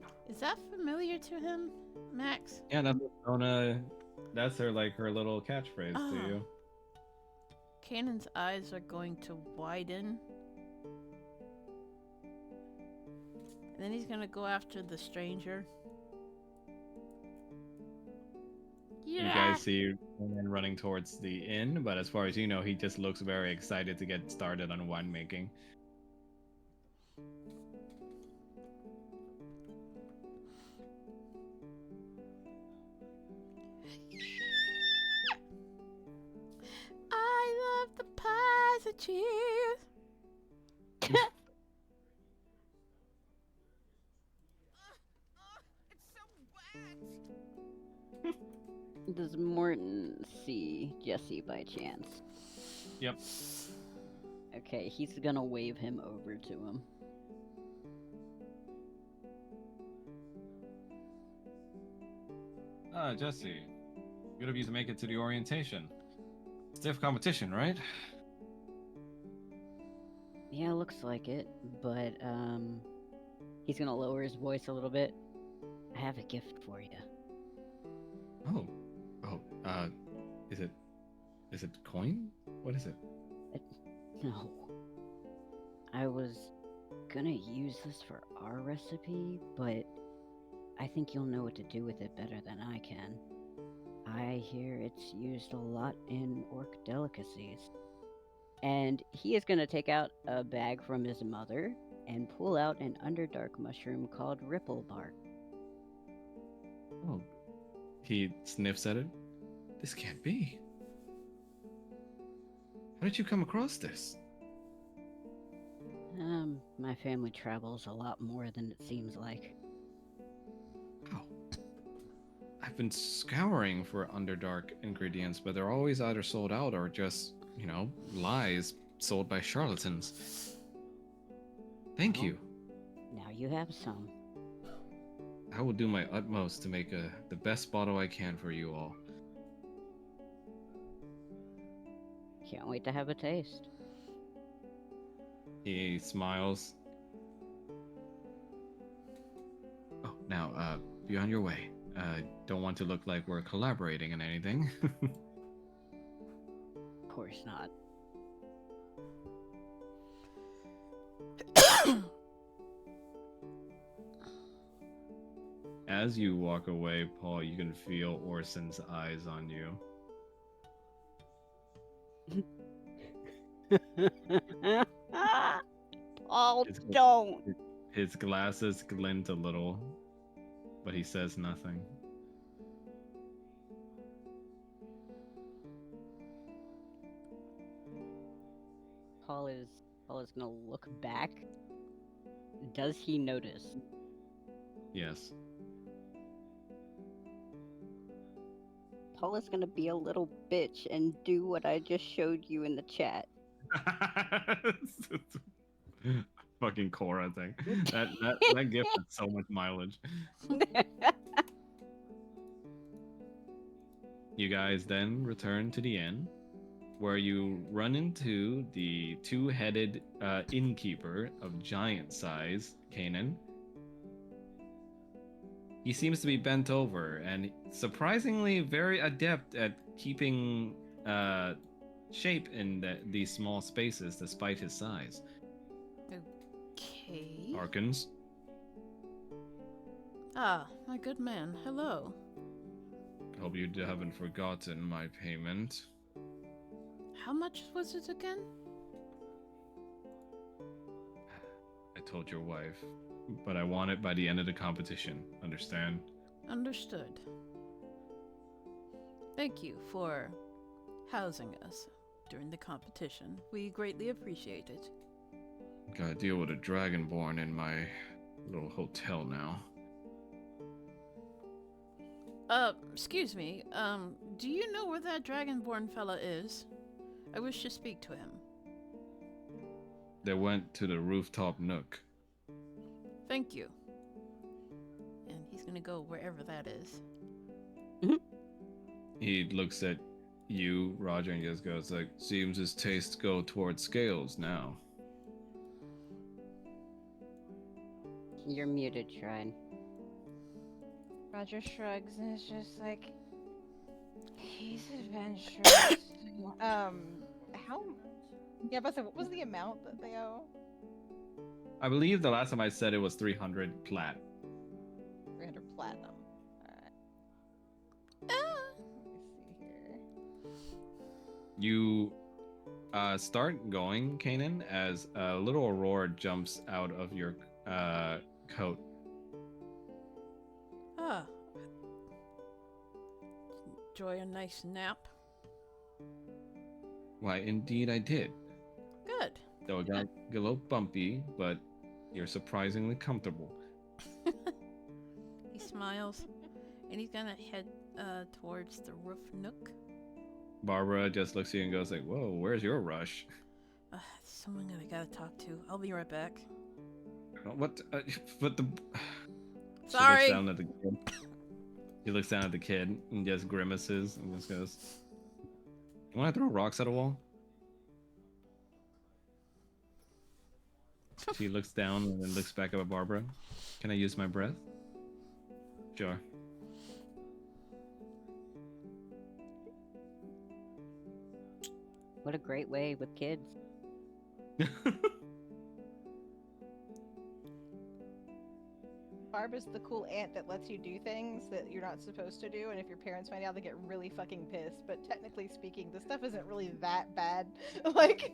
him. Is that familiar to him, Max? Yeah, that's her little catchphrase to you. Kanan's eyes are going to widen. And then he's gonna go after the stranger. You guys see Conan running towards the inn, but as far as you know, he just looks very excited to get started on winemaking. I love the pies and cheese. It's so wet. Does Morton see Jesse by chance? Yep. Okay, he's gonna wave him over to him. Jesse, good of you to make it to the orientation. Stiff competition, right? Yeah, looks like it, but he's gonna lower his voice a little bit. I have a gift for you. Is it coin? What is it? No. I was gonna use this for our recipe, but I think you'll know what to do with it better than I can. I hear it's used a lot in orc delicacies. And he is gonna take out a bag from his mother and pull out an underdark mushroom called ripple bark. Oh. He sniffs at it. This can't be. How did you come across this? My family travels a lot more than it seems like. Wow. I've been scouring for Underdark ingredients, but they're always either sold out or just, lies sold by charlatans. Thank you. Now you have some. I will do my utmost to make the best bottle I can for you all. Can't wait to have a taste. He smiles. Oh, now, be on your way. Don't want to look like we're collaborating in anything. Of course not. As you walk away, Paul, you can feel Orson's eyes on you. Oh, It's- don't! His glasses glint a little, but he says nothing. Paul is gonna look back. Does he notice? Yes. Paul is gonna be a little bitch and do what I just showed you in the chat. Fucking Cora thing. That gift has so much mileage. You guys then return to the inn, where you run into the two-headed innkeeper of giant size, Kanan. He seems to be bent over and surprisingly very adept at keeping shape in these small spaces despite his size. Okay. Arkans. Ah, my good man. Hello. Hope you haven't forgotten my payment. How much was it again? I told your wife, but I want it by the end of the competition. Understand? Understood. Thank you for housing us during the competition. We greatly appreciate it. Gotta deal with a dragonborn in my little hotel now. Excuse me, do you know where that dragonborn fella is? I wish to speak to him. They went to the rooftop nook. Thank you. And he's gonna go wherever that is. He looks at you, Roger, and just goes like, seems his tastes go towards scales now. You're muted, Shrine. Roger shrugs and is just like, he's adventurous. How? Yeah, but what was the amount that they owe? I believe the last time I said it was 300 plat. 300 platinum. Alright. Let me see here. You start going, Kanan, as a little aurora jumps out of your coat. Ah. Enjoy a nice nap. Why, indeed I did. Good. Though it got a little bumpy, but you're surprisingly comfortable. He smiles, and he's gonna head towards the roof nook. Barbara just looks at you and goes like, whoa, where's your rush? Someone that I gotta talk to. I'll be right back. What? But the... Sorry. She looks down at the kid. He looks down at the kid and just grimaces and just goes, you want to throw rocks at a wall? She looks down and then looks back up at Barbara. Can I use my breath? Sure. What a great way with kids. Barb is the cool aunt that lets you do things that you're not supposed to do, and if your parents find out, they get really fucking pissed. But technically speaking, the stuff isn't really that bad. Like,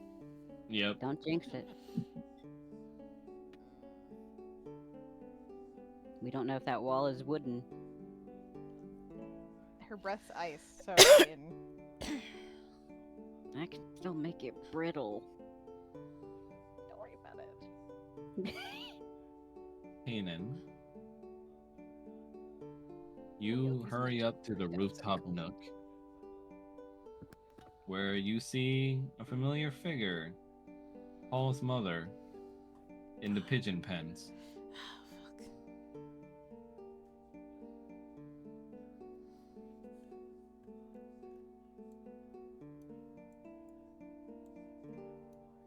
Yep. Don't jinx it. We don't know if that wall is wooden. her breath's ice, so I mean, I can still make it brittle. don't worry about it. Kanan, you hurry up to the rooftop nook, where you see a familiar figure, Paul's mother, in the pigeon pens.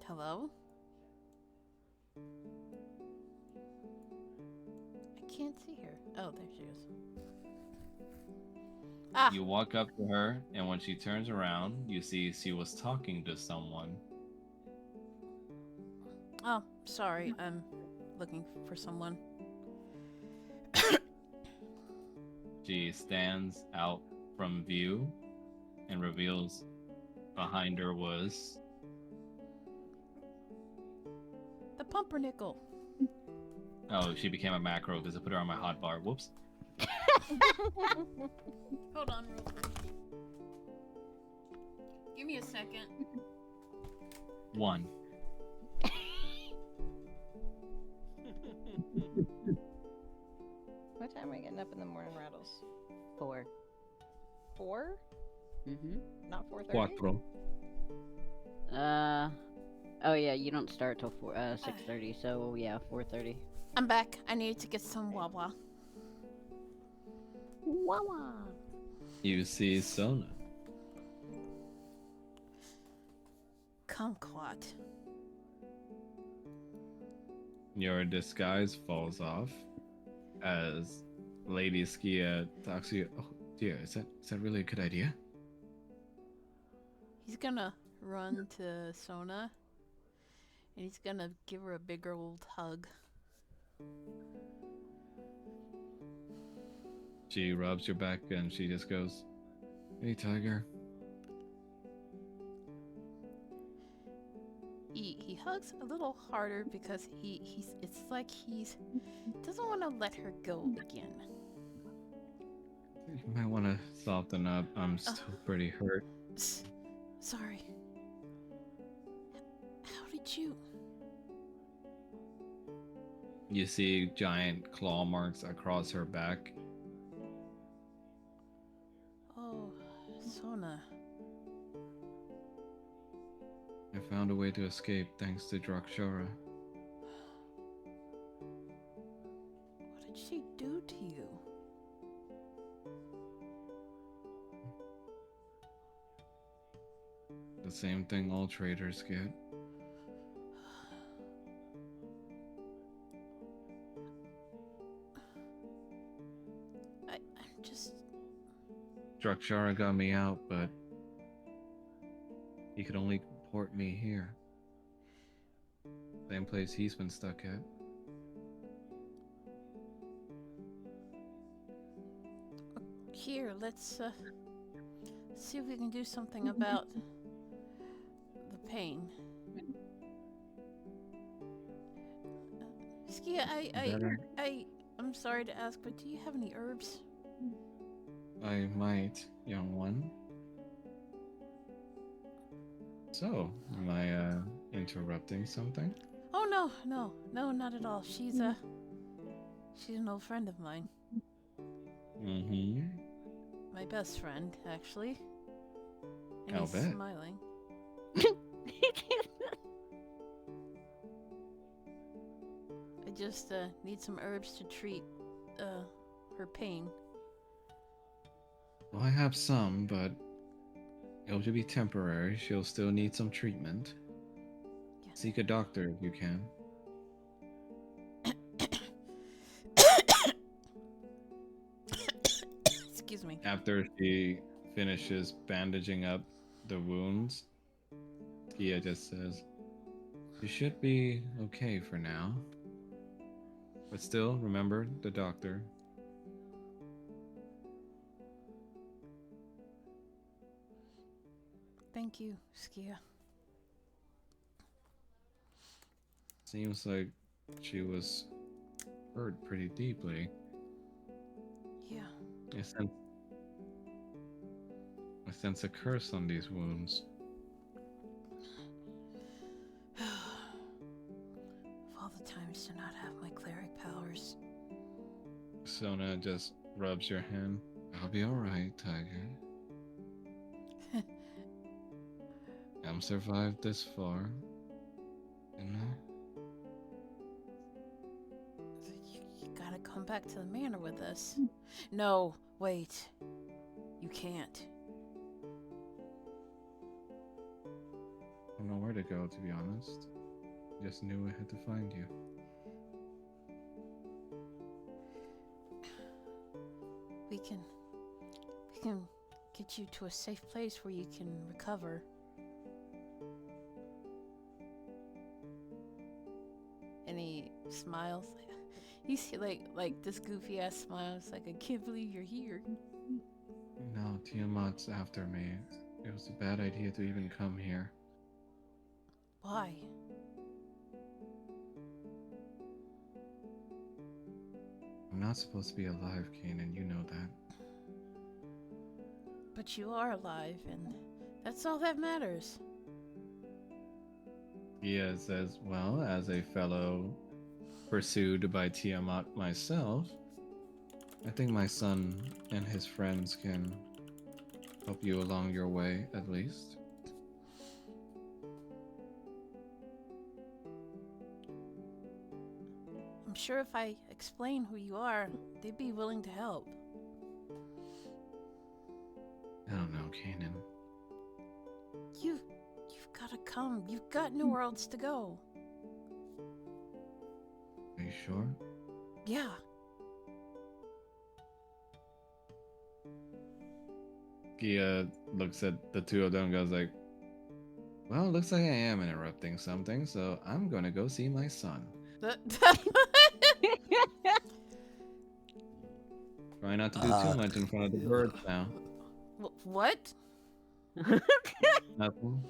Hello? I can't see her. Oh, there she is. Ah! You walk up to her, and when she turns around, you see she was talking to someone. Oh, sorry. I'm looking for someone. She stands out from view and reveals behind her was The pumpernickel. oh, she became a macro because I put her on my hotbar. Whoops. Hold on real quick. Give me a second. 1. What time are we getting up in the morning, Rattles? 4. 4? Mm-hmm. Not 4:30? 4. Oh yeah, you don't start till 6:30, so yeah, 4:30. I'm back. I need to get some Wawa. Wawa. You see Sona. Kumquat. Your disguise falls off as Lady Skia talks to you. Oh dear, is that really a good idea? He's gonna run to Sona. And he's gonna give her a big old hug. She rubs your back and she just goes, "Hey, Tiger." He hugs a little harder because it's like he's doesn't want to let her go again. You might want to soften up. I'm still pretty hurt. Sorry. How did you? You see giant claw marks across her back. Oh, Sona. I found a way to escape thanks to Drakshara. What did she do to you? The same thing all traitors get. I'm just... Drakshara got me out, but he could only port me here. Same place he's been stuck at. Here, let's see if we can do something about the pain. Skia, I'm sorry to ask, but do you have any herbs? I might, young one. So, am I interrupting something? Oh no, not at all. She's an old friend of mine. Mm-hmm. My best friend, actually. And I'll he's bet. smiling. I just need some herbs to treat her pain. Well, I have some, but it'll be temporary. She'll still need some treatment. Yeah. Seek a doctor if you can. Excuse me. After she finishes bandaging up the wounds, Kia just says, "You should be okay for now. But still, remember the doctor." Thank you, Skia. Seems like she was hurt pretty deeply. Yeah. I sense a curse on these wounds. Of all the times to not have my cleric powers. Sona just rubs your hand. I'll be alright, Tiger. I'm survived this far. Didn't I? You gotta come back to the manor with us. No, wait. You can't. I don't know where to go, to be honest. Just knew I had to find you. We can get you to a safe place where you can recover. And he smiles. You see, like this goofy ass smile. It's like, I can't believe you're here. No, Tiamat's after me. It was a bad idea to even come here. Why? I'm not supposed to be alive, Kanan, you know that. But you are alive, and that's all that matters. Gia says, well, as a fellow pursued by Tiamat myself, I think my son and his friends can help you along your way, at least. I'm sure if I explain who you are, they'd be willing to help. I don't know, Kanan. You've gotta come. You've got nowhere else to go. Are you sure? Yeah. Gia looks at the two of them and goes like, well, it looks like I am interrupting something, so I'm gonna go see my son. Try not to do too much in front of the birds now. What? Nothing.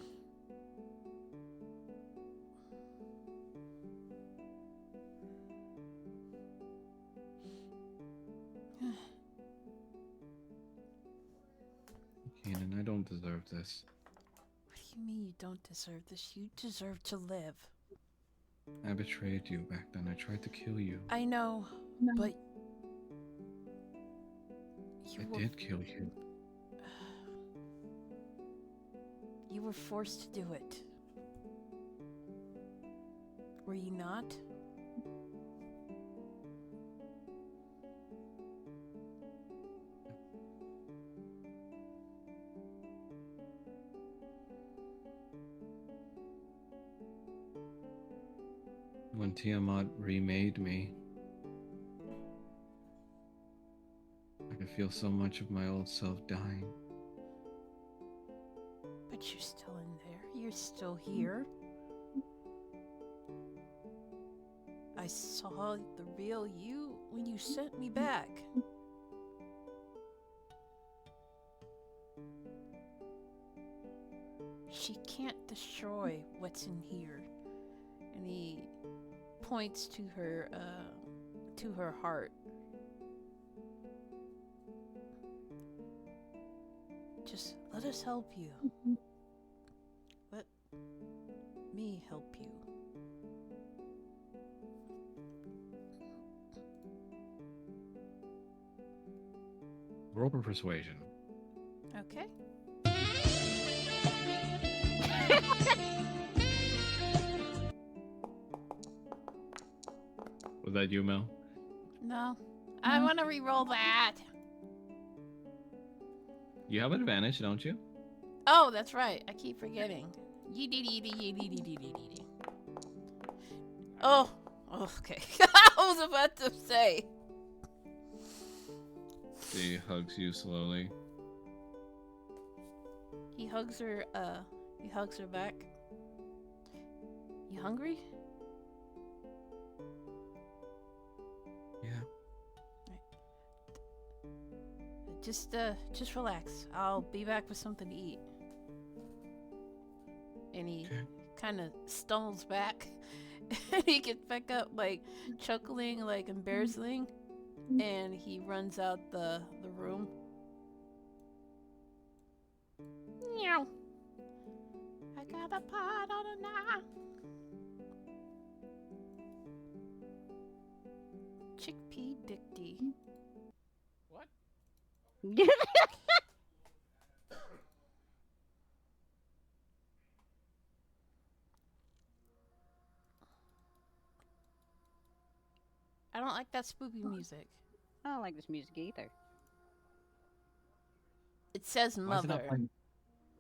Kanan, I don't deserve this. What do you mean you don't deserve this? You deserve to live. I betrayed you back then. I tried to kill you. I know, but... I did kill you. You were forced to do it. Were you not? When Tiamat remade me, I could feel so much of my old self dying. But you're still in there. You're still here. I saw the real you when you sent me back. She can't destroy what's in here. And he points to her heart. Just let us help you. Let me help you. Roll for persuasion. Okay. Was that you, Mel? No. I want to re-roll that. You have an advantage, don't you? Oh, that's right. I keep forgetting. Oh, okay. I was about to say. She hugs you slowly. He hugs her back. You hungry? Yeah. Just relax. I'll be back with something to eat. And he kind of stumbles back. And he gets back up, like, chuckling, like, embarrassing. And he runs out the room. Meow. I got a pot on a knife. Chickpea Dicty. What? I don't like that spooky music. I don't like this music either. It says Why is it not mother. playing?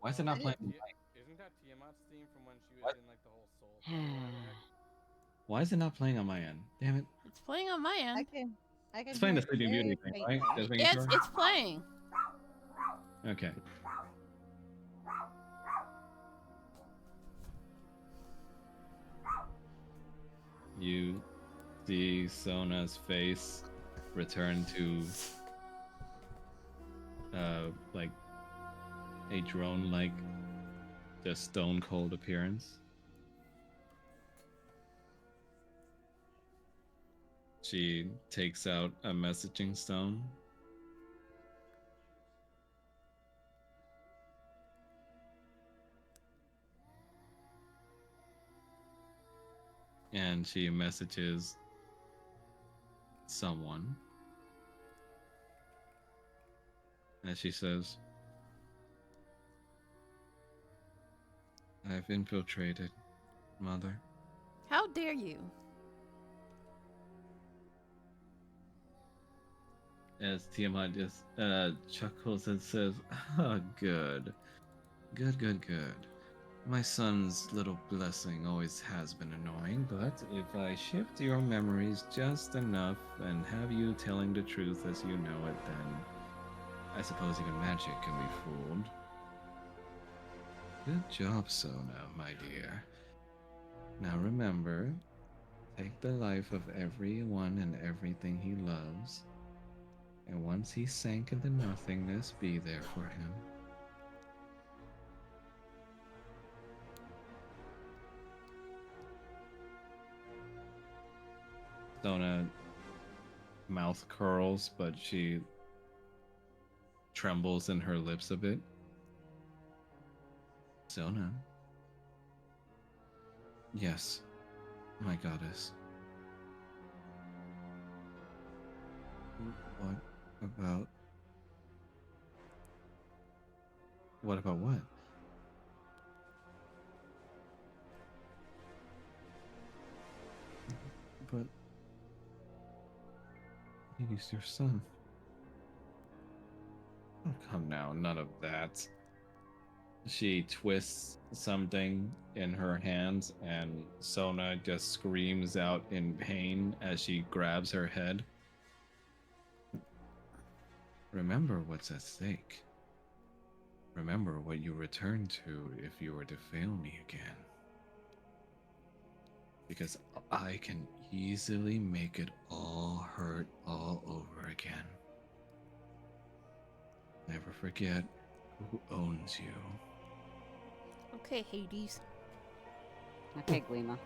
Why is it not playing? Isn't that Tiamat's theme from when she was in like the whole soul thing? Or whatever the heck? Why is it not playing on my end? Damn it! It's playing on my I end. can It's playing hear the it Sleeping Beauty very thing, right? faintly. Just making Yeah, sure. it's playing. Okay. You see Sona's face return to like a drone-like, just stone cold appearance. She takes out a messaging stone. And she messages someone. And she says, I've infiltrated, Mother. How dare you? As Tiamat just chuckles and says, oh, good. Good. My son's little blessing always has been annoying, but if I shift your memories just enough and have you telling the truth as you know it, then I suppose even magic can be fooled. Good job, Sona, my dear. Now remember, take the life of everyone and everything he loves, and once he's sank into nothingness, be there for him. Sona mouth curls, but she trembles in her lips a bit. Sona. Yes, my goddess. What about... What about what? But he's your son. Oh, come now, none of that. She twists something in her hands, and Sona just screams out in pain as she grabs her head. Remember what's at stake. Remember what you return to if you were to fail me again. Because I can easily make it all hurt all over again. Never forget who owns you. Okay, Hades. Okay, Gleema.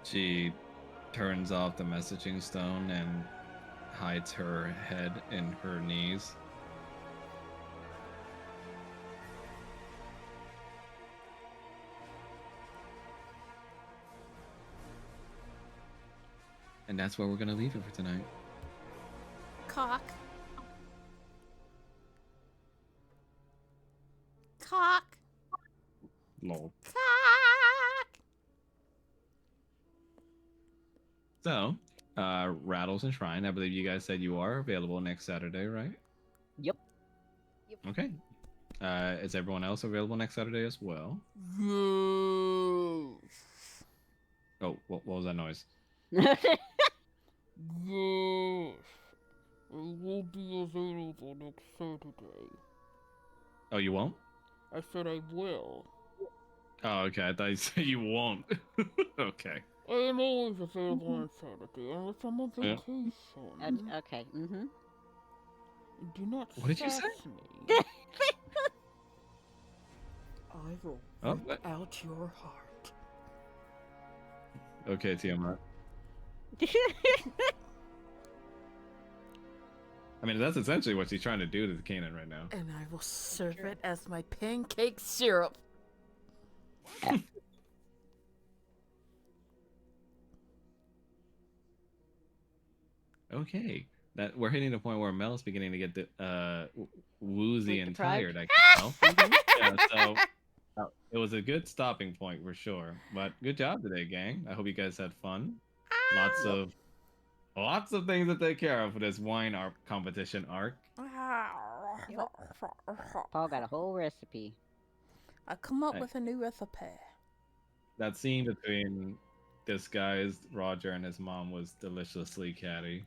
She turns off the messaging stone and hides her head in her knees. And that's where we're gonna leave it for tonight. Cock. Cock. Lol. Cock. So, Rattles and Shrine, I believe you guys said you are available next Saturday, right? Yep. Okay. Is everyone else available next Saturday as well? Yes. Oh, what was that noise? Yes. I will be available next Saturday. Oh, you won't? I said I will. Oh, okay. I thought you said you won't. Okay. I am always available on Saturday unless I'm on Yeah. vacation. Okay. Mm-hmm. Do not What did you sass say? me. I will Oh, rip what? out your heart. Okay, Tiamat. I mean, that's essentially what she's trying to do to the Kanan right now. And I will serve it as my pancake syrup. Okay. That we're hitting the point where Mel's beginning to get woozy Sleep and deprived? tired. I can tell. Yeah, so it was a good stopping point for sure. But good job today, gang. I hope you guys had fun. Lots of things to take care of for this wine art competition arc. Paul got a whole recipe. I come up Hey. with a new recipe. That scene between disguised Roger and his mom was deliciously catty.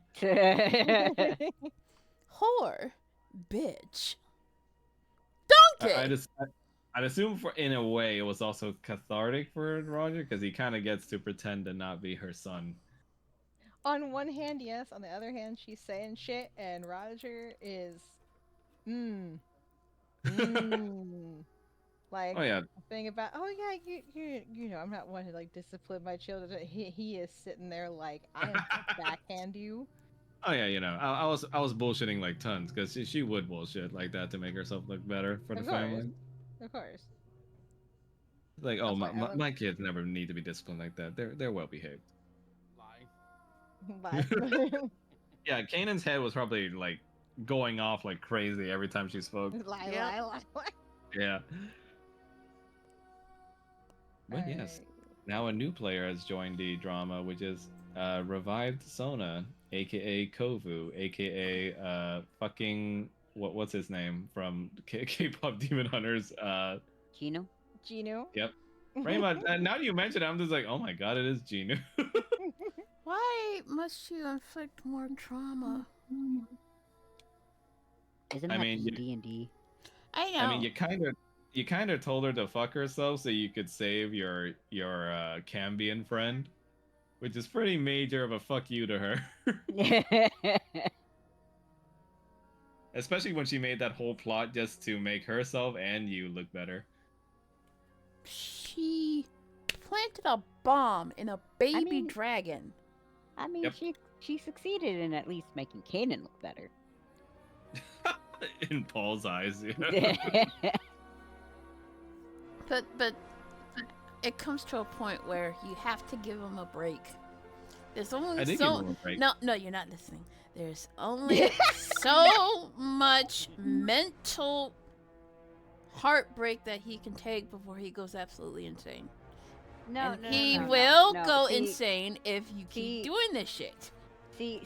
Whore. Bitch. Donkey! I'd assume for in a way it was also cathartic for Roger because he kind of gets to pretend to not be her son. On one hand, yes. On the other hand, she's saying shit, and Roger is, like, Oh yeah, a thing about, oh yeah, you know, I'm not one to like discipline my children. He is sitting there like, I am to backhand you. oh yeah, you know, I was bullshitting like tons because she would bullshit like that to make herself look better for the Of course. family. Of course. Like, oh, That's why I love- my kids never need to be disciplined like that. They're well behaved. Lie. Lie. Yeah, Kanan's head was probably like going off like crazy every time she spoke. lie, Yep. lie. Yeah. But yes, now a new player has joined the drama, which is revived Sona, aka Kovu, aka fucking what's his name from K-pop Demon Hunters? Gino? Gino. Yep. Pretty much. Now that you mention it, I'm just like, oh my god, it is Gino. Why must you inflict more trauma? Isn't I that mean, just D&D? I know. I mean, you kind of told her to fuck herself so you could save your Cambion friend, which is pretty major of a fuck you to her. Especially when she made that whole plot just to make herself and you look better. She planted a bomb in a baby mean- dragon. I mean, Yep. she succeeded in at least making Kanan look better. In Paul's eyes, yeah. But it comes to a point where you have to give him a break. There's I only did give so him a break. no, you're not listening. There's only so much mental heartbreak that he can take before he goes absolutely insane. No, And no, he no, no, will no. go See, insane if you see- keep doing this shit. See,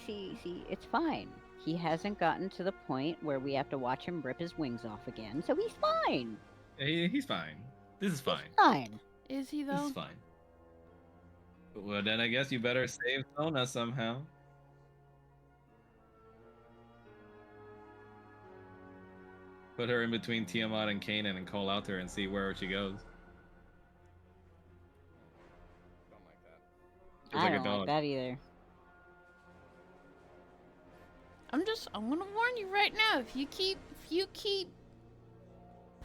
it's fine. He hasn't gotten to the point where we have to watch him rip his wings off again, so he's fine. He's fine. This is fine. Fine. Is he This though? is fine. Well, then I guess you better save Sona somehow. Put her in between Tiamat and Kanan and call out to her and see where she goes. Don't like that. Just I like a don't like dog. that either. I'm gonna warn you right now. If you keep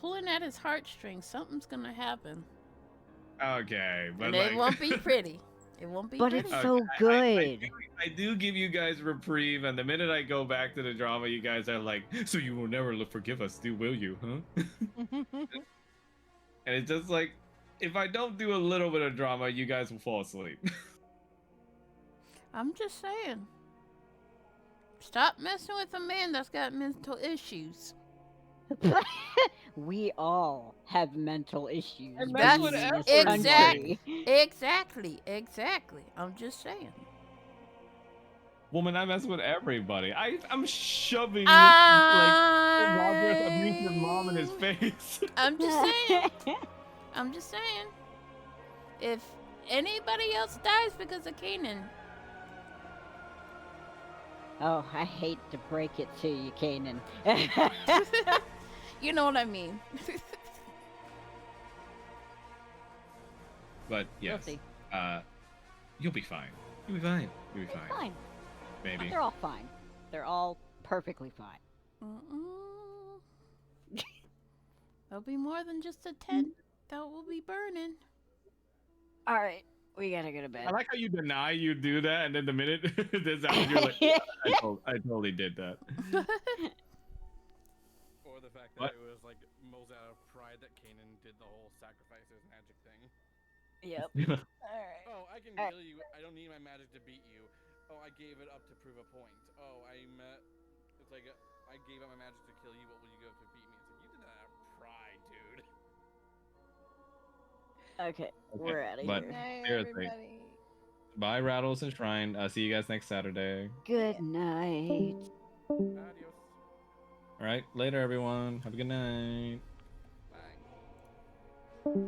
pulling at his heartstrings, something's gonna happen. Okay, but And like, it won't be pretty. It won't be But pretty. it's so good. I do give you guys reprieve, and the minute I go back to the drama, you guys are like, "So you will never forgive us, will you? Huh?" And it's just like, if I don't do a little bit of drama, you guys will fall asleep. I'm just saying. Stop messing with a man that's got mental issues. We all have mental issues. And that's being what in this everybody- country. Exactly. I'm just saying. Woman, I mess with everybody. I'm shoving I- Roger's abusive mom in his face. I'm just saying. I'm just saying. If anybody else dies because of Kanan, Oh, I hate to break it to you, Kanan. you know what I mean. But We'll yes, see. you'll be fine. You'll be fine. You'll be It's fine. fine. Maybe. They're all fine. They're all perfectly fine. There'll be more than just a tent that will be burning. All right, we gotta go to bed. I like how you deny you do that, and then the minute this happens, you're like, I totally did that. Or the fact that What? it was like most out of pride that Kanan did the whole sacrifices magic thing. Yep. Alright. Oh, I can Alright. kill you. I don't need my magic to beat you. Oh, I gave it up to prove a point. Oh, it's like I gave up my magic to kill you. What will you go to beat me? It's like you did that out of pride, dude. Okay, we're out of but- here. Night, seriously. everybody. Bye, Rattles and Shrine. See you guys next Saturday. Good night. Adios. All right, later, everyone. Have a good night. Bye.